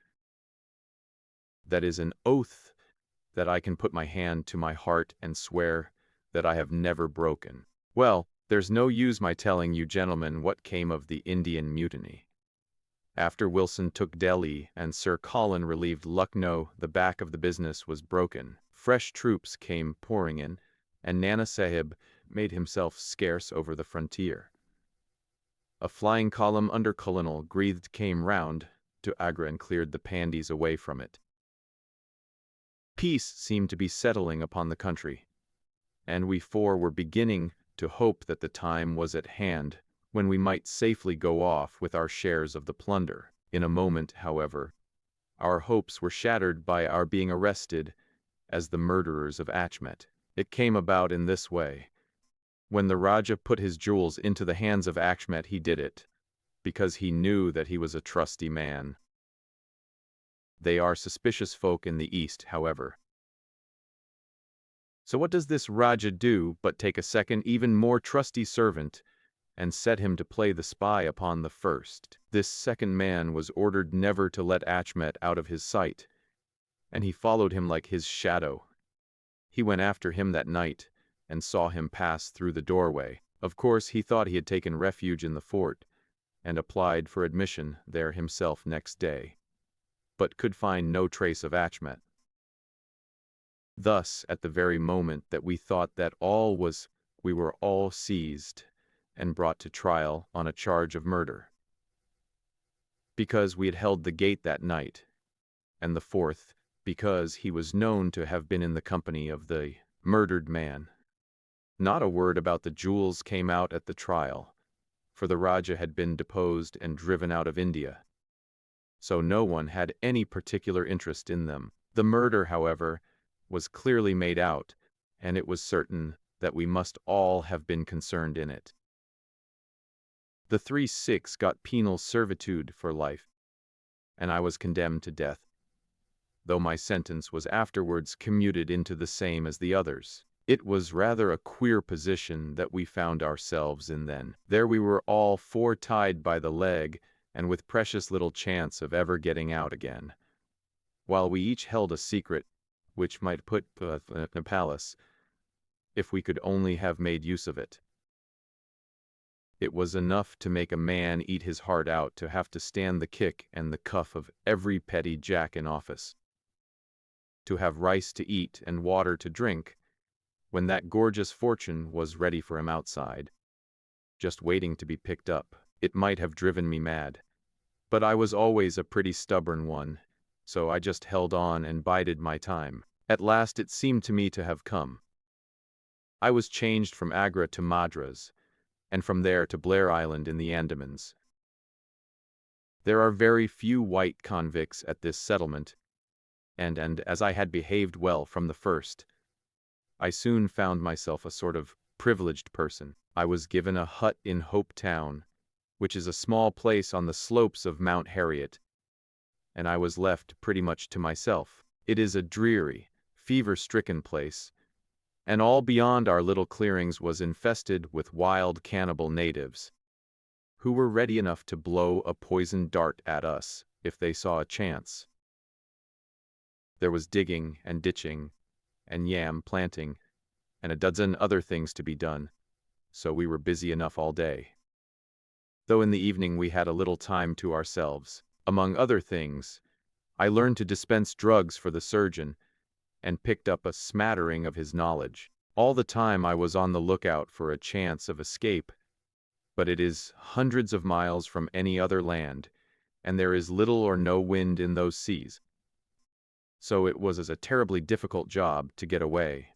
That is an oath that I can put my hand to my heart and swear that I have never broken. Well, there's no use my telling you gentlemen what came of the Indian Mutiny. After Wilson took Delhi and Sir Colin relieved Lucknow, the back of the business was broken. Fresh troops came pouring in, and Nana Sahib made himself scarce over the frontier. A flying column under Colonial Greathed came round to Agra and cleared the Pandys away from it. Peace seemed to be settling upon the country, and we 4 were beginning to hope that the time was at hand when we might safely go off with our shares of the plunder. In a moment, however, our hopes were shattered by our being arrested as the murderers of Achmet. It came about in this way. When the Rajah put his jewels into the hands of Achmet, he did it because he knew that he was a trusty man. They are suspicious folk in the East, however. So what does this Rajah do but take a second, even more trusty servant and set him to play the spy upon the first? This second man was ordered never to let Achmet out of his sight, and he followed him like his shadow. He went after him that night and saw him pass through the doorway. Of course, he thought he had taken refuge in the fort and applied for admission there himself next day, but could find no trace of Achmet. Thus, at the very moment that we thought that all was, we were all seized and brought to trial on a charge of murder, because we had held the gate that night, and the 4th, because he was known to have been in the company of the murdered man. Not a word about the jewels came out at the trial, for the Rajah had been deposed and driven out of India, so no one had any particular interest in them. The murder, however, was clearly made out, and it was certain that we must all have been concerned in it. The 3 Sikhs got penal servitude for life, and I was condemned to death, though my sentence was afterwards commuted into the same as the others. It was rather a queer position that we found ourselves in then. There we were all 4 tied by the leg, and with precious little chance of ever getting out again, while we each held a secret which might put in a palace, if we could only have made use of it. It was enough to make a man eat his heart out to have to stand the kick and the cuff of every petty jack in office, to have rice to eat and water to drink, when that gorgeous fortune was ready for him outside, just waiting to be picked up. It might have driven me mad, but I was always a pretty stubborn one, so I just held on and bided my time. At last it seemed to me to have come. I was changed from Agra to Madras, and from there to Blair Island in the Andamans. There are very few white convicts at this settlement, and as I had behaved well from the first, I soon found myself a sort of privileged person. I was given a hut in Hope Town, which is a small place on the slopes of Mount Harriet, and I was left pretty much to myself. It is a dreary, fever-stricken place, and all beyond our little clearings was infested with wild cannibal natives, who were ready enough to blow a poisoned dart at us if they saw a chance. There was digging and ditching, and yam planting, and a dozen other things to be done, so we were busy enough all day, though in the evening we had a little time to ourselves. Among other things, I learned to dispense drugs for the surgeon and picked up a smattering of his knowledge. All the time I was on the lookout for a chance of escape, but it is hundreds of miles from any other land, and there is little or no wind in those seas. So it was a terribly difficult job to get away.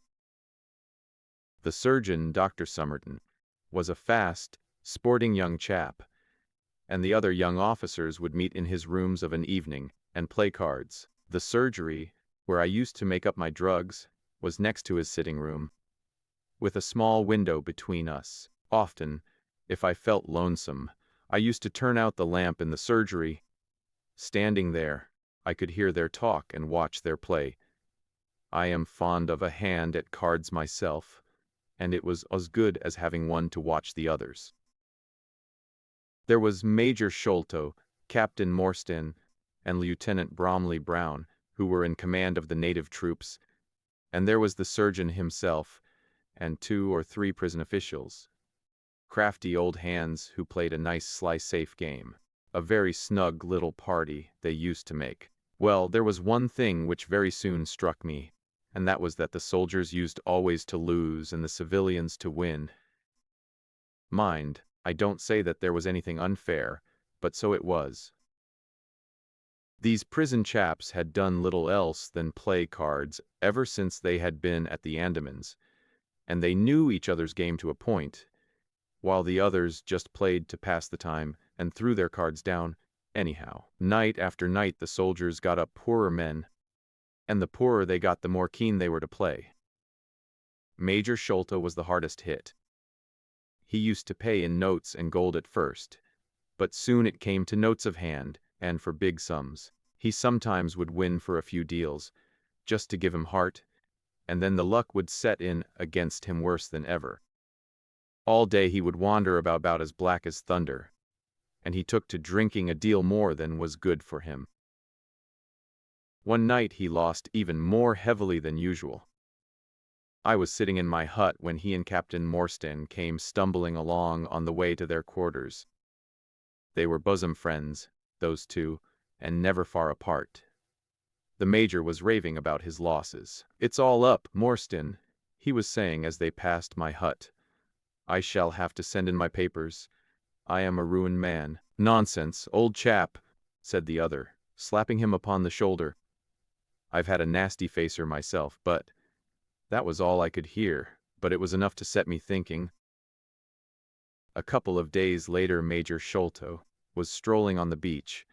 The surgeon, Dr. Somerton, was a fast, sporting young chap, and the other young officers would meet in his rooms of an evening and play cards. The surgery, where I used to make up my drugs, was next to his sitting room, with a small window between us. Often, if I felt lonesome, I used to turn out the lamp in the surgery. Standing there, I could hear their talk and watch their play. I am fond of a hand at cards myself, and it was as good as having one to watch the others. There was Major Sholto, Captain Morstan, and Lieutenant Bromley Brown, who were in command of the native troops, and there was the surgeon himself, and 2 or 3 prison officials. Crafty old hands who played a nice sly-safe game. A very snug little party they used to make. Well, there was one thing which very soon struck me, and that was that the soldiers used always to lose and the civilians to win. Mind, I don't say that there was anything unfair, but so it was. These prison chaps had done little else than play cards ever since they had been at the Andamans, and they knew each other's game to a point, while the others just played to pass the time and threw their cards down anyhow. Night after night the soldiers got up poorer men, and the poorer they got the more keen they were to play. Major Sholto was the hardest hit. He used to pay in notes and gold at first, but soon it came to notes of hand, and for big sums. He sometimes would win for a few deals, just to give him heart, and then the luck would set in against him worse than ever. All day he would wander about as black as thunder, and he took to drinking a deal more than was good for him. One night he lost even more heavily than usual. I was sitting in my hut when he and Captain Morstan came stumbling along on the way to their quarters. They were bosom friends, those two, and never far apart. The major was raving about his losses. "It's all up, Morstan," he was saying as they passed my hut. "I shall have to send in my papers. I am a ruined man." "Nonsense, old chap," said the other, slapping him upon the shoulder. "I've had a nasty facer myself, but—" That was all I could hear, but it was enough to set me thinking. A couple of days later Major Sholto was strolling on the beach,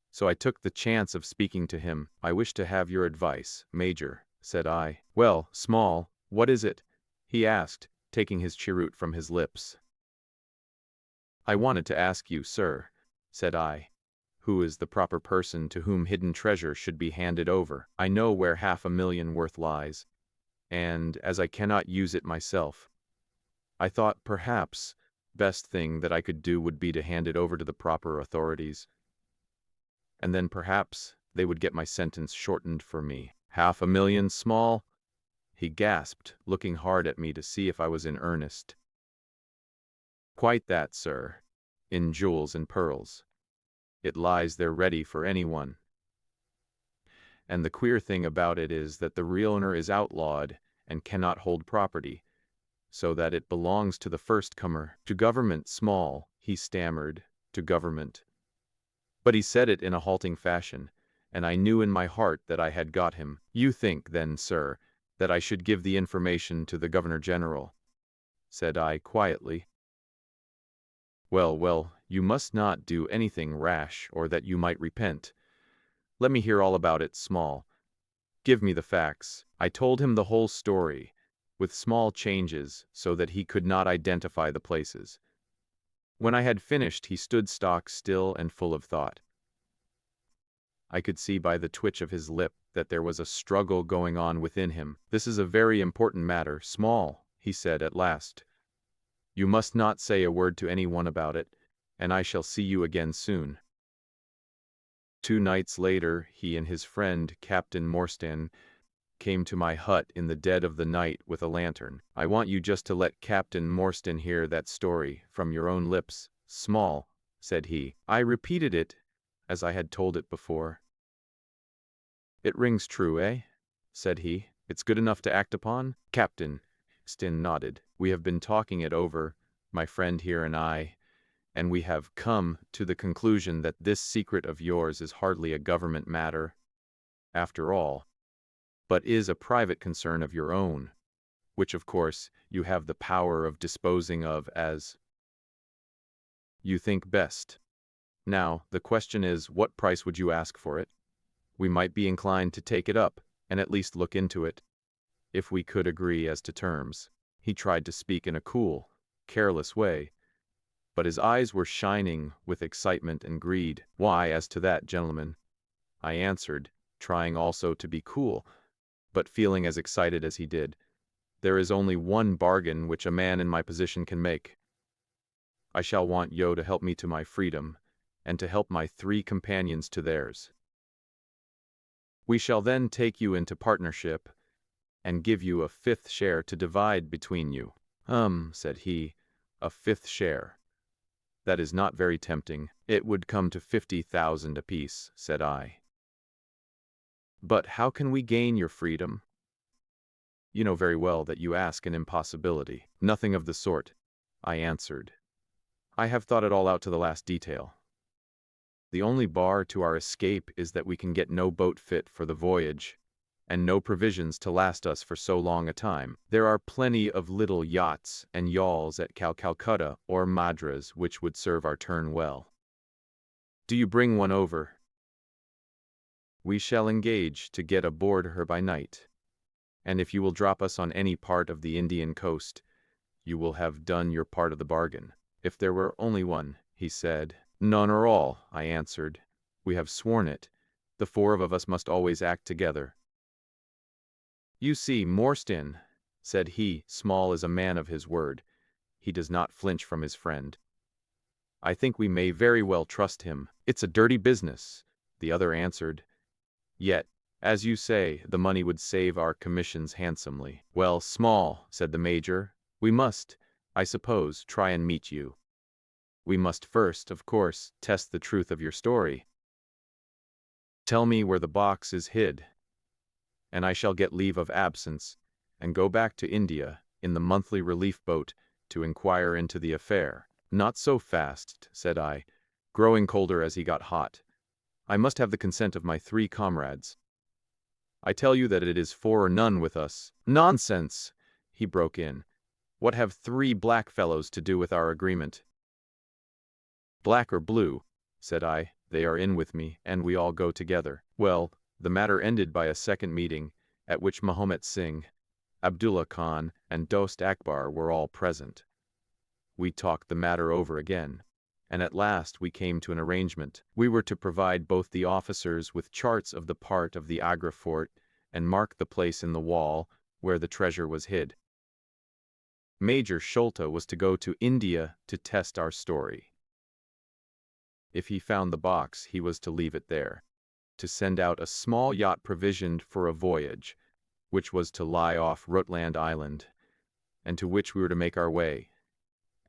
so I took the chance of speaking to him. "I wish to have your advice, Major," said I. "Well, Small, what is it?" he asked, taking his cheroot from his lips. "I wanted to ask you, sir," said I, "who is the proper person to whom hidden treasure should be handed over? I know where $500,000 worth lies, and as I cannot use it myself, I thought perhaps best thing that I could do would be to hand it over to the proper authorities, and then perhaps they would get my sentence shortened for me." "$500,000, Small?" he gasped, looking hard at me to see if I was in earnest. "Quite that, sir, in jewels and pearls. It lies there ready for anyone. And the queer thing about it is that the real owner is outlawed and cannot hold property, so that it belongs to the first comer. To government, Small," he stammered, "to government." But he said it in a halting fashion, and I knew in my heart that I had got him. "You think, then, sir, that I should give the information to the Governor-General?" said I quietly. "Well, well, you must not do anything rash or that you might repent. Let me hear all about it, Small. Give me the facts." I told him the whole story, with small changes so that he could not identify the places. When I had finished, he stood stock still and full of thought. I could see by the twitch of his lip that there was a struggle going on within him. "This is a very important matter, Small," he said at last. "You must not say a word to anyone about it, and I shall see you again soon." 2 nights later, he and his friend, Captain Morstan, came to my hut in the dead of the night with a lantern. "I want you just to let Captain Morstan hear that story from your own lips, Small," said he. I repeated it, as I had told it before. "It rings true, eh?" said he. "It's good enough to act upon?" Captain Stin nodded. "We have been talking it over, my friend here and I, and we have come to the conclusion that this secret of yours is hardly a government matter, after all, but is a private concern of your own, which of course you have the power of disposing of as you think best. Now, the question is, what price would you ask for it? We might be inclined to take it up, and at least look into it, if we could agree as to terms." He tried to speak in a cool, careless way, but his eyes were shining with excitement and greed. "Why, as to that, gentlemen," I answered, trying also to be cool, but feeling as excited as he did, "there is only one bargain which a man in my position can make. I shall want Yo to help me to my freedom, and to help my 3 companions to theirs. We shall then take you into partnership, and give you a 5th share to divide between you." Said he, "a 5th share. That is not very tempting." "It would come to 50,000 apiece," said I. "But how can we gain your freedom?" "You know very well that you ask an impossibility." "Nothing of the sort," I answered. "I have thought it all out to the last detail. The only bar to our escape is that we can get no boat fit for the voyage, and no provisions to last us for so long a time. There are plenty of little yachts and yawls at Calcutta or Madras which would serve our turn well. Do you bring one over? We shall engage to get aboard her by night, and if you will drop us on any part of the Indian coast, you will have done your part of the bargain." "If there were only one," he said. "None or all," I answered. "We have sworn it. The 4 of us must always act together." "You see, Morstan," said he, small as a man of his word, he does not flinch from his friend. "I think we may very well trust him." "It's a dirty business," the other answered. "Yet, as you say, the money would save our commissions handsomely." "Well, Small," said the Major, "we must, I suppose, try and meet you. We must first, of course, test the truth of your story. Tell me where the box is hid, and I shall get leave of absence, and go back to India in the monthly relief boat to inquire into the affair." "Not so fast," said I, growing colder as he got hot. "I must have the consent of my 3 comrades. I tell you that it is 4 or none with us." "Nonsense!" he broke in. "What have 3 black fellows to do with our agreement?" "Black or blue," said I, "they are in with me, and we all go together." Well, the matter ended by a second meeting, at which Mahomet Singh, Abdullah Khan, and Dost Akbar were all present. We talked the matter over again, and at last we came to an arrangement. We were to provide both the officers with charts of the part of the Agra fort, and mark the place in the wall where the treasure was hid. Major Sholto was to go to India to test our story. If he found the box, he was to leave it there, to send out a small yacht provisioned for a voyage, which was to lie off Rutland Island, and to which we were to make our way,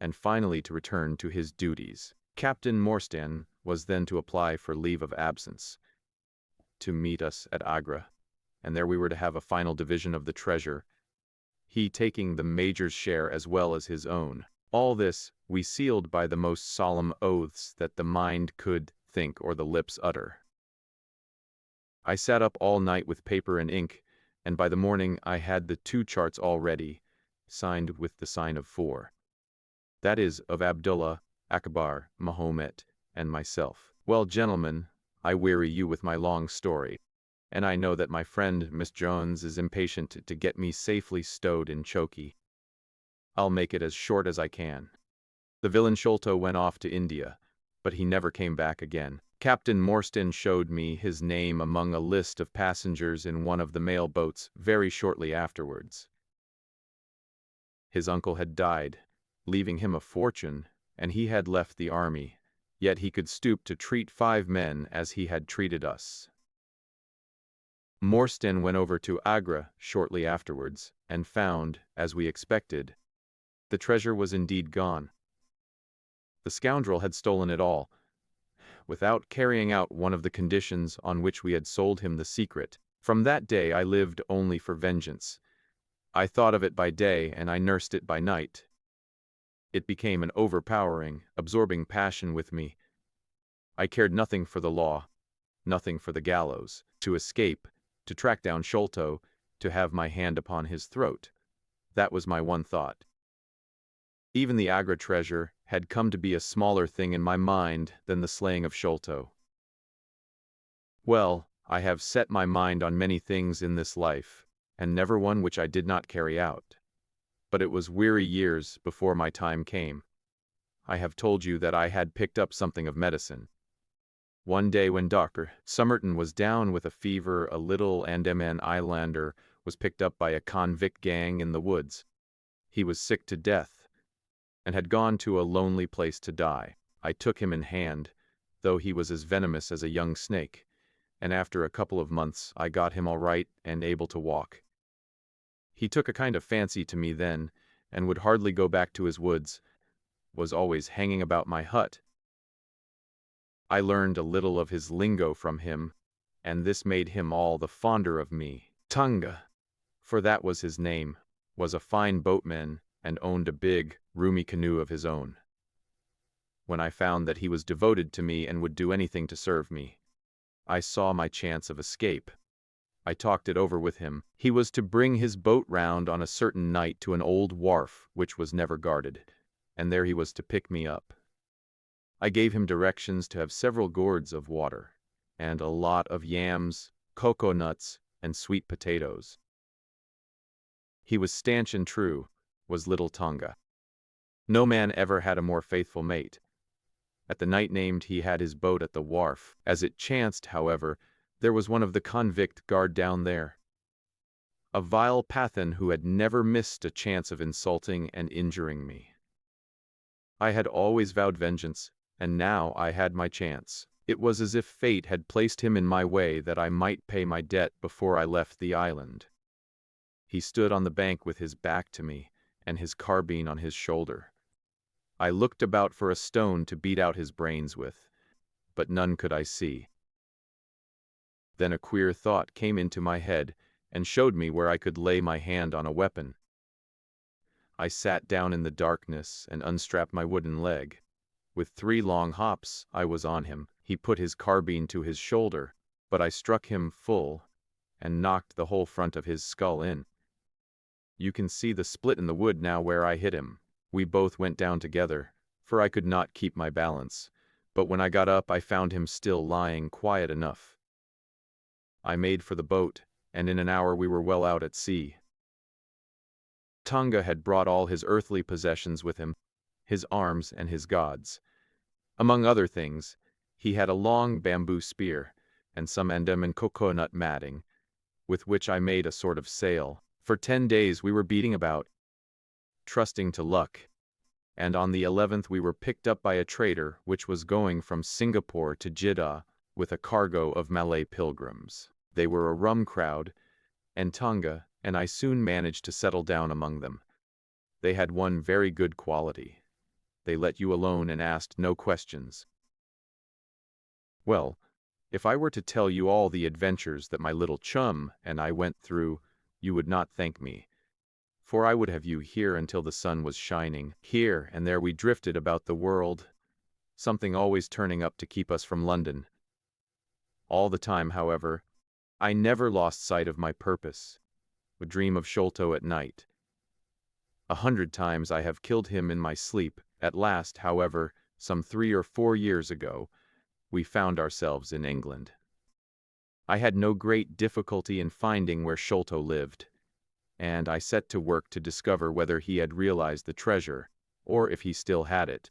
and finally to return to his duties. Captain Morstan was then to apply for leave of absence, to meet us at Agra, and there we were to have a final division of the treasure, he taking the Major's share as well as his own. All this we sealed by the most solemn oaths that the mind could think or the lips utter. I sat up all night with paper and ink, and by the morning I had the 2 charts all ready, signed with the sign of 4. That is, of Abdullah, Akbar, Mahomet, and myself. Well, gentlemen, I weary you with my long story, and I know that my friend Miss Jones is impatient to get me safely stowed in Choki. I'll make it as short as I can. The villain Sholto went off to India, but he never came back again. Captain Morstan showed me his name among a list of passengers in one of the mail boats very shortly afterwards. His uncle had died, leaving him a fortune, and he had left the army, yet he could stoop to treat 5 men as he had treated us. Morstan went over to Agra shortly afterwards, and found, as we expected, the treasure was indeed gone. The scoundrel had stolen it all, without carrying out one of the conditions on which we had sold him the secret. From that day I lived only for vengeance. I thought of it by day and I nursed it by night. It became an overpowering, absorbing passion with me. I cared nothing for the law, nothing for the gallows. To escape, to track down Sholto, to have my hand upon his throat. That was my one thought. Even the Agra treasure had come to be a smaller thing in my mind than the slaying of Sholto. Well, I have set my mind on many things in this life, and never one which I did not carry out. But it was weary years before my time came. I have told you that I had picked up something of medicine. One day when Dr. Somerton was down with a fever, a little Andaman islander was picked up by a convict gang in the woods. He was sick to death, and had gone to a lonely place to die. I took him in hand, though he was as venomous as a young snake, and after a couple of months I got him all right and able to walk. He took a kind of fancy to me then, and would hardly go back to his woods, was always hanging about my hut. I learned a little of his lingo from him, and this made him all the fonder of me. Tunga, for that was his name, was a fine boatman, and owned a big, roomy canoe of his own. When I found that he was devoted to me and would do anything to serve me, I saw my chance of escape. I talked it over with him. He was to bring his boat round on a certain night to an old wharf which was never guarded, and there he was to pick me up. I gave him directions to have several gourds of water, and a lot of yams, cocoa nuts, and sweet potatoes. He was stanch and true, was little Tonga. No man ever had a more faithful mate. At the night named he had his boat at the wharf. As it chanced, however, there was one of the convict guard down there, a vile Pathan who had never missed a chance of insulting and injuring me. I had always vowed vengeance, and now I had my chance. It was as if fate had placed him in my way that I might pay my debt before I left the island. He stood on the bank with his back to me, and his carbine on his shoulder. I looked about for a stone to beat out his brains with, but none could I see. Then a queer thought came into my head, and showed me where I could lay my hand on a weapon. I sat down in the darkness and unstrapped my wooden leg. With 3 long hops, I was on him. He put his carbine to his shoulder, but I struck him full, and knocked the whole front of his skull in. You can see the split in the wood now where I hit him. We both went down together, for I could not keep my balance, but when I got up I found him still lying quiet enough. I made for the boat, and in an hour we were well out at sea. Tonga had brought all his earthly possessions with him, his arms and his gods. Among other things, he had a long bamboo spear, and some Andaman coconut matting, with which I made a sort of sail. For 10 days we were beating about, trusting to luck, and on the 11th we were picked up by a trader which was going from Singapore to Jeddah with a cargo of Malay pilgrims. They were a rum crowd, and Tonga and I soon managed to settle down among them. They had one very good quality. They let you alone and asked no questions. Well, if I were to tell you all the adventures that my little chum and I went through, you would not thank me, for I would have you here until the sun was shining. Here and there we drifted about the world, something always turning up to keep us from London. All the time, however, I never lost sight of my purpose, would dream of Sholto at night. 100 times I have killed him in my sleep. At last, however, some 3 or 4 years ago, we found ourselves in England. I had no great difficulty in finding where Sholto lived, and I set to work to discover whether he had realized the treasure, or if he still had it.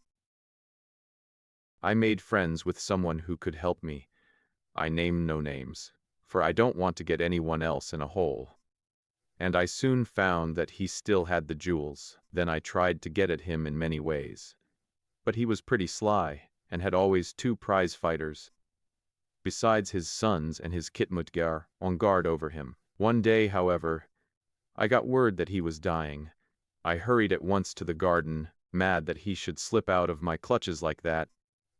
I made friends with someone who could help me. I name no names, for I don't want to get anyone else in a hole. And I soon found that he still had the jewels. Then I tried to get at him in many ways. But he was pretty sly, and had always 2 prize fighters, besides his sons and his Khitmutgar, on guard over him. One day, however, I got word that he was dying. I hurried at once to the garden, mad that he should slip out of my clutches like that,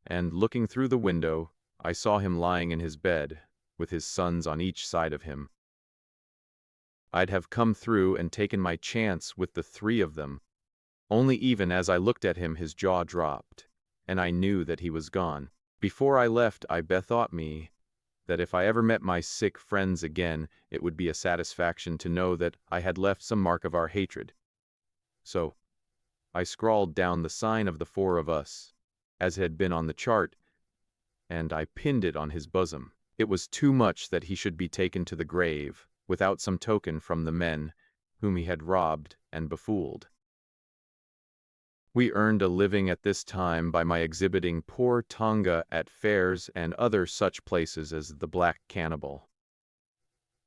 and looking through the window, I saw him lying in his bed, with his sons on each side of him. I'd have come through and taken my chance with the three of them, only even as I looked at him his jaw dropped, and I knew that he was gone. Before I left, I bethought me that if I ever met my sick friends again, it would be a satisfaction to know that I had left some mark of our hatred. So I scrawled down the sign of the four of us, as had been on the chart, and I pinned it on his bosom. It was too much that he should be taken to the grave, without some token from the men whom he had robbed and befooled. We earned a living at this time by my exhibiting poor Tonga at fairs and other such places as the Black Cannibal.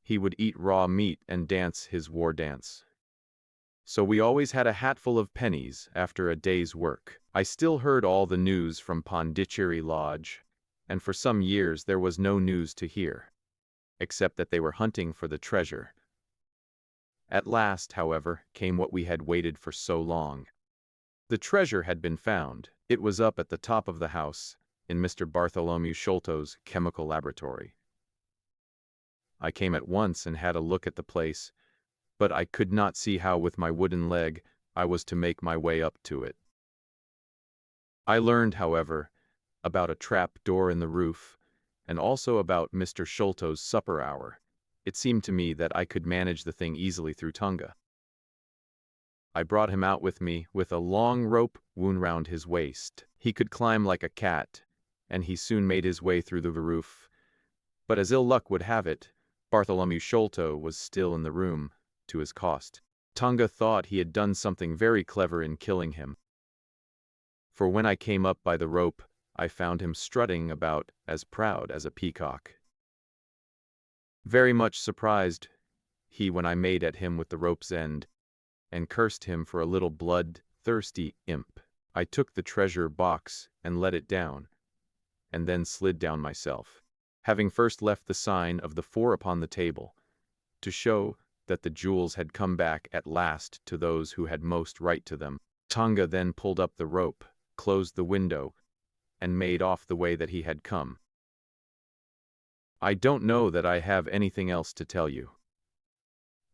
He would eat raw meat and dance his war dance. So we always had a hatful of pennies after a day's work. I still heard all the news from Pondicherry Lodge, and for some years there was no news to hear, except that they were hunting for the treasure. At last, however, came what we had waited for so long. The treasure had been found. It was up at the top of the house, in Mr. Bartholomew Sholto's chemical laboratory. I came at once and had a look at the place, but I could not see how with my wooden leg I was to make my way up to it. I learned, however, about a trap door in the roof, and also about Mr. Sholto's supper hour. It seemed to me that I could manage the thing easily through Tonga. I brought him out with me with a long rope wound round his waist. He could climb like a cat, and he soon made his way through the roof. But as ill luck would have it, Bartholomew Sholto was still in the room, to his cost. Tonga thought he had done something very clever in killing him. For when I came up by the rope, I found him strutting about as proud as a peacock. Very much surprised he when I made at him with the rope's end, and cursed him for a little blood-thirsty imp. I took the treasure box and let it down, and then slid down myself, having first left the sign of the four upon the table, to show that the jewels had come back at last to those who had most right to them. Tonga then pulled up the rope, closed the window, and made off the way that he had come. I don't know that I have anything else to tell you.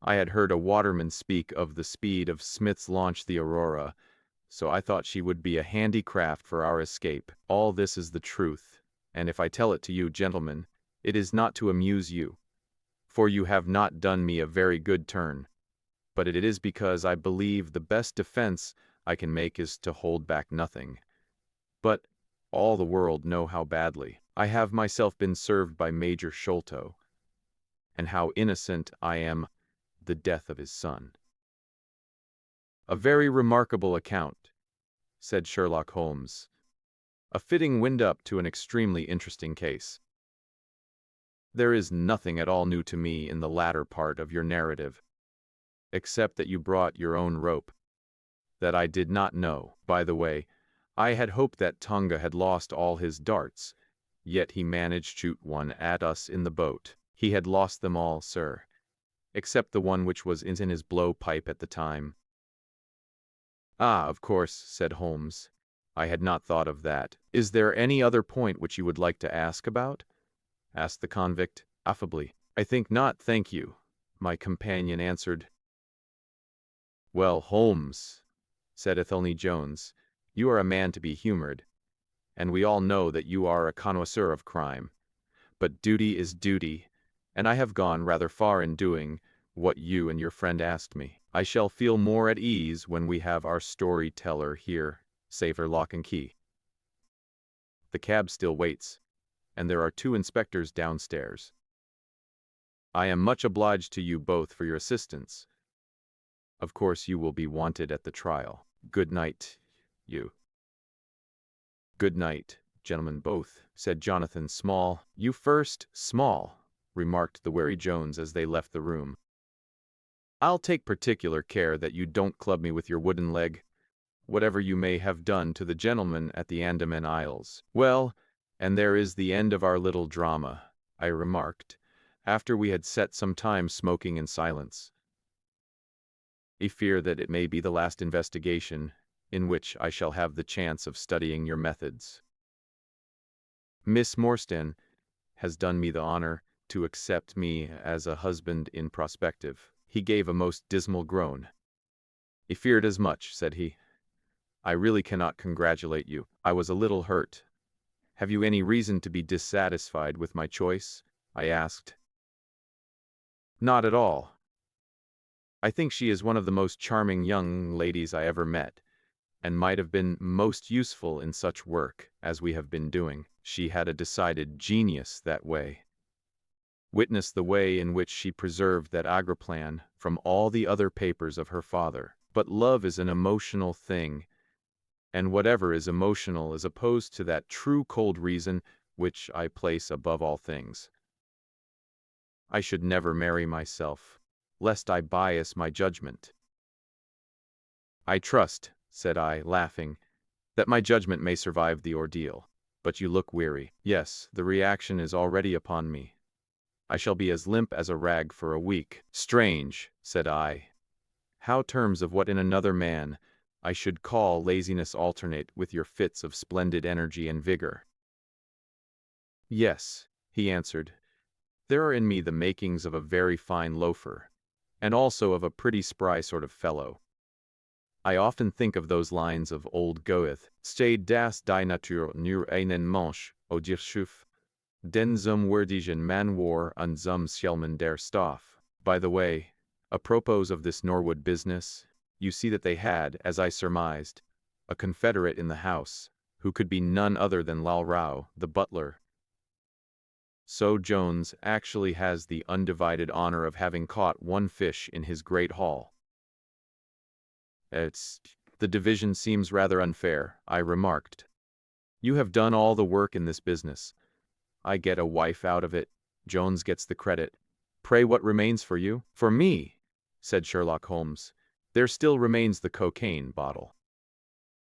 I had heard a waterman speak of the speed of Smith's launch, the Aurora, so I thought she would be a handy craft for our escape. All this is the truth, and if I tell it to you, gentlemen, it is not to amuse you, for you have not done me a very good turn, but it is because I believe the best defense I can make is to hold back nothing. But all the world know how badly I have myself been served by Major Sholto, and how innocent I am the death of his son. A very remarkable account, said Sherlock Holmes. A fitting wind-up to an extremely interesting case. There is nothing at all new to me in the latter part of your narrative, except that you brought your own rope. That I did not know. By the way, I had hoped that Tonga had lost all his darts, yet he managed to shoot one at us in the boat. He had lost them all, sir, except the one which was in his blow-pipe at the time. Ah, of course, said Holmes. I had not thought of that. Is there any other point which you would like to ask about? Asked the convict, affably. I think not, thank you, my companion answered. Well, Holmes, said Athelney Jones, you are a man to be humored, and we all know that you are a connoisseur of crime. But duty is duty, and I have gone rather far in doing what you and your friend asked me. I shall feel more at ease when we have our storyteller here, save her lock and key. The cab still waits, and there are 2 inspectors downstairs. I am much obliged to you both for your assistance. Of course you will be wanted at the trial. Good night, you. Good night, gentlemen both, said Jonathan Small. You first, Small, remarked the wary Jones as they left the room. I'll take particular care that you don't club me with your wooden leg, whatever you may have done to the gentleman at the Andaman Isles. Well, and there is the end of our little drama, I remarked, after we had sat some time smoking in silence. I fear that it may be the last investigation in which I shall have the chance of studying your methods. Miss Morstan has done me the honor to accept me as a husband in prospective." He gave a most dismal groan. "I feared as much," said he. "I really cannot congratulate you. I was a little hurt." "Have you any reason to be dissatisfied with my choice?" I asked. "Not at all. I think she is one of the most charming young ladies I ever met, and might have been most useful in such work as we have been doing. She had a decided genius that way. Witness the way in which she preserved that agriplan from all the other papers of her father. But love is an emotional thing, and whatever is emotional is opposed to that true cold reason which I place above all things. I should never marry myself, lest I bias my judgment." "I trust," said I, laughing, "that my judgment may survive the ordeal. But you look weary." "Yes, the reaction is already upon me. I shall be as limp as a rag for a week." "Strange," said I, "how terms of what in another man I should call laziness alternate with your fits of splendid energy and vigor." "Yes," he answered, "there are in me the makings of a very fine loafer, and also of a pretty spry sort of fellow. I often think of those lines of old Goethe: "Steht das die Natur nur einen Mensch, o dir schuf, den zum würdigen Mann war und zum Schelmen der Stoff." By the way, apropos of this Norwood business, you see that they had, as I surmised, a confederate in the house, who could be none other than Lalrau, the butler. So Jones actually has the undivided honor of having caught one fish in his great haul. The division seems rather unfair," I remarked. "You have done all the work in this business. I get a wife out of it. Jones gets the credit. Pray, what remains for you?" "For me," said Sherlock Holmes, "there still remains the cocaine bottle."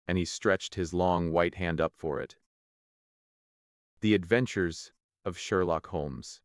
And he stretched his long white hand up for it. The Adventures of Sherlock Holmes.